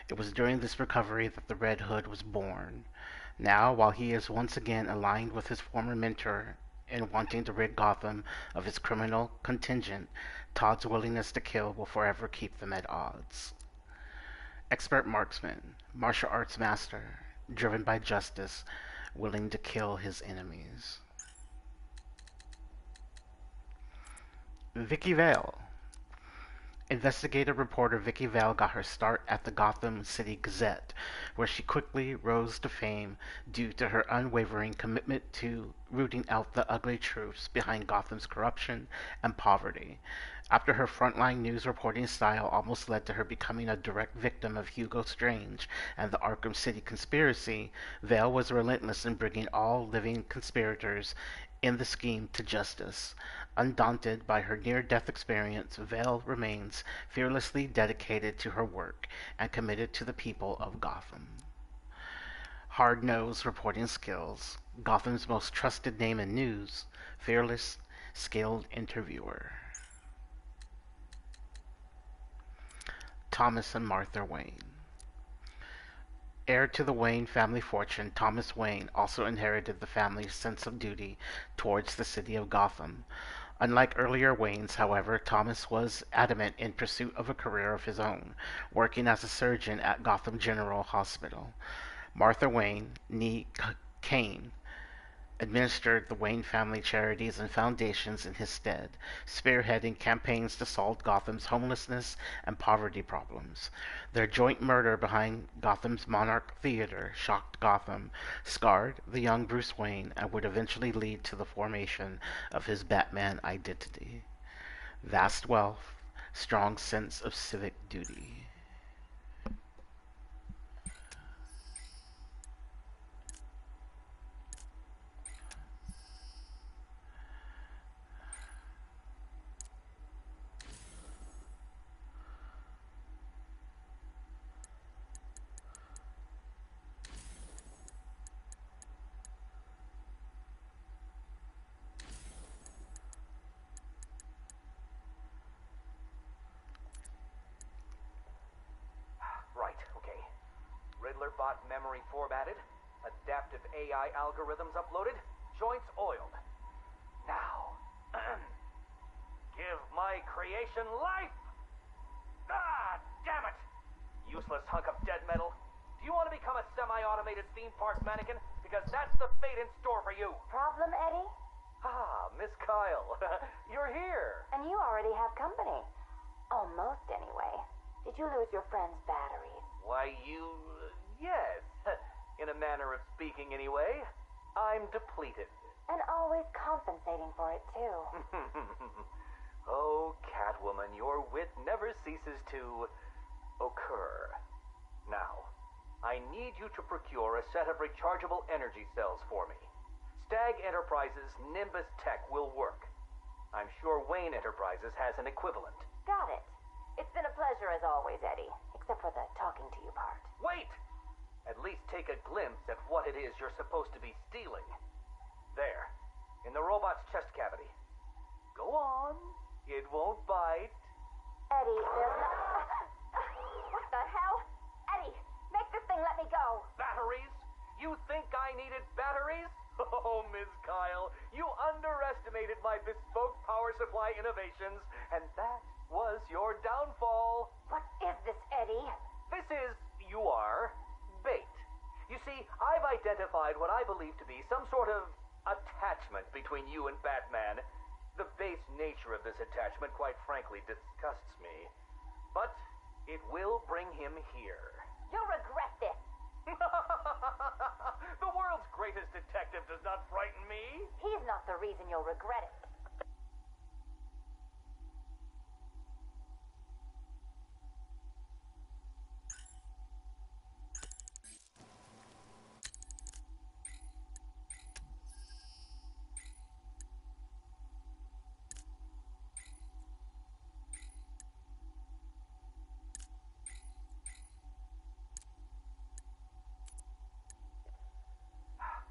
It was during this recovery that the Red Hood was born. Now, while he is once again aligned with his former mentor in wanting to rid Gotham of its criminal contingent, Todd's willingness to kill will forever keep them at odds. Expert marksman, martial arts master, driven by justice, willing to kill his enemies. Vicky Vale. Investigative reporter Vicky Vale got her start at the Gotham City Gazette, where she quickly rose to fame due to her unwavering commitment to rooting out the ugly truths behind Gotham's corruption and poverty. After her frontline news reporting style almost led to her becoming a direct victim of Hugo Strange and the Arkham City conspiracy, Vale was relentless in bringing all living conspirators in the scheme to justice. Undaunted by her near-death experience, Vale remains fearlessly dedicated to her work and committed to the people of Gotham. Hard-nosed reporting skills, Gotham's most trusted name in news, fearless, skilled interviewer. Thomas and Martha Wayne. Heir to the Wayne family fortune, Thomas Wayne also inherited the family's sense of duty towards the city of Gotham. Unlike earlier Waynes, however, Thomas was adamant in pursuit of a career of his own, working as a surgeon at Gotham General Hospital. Martha Wayne, née Kane, administered the Wayne family charities and foundations in his stead, spearheading campaigns to solve Gotham's homelessness and poverty problems. Their joint murder behind Gotham's Monarch Theater shocked Gotham, scarred the young Bruce Wayne, and would eventually lead to the formation of his Batman identity. Vast wealth, strong sense of civic duty. Bot memory formatted, adaptive AI algorithms uploaded, joints oiled. Now, give my creation life! Ah, damn it! Useless hunk of dead metal. Do you want to become a semi-automated theme park mannequin? Because that's the fate in store for you. Problem, Eddie? Ah, Miss Kyle. You're here. And you already have company. Almost, anyway. Did you lose your friend's batteries? Why, yes. In a manner of speaking, anyway. I'm depleted. And always compensating for it, too. Oh, Catwoman, your wit never ceases to occur. Now, I need you to procure a set of rechargeable energy cells for me. Stag Enterprises' Nimbus Tech will work. I'm sure Wayne Enterprises has an equivalent. Got it. It's been a pleasure as always, Eddie. Except for the talking to you part. Wait! At least take a glimpse at what it is you're supposed to be stealing. There, in the robot's chest cavity. Go on. It won't bite. Eddie, there's no... What the hell? Eddie, make this thing let me go. Batteries? You think I supply innovations, and that was your downfall. What is this, Eddie? This is, you are, bait. You see, I've identified what I believe to be some sort of attachment between you and Batman. The base nature of this attachment, quite frankly, disgusts me. But it will bring him here. You'll regret this. The world's greatest detective does not frighten me. He's not the reason you'll regret it.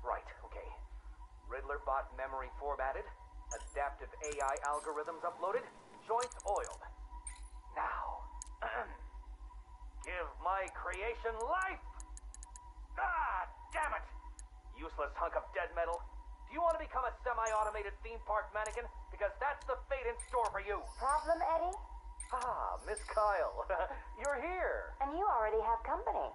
Right, okay. Riddler bot memory formatted, adaptive AI algorithms uploaded, joints oiled. Now, give my creation life! Ah, damn it! Useless hunk of dead metal. Do you want to become a semi-automated theme park mannequin? Because that's the fate in store for you. Problem, Eddie? Ah, Miss Kyle. You're here. And you already have company.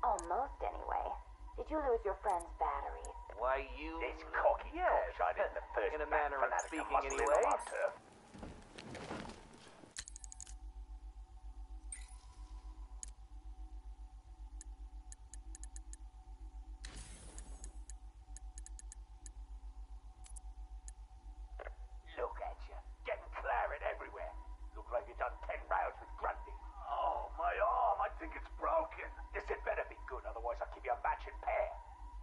Almost, anyway. Did you lose your friend's batteries? Why, you... This cocky cockshot isn't the first in a manner of fanatic to speaking, muscle in anyway. on our turf. Look at you, getting claret everywhere. Look like you've done 10 rounds with Grundy. Oh, my arm, I think it's broken. This had better be good, otherwise I'll give you a matching pair.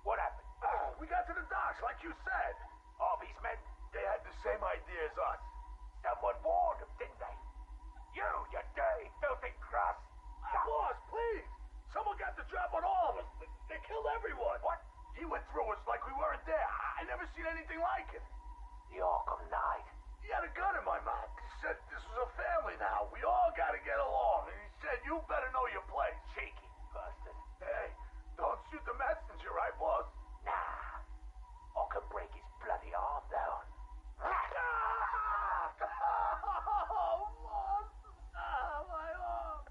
What happened? We got to the docks, like you said. Harvey's men, they had the same idea as us. Someone warned them, didn't they? You dirty, filthy grass. Boss, please. Someone got the drop on all of us. They killed everyone. What? He went through us like we weren't there. I never seen anything like it. The Arkham Knight. He had a gun in my mouth. He said this was a family now. We all gotta get along. And he said, you better know your place. Cheeky bastard. Hey, don't shoot the messenger, right, boss? Nah. I can break his bloody arm down. Oh, boss. Ah, my arm.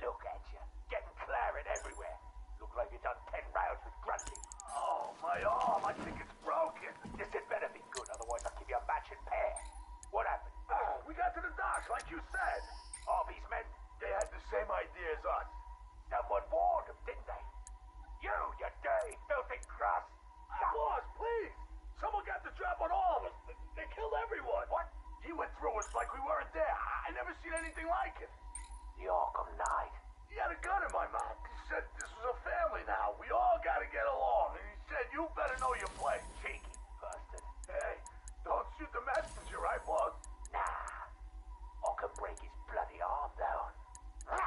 Look at you, getting claret everywhere. Look like you've done 10 rounds with Grundy. Oh, my arm, I think it's broken. This had better be good, otherwise I'll give you a matching pair. What happened? We got to the docks, like you said. Harvey's men, they had the same idea as us. Someone warned them, didn't they? You dirty, filthy grass. Boss, please. Someone got the drop on all of us. They killed everyone. What? He went through us like we weren't there. I never seen anything like it. The Arkham Knight. He had a gun in my mouth. He said this was a family now. We all gotta get along. And he said, you better know your place. Cheeky bastard. Hey, don't shoot the messenger, right, boss? Nah. I can break his bloody arm down. Oh,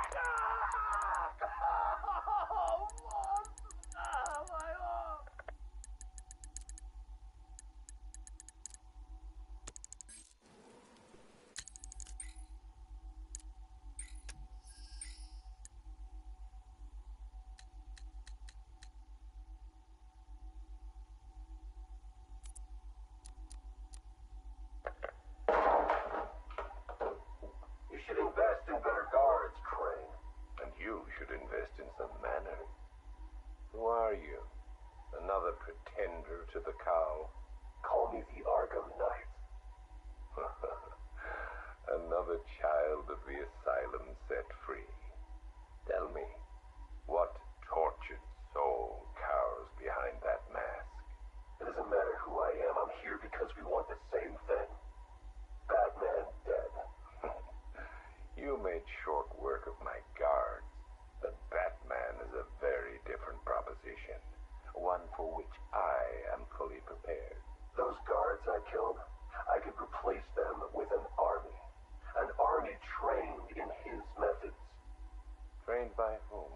boss. Ah, my arm. You should invest in better guards, Crane. And you should invest in some manners. Who are you? Another pretender to the cow? Call me the Arkham Knight. Another child of the asylum set free. Tell me, what tortured soul cowers behind that mask? It doesn't matter who I am. I'm here because we want the same thing. Batman dead. You made short work of my guards, but Batman is a very different proposition. One for which I am fully prepared. Those guards I killed, I could replace them with an army. An army trained in his methods. Trained by whom?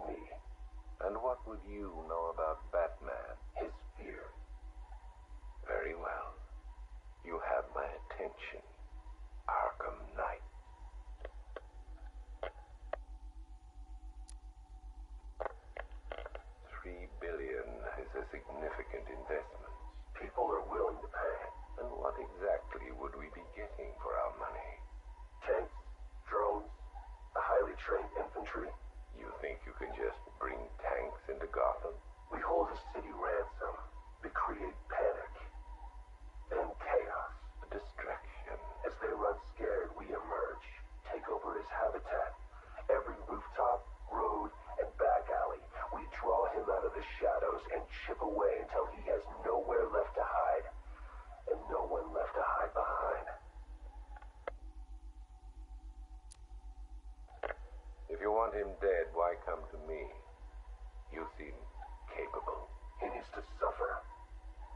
Me. And what would you know about Batman? His fear. Very well. You have my attention, Arkham Knight. significant investments. People are willing to pay. And what exactly would we be getting for our money? Tanks, drones, a highly trained infantry. You think you can just bring tanks into Gotham? We hold a city ransom. We create panic. Then chaos. A distraction. As they run scared, we emerge. Take over his habitat. Every rooftop, road, and back alley. We draw him out of the shadows and chip away until he has nowhere left to hide. And no one left to hide behind. If you want him dead, why come to me? You seem capable. He needs to suffer.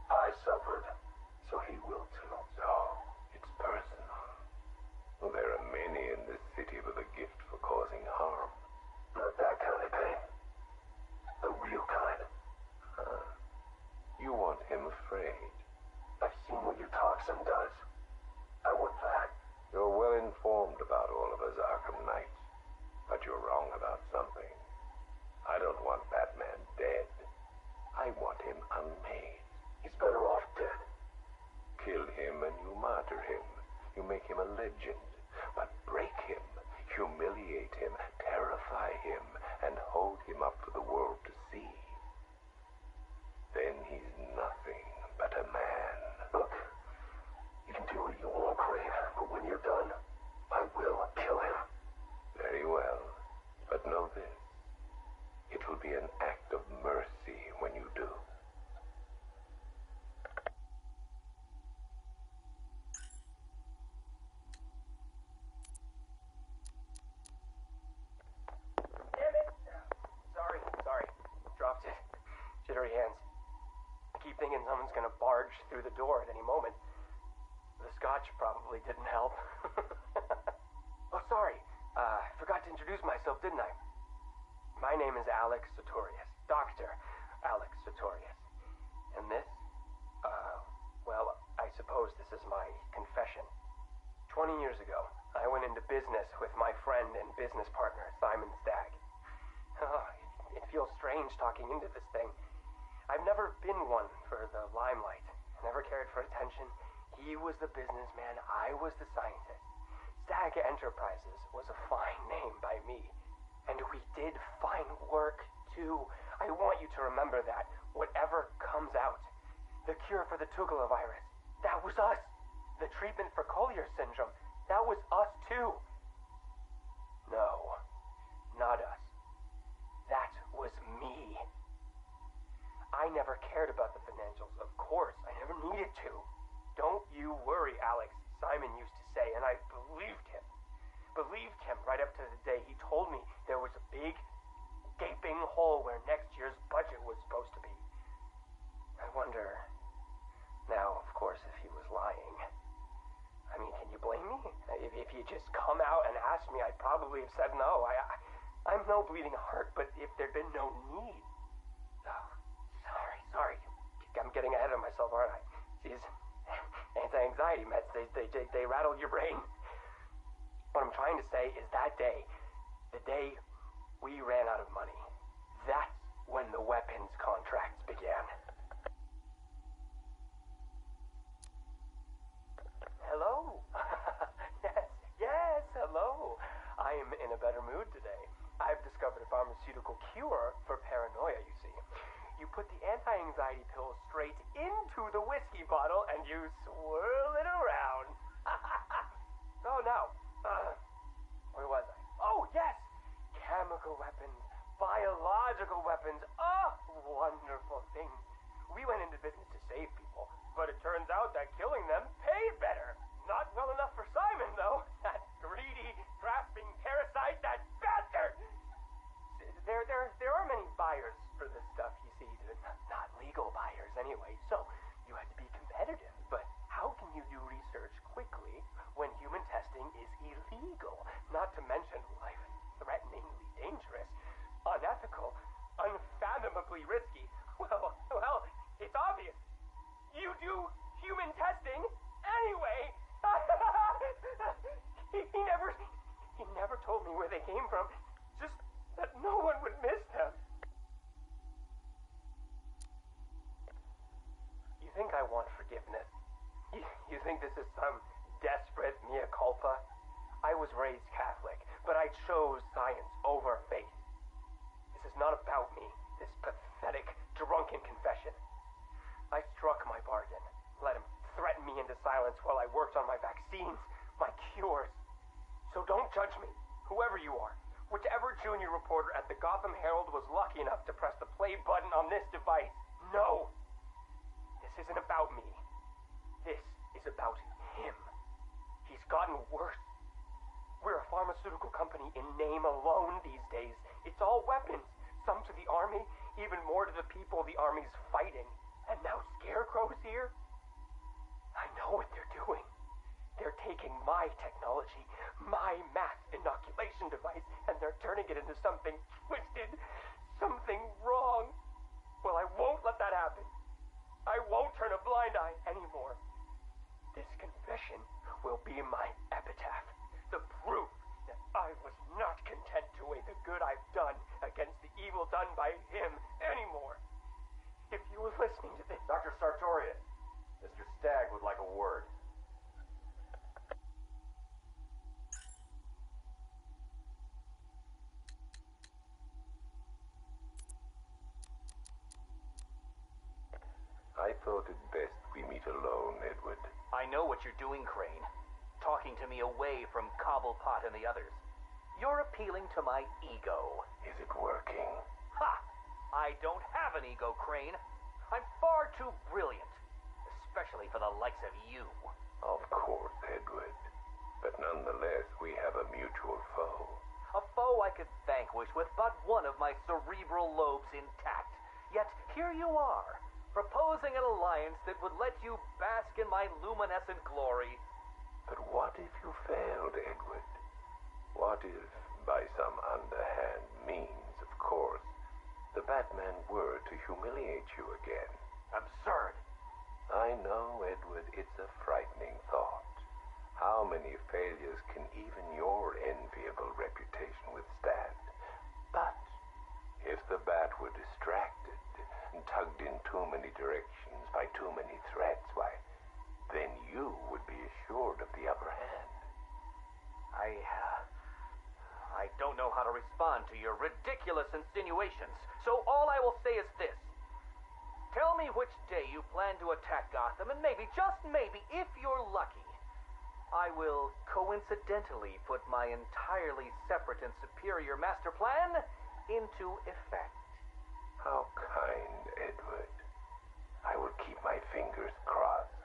I suffered, so he will too. So, it's personal. Well, there are many in this city with a gift for causing harm. Not that kind of pain. The real kind. Huh. You want him afraid. I've seen what your toxin does. I want that. You're well informed about all of us, Arkham Knight. But you're wrong about something. I don't want Batman dead. I want him unmade. He's better off dead. Kill him and you martyr him. You make him a legend. But break him, humiliate him, terrify him, and hold him up for the world to see. Then he's nothing but a man. Look, you can do what you want, Crane, but when you're done, I will kill him. Very well, but know this. It will be an act of mercy when you do. Damn it! Sorry. Dropped it. Jittery hands. I keep thinking someone's gonna barge through the door at any moment. The scotch probably didn't help. Oh, sorry. I forgot to introduce myself, didn't I? My name is Alex Sartorius. Dr. Alex Sartorius. And this? Well, I suppose this is my confession. 20 years ago, I went into business with my friend and business partner, Simon Stagg. Oh, it feels strange talking into this thing. I've never been one for the limelight. I never cared for attention. He was the businessman, I was the scientist. Stagg Enterprises was a fine name by me. And we did fine work, too. I want you to remember that. Whatever comes out. The cure for the Tugela virus. That was us. The treatment for Collier syndrome. That was us, too. No. Not us. That was me. I never cared about the financials, of course. I never needed to. Don't you worry, Alex, Simon used to say, and I believed him. Believed him right up to the day he told me there was a big, gaping hole where next year's budget was supposed to be. I wonder, now, of course, if he was lying. I mean, can you blame me? If you just come out and asked me, I'd probably have said no. I'm no bleeding heart, but if there'd been no need... Oh, sorry. I'm getting ahead of myself, aren't I? These anti-anxiety meds, they rattle your brain. What I'm trying to say is that day, the day we ran out of money, that's when the weapons contracts began. Hello? Yes, hello. I am in a better mood today. I've discovered a pharmaceutical cure for paranoia, you see. You put the anti-anxiety pill straight into the whiskey bottle and you swirl it around. Oh, no. Where was I? Oh, yes! Chemical weapons, biological weapons. Oh, wonderful things. We went into business to save people, but it turns out that killing them paid better. Not well enough for Simon, though. That greedy, grasping parasite, that bastard! There are many buyers for this stuff, you see. Not legal buyers, anyway, so you had to be competitive. But how can you do research quickly when human testing is illegal? Not to mention life-threateningly dangerous, unethical, unfathomably risky. Well, it's obvious. You do human testing anyway. think this is some desperate mea culpa? I was raised Catholic, but I chose science over faith. This is not about me, this pathetic, drunken confession. I struck my bargain, let him threaten me into silence while I worked on my vaccines, my cures. So don't judge me, whoever you are. Whichever junior reporter at the Gotham Herald was lucky enough to press the play button on this device. No! This isn't about me. This is about him. He's gotten worse. We're a pharmaceutical company in name alone these days. It's all weapons. Some to the army, even more to the people the army's fighting. And now Scarecrow's here? I know what they're doing. They're taking my technology, my mass inoculation device, and they're turning it into something twisted, something wrong. Well, I won't let that happen. I won't turn a blind eye anymore. This confession will be my epitaph, the proof that I was not content to weigh the good I've done against the evil done by him anymore. If you were listening to this... Dr. Sartorius, Mr. Stagg would like a word. I thought it best we meet alone, Edward. I know what you're doing, Crane. Talking to me away from Cobblepot and the others. You're appealing to my ego. Is it working? Ha! I don't have an ego, Crane. I'm far too brilliant. Especially for the likes of you. Of course, Edward. But nonetheless, we have a mutual foe. A foe I could vanquish with but one of my cerebral lobes intact. Yet here you are, proposing an alliance that would let you bask in my luminescent glory. But what if you failed, Edward? What if, by some underhand means, of course, the Batman were to humiliate you again? Absurd. I know, Edward, it's a frightening thought. How many failures can even your enviable reputation withstand? But if the Bat were distracted and tugged in too many directions by too many threats, why, then you would be assured of the upper hand. I don't know how to respond to your ridiculous insinuations, so all I will say is this. Tell me which day you plan to attack Gotham, and maybe, just maybe, if you're lucky, I will coincidentally put my entirely separate and superior master plan into effect. How kind, Edward. I will keep my fingers crossed.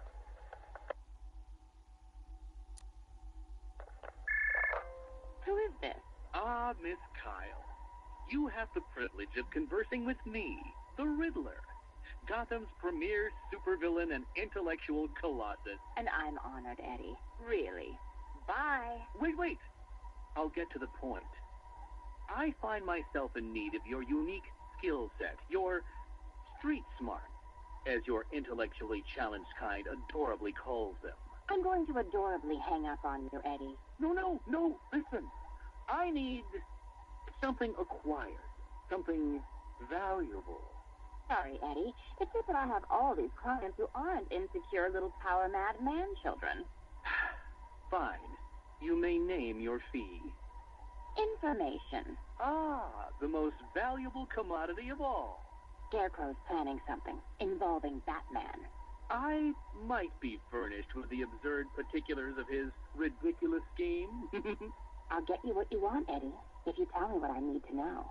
Who is this? Ah, Miss Kyle. You have the privilege of conversing with me, the Riddler, Gotham's premier supervillain and intellectual colossus. And I'm honored, Eddie. Really. Bye. Wait. I'll get to the point. I find myself in need of your unique skill set, your street smart, as your intellectually challenged kind adorably calls them. I'm going to adorably hang up on you, Eddie. No, listen. I need something acquired, something valuable. Sorry, Eddie. It's just that I have all these clients who aren't insecure little power-mad man-children. Fine. You may name your fee. Information. Ah, the most valuable commodity of all. Scarecrow's planning something involving Batman. I might be furnished with the absurd particulars of his ridiculous scheme. I'll get you what you want, Eddie, if you tell me what I need to know.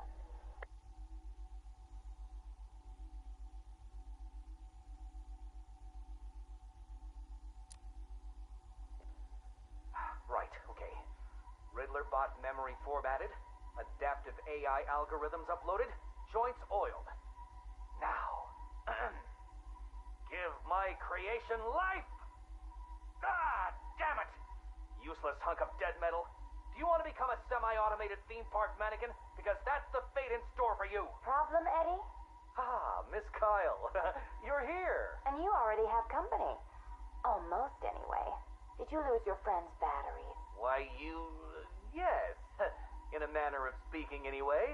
Right, okay. Riddler bot memory formatted, adaptive AI algorithms uploaded, joints oiled. Now, give my creation life! Ah, damn it! Useless hunk of dead metal. Do you want to become a semi-automated theme park mannequin? Because that's the fate in store for you. Problem, Eddie? Ah, Miss Kyle. You're here. And you already have company. Almost, anyway. Did you lose your friend's batteries? Why, yes. In a manner of speaking, anyway.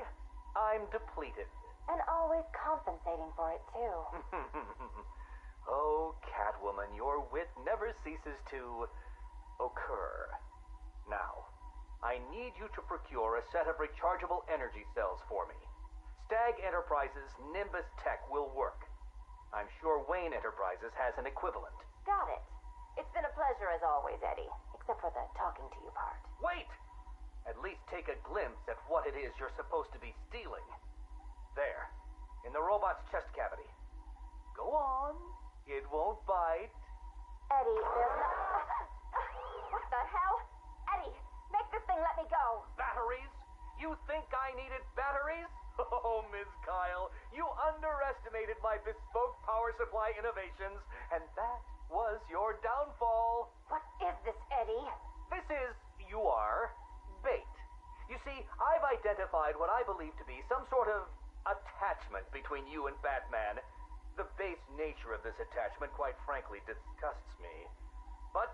I'm depleted. And always compensating for it, too. Okay. Catwoman, your wit never ceases to occur. Now, I need you to procure a set of rechargeable energy cells for me. Stag Enterprises' Nimbus Tech will work. I'm sure Wayne Enterprises has an equivalent. Got it. It's been a pleasure as always, Eddie. Except for the talking to you part. Wait! At least take a glimpse at what it is you're supposed to be stealing. There, in the robot's chest cavity. Go on. It won't bite. Eddie, there's no... What the hell? Eddie, make this thing let me go. Batteries? You think I needed batteries? Oh, Ms. Kyle, you underestimated my bespoke power supply innovations, and that was your downfall. What is this, Eddie? This is, you are, bait. You see, I've identified what I believe to be some sort of attachment between you and Batman. The base nature of this attachment, quite frankly, disgusts me. But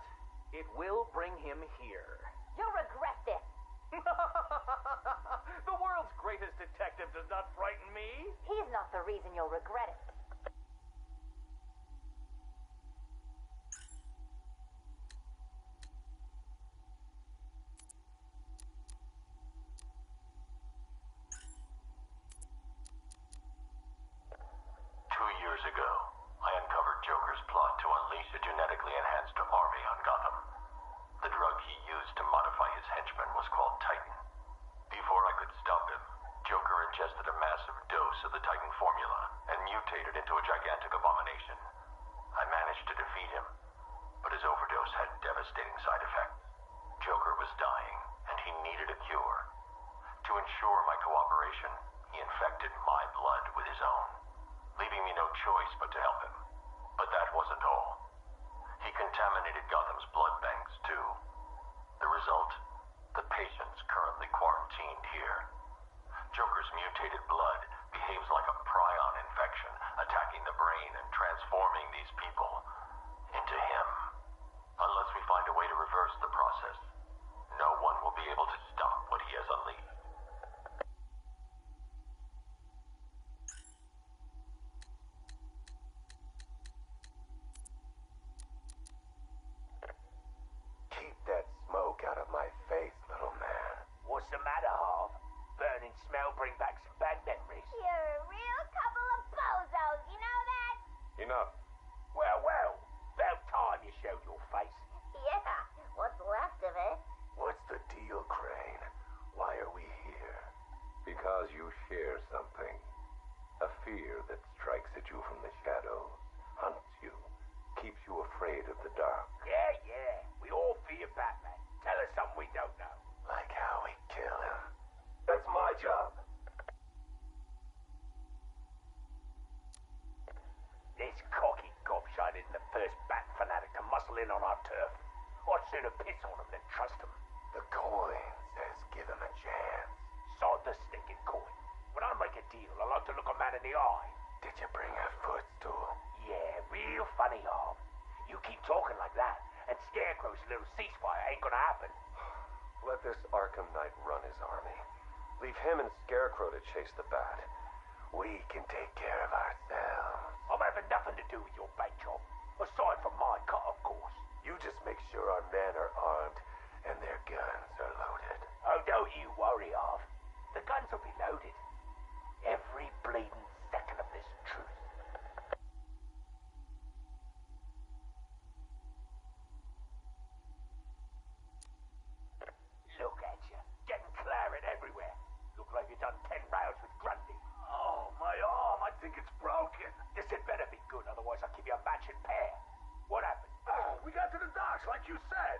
it will bring him here. You'll regret this. The world's greatest detective does not frighten me. He's not the reason you'll regret it. Ago, I uncovered Joker's plot to unleash a genetically enhanced army on Gotham. The drug he used to modify his henchmen was called Titan. Before I could stop him, Joker ingested a massive dose of the Titan formula and mutated into a gigantic abomination. I managed to defeat him, but his overdose had devastating side effects. Joker was dying, and he needed a cure. To ensure my cooperation, he infected my blood with his own, leaving me no choice but to help him. But that wasn't all. He contaminated Gotham's blood banks, too. The result? The patients currently quarantined here. Joker's mutated blood behaves like a prion infection, attacking the brain and transforming these people into him. Unless we find a way to reverse the process, no one will be able to stop what he has unleashed. Keep that smoke out of my face, little man. What's the matter, Harv? Burning smell bring back some bad memories. You're a real couple of bozos, you know that? Enough. Well, about time you showed your face. Yeah, what's left of it? What's the deal, Crane? Why are we here? Because you share something. A fear that strikes at you from the shadows, hunts you, keeps you afraid of the dark. Yeah. We all fear Batman. Tell us something we don't know. Like how we kill him. That's my job. This cocky gobshite isn't the first bat fanatic to muscle in on our turf. I'd sooner piss on him than trust him. The coin says give him a chance. Sod the stinking coin. When I make a deal, I like to look a man in the eye. Did you bring a footstool? Yeah, real funny, Harv. You keep talking like that, and Scarecrow's little ceasefire ain't gonna happen. Let this Arkham Knight run his army. Leave him and Scarecrow to chase the bat. We can take care of ourselves. I'm having nothing to do with your bait job. Aside from my cut, of course. You just make sure our men are armed and their guns are loaded. Oh, don't you worry, Harv. The guns will be loaded. Every bleeding second of this truth. Look at you, getting claret everywhere. Look like you done 10 rounds with Grundy. Oh, my arm, I think it's broken. This had better be good, otherwise I'll give you a matching pair. What happened? We got to the docks, like you said.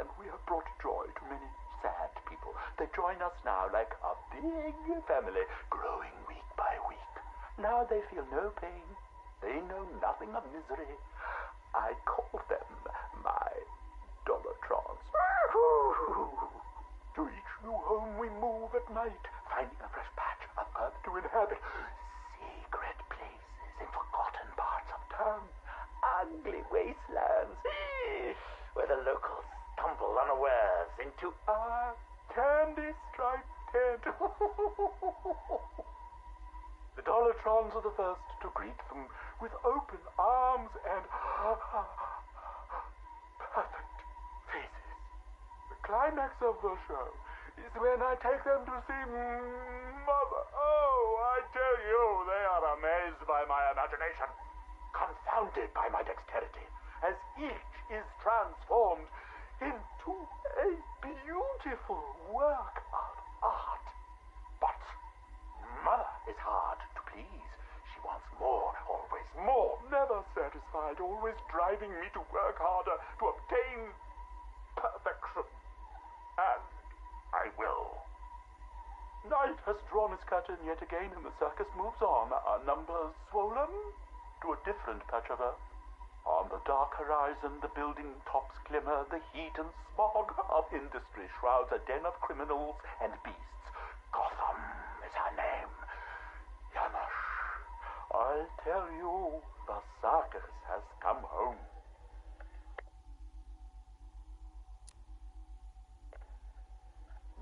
and we have brought joy to many sad people. They join us now like a big family, growing week by week. Now they feel no pain. They know nothing of misery. I call them my Dollartrons. To each new home we move at night, finding a fresh patch of earth to inhabit. Secret places in forgotten parts of town. Ugly wastelands where the locals stumble unawares into our candy-striped tent. The Dollartrons are the first to greet them with open arms and perfect faces. The climax of the show is when I take them to see Mother. Oh, I tell you, they are amazed by my imagination, confounded by my dexterity, as each is transformed into a beautiful work of art. But Mother is hard to please. She wants more, always more, never satisfied, always driving me to work harder to obtain perfection. And I will. Night has drawn its curtain yet again, and the circus moves on, our numbers swollen to a different patch of earth. On the dark horizon, the building tops glimmer, the heat and smog of industry shrouds a den of criminals and beasts. Gotham is her name. Janosch, I tell you, the circus has come home.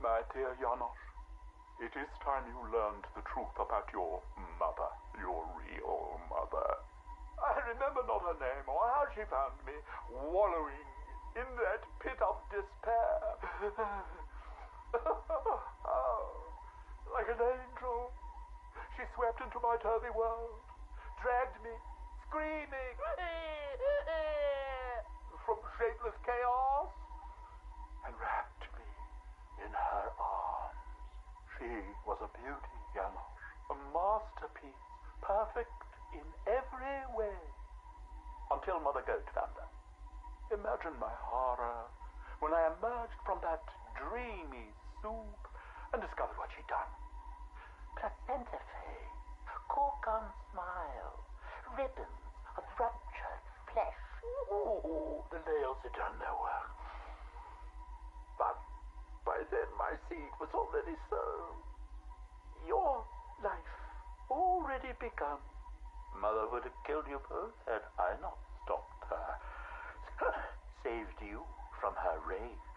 My dear Janosch, it is time you learned the truth about your mother, your real mother. I remember not her name or how she found me, wallowing in that pit of despair. Oh, like an angel, she swept into my turvy world, dragged me, screaming, from shapeless chaos, and wrapped me in her arms. She was a beauty, Janosch, a masterpiece, perfect in every way. Until Mother Goat found her. Imagine my horror when I emerged from that dreamy soup and discovered what she'd done. Placenta face, cork-on smile, ribbons of ruptured flesh. Ooh, the nails had done their work. But by then my seed was already sown. Your life already begun. Mother would have killed you both had I not stopped her. Saved you from her rage.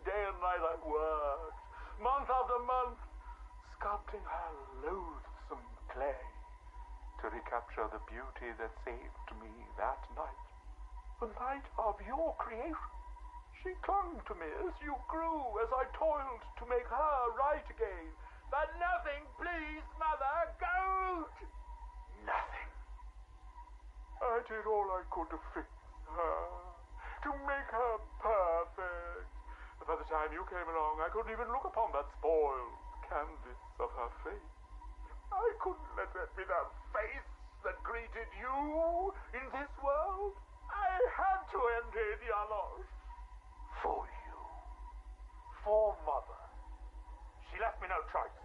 Day and night I worked, month after month, sculpting her loathsome clay to recapture the beauty that saved me that night. The night of your creation. She clung to me as you grew, as I toiled to make her right again. But nothing pleased Mother Goat! Nothing. I did all I could to fix her, to make her perfect. But by the time you came along, I couldn't even look upon that spoiled canvas of her face. I couldn't let that be the face that greeted you in this world. I had to end it, Janosch. For you. For Mother. She left me no choice.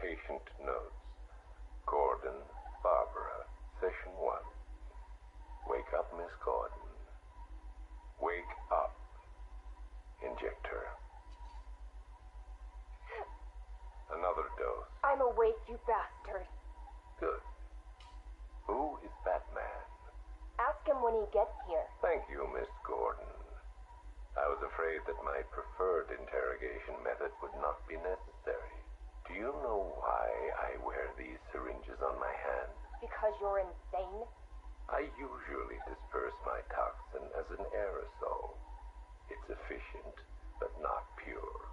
Patient notes. Gordon, Barbara, session 1. Wake up, Miss Gordon. Wake up. Inject her. Another dose. I'm awake, you bastard. Good. Who is Batman? Ask him when he gets here. Thank you, Miss Gordon. I was afraid that my preferred interrogation method would not be necessary. Do you know why I wear these syringes on my hands? Because you're insane? I usually disperse my toxin as an aerosol. It's efficient, but not pure.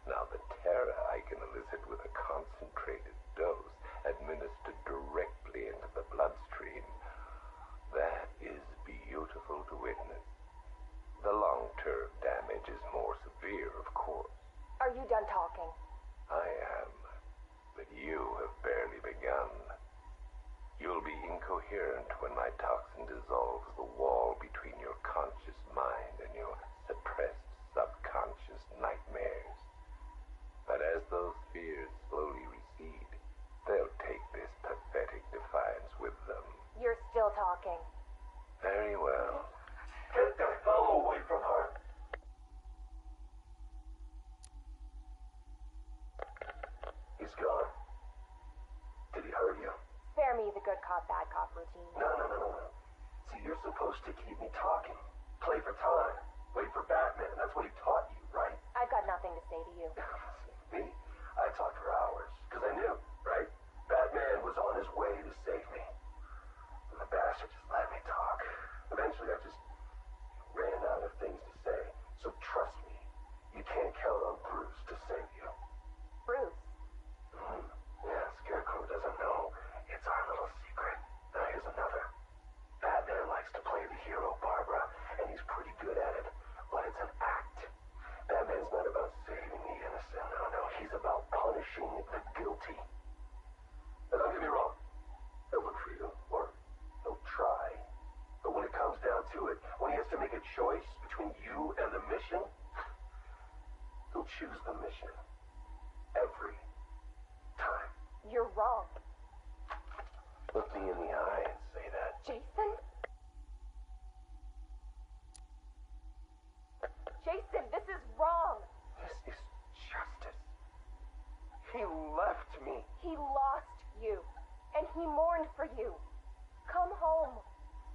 Now, the terror I can elicit with a concentrated dose administered directly into the bloodstream, that is beautiful to witness. fear, of course. Are you done talking? I am. But you have barely begun. You'll be incoherent when my toxin dissolves the wall between your conscious mind and your suppressed subconscious nightmares. But as those fears slowly recede, they'll take this pathetic defiance with them. You're still talking. Very well. Get the hell away from her! He's gone. Did he hurt you? Spare me the good cop, bad cop routine. No. See, you're supposed to keep me talking. Play for time. Wait for Batman. That's what he taught you, right? I've got nothing to say to you. Me? I talked for hours. Because I knew, right? Batman was on his way to save me. And the bastard just let me talk. Eventually, I just ran out of things to say. So trust me, you can't count on Bruce to save you. Bruce? Yeah, Scarecrow doesn't know. It's our little secret. Now here's another. Batman likes to play the hero, Barbara, and he's pretty good at it. But it's an act. Batman's not about saving the innocent. No, he's about punishing the guilty. Now don't get me wrong. He'll look for you, or he'll try. But when it comes down to it, when he has to make a choice between you and the mission, he'll choose the mission. Every time. You're wrong. Look me in the eye and say that. Jason? Jason, this is wrong. This is justice. He left me. He lost you. And he mourned for you. Come home.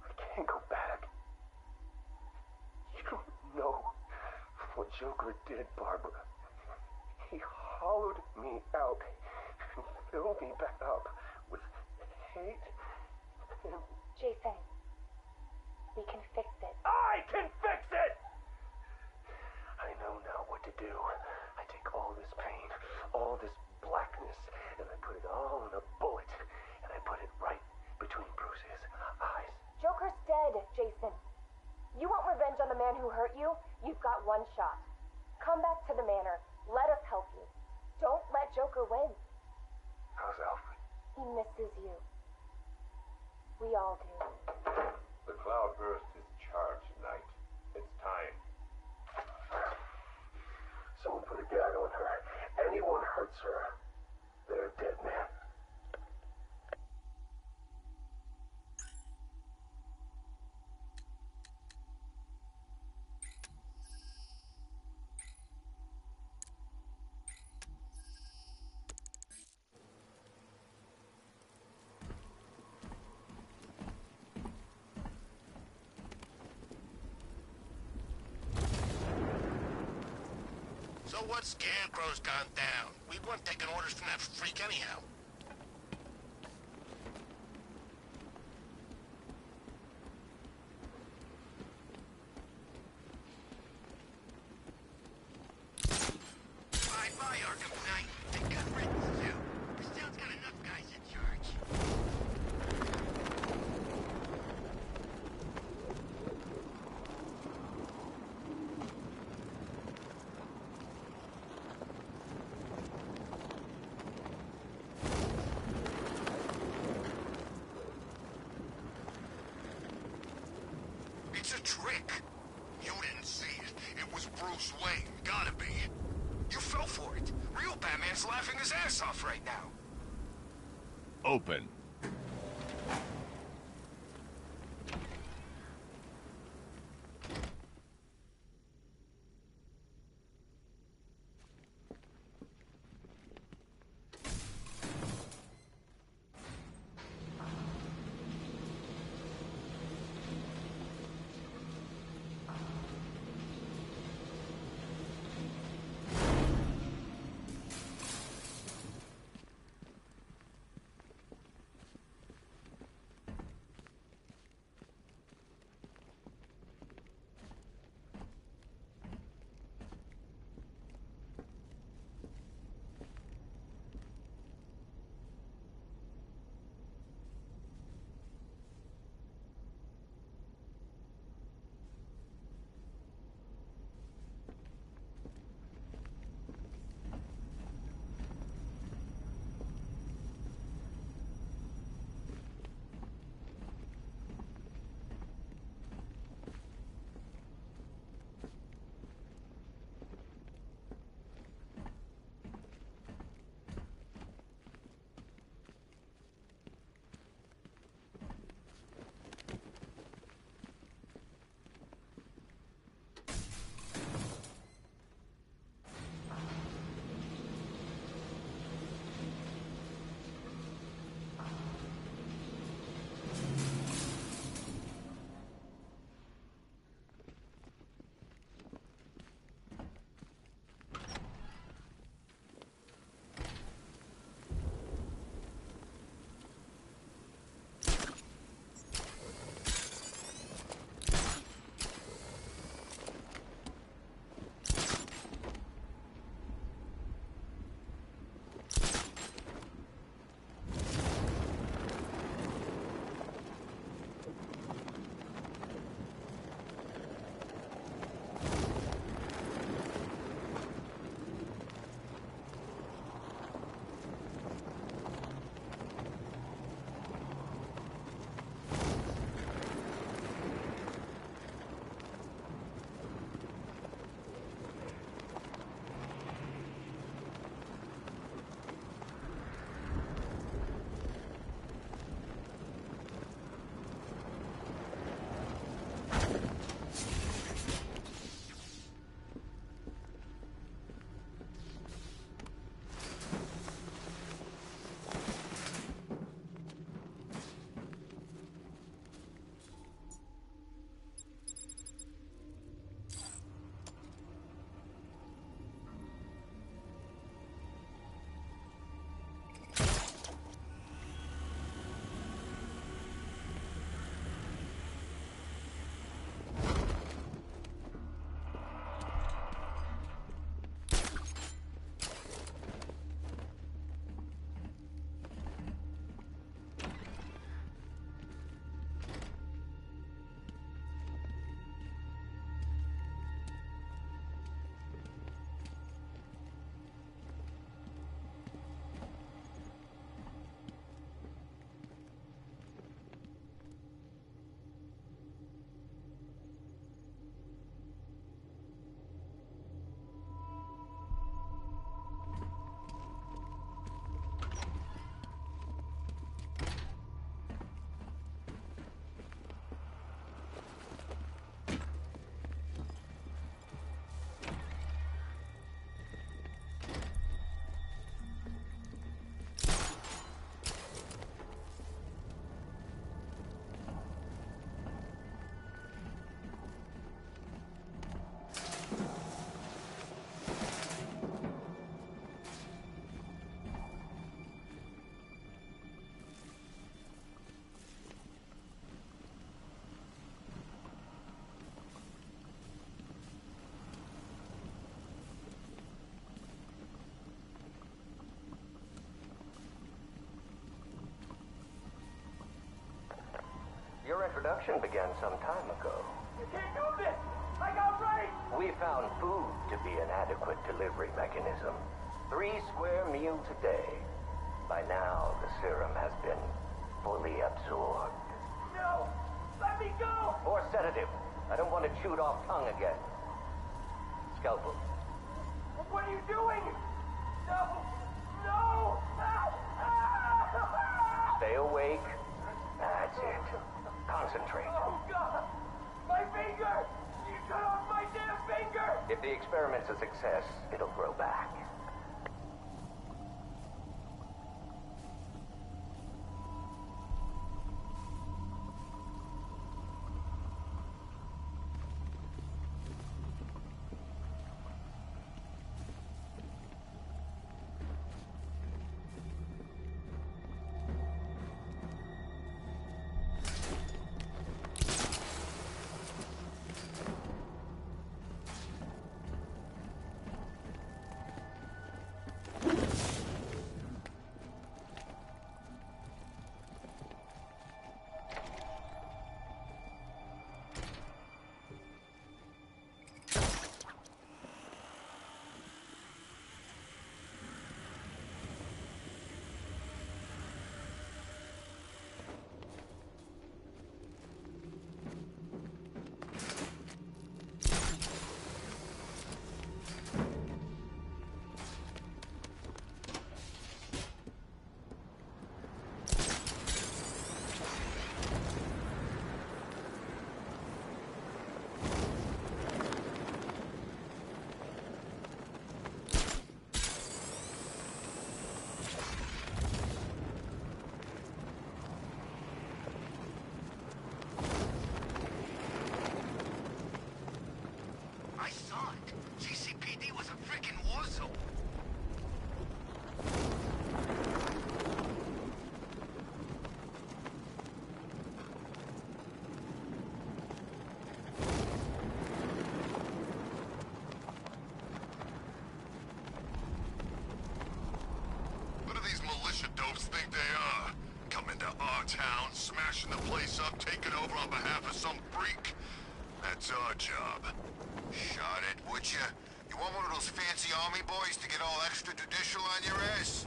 I can't go back. You don't know what Joker did, Barbara. He hollowed me out and filled me back up with hate and... Jason, we can fix it. I can fix it! I know now what to do. I take all this pain, all this blackness, and I put it all in a bullet, and I put it right between Bruce's eyes. Joker's dead, Jason. You want revenge on the man who hurt you? You've got one shot. Come back to the manor. Let us help you. Don't let Joker win. How's Alfred? He misses you. We all do. The cloudburst is charged, Knight. It's time. Someone put a gag on her. Anyone hurts her, they're a dead man. So what Scarecrow's gone down? We weren't taking orders from that freak anyhow. Bye, Arkham Knight. And good riddance, too. This town's got enough guys in charge. It's a trick. You didn't see it. It was Bruce Wayne. Gotta be. You fell for it. Real Batman's laughing his ass off right now. Open. Our introduction began some time ago. You can't do this! I got raped! We found food to be an adequate delivery mechanism. 3 square meals a day. By now, the serum has been fully absorbed. No! Let me go! More sedative. I don't want a chewed off tongue again. Scalpel. What are you doing? No! No! Stay awake. That's it. Concentrate. Oh, God! My finger! You cut off my damn finger! If the experiment's a success, it'll grow back. Think they are? Coming to our town, smashing the place up, taking over on behalf of some freak. That's our job. Shot it, would you? You want one of those fancy army boys to get all extrajudicial on your ass?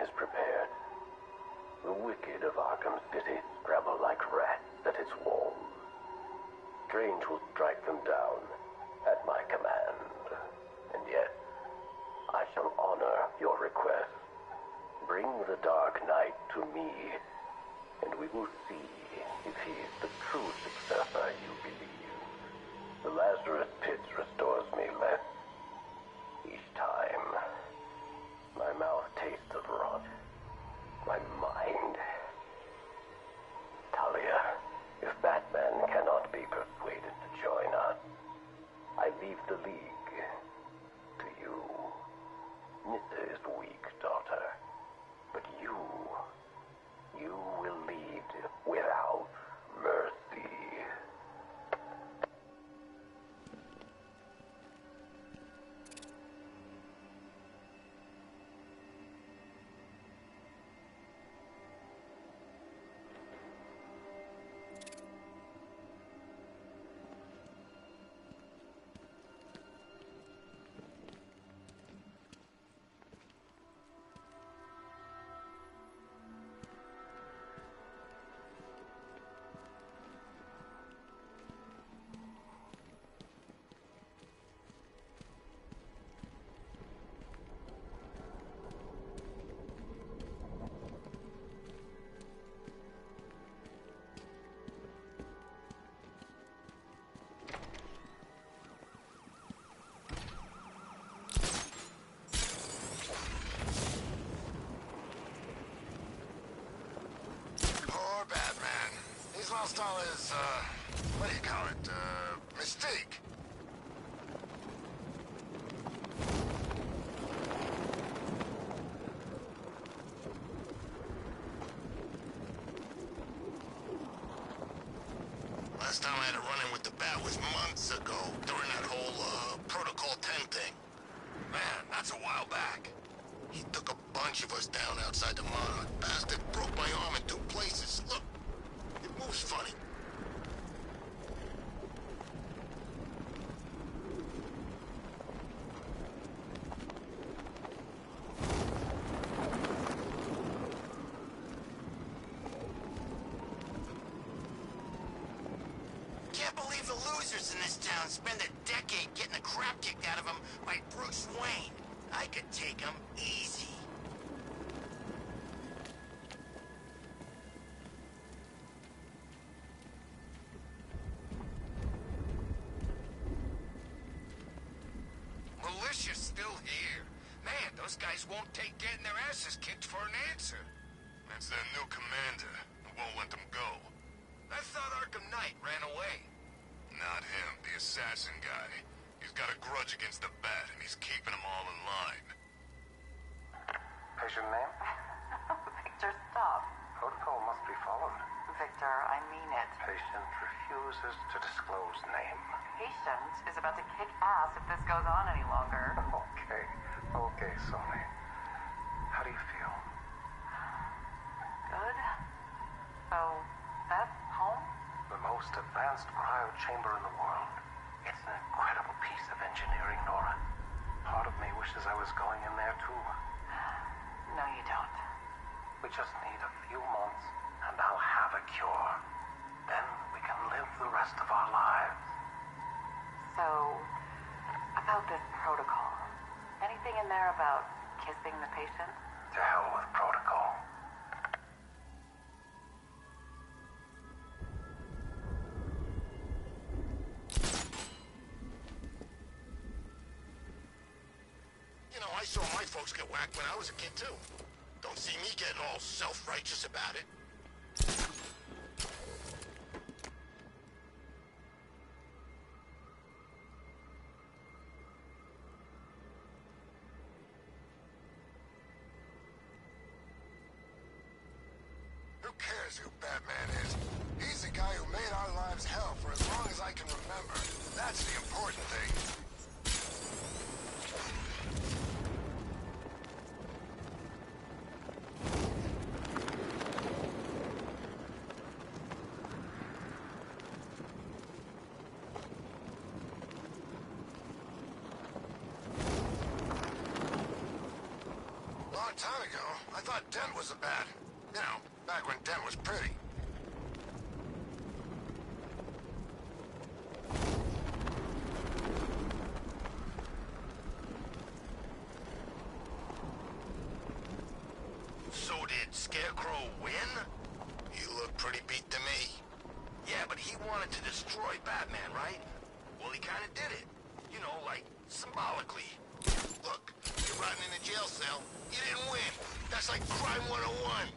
is prepared. The wicked of Arkham City scramble like rats at its walls. Strange will strike them down at my command. And yet, I shall honor your request. Bring the Dark Knight to me, and we will see if he is the true successor you believe. The Lazarus Pit restores me less each time. My mouth tastes of rot. My mind. Talia, if Batman cannot be persuaded to join us, I leave the League to you. Nissa is weak, daughter, but you will lead without mercy. Lost all his, what do you call it, mystique. Last time I had a run-in with the Bat was months ago, during that whole, Protocol 10 thing. Man, that's a while back. He took a bunch of us down outside the Monarch. Bastard broke my arm in 2 places. Look. It moves funny. Can't believe the losers in this town spend a decade getting the crap kicked out of them by Bruce Wayne. I could take him easy. Militia's still here. Man, those guys won't take getting their asses kicked for an answer. That's their new commander, who won't let them go. I thought Arkham Knight ran away. Not him, the assassin guy. He's got a grudge against the Bat, and he's keeping them all in line. Patient name? Victor, stop. Protocol must be followed. Victor, I mean it. Patient refuses to disclose name. Patient is about to kick ass if this goes on any longer. Okay, Sony. How do you feel? Good. So, that's home? The most advanced cryo chamber in the world. It's an incredible piece of engineering, Nora. Part of me wishes I was going in there too. No, you don't. We just need a few months, and I'll have a cure. Then we can live the rest of our lives. So, about this protocol. Anything in there about kissing the patient? To hell with protocol. You know, I saw my folks get whacked when I was a kid, too. Don't see me getting all self-righteous about it. Who cares who Batman is? He's the guy who made our lives hell for as long as I can remember. That's the important thing. Long time ago, I thought Dent was the bad. You know, back when Dent was pretty. So did Scarecrow win? He looked pretty beat to me. Yeah, but he wanted to destroy Batman, right? Well, he kind of did it. You know, like, symbolically. Look, you're rotting in a jail cell. You didn't win. That's like crime 101.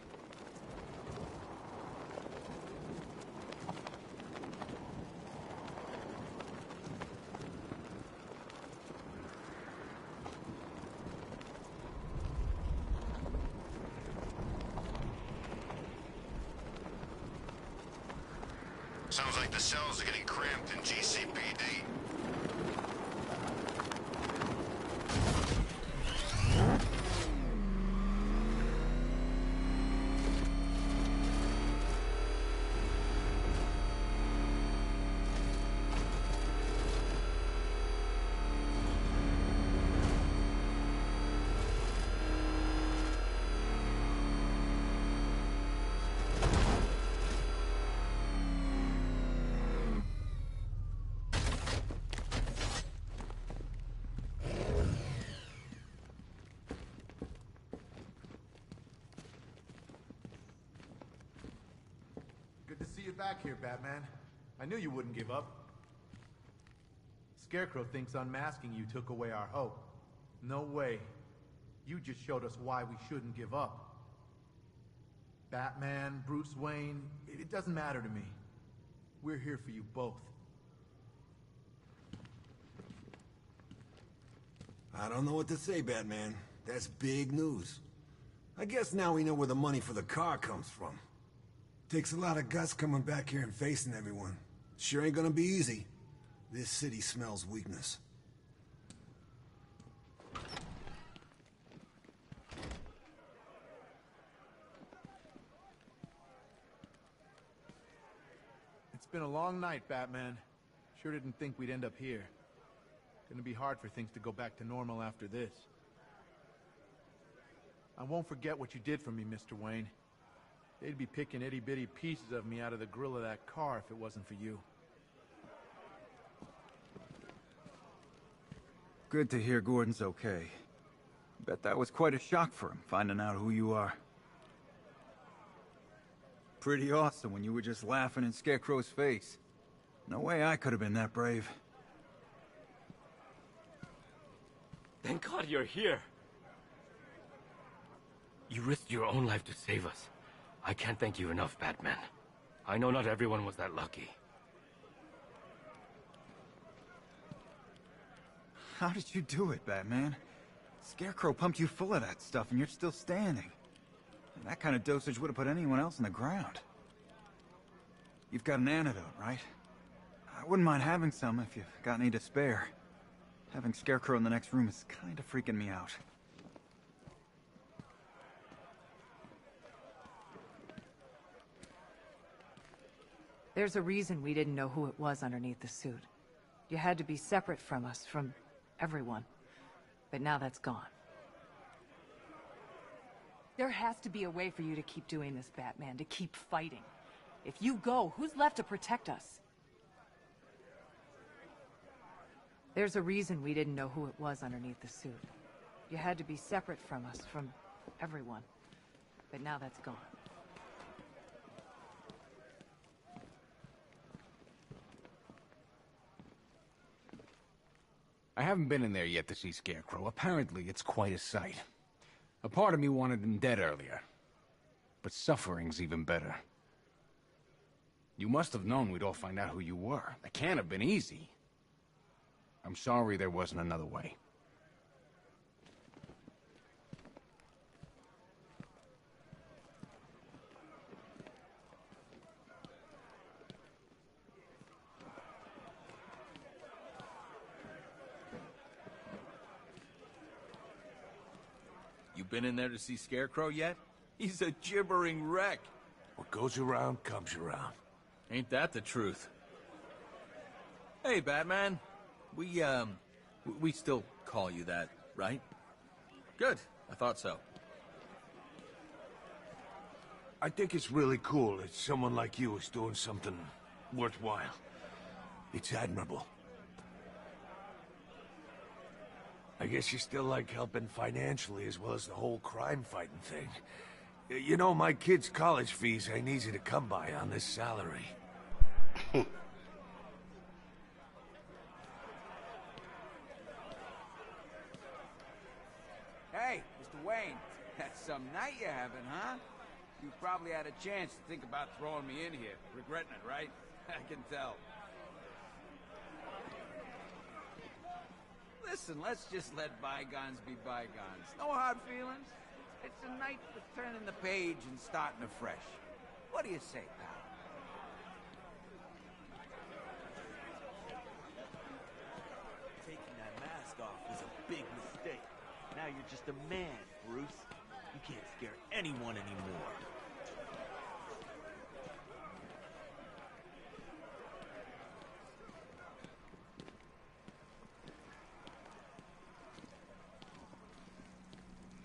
Sounds like the cells are getting cramped in GCPD. Good to see you back here, Batman. I knew you wouldn't give up. Scarecrow thinks unmasking you took away our hope. No way. You just showed us why we shouldn't give up. Batman, Bruce Wayne, it doesn't matter to me. We're here for you both. I don't know what to say, Batman. That's big news. I guess now we know where the money for the car comes from. Takes a lot of guts coming back here and facing everyone. Sure ain't gonna be easy. This city smells weakness. It's been a long night, Batman. Sure didn't think we'd end up here. Gonna be hard for things to go back to normal after this. I won't forget what you did for me, Mr. Wayne. They'd be picking itty-bitty pieces of me out of the grill of that car if it wasn't for you. Good to hear Gordon's okay. Bet that was quite a shock for him, finding out who you are. Pretty awesome when you were just laughing in Scarecrow's face. No way I could have been that brave. Thank God you're here. You risked your own life to save us. I can't thank you enough, Batman. I know not everyone was that lucky. How did you do it, Batman? Scarecrow pumped you full of that stuff and you're still standing. That kind of dosage would have put anyone else in the ground. You've got an antidote, right? I wouldn't mind having some if you've got any to spare. Having Scarecrow in the next room is kind of freaking me out. There's a reason we didn't know who it was underneath the suit. You had to be separate from us, from everyone. But now that's gone. There has to be a way for you to keep doing this, Batman, to keep fighting. If you go, who's left to protect us? There's a reason we didn't know who it was underneath the suit. You had to be separate from us, from everyone. But now that's gone. I haven't been in there yet to see Scarecrow. Apparently, it's quite a sight. A part of me wanted him dead earlier. But suffering's even better. You must have known we'd all find out who you were. It can't have been easy. I'm sorry there wasn't another way. You been in there to see Scarecrow yet? He's a gibbering wreck. What goes around comes around. Ain't that the truth? Hey, Batman. We still call you that, right? Good. I thought so. I think it's really cool that someone like you is doing something worthwhile. It's admirable. I guess you still like helping financially as well as the whole crime-fighting thing. You know, my kids' college fees ain't easy to come by on this salary. Hey, Mr. Wayne, that's some night you're having, huh? You probably had a chance to think about throwing me in here. Regretting it, right? I can tell. Listen, let's just let bygones be bygones. No hard feelings. It's a night for turning the page and starting afresh. What do you say, pal? Taking that mask off was a big mistake. Now you're just a man, Bruce. You can't scare anyone anymore.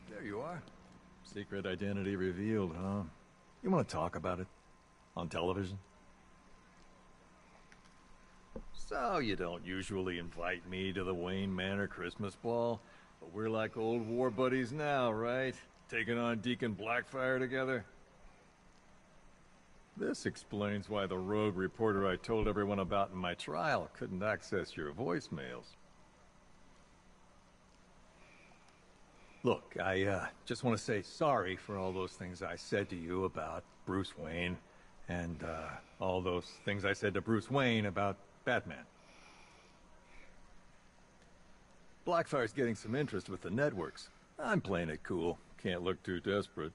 There you are. Secret identity revealed, huh? You want to talk about it? On television? So, you don't usually invite me to the Wayne Manor Christmas ball, but we're like old war buddies now, right? Taking on Deacon Blackfire together? This explains why the rogue reporter I told everyone about in my trial couldn't access your voicemails. Look, I just want to say sorry for all those things I said to you about Bruce Wayne, and all those things I said to Bruce Wayne about Batman. Blackfire's getting some interest with the networks. I'm playing it cool. Can't look too desperate.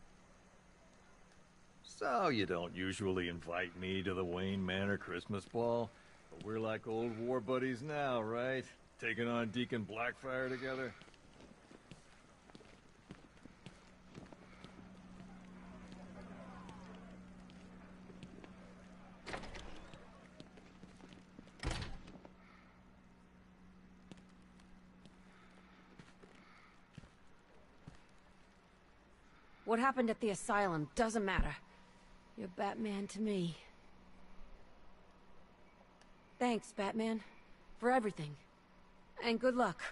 So, you don't usually invite me to the Wayne Manor Christmas ball, but we're like old war buddies now, right? Taking on Deacon Blackfire together? What happened at the asylum doesn't matter. You're Batman to me. Thanks, Batman, for everything. And good luck.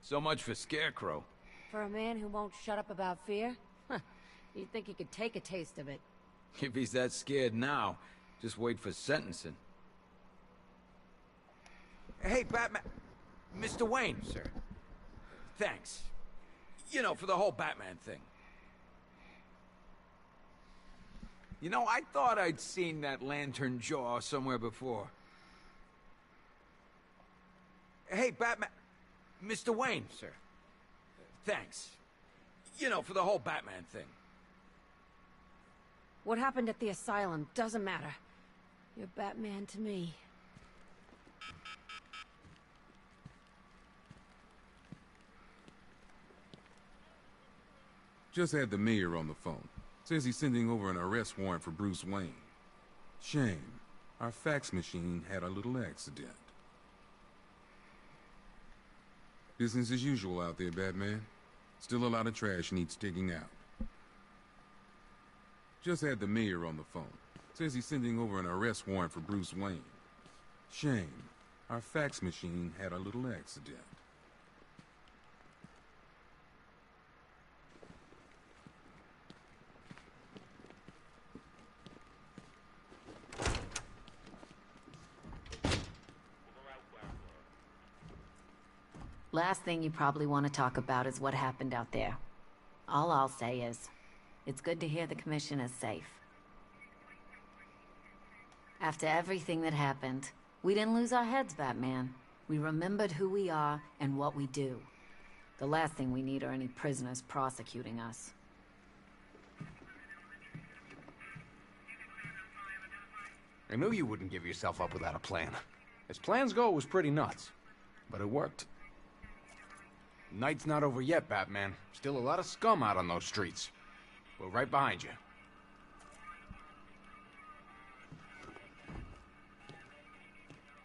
So much for Scarecrow. For a man who won't shut up about fear? You'd think he could take a taste of it. If he's that scared now, just wait for sentencing. Hey, Batman... Mr. Wayne, sir. Thanks. You know, for the whole Batman thing. You know, I thought I'd seen that lantern jaw somewhere before. Hey, Batman... Mr. Wayne, sir. Thanks. You know, for the whole Batman thing. What happened at the asylum doesn't matter. You're Batman to me. Just had the mayor on the phone. Says he's sending over an arrest warrant for Bruce Wayne. Shame. Our fax machine had a little accident. Business as usual out there, Batman. Still a lot of trash needs digging out. Just had the mayor on the phone. Says he's sending over an arrest warrant for Bruce Wayne. Shame. Our fax machine had a little accident. Last thing you probably want to talk about is what happened out there. All I'll say is, it's good to hear the Commission is safe. After everything that happened, we didn't lose our heads, Batman. We remembered who we are and what we do. The last thing we need are any prisoners prosecuting us. I knew you wouldn't give yourself up without a plan. As plans go, it was pretty nuts. But it worked. Night's not over yet, Batman. Still a lot of scum out on those streets. We're right behind you.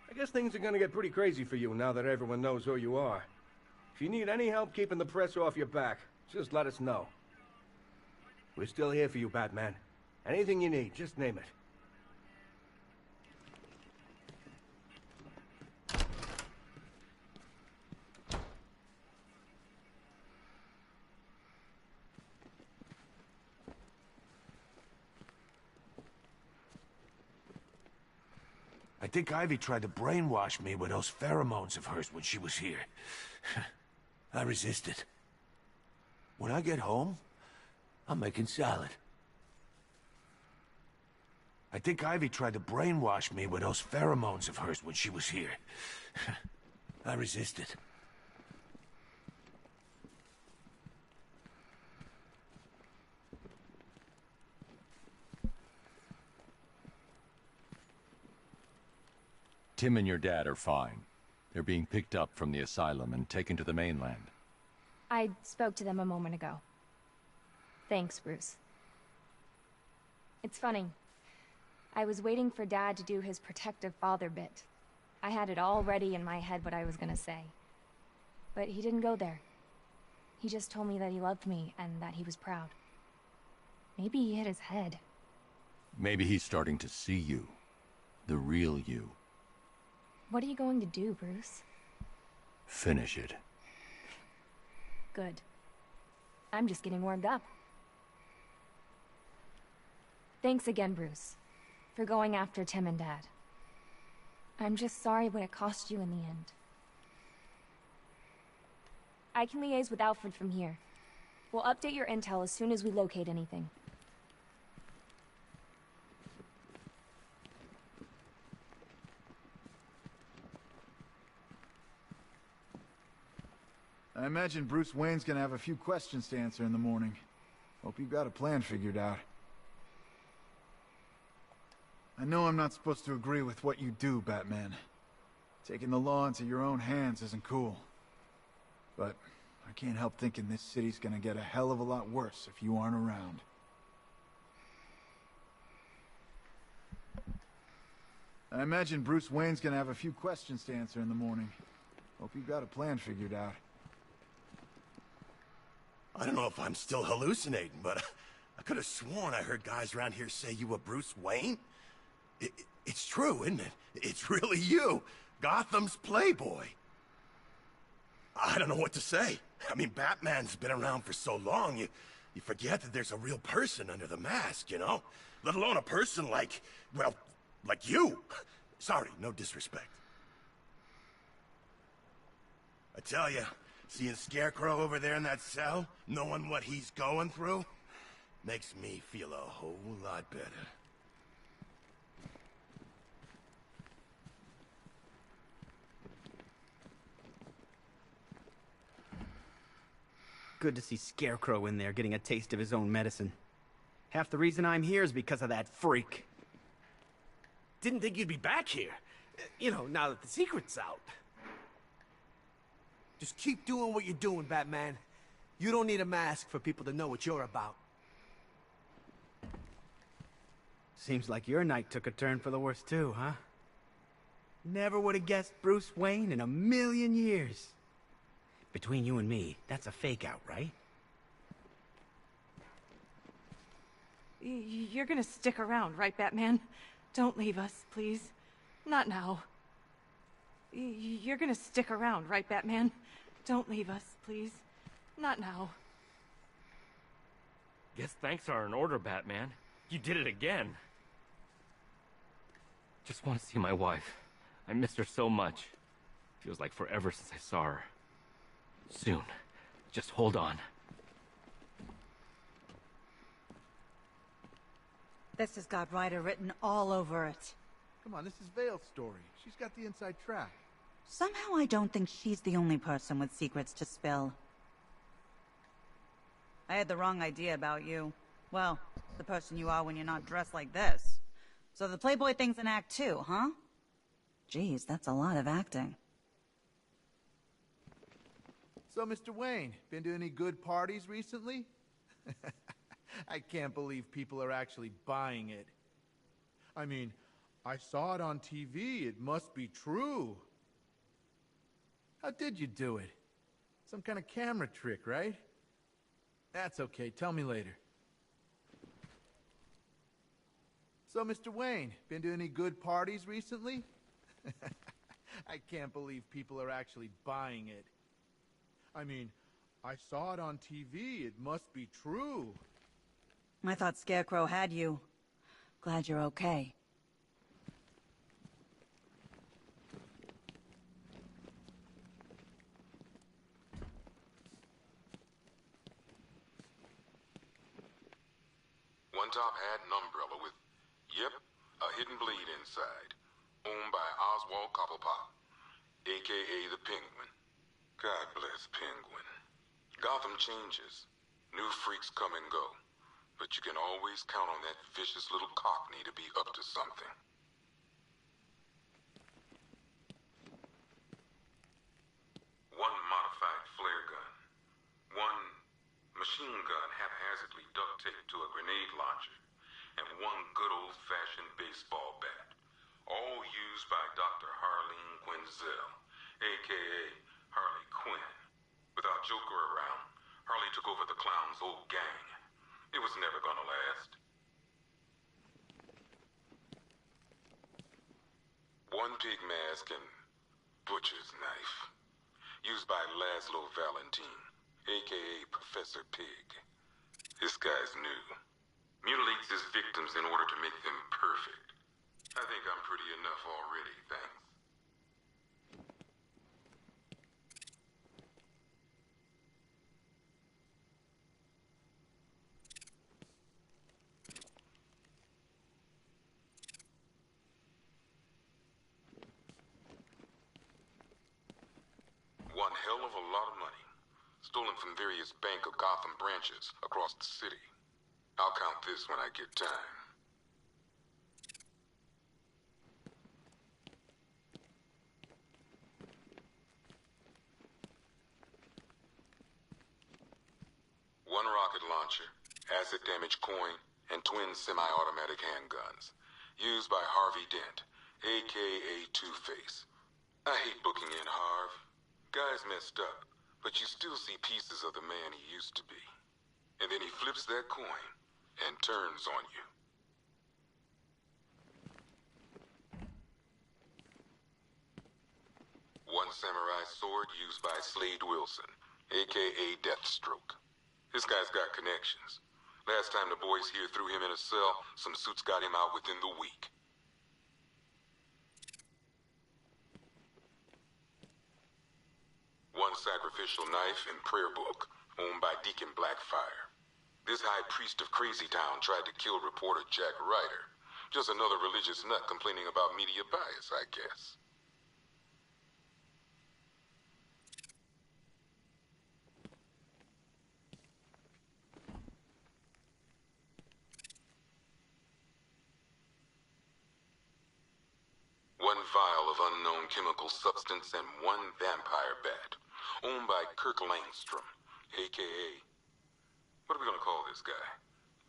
I guess things are gonna get pretty crazy for you now that everyone knows who you are. If you need any help keeping the press off your back, just let us know. We're still here for you, Batman. Anything you need, just name it. I think Ivy tried to brainwash me with those pheromones of hers when she was here. I resisted. When I get home, I'm making salad. I think Ivy tried to brainwash me with those pheromones of hers when she was here. I resisted. Tim and your dad are fine. They're being picked up from the asylum and taken to the mainland. I spoke to them a moment ago. Thanks, Bruce. It's funny. I was waiting for Dad to do his protective father bit. I had it all ready in my head what I was gonna say. But he didn't go there. He just told me that he loved me and that he was proud. Maybe he hit his head. Maybe he's starting to see you. The real you. What are you going to do, Bruce? Finish it. Good. I'm just getting warmed up. Thanks again, Bruce, for going after Tim and Dad. I'm just sorry what it cost you in the end. I can liaise with Alfred from here. We'll update your intel as soon as we locate anything. I imagine Bruce Wayne's gonna have a few questions to answer in the morning. Hope you've got a plan figured out. I know I'm not supposed to agree with what you do, Batman. Taking the law into your own hands isn't cool. But I can't help thinking this city's gonna get a hell of a lot worse if you aren't around. I imagine Bruce Wayne's gonna have a few questions to answer in the morning. Hope you've got a plan figured out. I don't know if I'm still hallucinating, but I could have sworn I heard guys around here say you were Bruce Wayne. It's true, isn't it? It's really you, Gotham's playboy. I don't know what to say. I mean, Batman's been around for so long, you forget that there's a real person under the mask, you know? Let alone a person like, well, like you. Sorry, no disrespect. I tell you, seeing Scarecrow over there in that cell, knowing what he's going through, makes me feel a whole lot better. Good to see Scarecrow in there getting a taste of his own medicine. Half the reason I'm here is because of that freak. Didn't think you'd be back here. You know, now that the secret's out. Just keep doing what you're doing, Batman. You don't need a mask for people to know what you're about. Seems like your night took a turn for the worse too, huh? Never would have guessed Bruce Wayne in a million years. Between you and me, that's a fake out, right? You're gonna stick around, right, Batman? Don't leave us, please. Not now. You're gonna stick around, right, Batman? Don't leave us, please. Not now. Guess thanks are in order, Batman. You did it again. Just want to see my wife. I missed her so much. Feels like forever since I saw her. Soon. Just hold on. This has got Ryder written all over it. Come on, this is Vale's story. She's got the inside track. Somehow I don't think she's the only person with secrets to spill. I had the wrong idea about you. Well, the person you are when you're not dressed like this. So the Playboy thing's an act too, huh? Geez, that's a lot of acting. So, Mr. Wayne, been to any good parties recently? I can't believe people are actually buying it. I mean, I saw it on TV. It must be true. How did you do it? Some kind of camera trick, right? That's okay. Tell me later. So, Mr. Wayne, been to any good parties recently? I can't believe people are actually buying it. I mean, I saw it on TV. It must be true. I thought Scarecrow had you. Glad you're okay. One top hat and umbrella with, yep, a hidden blade inside. Owned by Oswald Cobblepot, a.k.a. the Penguin. God bless Penguin. Gotham changes. New freaks come and go. But you can always count on that vicious little cockney to be up to something. One modified flare gun. One machine gun haphazardly duct-taped to a grenade launcher. And one good old-fashioned baseball bat. All used by Dr. Harleen Quinzel, a.k.a. Harley Quinn. Without Joker around, Harley took over the clown's old gang. It was never gonna last. One pig mask and butcher's knife. Used by Laszlo Valentine, a.k.a. Professor Pig. This guy's new. Mutilates his victims in order to make them perfect. I think I'm pretty enough already, thanks. One hell of a lot of money. Stolen from various Bank of Gotham branches across the city. I'll count this when I get time. One rocket launcher, acid damage coin, and twin semi-automatic handguns. Used by Harvey Dent, a.k.a. Two-Face. I hate booking in Harv. Guy's messed up, but you still see pieces of the man he used to be. And then he flips that coin and turns on you. One samurai sword used by Slade Wilson, a.k.a. Deathstroke. This guy's got connections. Last time the boys here threw him in a cell, some suits got him out within the week. One sacrificial knife and prayer book, owned by Deacon Blackfire. This high priest of Crazy Town tried to kill reporter Jack Ryder. Just another religious nut complaining about media bias, I guess. One vial of unknown chemical substance and one vampire bat, owned by Kirk Langstrom, a.k.a. What are we gonna call this guy?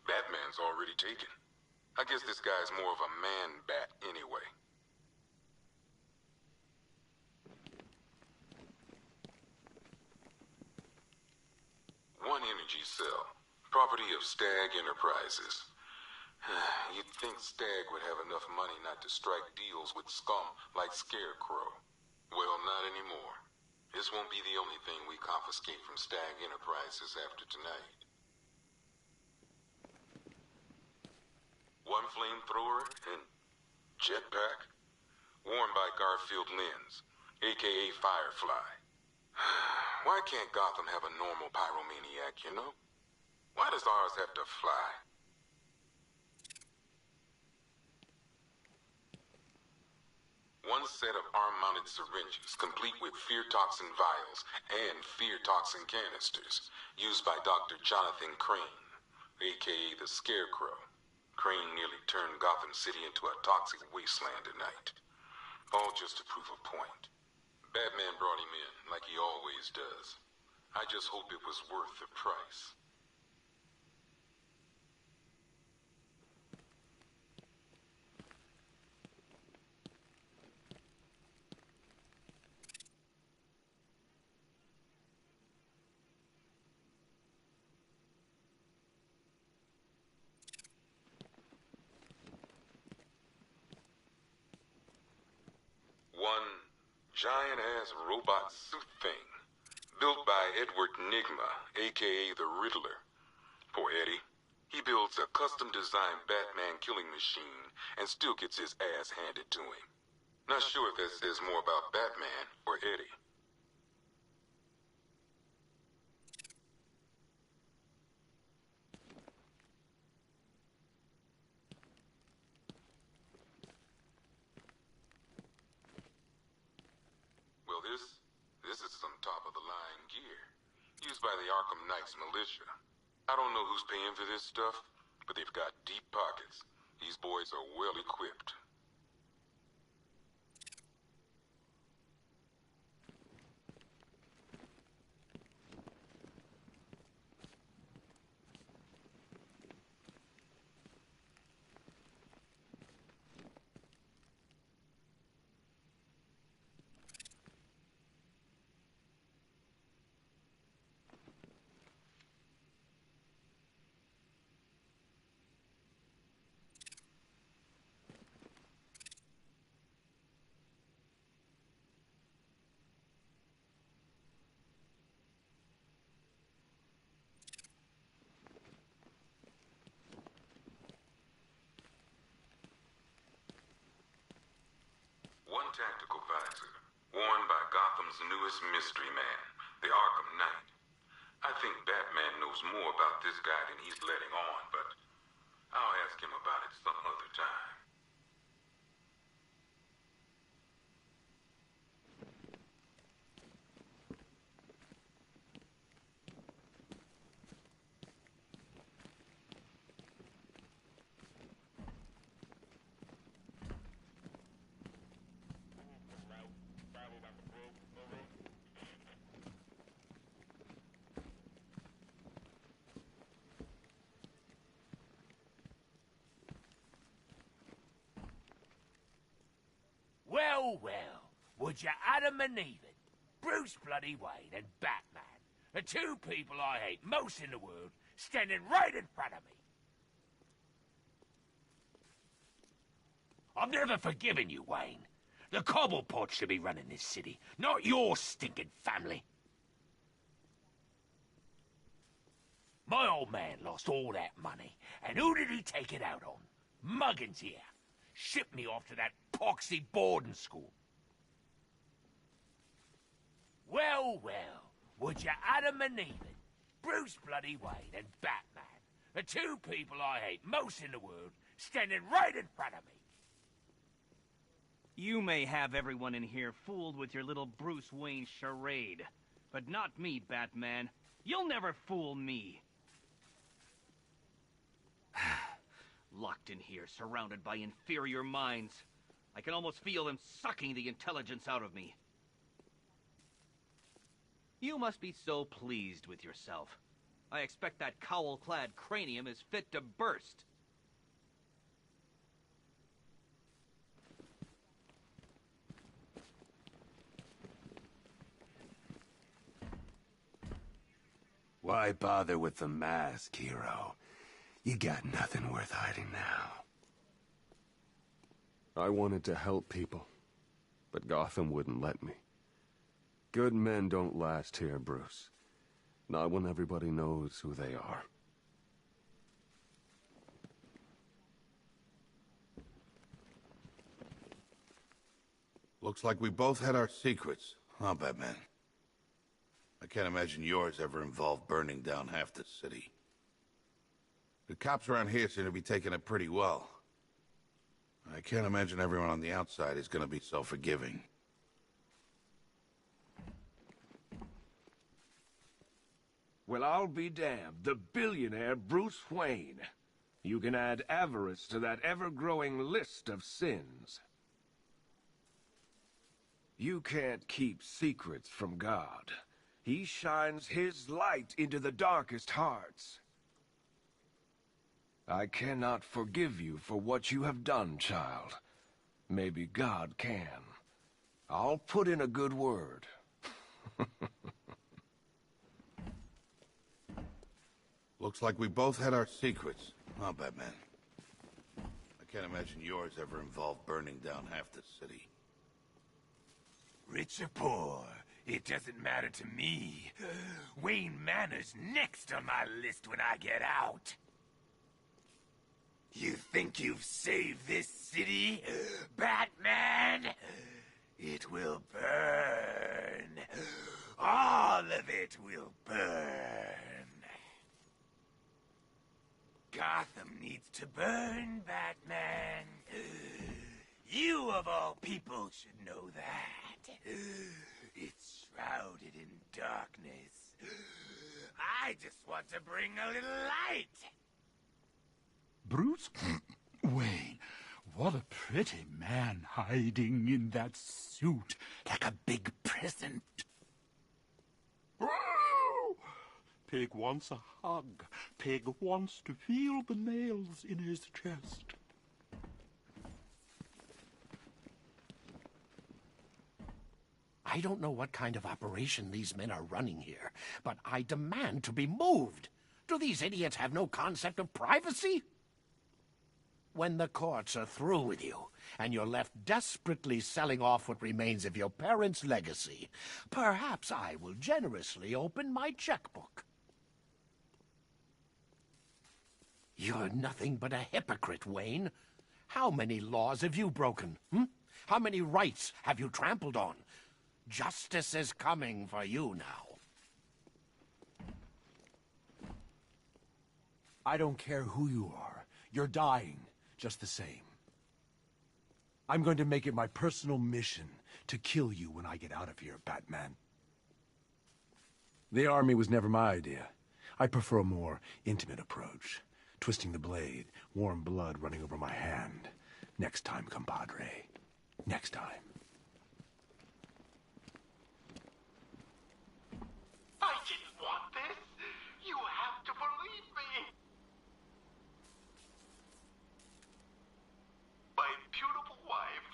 Batman's already taken. I guess this guy's more of a man-bat anyway. One energy cell, property of Stag Enterprises. You'd think Stag would have enough money not to strike deals with scum like Scarecrow. Well, not anymore. This won't be the only thing we confiscate from Stag Enterprises after tonight. One flamethrower and jetpack, worn by Garfield Lens, a.k.a. Firefly. Why can't Gotham have a normal pyromaniac, you know? Why does ours have to fly? One set of arm-mounted syringes, complete with fear toxin vials and fear toxin canisters, used by Dr. Jonathan Crane, a.k.a. the Scarecrow. Crane nearly turned Gotham City into a toxic wasteland tonight. All just to prove a point. Batman brought him in, like he always does. I just hope it was worth the price. giant-ass robot suit thing. Built by Edward Nygma, a.k.a. the Riddler. Poor Eddie. He builds a custom-designed Batman killing machine and still gets his ass handed to him. Not sure if that says more about Batman or Eddie. Well, this is some top-of-the-line gear, used by the Arkham Knight's militia. I don't know who's paying for this stuff, but they've got deep pockets. These boys are well equipped. One tactical visor, worn by Gotham's newest mystery man, the Arkham Knight. I think Batman knows more about this guy than he's letting on, but I'll ask him about it some other time. Well, well, would you Adam and Eve it? Bruce bloody Wayne and Batman, the two people I hate most in the world, standing right in front of me. I've never forgiven you, Wayne. The Cobblepot should be running this city, not your stinking family. My old man lost all that money, and who did he take it out on? Muggins here. Shipped me off to that poxy boarding school. Well, well, would you Adam and Eve it? Bruce bloody Wayne and Batman, the two people I hate most in the world, standing right in front of me. You may have everyone in here fooled with your little Bruce Wayne charade, but not me, Batman. You'll never fool me. Locked in here, surrounded by inferior minds. I can almost feel them sucking the intelligence out of me. You must be so pleased with yourself. I expect that cowl-clad cranium is fit to burst. Why bother with the mask, hero? You got nothing worth hiding now. I wanted to help people, but Gotham wouldn't let me. Good men don't last here, Bruce. Not when everybody knows who they are. Looks like we both had our secrets, huh, Batman? I can't imagine yours ever involved burning down half the city. The cops around here seem to be taking it pretty well. I can't imagine everyone on the outside is gonna be so forgiving. Well, I'll be damned. The billionaire Bruce Wayne. You can add avarice to that ever-growing list of sins. You can't keep secrets from God. He shines his light into the darkest hearts. I cannot forgive you for what you have done, child. Maybe God can. I'll put in a good word. Looks like we both had our secrets, huh, Batman? I can't imagine yours ever involved burning down half the city. Rich or poor, it doesn't matter to me. Wayne Manor's next on my list when I get out. You think you've saved this city, Batman? It will burn. All of it will burn. Gotham needs to burn, Batman. You, of all people, should know that. It's shrouded in darkness. I just want to bring a little light. Bruce Wayne, what a pretty man hiding in that suit like a big present. Pig wants a hug. Pig wants to feel the nails in his chest. I don't know what kind of operation these men are running here, but I demand to be moved. Do these idiots have no concept of privacy? When the courts are through with you, and you're left desperately selling off what remains of your parents' legacy, perhaps I will generously open my checkbook. You're nothing but a hypocrite, Wayne. How many laws have you broken? How many rights have you trampled on? Justice is coming for you now. I don't care who you are. You're dying just the same. I'm going to make it my personal mission to kill you when I get out of here, Batman. The army was never my idea. I prefer a more intimate approach. Twisting the blade, warm blood running over my hand. Next time, compadre. Next time. I didn't want this. You have to believe me. My beautiful wife.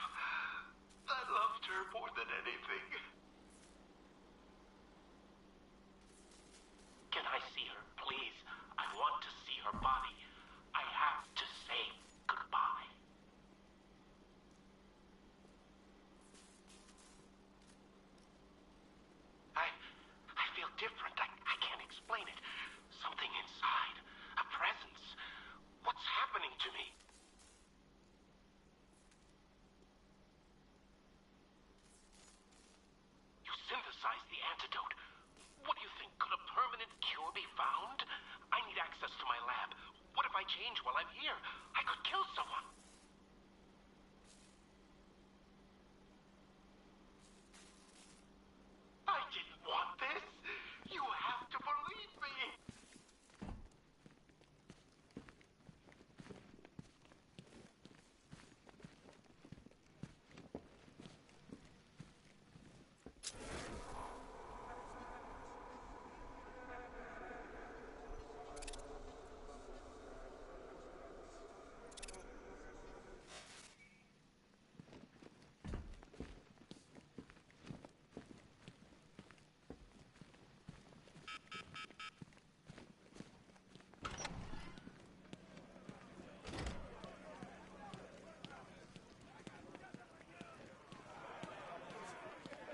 I loved her more than anything. Can I see her, please? I want to see her body. I have to say goodbye. I feel different. I can't explain it. Something inside. A presence. What's happening to me? You synthesized the antidote. What do you think? Could a permanent cure be found? I need access to my lab. What if I change while I'm here? I could kill someone. I didn't want this. You have to believe me.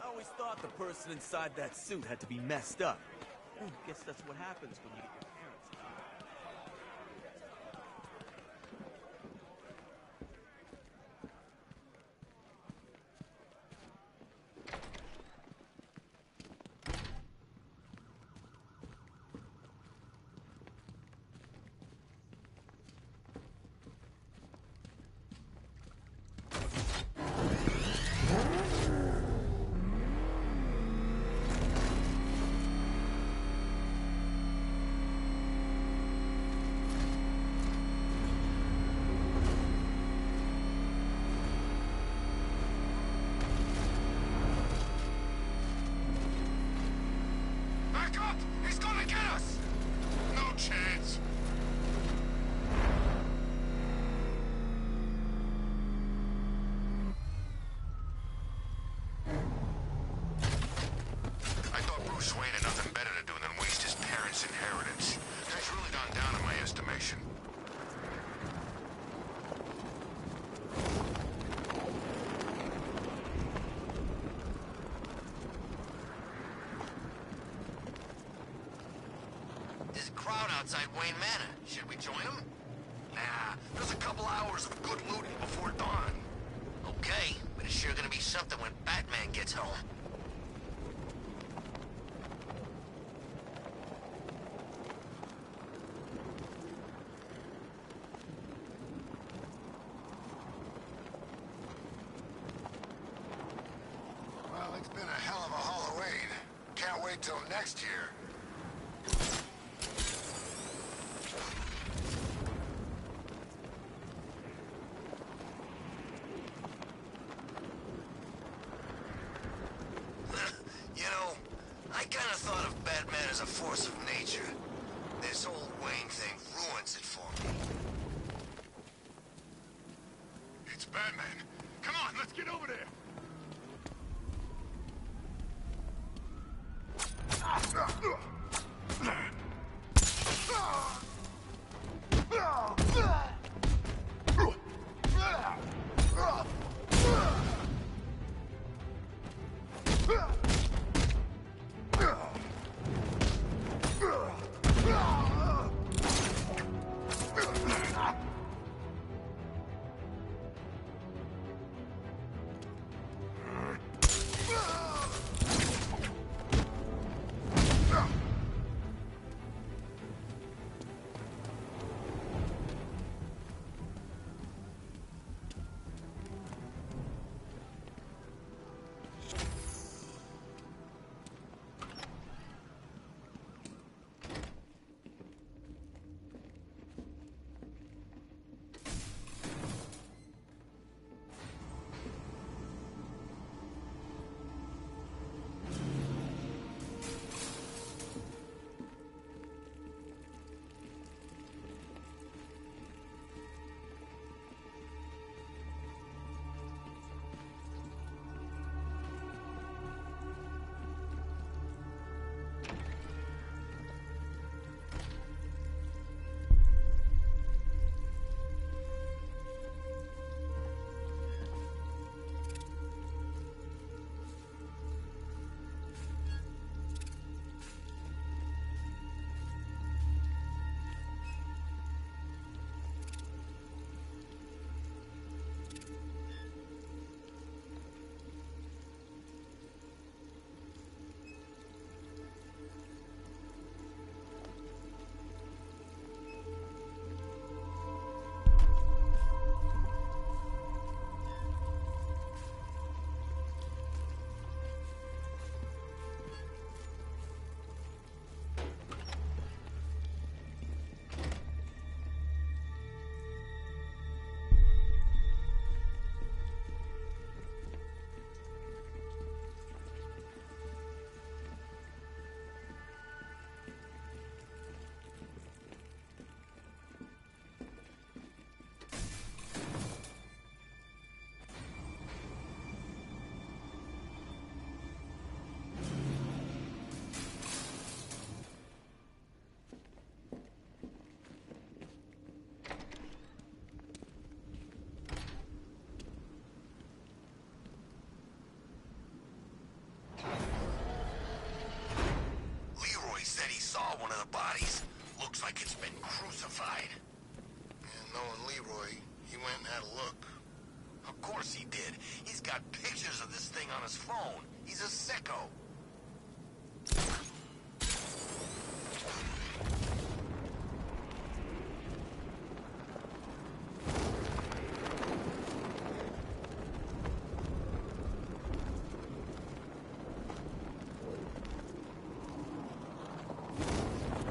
I always thought the person inside that suit had to be messed up. Guess that's what happens when you get your parents die. Back up! He's gonna get us! No chance. I thought Bruce Wayne had nothing better to do than waste his parents' inheritance. He's really gone down in my estimation. outside Wayne Manor. Should we join him? Nah, there's a couple hours of good looting before dawn. Okay, but it's sure gonna be something when Batman gets home. Well, it's been a hell of a Halloween. Can't wait till next year. You know, I kind of thought of Batman as a force of nature. This whole Wayne thing ruins it for me. It's Batman. Come on, let's get over there. bodies. Looks like it's been crucified. And knowing Leroy, he went and had a look. Of course he did. He's got pictures of this thing on his phone. He's a sicko.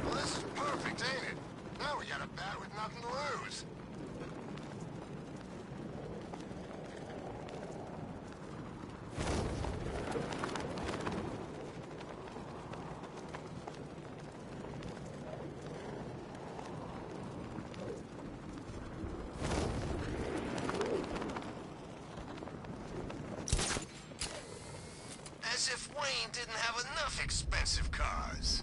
Well, this is perfect, ain't it? Now we got a bat with nothing to lose. As if Wayne didn't have enough expensive cars.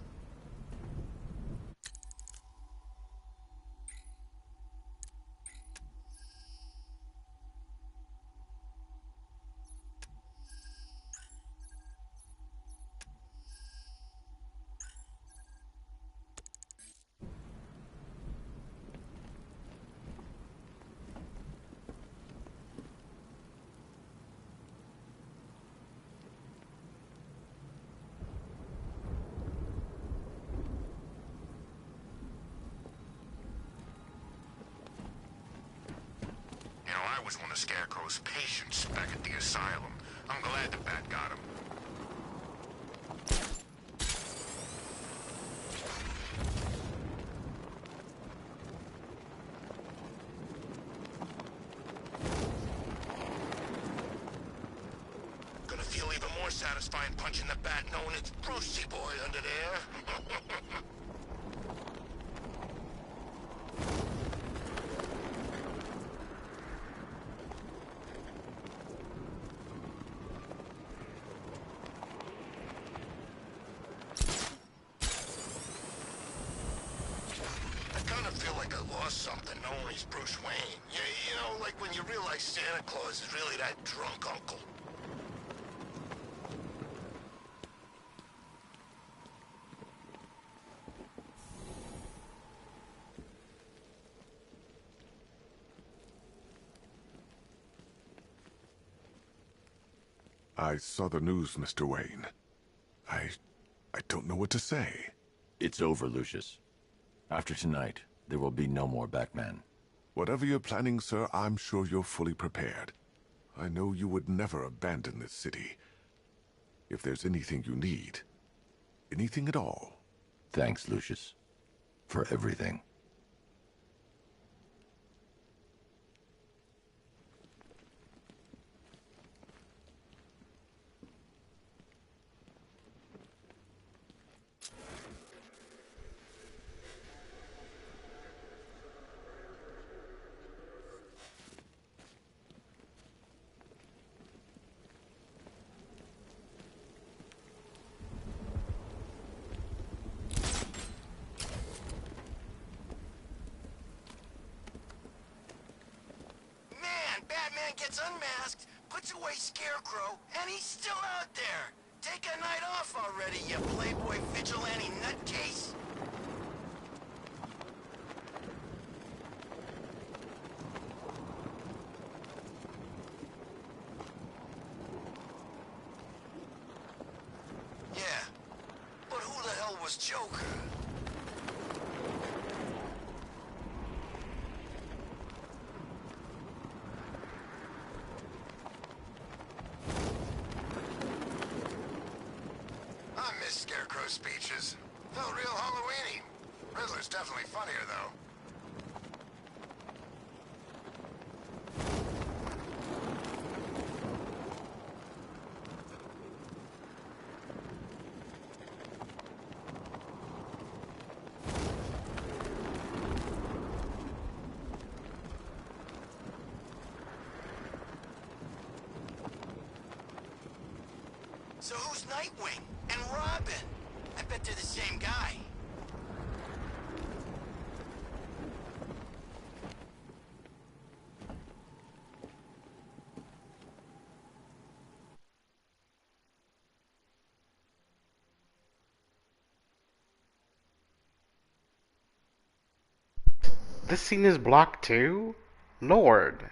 was one of Scarecrow's patients back at the asylum. I'm glad the Bat got him. Gonna feel even more satisfying punching the Bat knowing it's Brucey boy under there. Something knowing he's Bruce Wayne. You know, like when you realize Santa Claus is really that drunk uncle. I saw the news, Mr. Wayne. I don't know what to say. It's over, Lucius. After tonight, there will be no more Batman. Whatever you're planning, sir, I'm sure you're fully prepared. I know you would never abandon this city. If there's anything you need, anything at all. Thanks, Lucius, for everything. Gets unmasked, puts away Scarecrow, and he's still out there. Take a night off already, you playboy vigilante nutcase. Yeah, but who the hell was Joker? Scarecrow speeches. Felt real Halloween-y. Riddler's definitely funnier, though. So who's Nightwing? And Robin? I bet they're the same guy. This scene is blocked too? Lord.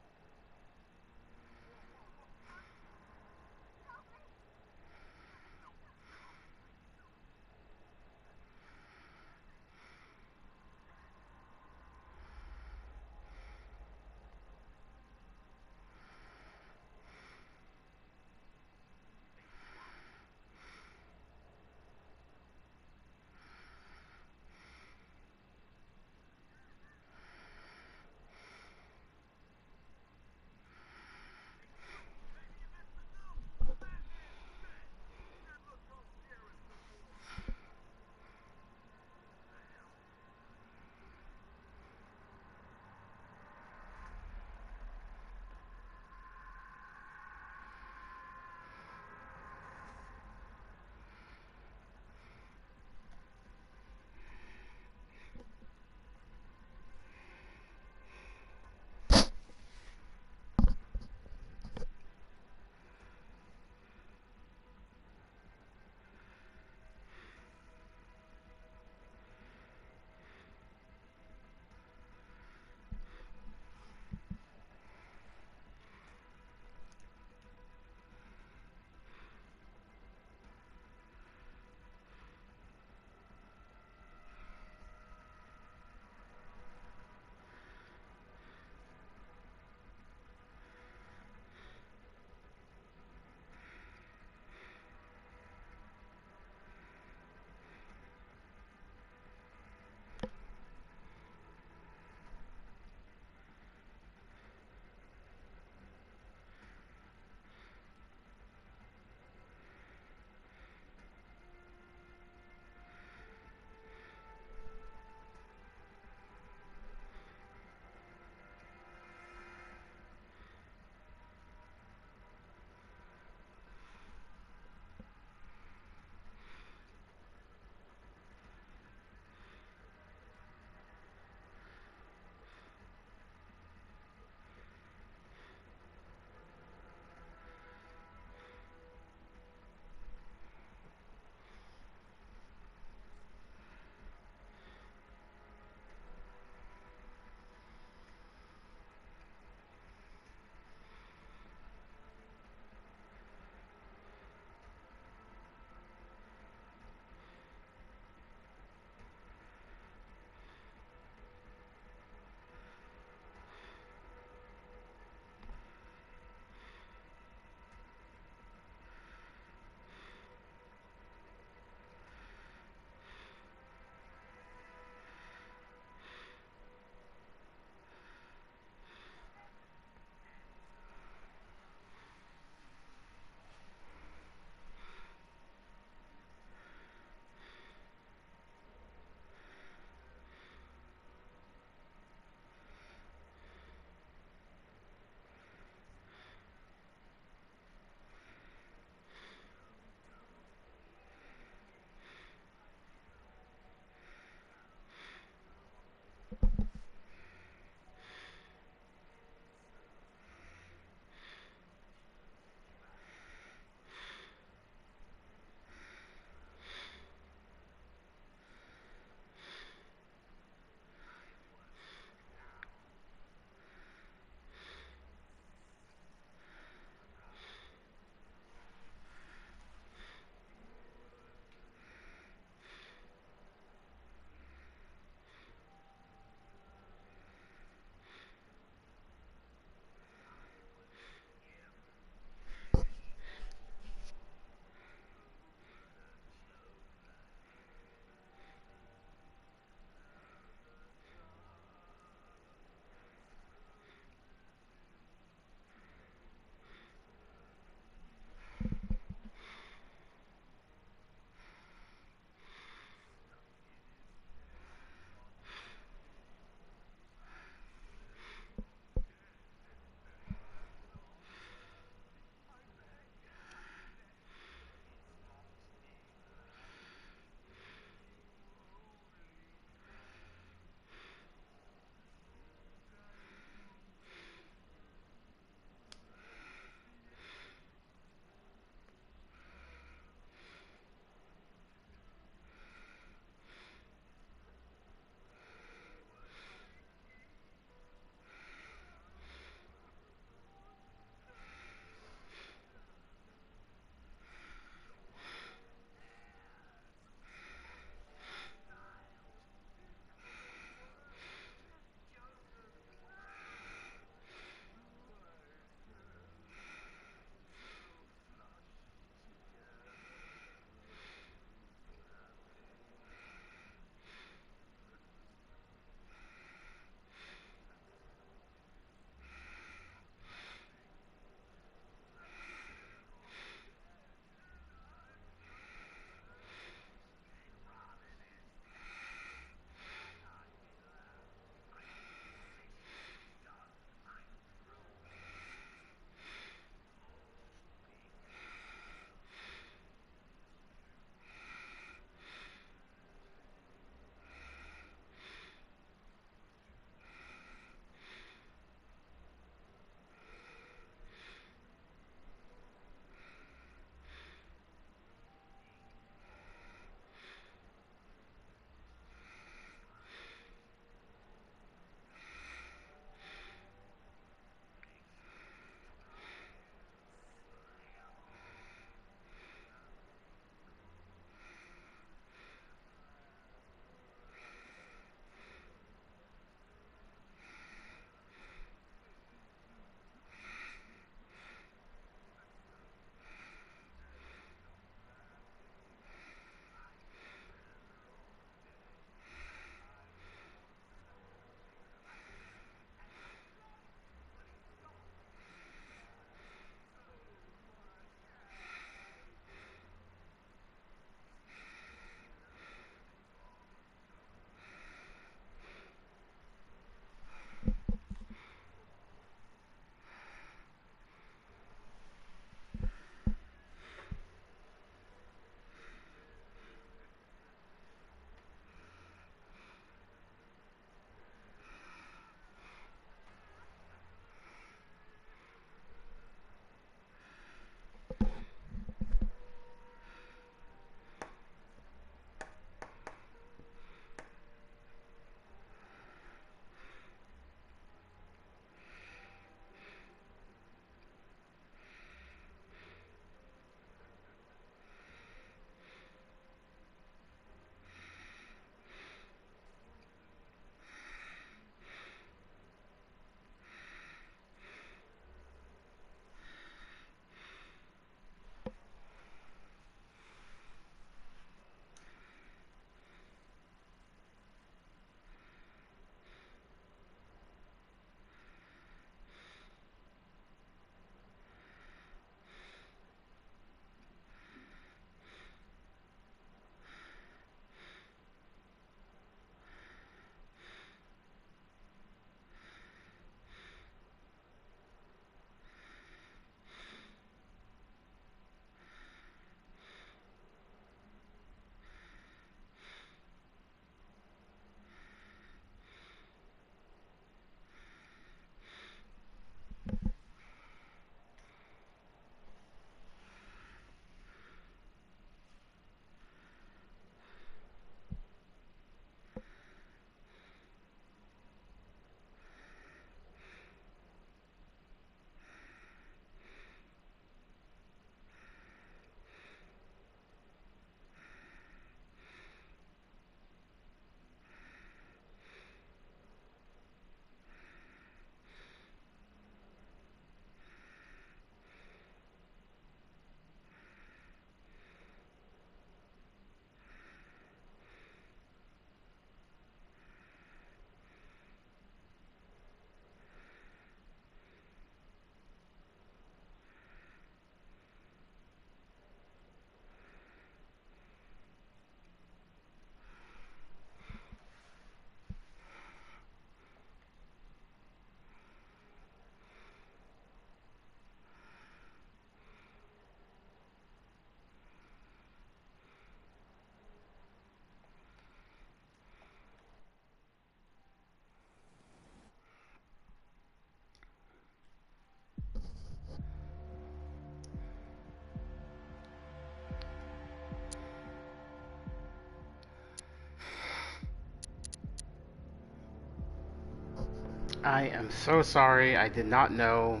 I am so sorry. I did not know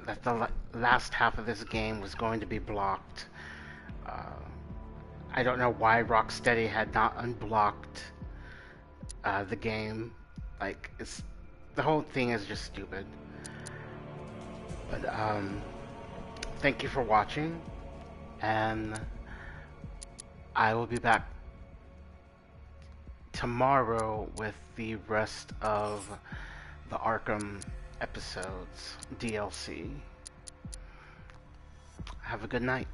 that the last half of this game was going to be blocked. I don't know why Rocksteady had not unblocked the game. Like, the whole thing is just stupid. But thank you for watching, and I will be back tomorrow with the rest of the Arkham episodes DLC. Have a good night.